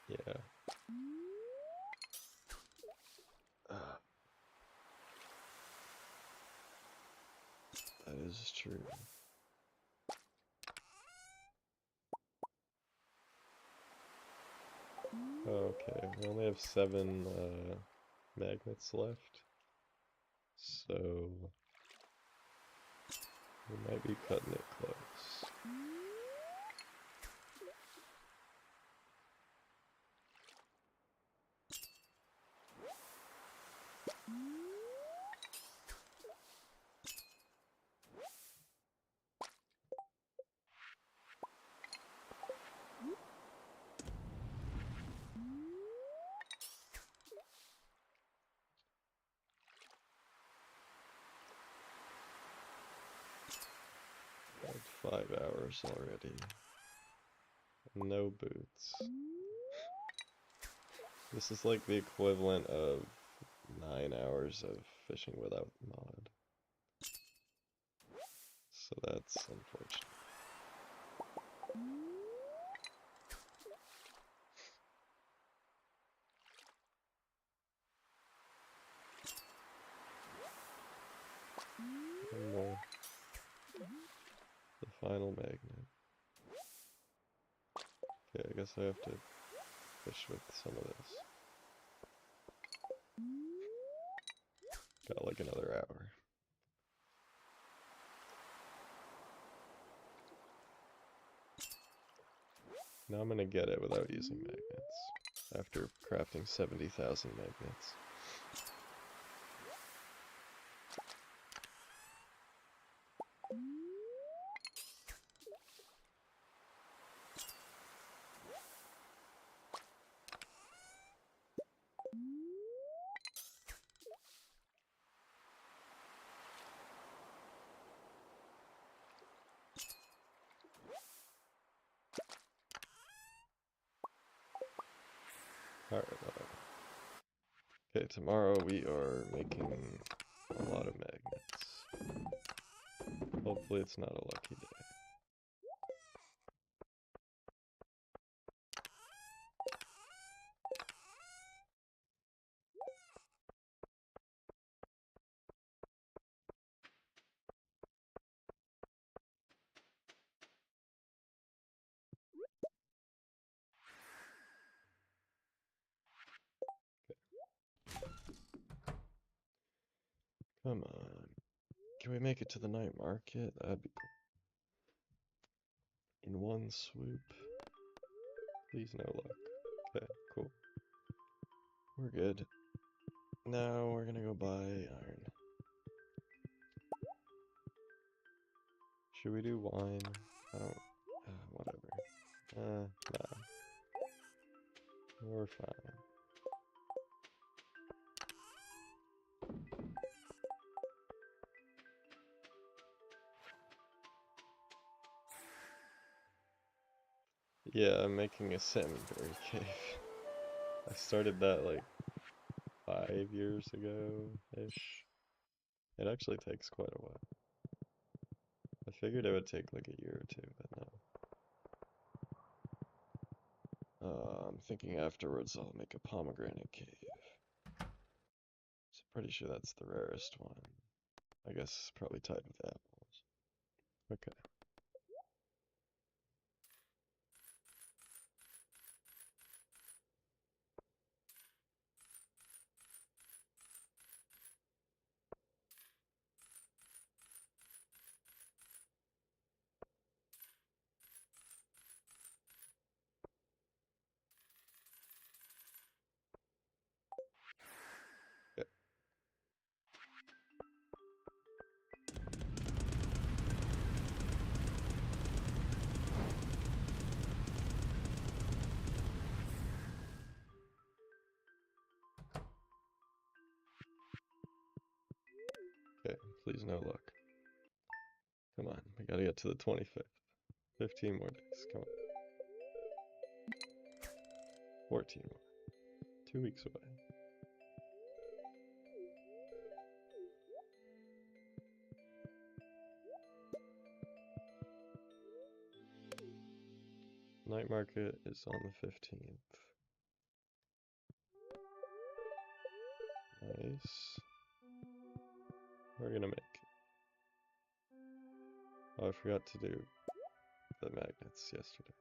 Yeah. That is true. Okay, we only have 7 magnets left, so we might be cutting it close. Like 5 hours already. No boots. This is like the equivalent of 9 hours of fishing without mod. So that's unfortunate. One more. The final magnet. Okay, I guess I have to fish with some of this. Got like another hour. Now I'm gonna get it without using magnets. After crafting 70,000 magnets. Alright, whatever. Okay, tomorrow we are making a lot of magnets. Hopefully it's not a lucky day. Come on. Can we make it to the night market? That'd be cool. In one swoop. Please no luck. Okay, cool. We're good. Now we're gonna go buy iron. Should we do wine? I don't... whatever. Nah. We're fine. Yeah, I'm making a salmonberry cave. I started that like 5 years ago-ish. It actually takes quite a while. I figured it would take like a year or two, but no. I'm thinking afterwards I'll make a pomegranate cave. So pretty sure that's the rarest one. I guess probably tied with apples. Okay. Yeah. Please no luck. Come on, we gotta get to the 25th. 15 more days, come on. 14 more. 2 weeks away. Night market is on the 15th. Nice. We're gonna make it. Oh, I forgot to do the magnets yesterday.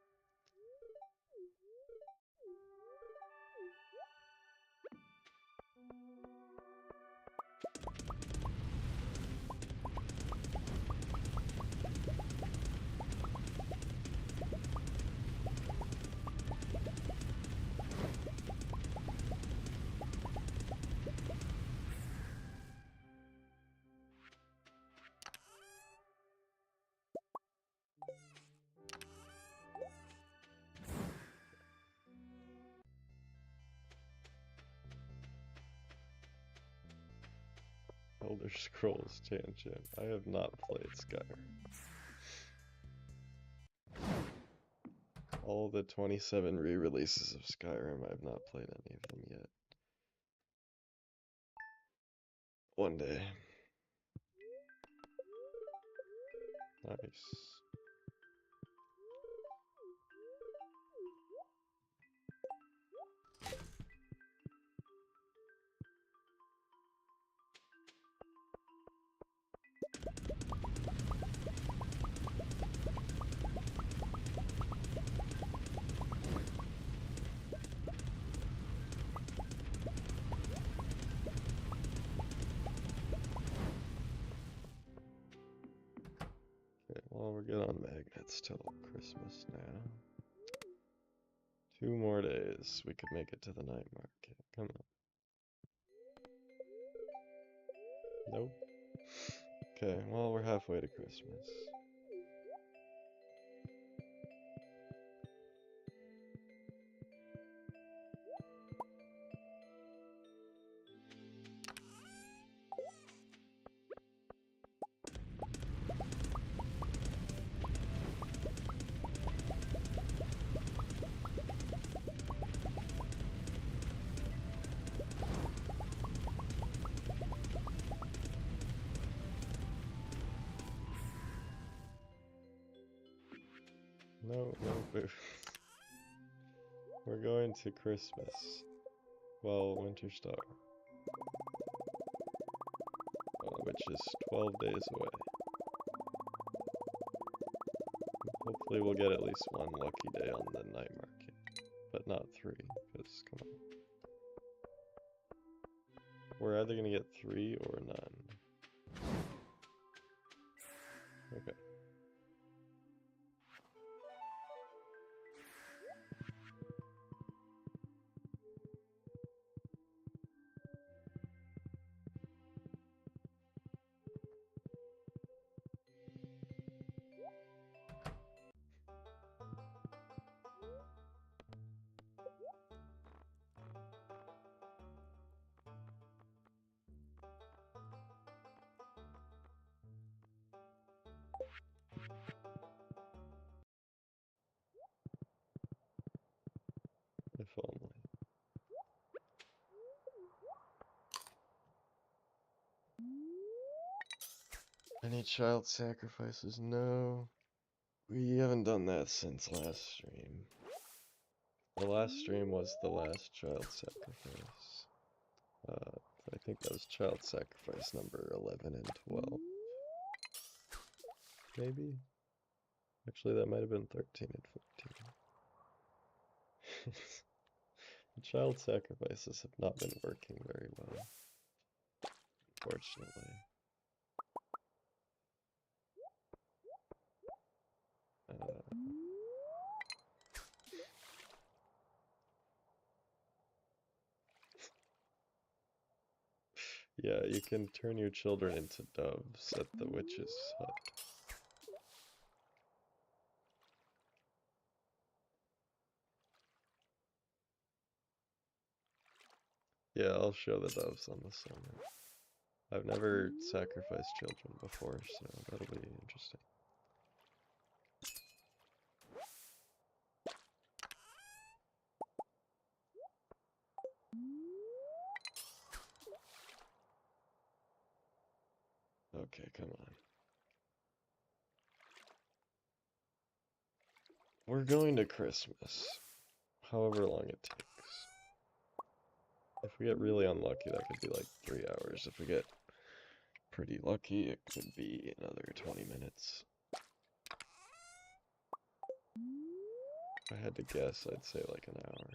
Elder Scrolls Tangent. I have not played Skyrim. All the 27 re-releases of Skyrim, I have not played any of them yet. One day. Nice. Okay, well, we're good on magnets till Christmas now. 2 more days, we could make it to the night market. Come on. Nope. Okay, well, we're halfway to Christmas. No booth. We're going to Christmas. Well, Winter Star. Which is 12 days away. Hopefully we'll get at least one lucky day on the night market. But not 3, because come on. We're either gonna get 3 or none. Okay. If only. Any child sacrifices? No. We haven't done that since last stream. The last stream was the last child sacrifice. I think that was child sacrifice number 11 and 12. Maybe? Actually, that might have been 13 and 14. Child sacrifices have not been working very well, unfortunately. Yeah, you can turn your children into doves at the witch's hut. Yeah, I'll show the doves on the summit. I've never sacrificed children before, so that'll be interesting. Okay, come on. We're going to Christmas, however long it takes. If we get really unlucky, that could be like 3 hours. If we get pretty lucky, it could be another 20 minutes. If I had to guess, I'd say like an hour.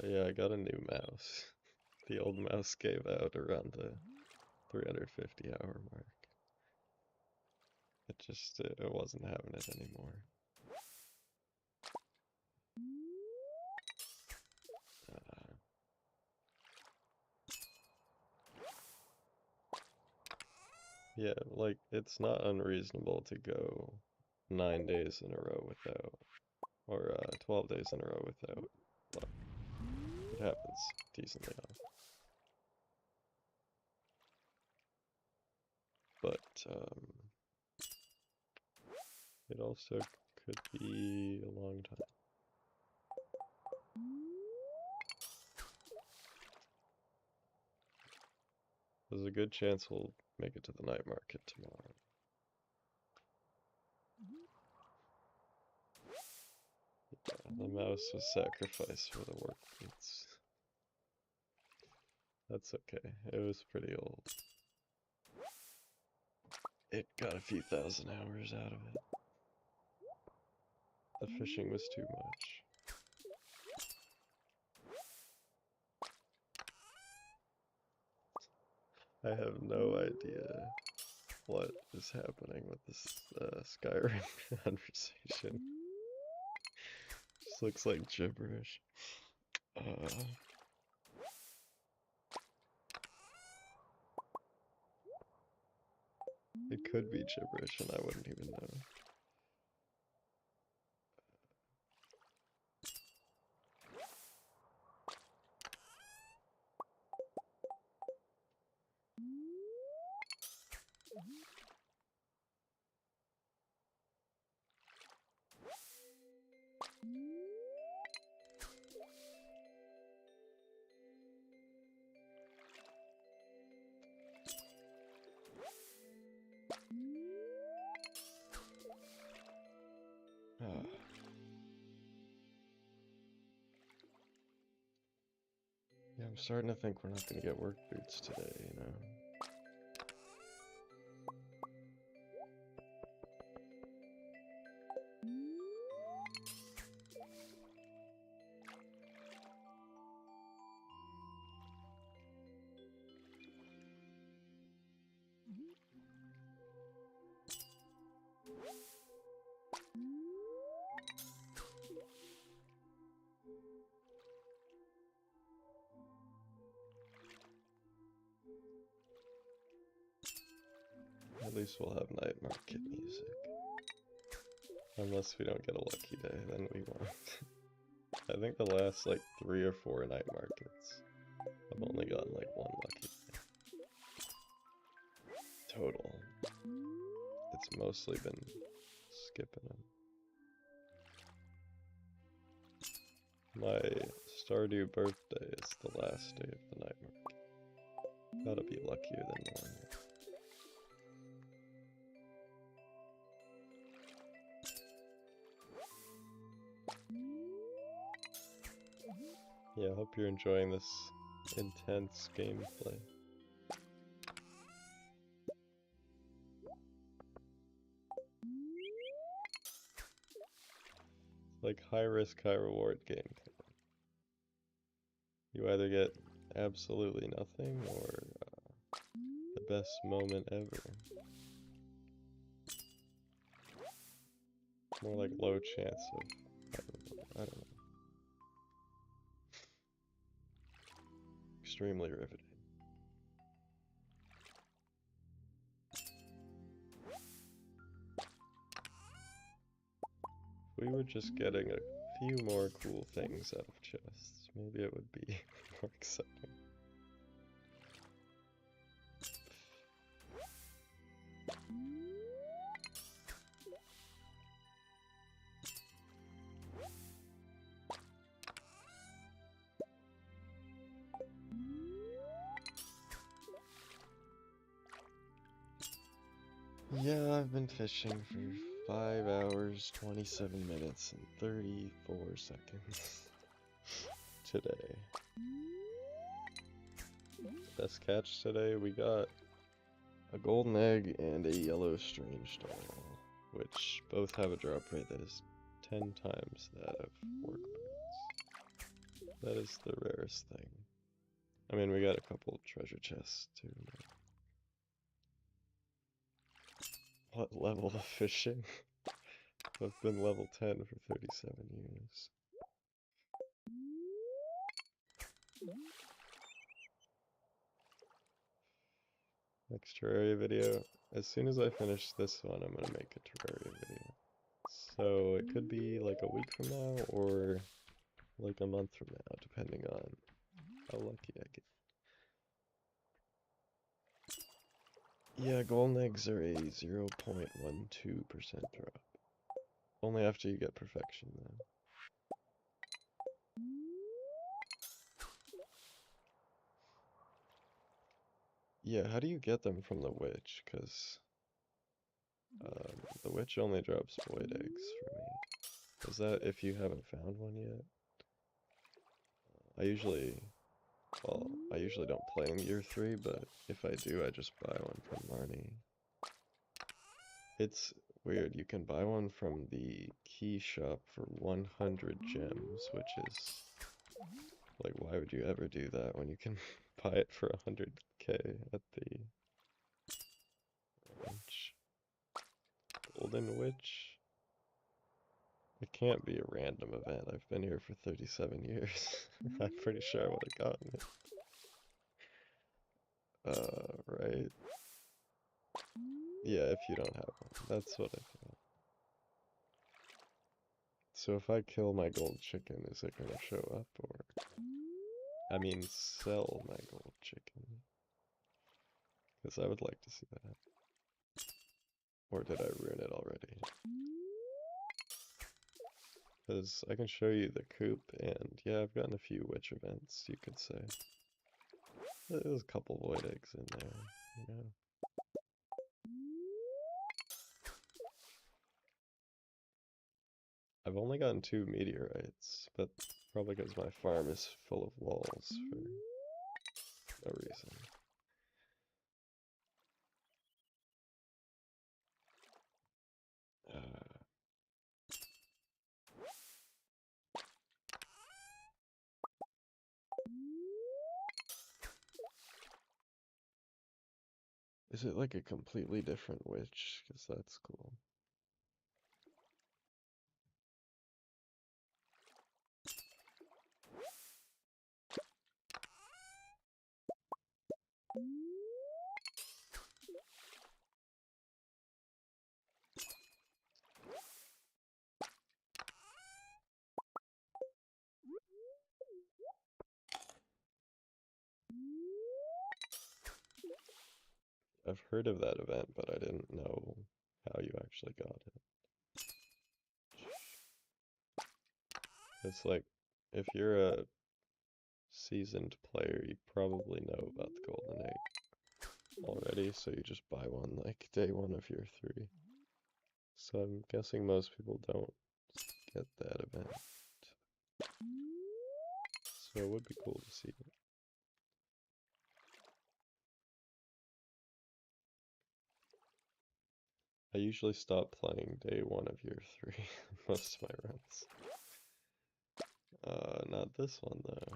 Yeah, I got a new mouse. The old mouse gave out around the 350 hour mark. It wasn't having it anymore. Yeah, like, it's not unreasonable to go 9 days in a row without, or 12 days in a row without luck. It happens decently often. But, it also could be a long time. There's a good chance we'll make it to the night market tomorrow. Yeah, the mouse was sacrificed for the work boots. That's okay, it was pretty old. It got a few thousand hours out of it. The fishing was too much. I have no idea what is happening with this Skyrim conversation. Just looks like gibberish. It could be gibberish and I wouldn't even know. Yeah, I'm starting to think we're not gonna get work boots today, you know? At least we'll have night market music. Unless we don't get a lucky day, then we won't. I think the last like 3 or 4 night markets, I've only gotten like 1 lucky day. Total. It's mostly been skipping them. My Stardew birthday is the last day of the night market. Gotta be luckier than normal. Yeah, I hope you're enjoying this intense gameplay. It's like high risk, high reward game. You either get absolutely nothing or the best moment ever. More like low chance of, I don't know. extremely riveting. If we were just getting a few more cool things out of chests, maybe it would be more exciting. Yeah, I've been fishing for 5 hours, 27 minutes, and 34 seconds today. Best catch today, we got a golden egg and a yellow strange doll, which both have a drop rate that is 10 times that of work birds. That is the rarest thing. I mean, we got a couple treasure chests too. What level of fishing? I've been level 10 for 37 years. Next Terraria video. As soon as I finish this one, I'm gonna make a Terraria video. So it could be like a week from now or like a month from now, depending on how lucky I get. Yeah, golden eggs are a 0.12% drop. Only after you get perfection though. Yeah, how do you get them from the witch? Because the witch only drops void eggs for me. Is that if you haven't found one yet? I usually don't play in year 3, but if I do, I just buy one from Marnie. It's weird, you can buy one from the key shop for 100 gems, which is, like, why would you ever do that when you can buy it for 100k at the witch? Golden Witch? It can't be a random event, I've been here for 37 years. I'm pretty sure I would have gotten it. Right. Yeah, if you don't have one. That's what I thought. So if I kill my gold chicken, is it gonna show up, or... I mean, sell my gold chicken. Because I would like to see that. Or did I ruin it already? Because I can show you the coop, and yeah, I've gotten a few witch events, you could say. There's a couple void eggs in there, you know. I've only gotten 2 meteorites, but probably because my farm is full of walls for no reason. Is it like a completely different witch? Because that's cool. I've heard of that event, but I didn't know how you actually got it. It's like, if you're a seasoned player, you probably know about the golden egg already, so you just buy one like day 1 of year 3. So I'm guessing most people don't get that event. So it would be cool to see it. I usually stop playing day 1 of year 3, most of my runs. Not this one though.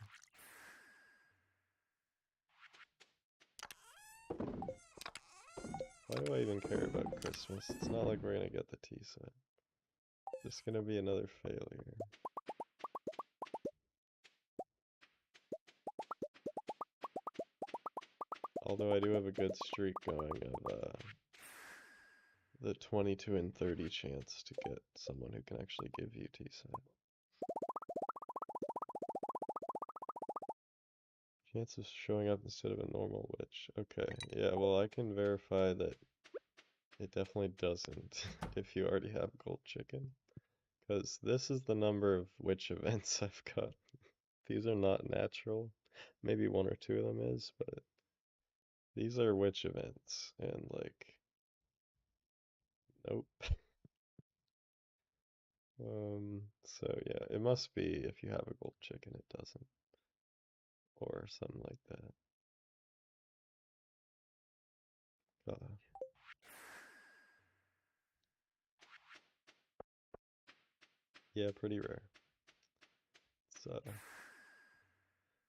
Why do I even care about Christmas? It's not like we're gonna get the tea set. It's just gonna be another failure. Although I do have a good streak going of the 22 and 30 chance to get someone who can actually give you T-side. Chance of showing up instead of a normal witch. Okay, yeah, well I can verify that it definitely doesn't if you already have gold chicken. Because this is the number of witch events I've got. These are not natural. Maybe one or two of them is, but these are witch events. And like, nope. So yeah, it must be if you have a gold chicken, it doesn't. Or something like that. Yeah, pretty rare. So,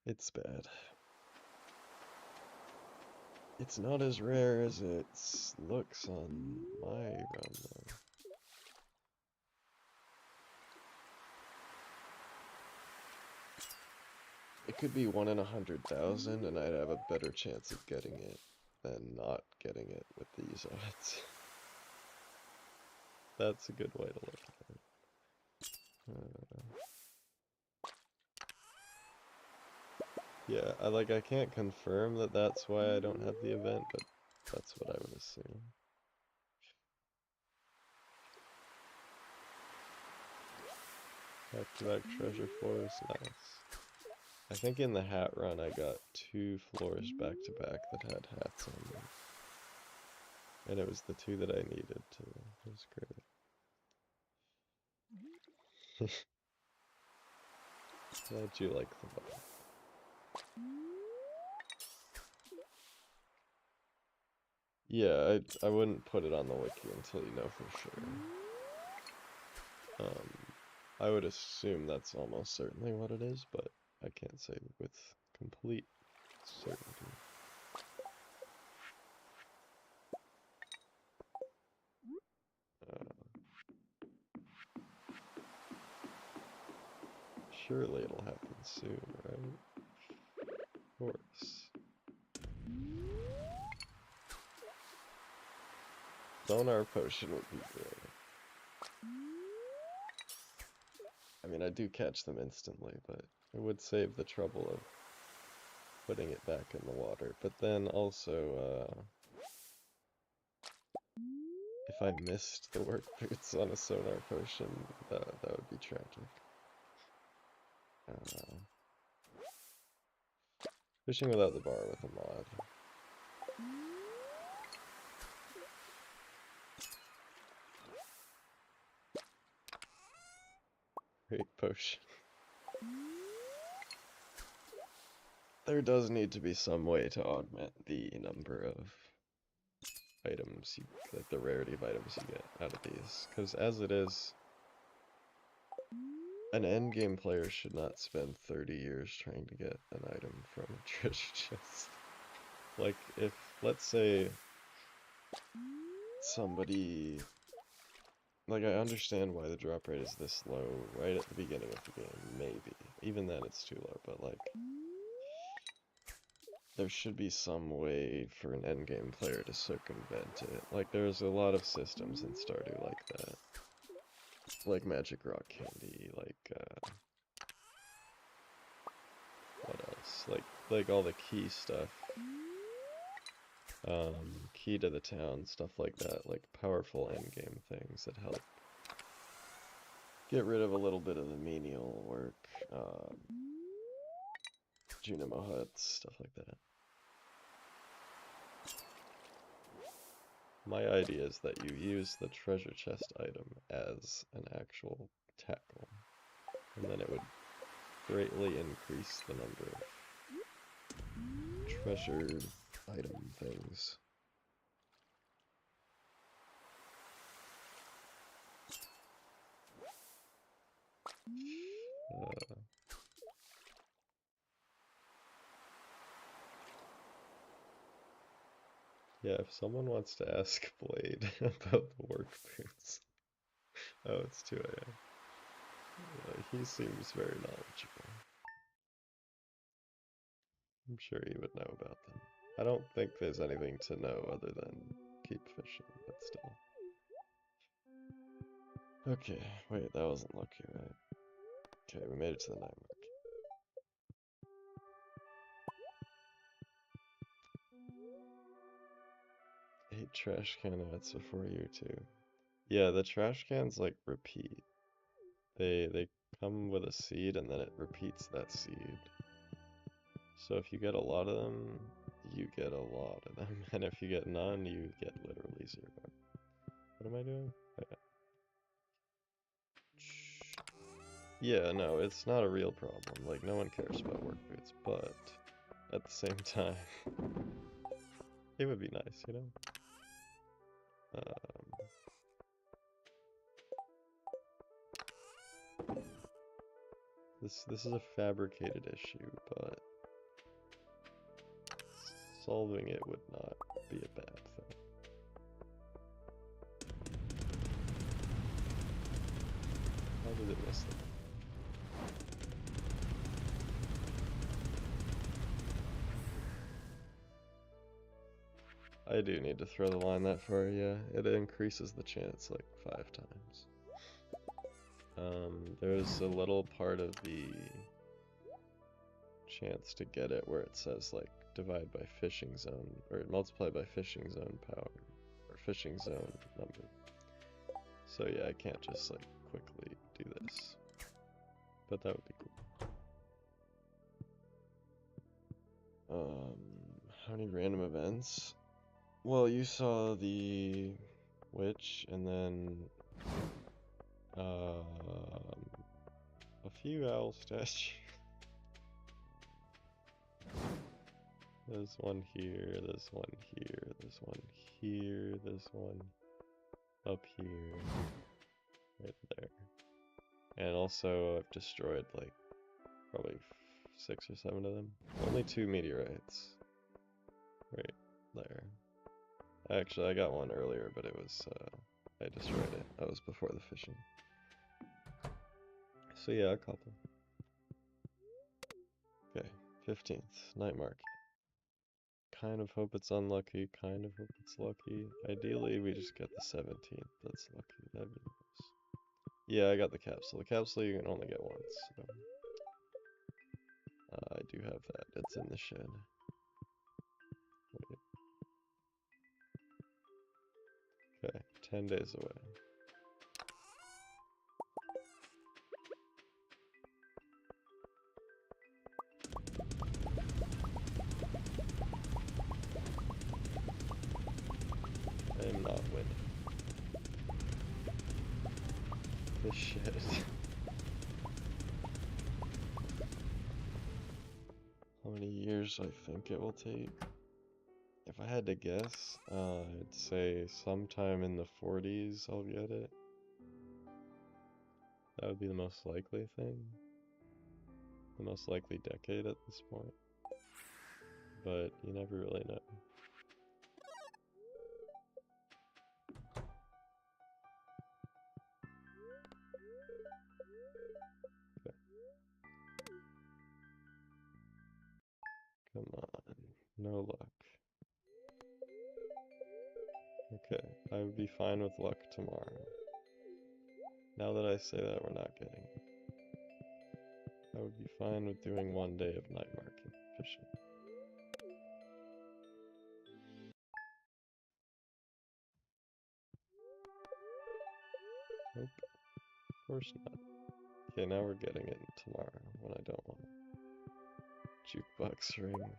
it's bad. It's not as rare as it looks on my run, though. It could be 1 in 100,000, and I'd have a better chance of getting it than not getting it with these odds. That's a good way to look at it. Yeah, I can't confirm that that's why I don't have the event, but that's what I would assume. Back-to-back treasure floors, nice. I think in the hat run I got 2 floors back-to-back that had hats on them. And it was the 2 that I needed to. It was great. Glad you like the button. Yeah, I wouldn't put it on the wiki until you know for sure. I would assume that's almost certainly what it is, but I can't say with complete certainty. Surely it'll happen soon, right? Of course. Sonar potion would be great. I mean, I do catch them instantly, but it would save the trouble of putting it back in the water. But then also, if I missed the work boots on a sonar potion, that would be tragic. Fishing without the bar with a mod. Great potion. There does need to be some way to augment the number of items, like the rarity of items you get out of these. Because as it is, an endgame player should not spend 30 years trying to get an item from a treasure chest. Like, if, let's say, somebody... Like, I understand why the drop rate is this low right at the beginning of the game, maybe. Even then it's too low, but like... There should be some way for an endgame player to circumvent it. Like, there's a lot of systems in Stardew like that. Like Magic Rock Candy, like, what else? Like all the key stuff. Key to the town, stuff like that. Like, powerful endgame things that help get rid of a little bit of the menial work. Junimo huts, stuff like that. My idea is that you use the treasure chest item as an actual tackle, and then it would greatly increase the number of treasured item things. Yeah, if someone wants to ask Blade about the work boots. Oh, it's 2 a.m. He seems very knowledgeable. I'm sure he would know about them. I don't think there's anything to know other than keep fishing, but still. Okay, wait, that wasn't lucky, right? Okay, we made it to the night market. 8 trash can nuts before year 2. Yeah, the trash cans like repeat. They come with a seed and then it repeats that seed. So if you get a lot of them, you get a lot of them. And if you get none, you get literally 0. What am I doing? Okay. Yeah, no, it's not a real problem. Like, no one cares about work boots, but at the same time, it would be nice, you know? This is a fabricated issue, but solving it would not be a bad thing. How did it miss that? I do need to throw the line that far, yeah. It increases the chance like 5 times. There's a little part of the chance to get it where it says like divide by fishing zone, or multiply by fishing zone power, or fishing zone number. So yeah, I can't just like quickly do this, but that would be cool. How many random events? Well, you saw the witch, and then a few owl statues. There's one here, there's one here, there's one here, there's one up here, right there. And also I've destroyed like probably 6 or 7 of them. Only 2 meteorites. Right there. Actually, I got one earlier, but it was, I destroyed it. That was before the fishing. So yeah, a couple. Okay, 15th, night market. Kind of hope it's unlucky, kind of hope it's lucky. Ideally, we just get the 17th. That's lucky. That'd be nice. Yeah, I got the capsule. The capsule you can only get once. So. I do have that. It's in the shed. Wait. Okay, 10 days away. I am not winning. This shit. How many years I think it will take? If I had to guess, I'd say sometime in the 40s I'll get it. That would be the most likely thing. The most likely decade at this point. But you never really know. Okay. Come on. No luck. Okay, I would be fine with luck tomorrow. Now that I say that, we're not getting it. I would be fine with doing 1 day of night market fishing. Nope, of course not. Okay, now we're getting it tomorrow when I don't want it. Jukebox ring.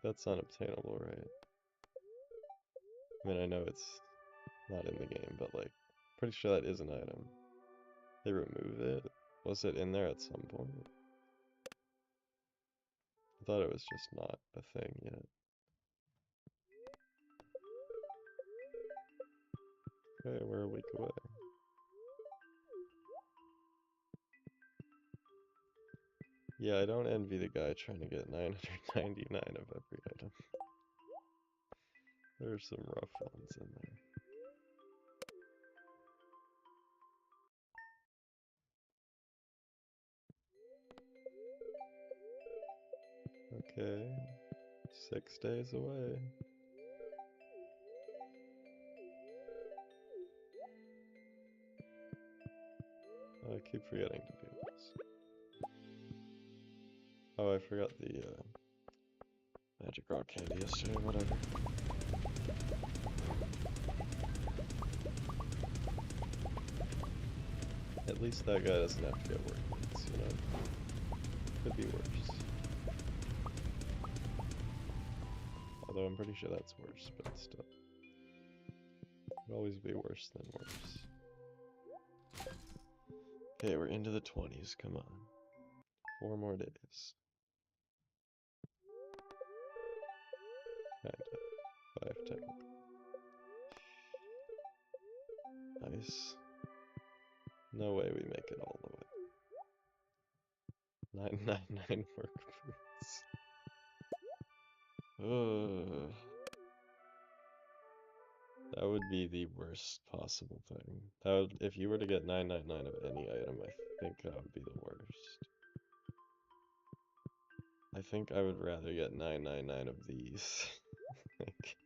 That's unobtainable, right? I mean, I know it's not in the game, but like, pretty sure that is an item. They remove it? Was it in there at some point? I thought it was just not a thing yet. Okay, we're a week away. Yeah, I don't envy the guy trying to get 999 of every item. There's some rough ones in there. Okay, 6 days away. Oh, I keep forgetting to do this. Oh, I forgot the magic rock candy yesterday, whatever. At least that guy doesn't have to get work points, you know? Could be worse. Although I'm pretty sure that's worse, but still. Could always be worse than worse. Okay, we're into the 20s, come on. 4 more days. Kinda. 5 technically. Nice. No way we make it all the way. 999 work boots. Ugh. That would be the worst possible thing. That would, if you were to get 999 of any item, I think that would be the worst. I think I would rather get 999 of these. Like,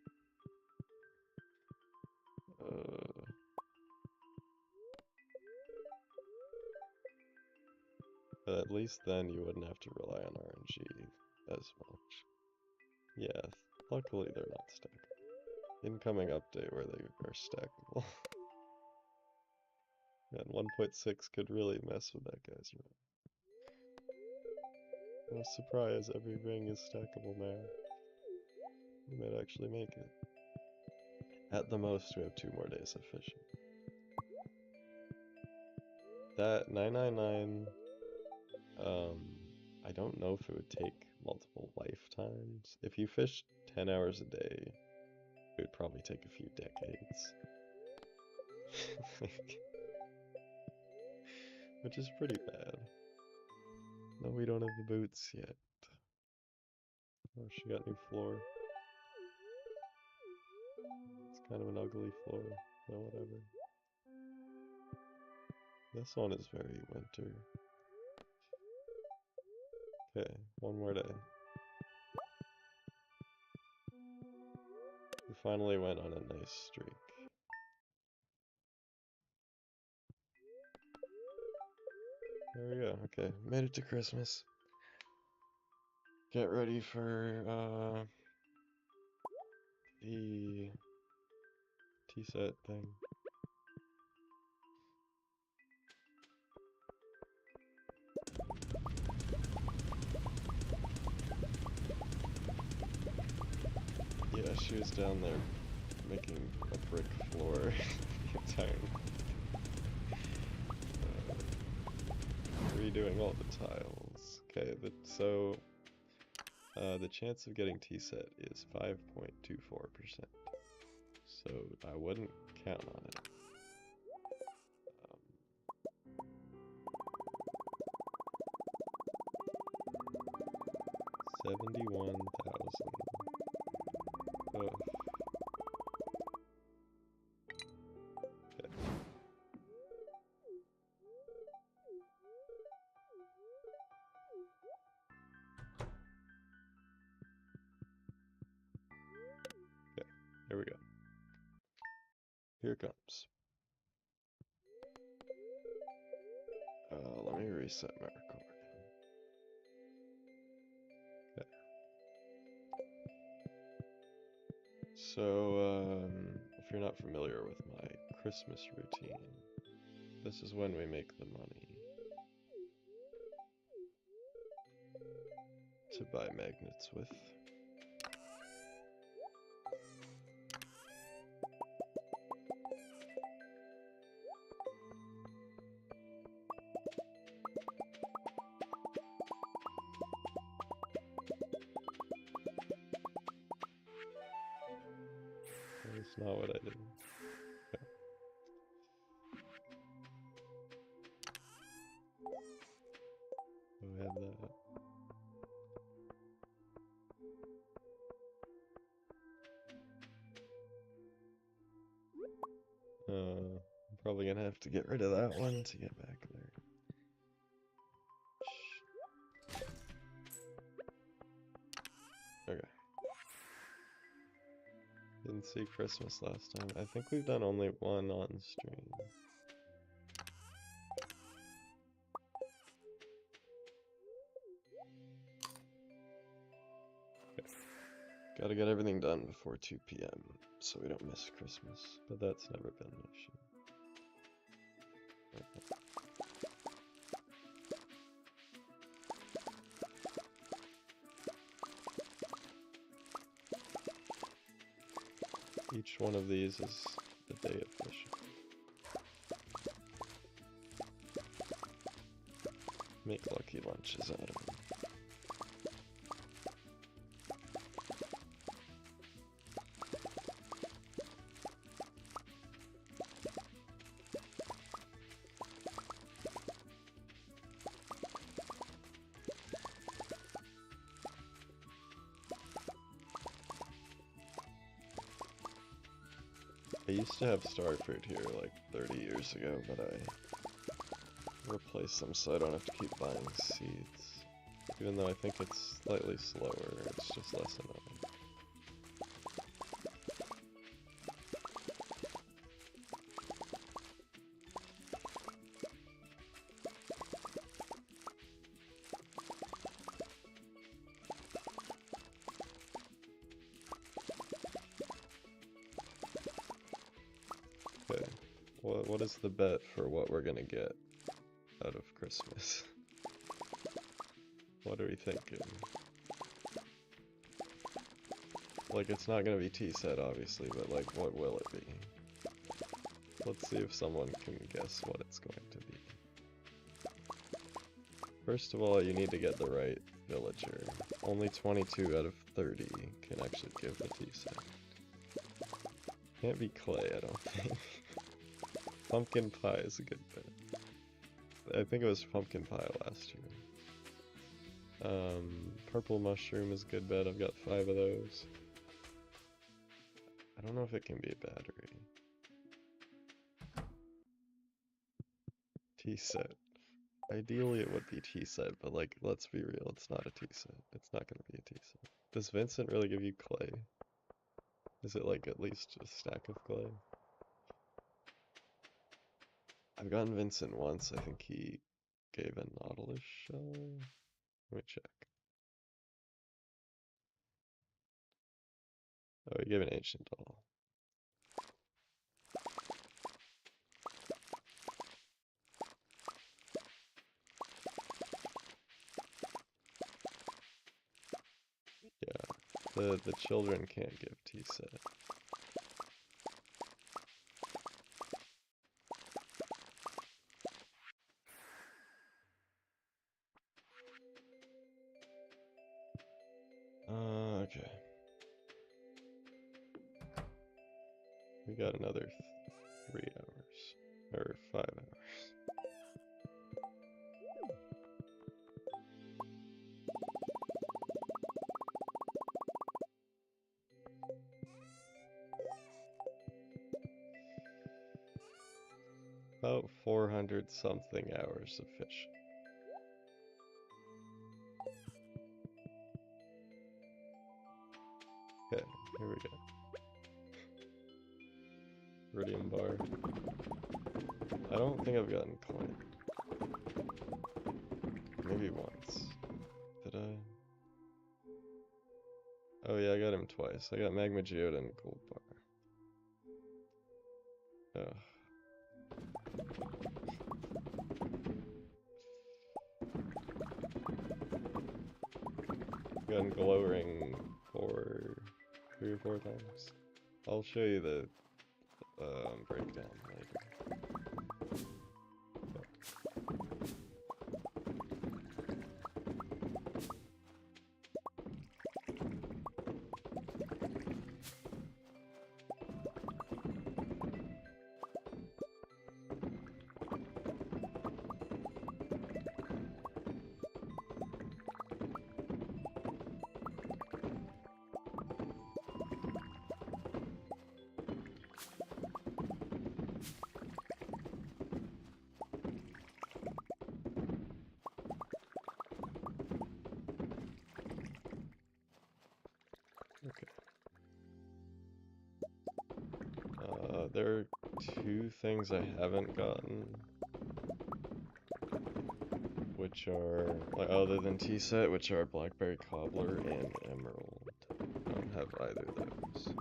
but at least then you wouldn't have to rely on RNG as much. Yeah, luckily they're not stackable. Incoming update where they are stackable. And 1.6 could really mess with that guy's run. No surprise, every ring is stackable now. We might actually make it. At the most, we have 2 more days of fishing. That 999, I don't know if it would take multiple lifetimes. If you fish 10 hours a day, it would probably take a few decades. Which is pretty bad. No, we don't have the boots yet. Oh, she got new floor. It's kind of an ugly floor. No, whatever. This one is very winter. Okay, 1 more day. We finally went on a nice streak. There we go. Okay, made it to Christmas. Get ready for the tea set thing. Yeah, she was down there making a brick floor the entire redoing all the tiles. Okay, so the chance of getting tea set is 5.24%. So I wouldn't count on it. 71,000. Oh. Okay. Okay, here we go. Here it comes. Let me reset my record. Okay. So, if you're not familiar with my Christmas routine, this is when we make the money to buy magnets with. That's not what I did. Okay. Oh, I have that. I'm probably gonna have to get rid of that one to get back there. Okay. Didn't see Christmas last time. I think we've done only one on stream. Okay. Gotta get everything done before 2 p.m. so we don't miss Christmas, but that's never been an issue. Each one of these is a day of fishing. Make lucky lunches out of them. I used to have star fruit here like 30 years ago, but I replaced them so I don't have to keep buying seeds. Even though I think it's slightly slower, it's just less annoying. Okay, what is the bet for what we're gonna get out of Christmas? What are we thinking? Like, it's not gonna be tea set, obviously, but like, what will it be? Let's see if someone can guess what it's going to be. First of all, you need to get the right villager. Only 22 out of 30 can actually give the tea set. Can't be clay, I don't think. Pumpkin pie is a good bet. I think it was pumpkin pie last year. Purple mushroom is a good bet. I've got 5 of those. I don't know if it can be a battery. Tea set. Ideally it would be tea set, but like, let's be real, it's not a tea set. It's not gonna be a tea set. Does Vincent really give you clay? Is it like at least a stack of clay? I've gotten Vincent once. I think he gave a Nautilus shell. Let me check. Oh, he gave an ancient doll. Yeah, the children can't give tea set. Okay. We got another 3 hours. Or 5 hours. About 400 something hours of fishing. Okay, here we go. Iridium bar. I don't think I've gotten coin. Maybe once. Did I? Oh yeah, I got him twice. I got Magma Geode and Gold Bar. Ugh. Gotten Glow Ring 3 or 4 times. I'll show you the breakdown later. there are two things I haven't gotten, which are, like, other than tea set, which are blackberry cobbler and emerald. I don't have either of those.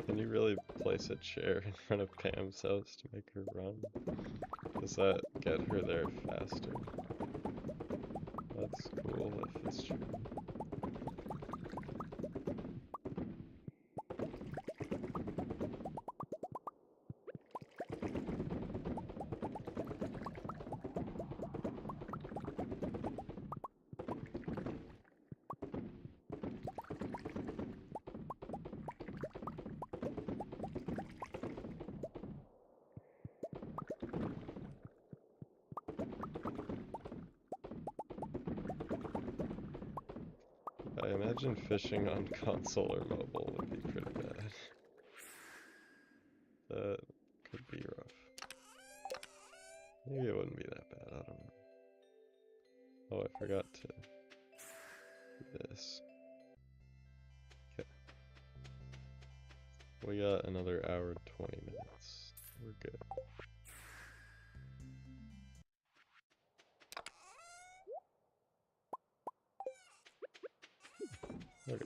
Can you really place a chair in front of Pam's house to make her run? Does that get her there faster? That's cool if it's true. I imagine fishing on console or mobile would be pretty bad. That could be rough. Maybe it wouldn't be that bad, I don't know. Oh, I forgot to do this. Okay. We got another hour and 20 minutes. We're good. Okay.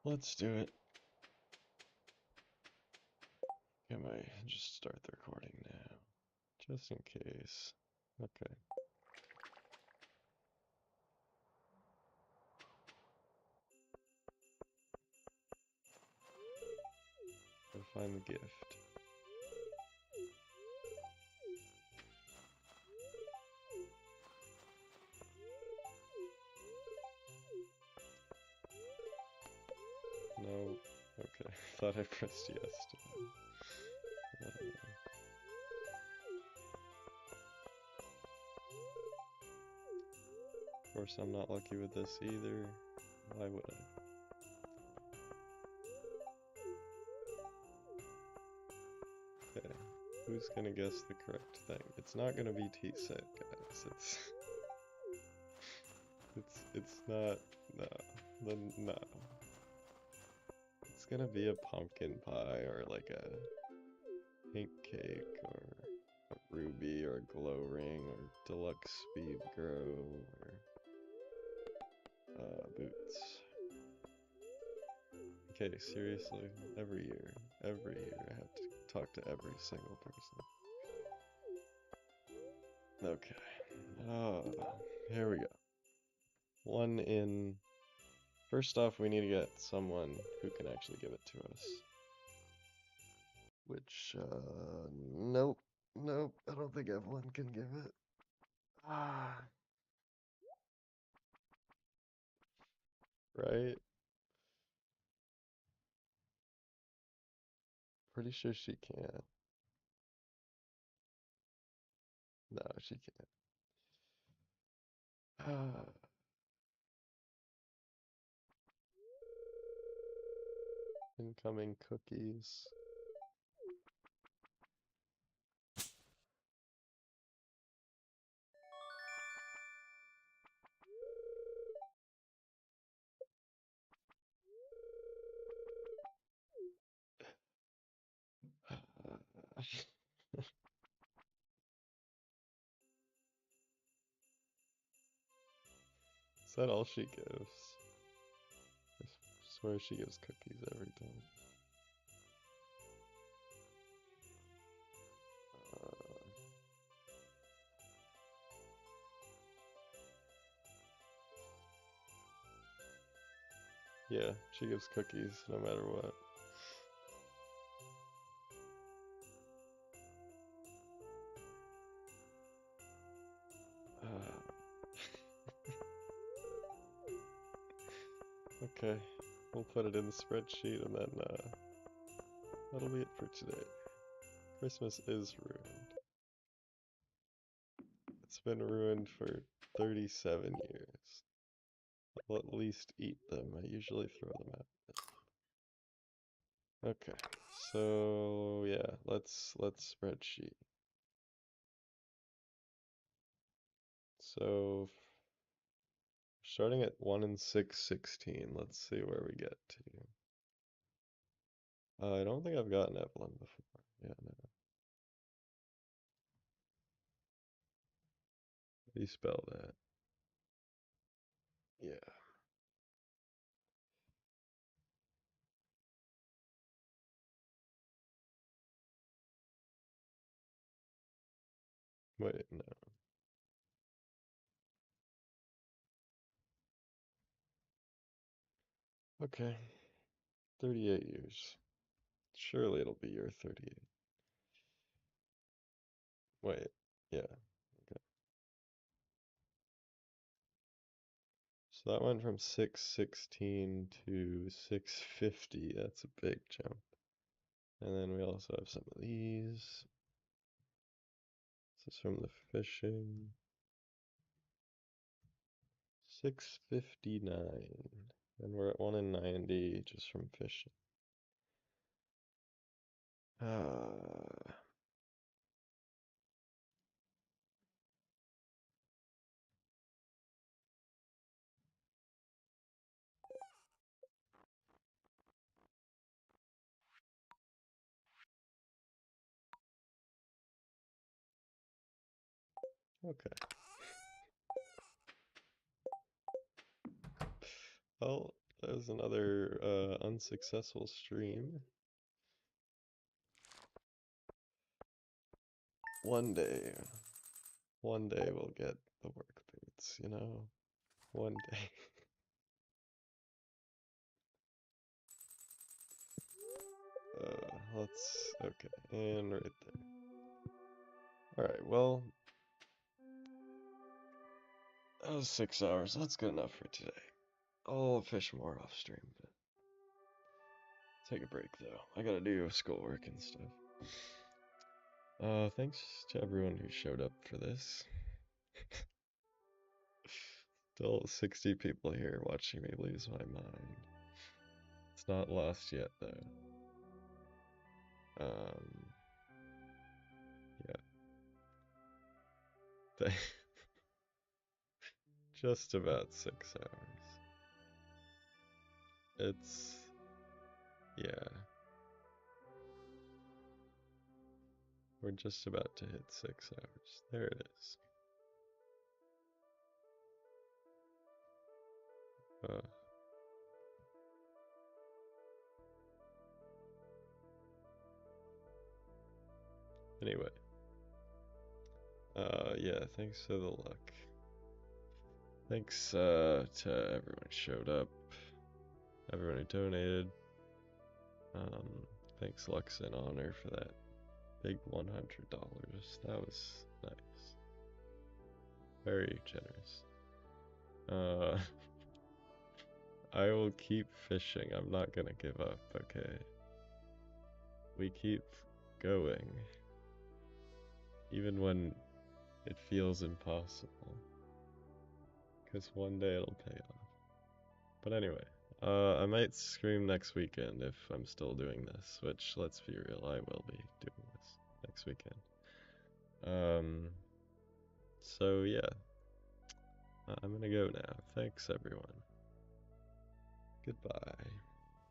Let's do it. Can I just start the recording now? Just in case. Okay. Gotta find the gift. No. Okay. Thought I pressed yes to that. Of course, I'm not lucky with this either. Why would I? Okay. Who's gonna guess the correct thing? It's not gonna be tea set, guys. It's not. No. No. It's gonna be a pumpkin pie or like a pink cake or a ruby or a glow ring or deluxe speed grow or boots. Okay, seriously, every year I have to talk to every single person. Okay. Oh, here we go. One in. First off, we need to get someone who can actually give it to us. Which, nope. Nope, I don't think Evelyn can give it. Ah. Right? Pretty sure she can't. No, she can't. Ah. Incoming cookies. Is that all she gives? I swear she gives cookies every time. Yeah, she gives cookies no matter what. Okay, we'll put it in the spreadsheet and then that'll be it for today. Christmas is ruined. been ruined for 37 years. I'll at least eat them. I usually throw them out. Okay, so yeah, let's spreadsheet. So starting at 1 and 6, 16. Let's see where we get to. I don't think I've gotten Evelyn before. Yeah, no. How do you spell that? Yeah. Wait, no. Okay. 38 years. Surely it'll be your 38. Wait. Yeah. Okay. So that went from 616 to 650. That's a big jump. And then we also have some of these. This is from the fishing. 659. And we're at 1 in 90 just from fishing. Okay. Well, there's another unsuccessful stream. One day we'll get the work boots, you know? One day. Okay, and right there. Alright, well, that was 6 hours. That's good enough for today. I'll fish more off stream, but take a break though. I gotta do schoolwork and stuff. Thanks to everyone who showed up for this. Still 60 people here watching me lose my mind. It's not lost yet though. Yeah. Just about 6 hours. Yeah. We're just about to hit 6 hours. There it is. Anyway. Yeah, thanks to the luck. Thanks to everyone who showed up. Everyone who donated. Thanks Lux and Honor for that big $100. That was nice. Very generous. I will keep fishing. I'm not gonna give up, okay? We keep going. Even when it feels impossible. Because one day it'll pay off. But anyway, I might stream next weekend if I'm still doing this, which, let's be real, I will be doing this next weekend. So yeah, I'm gonna go now. Thanks everyone. Goodbye.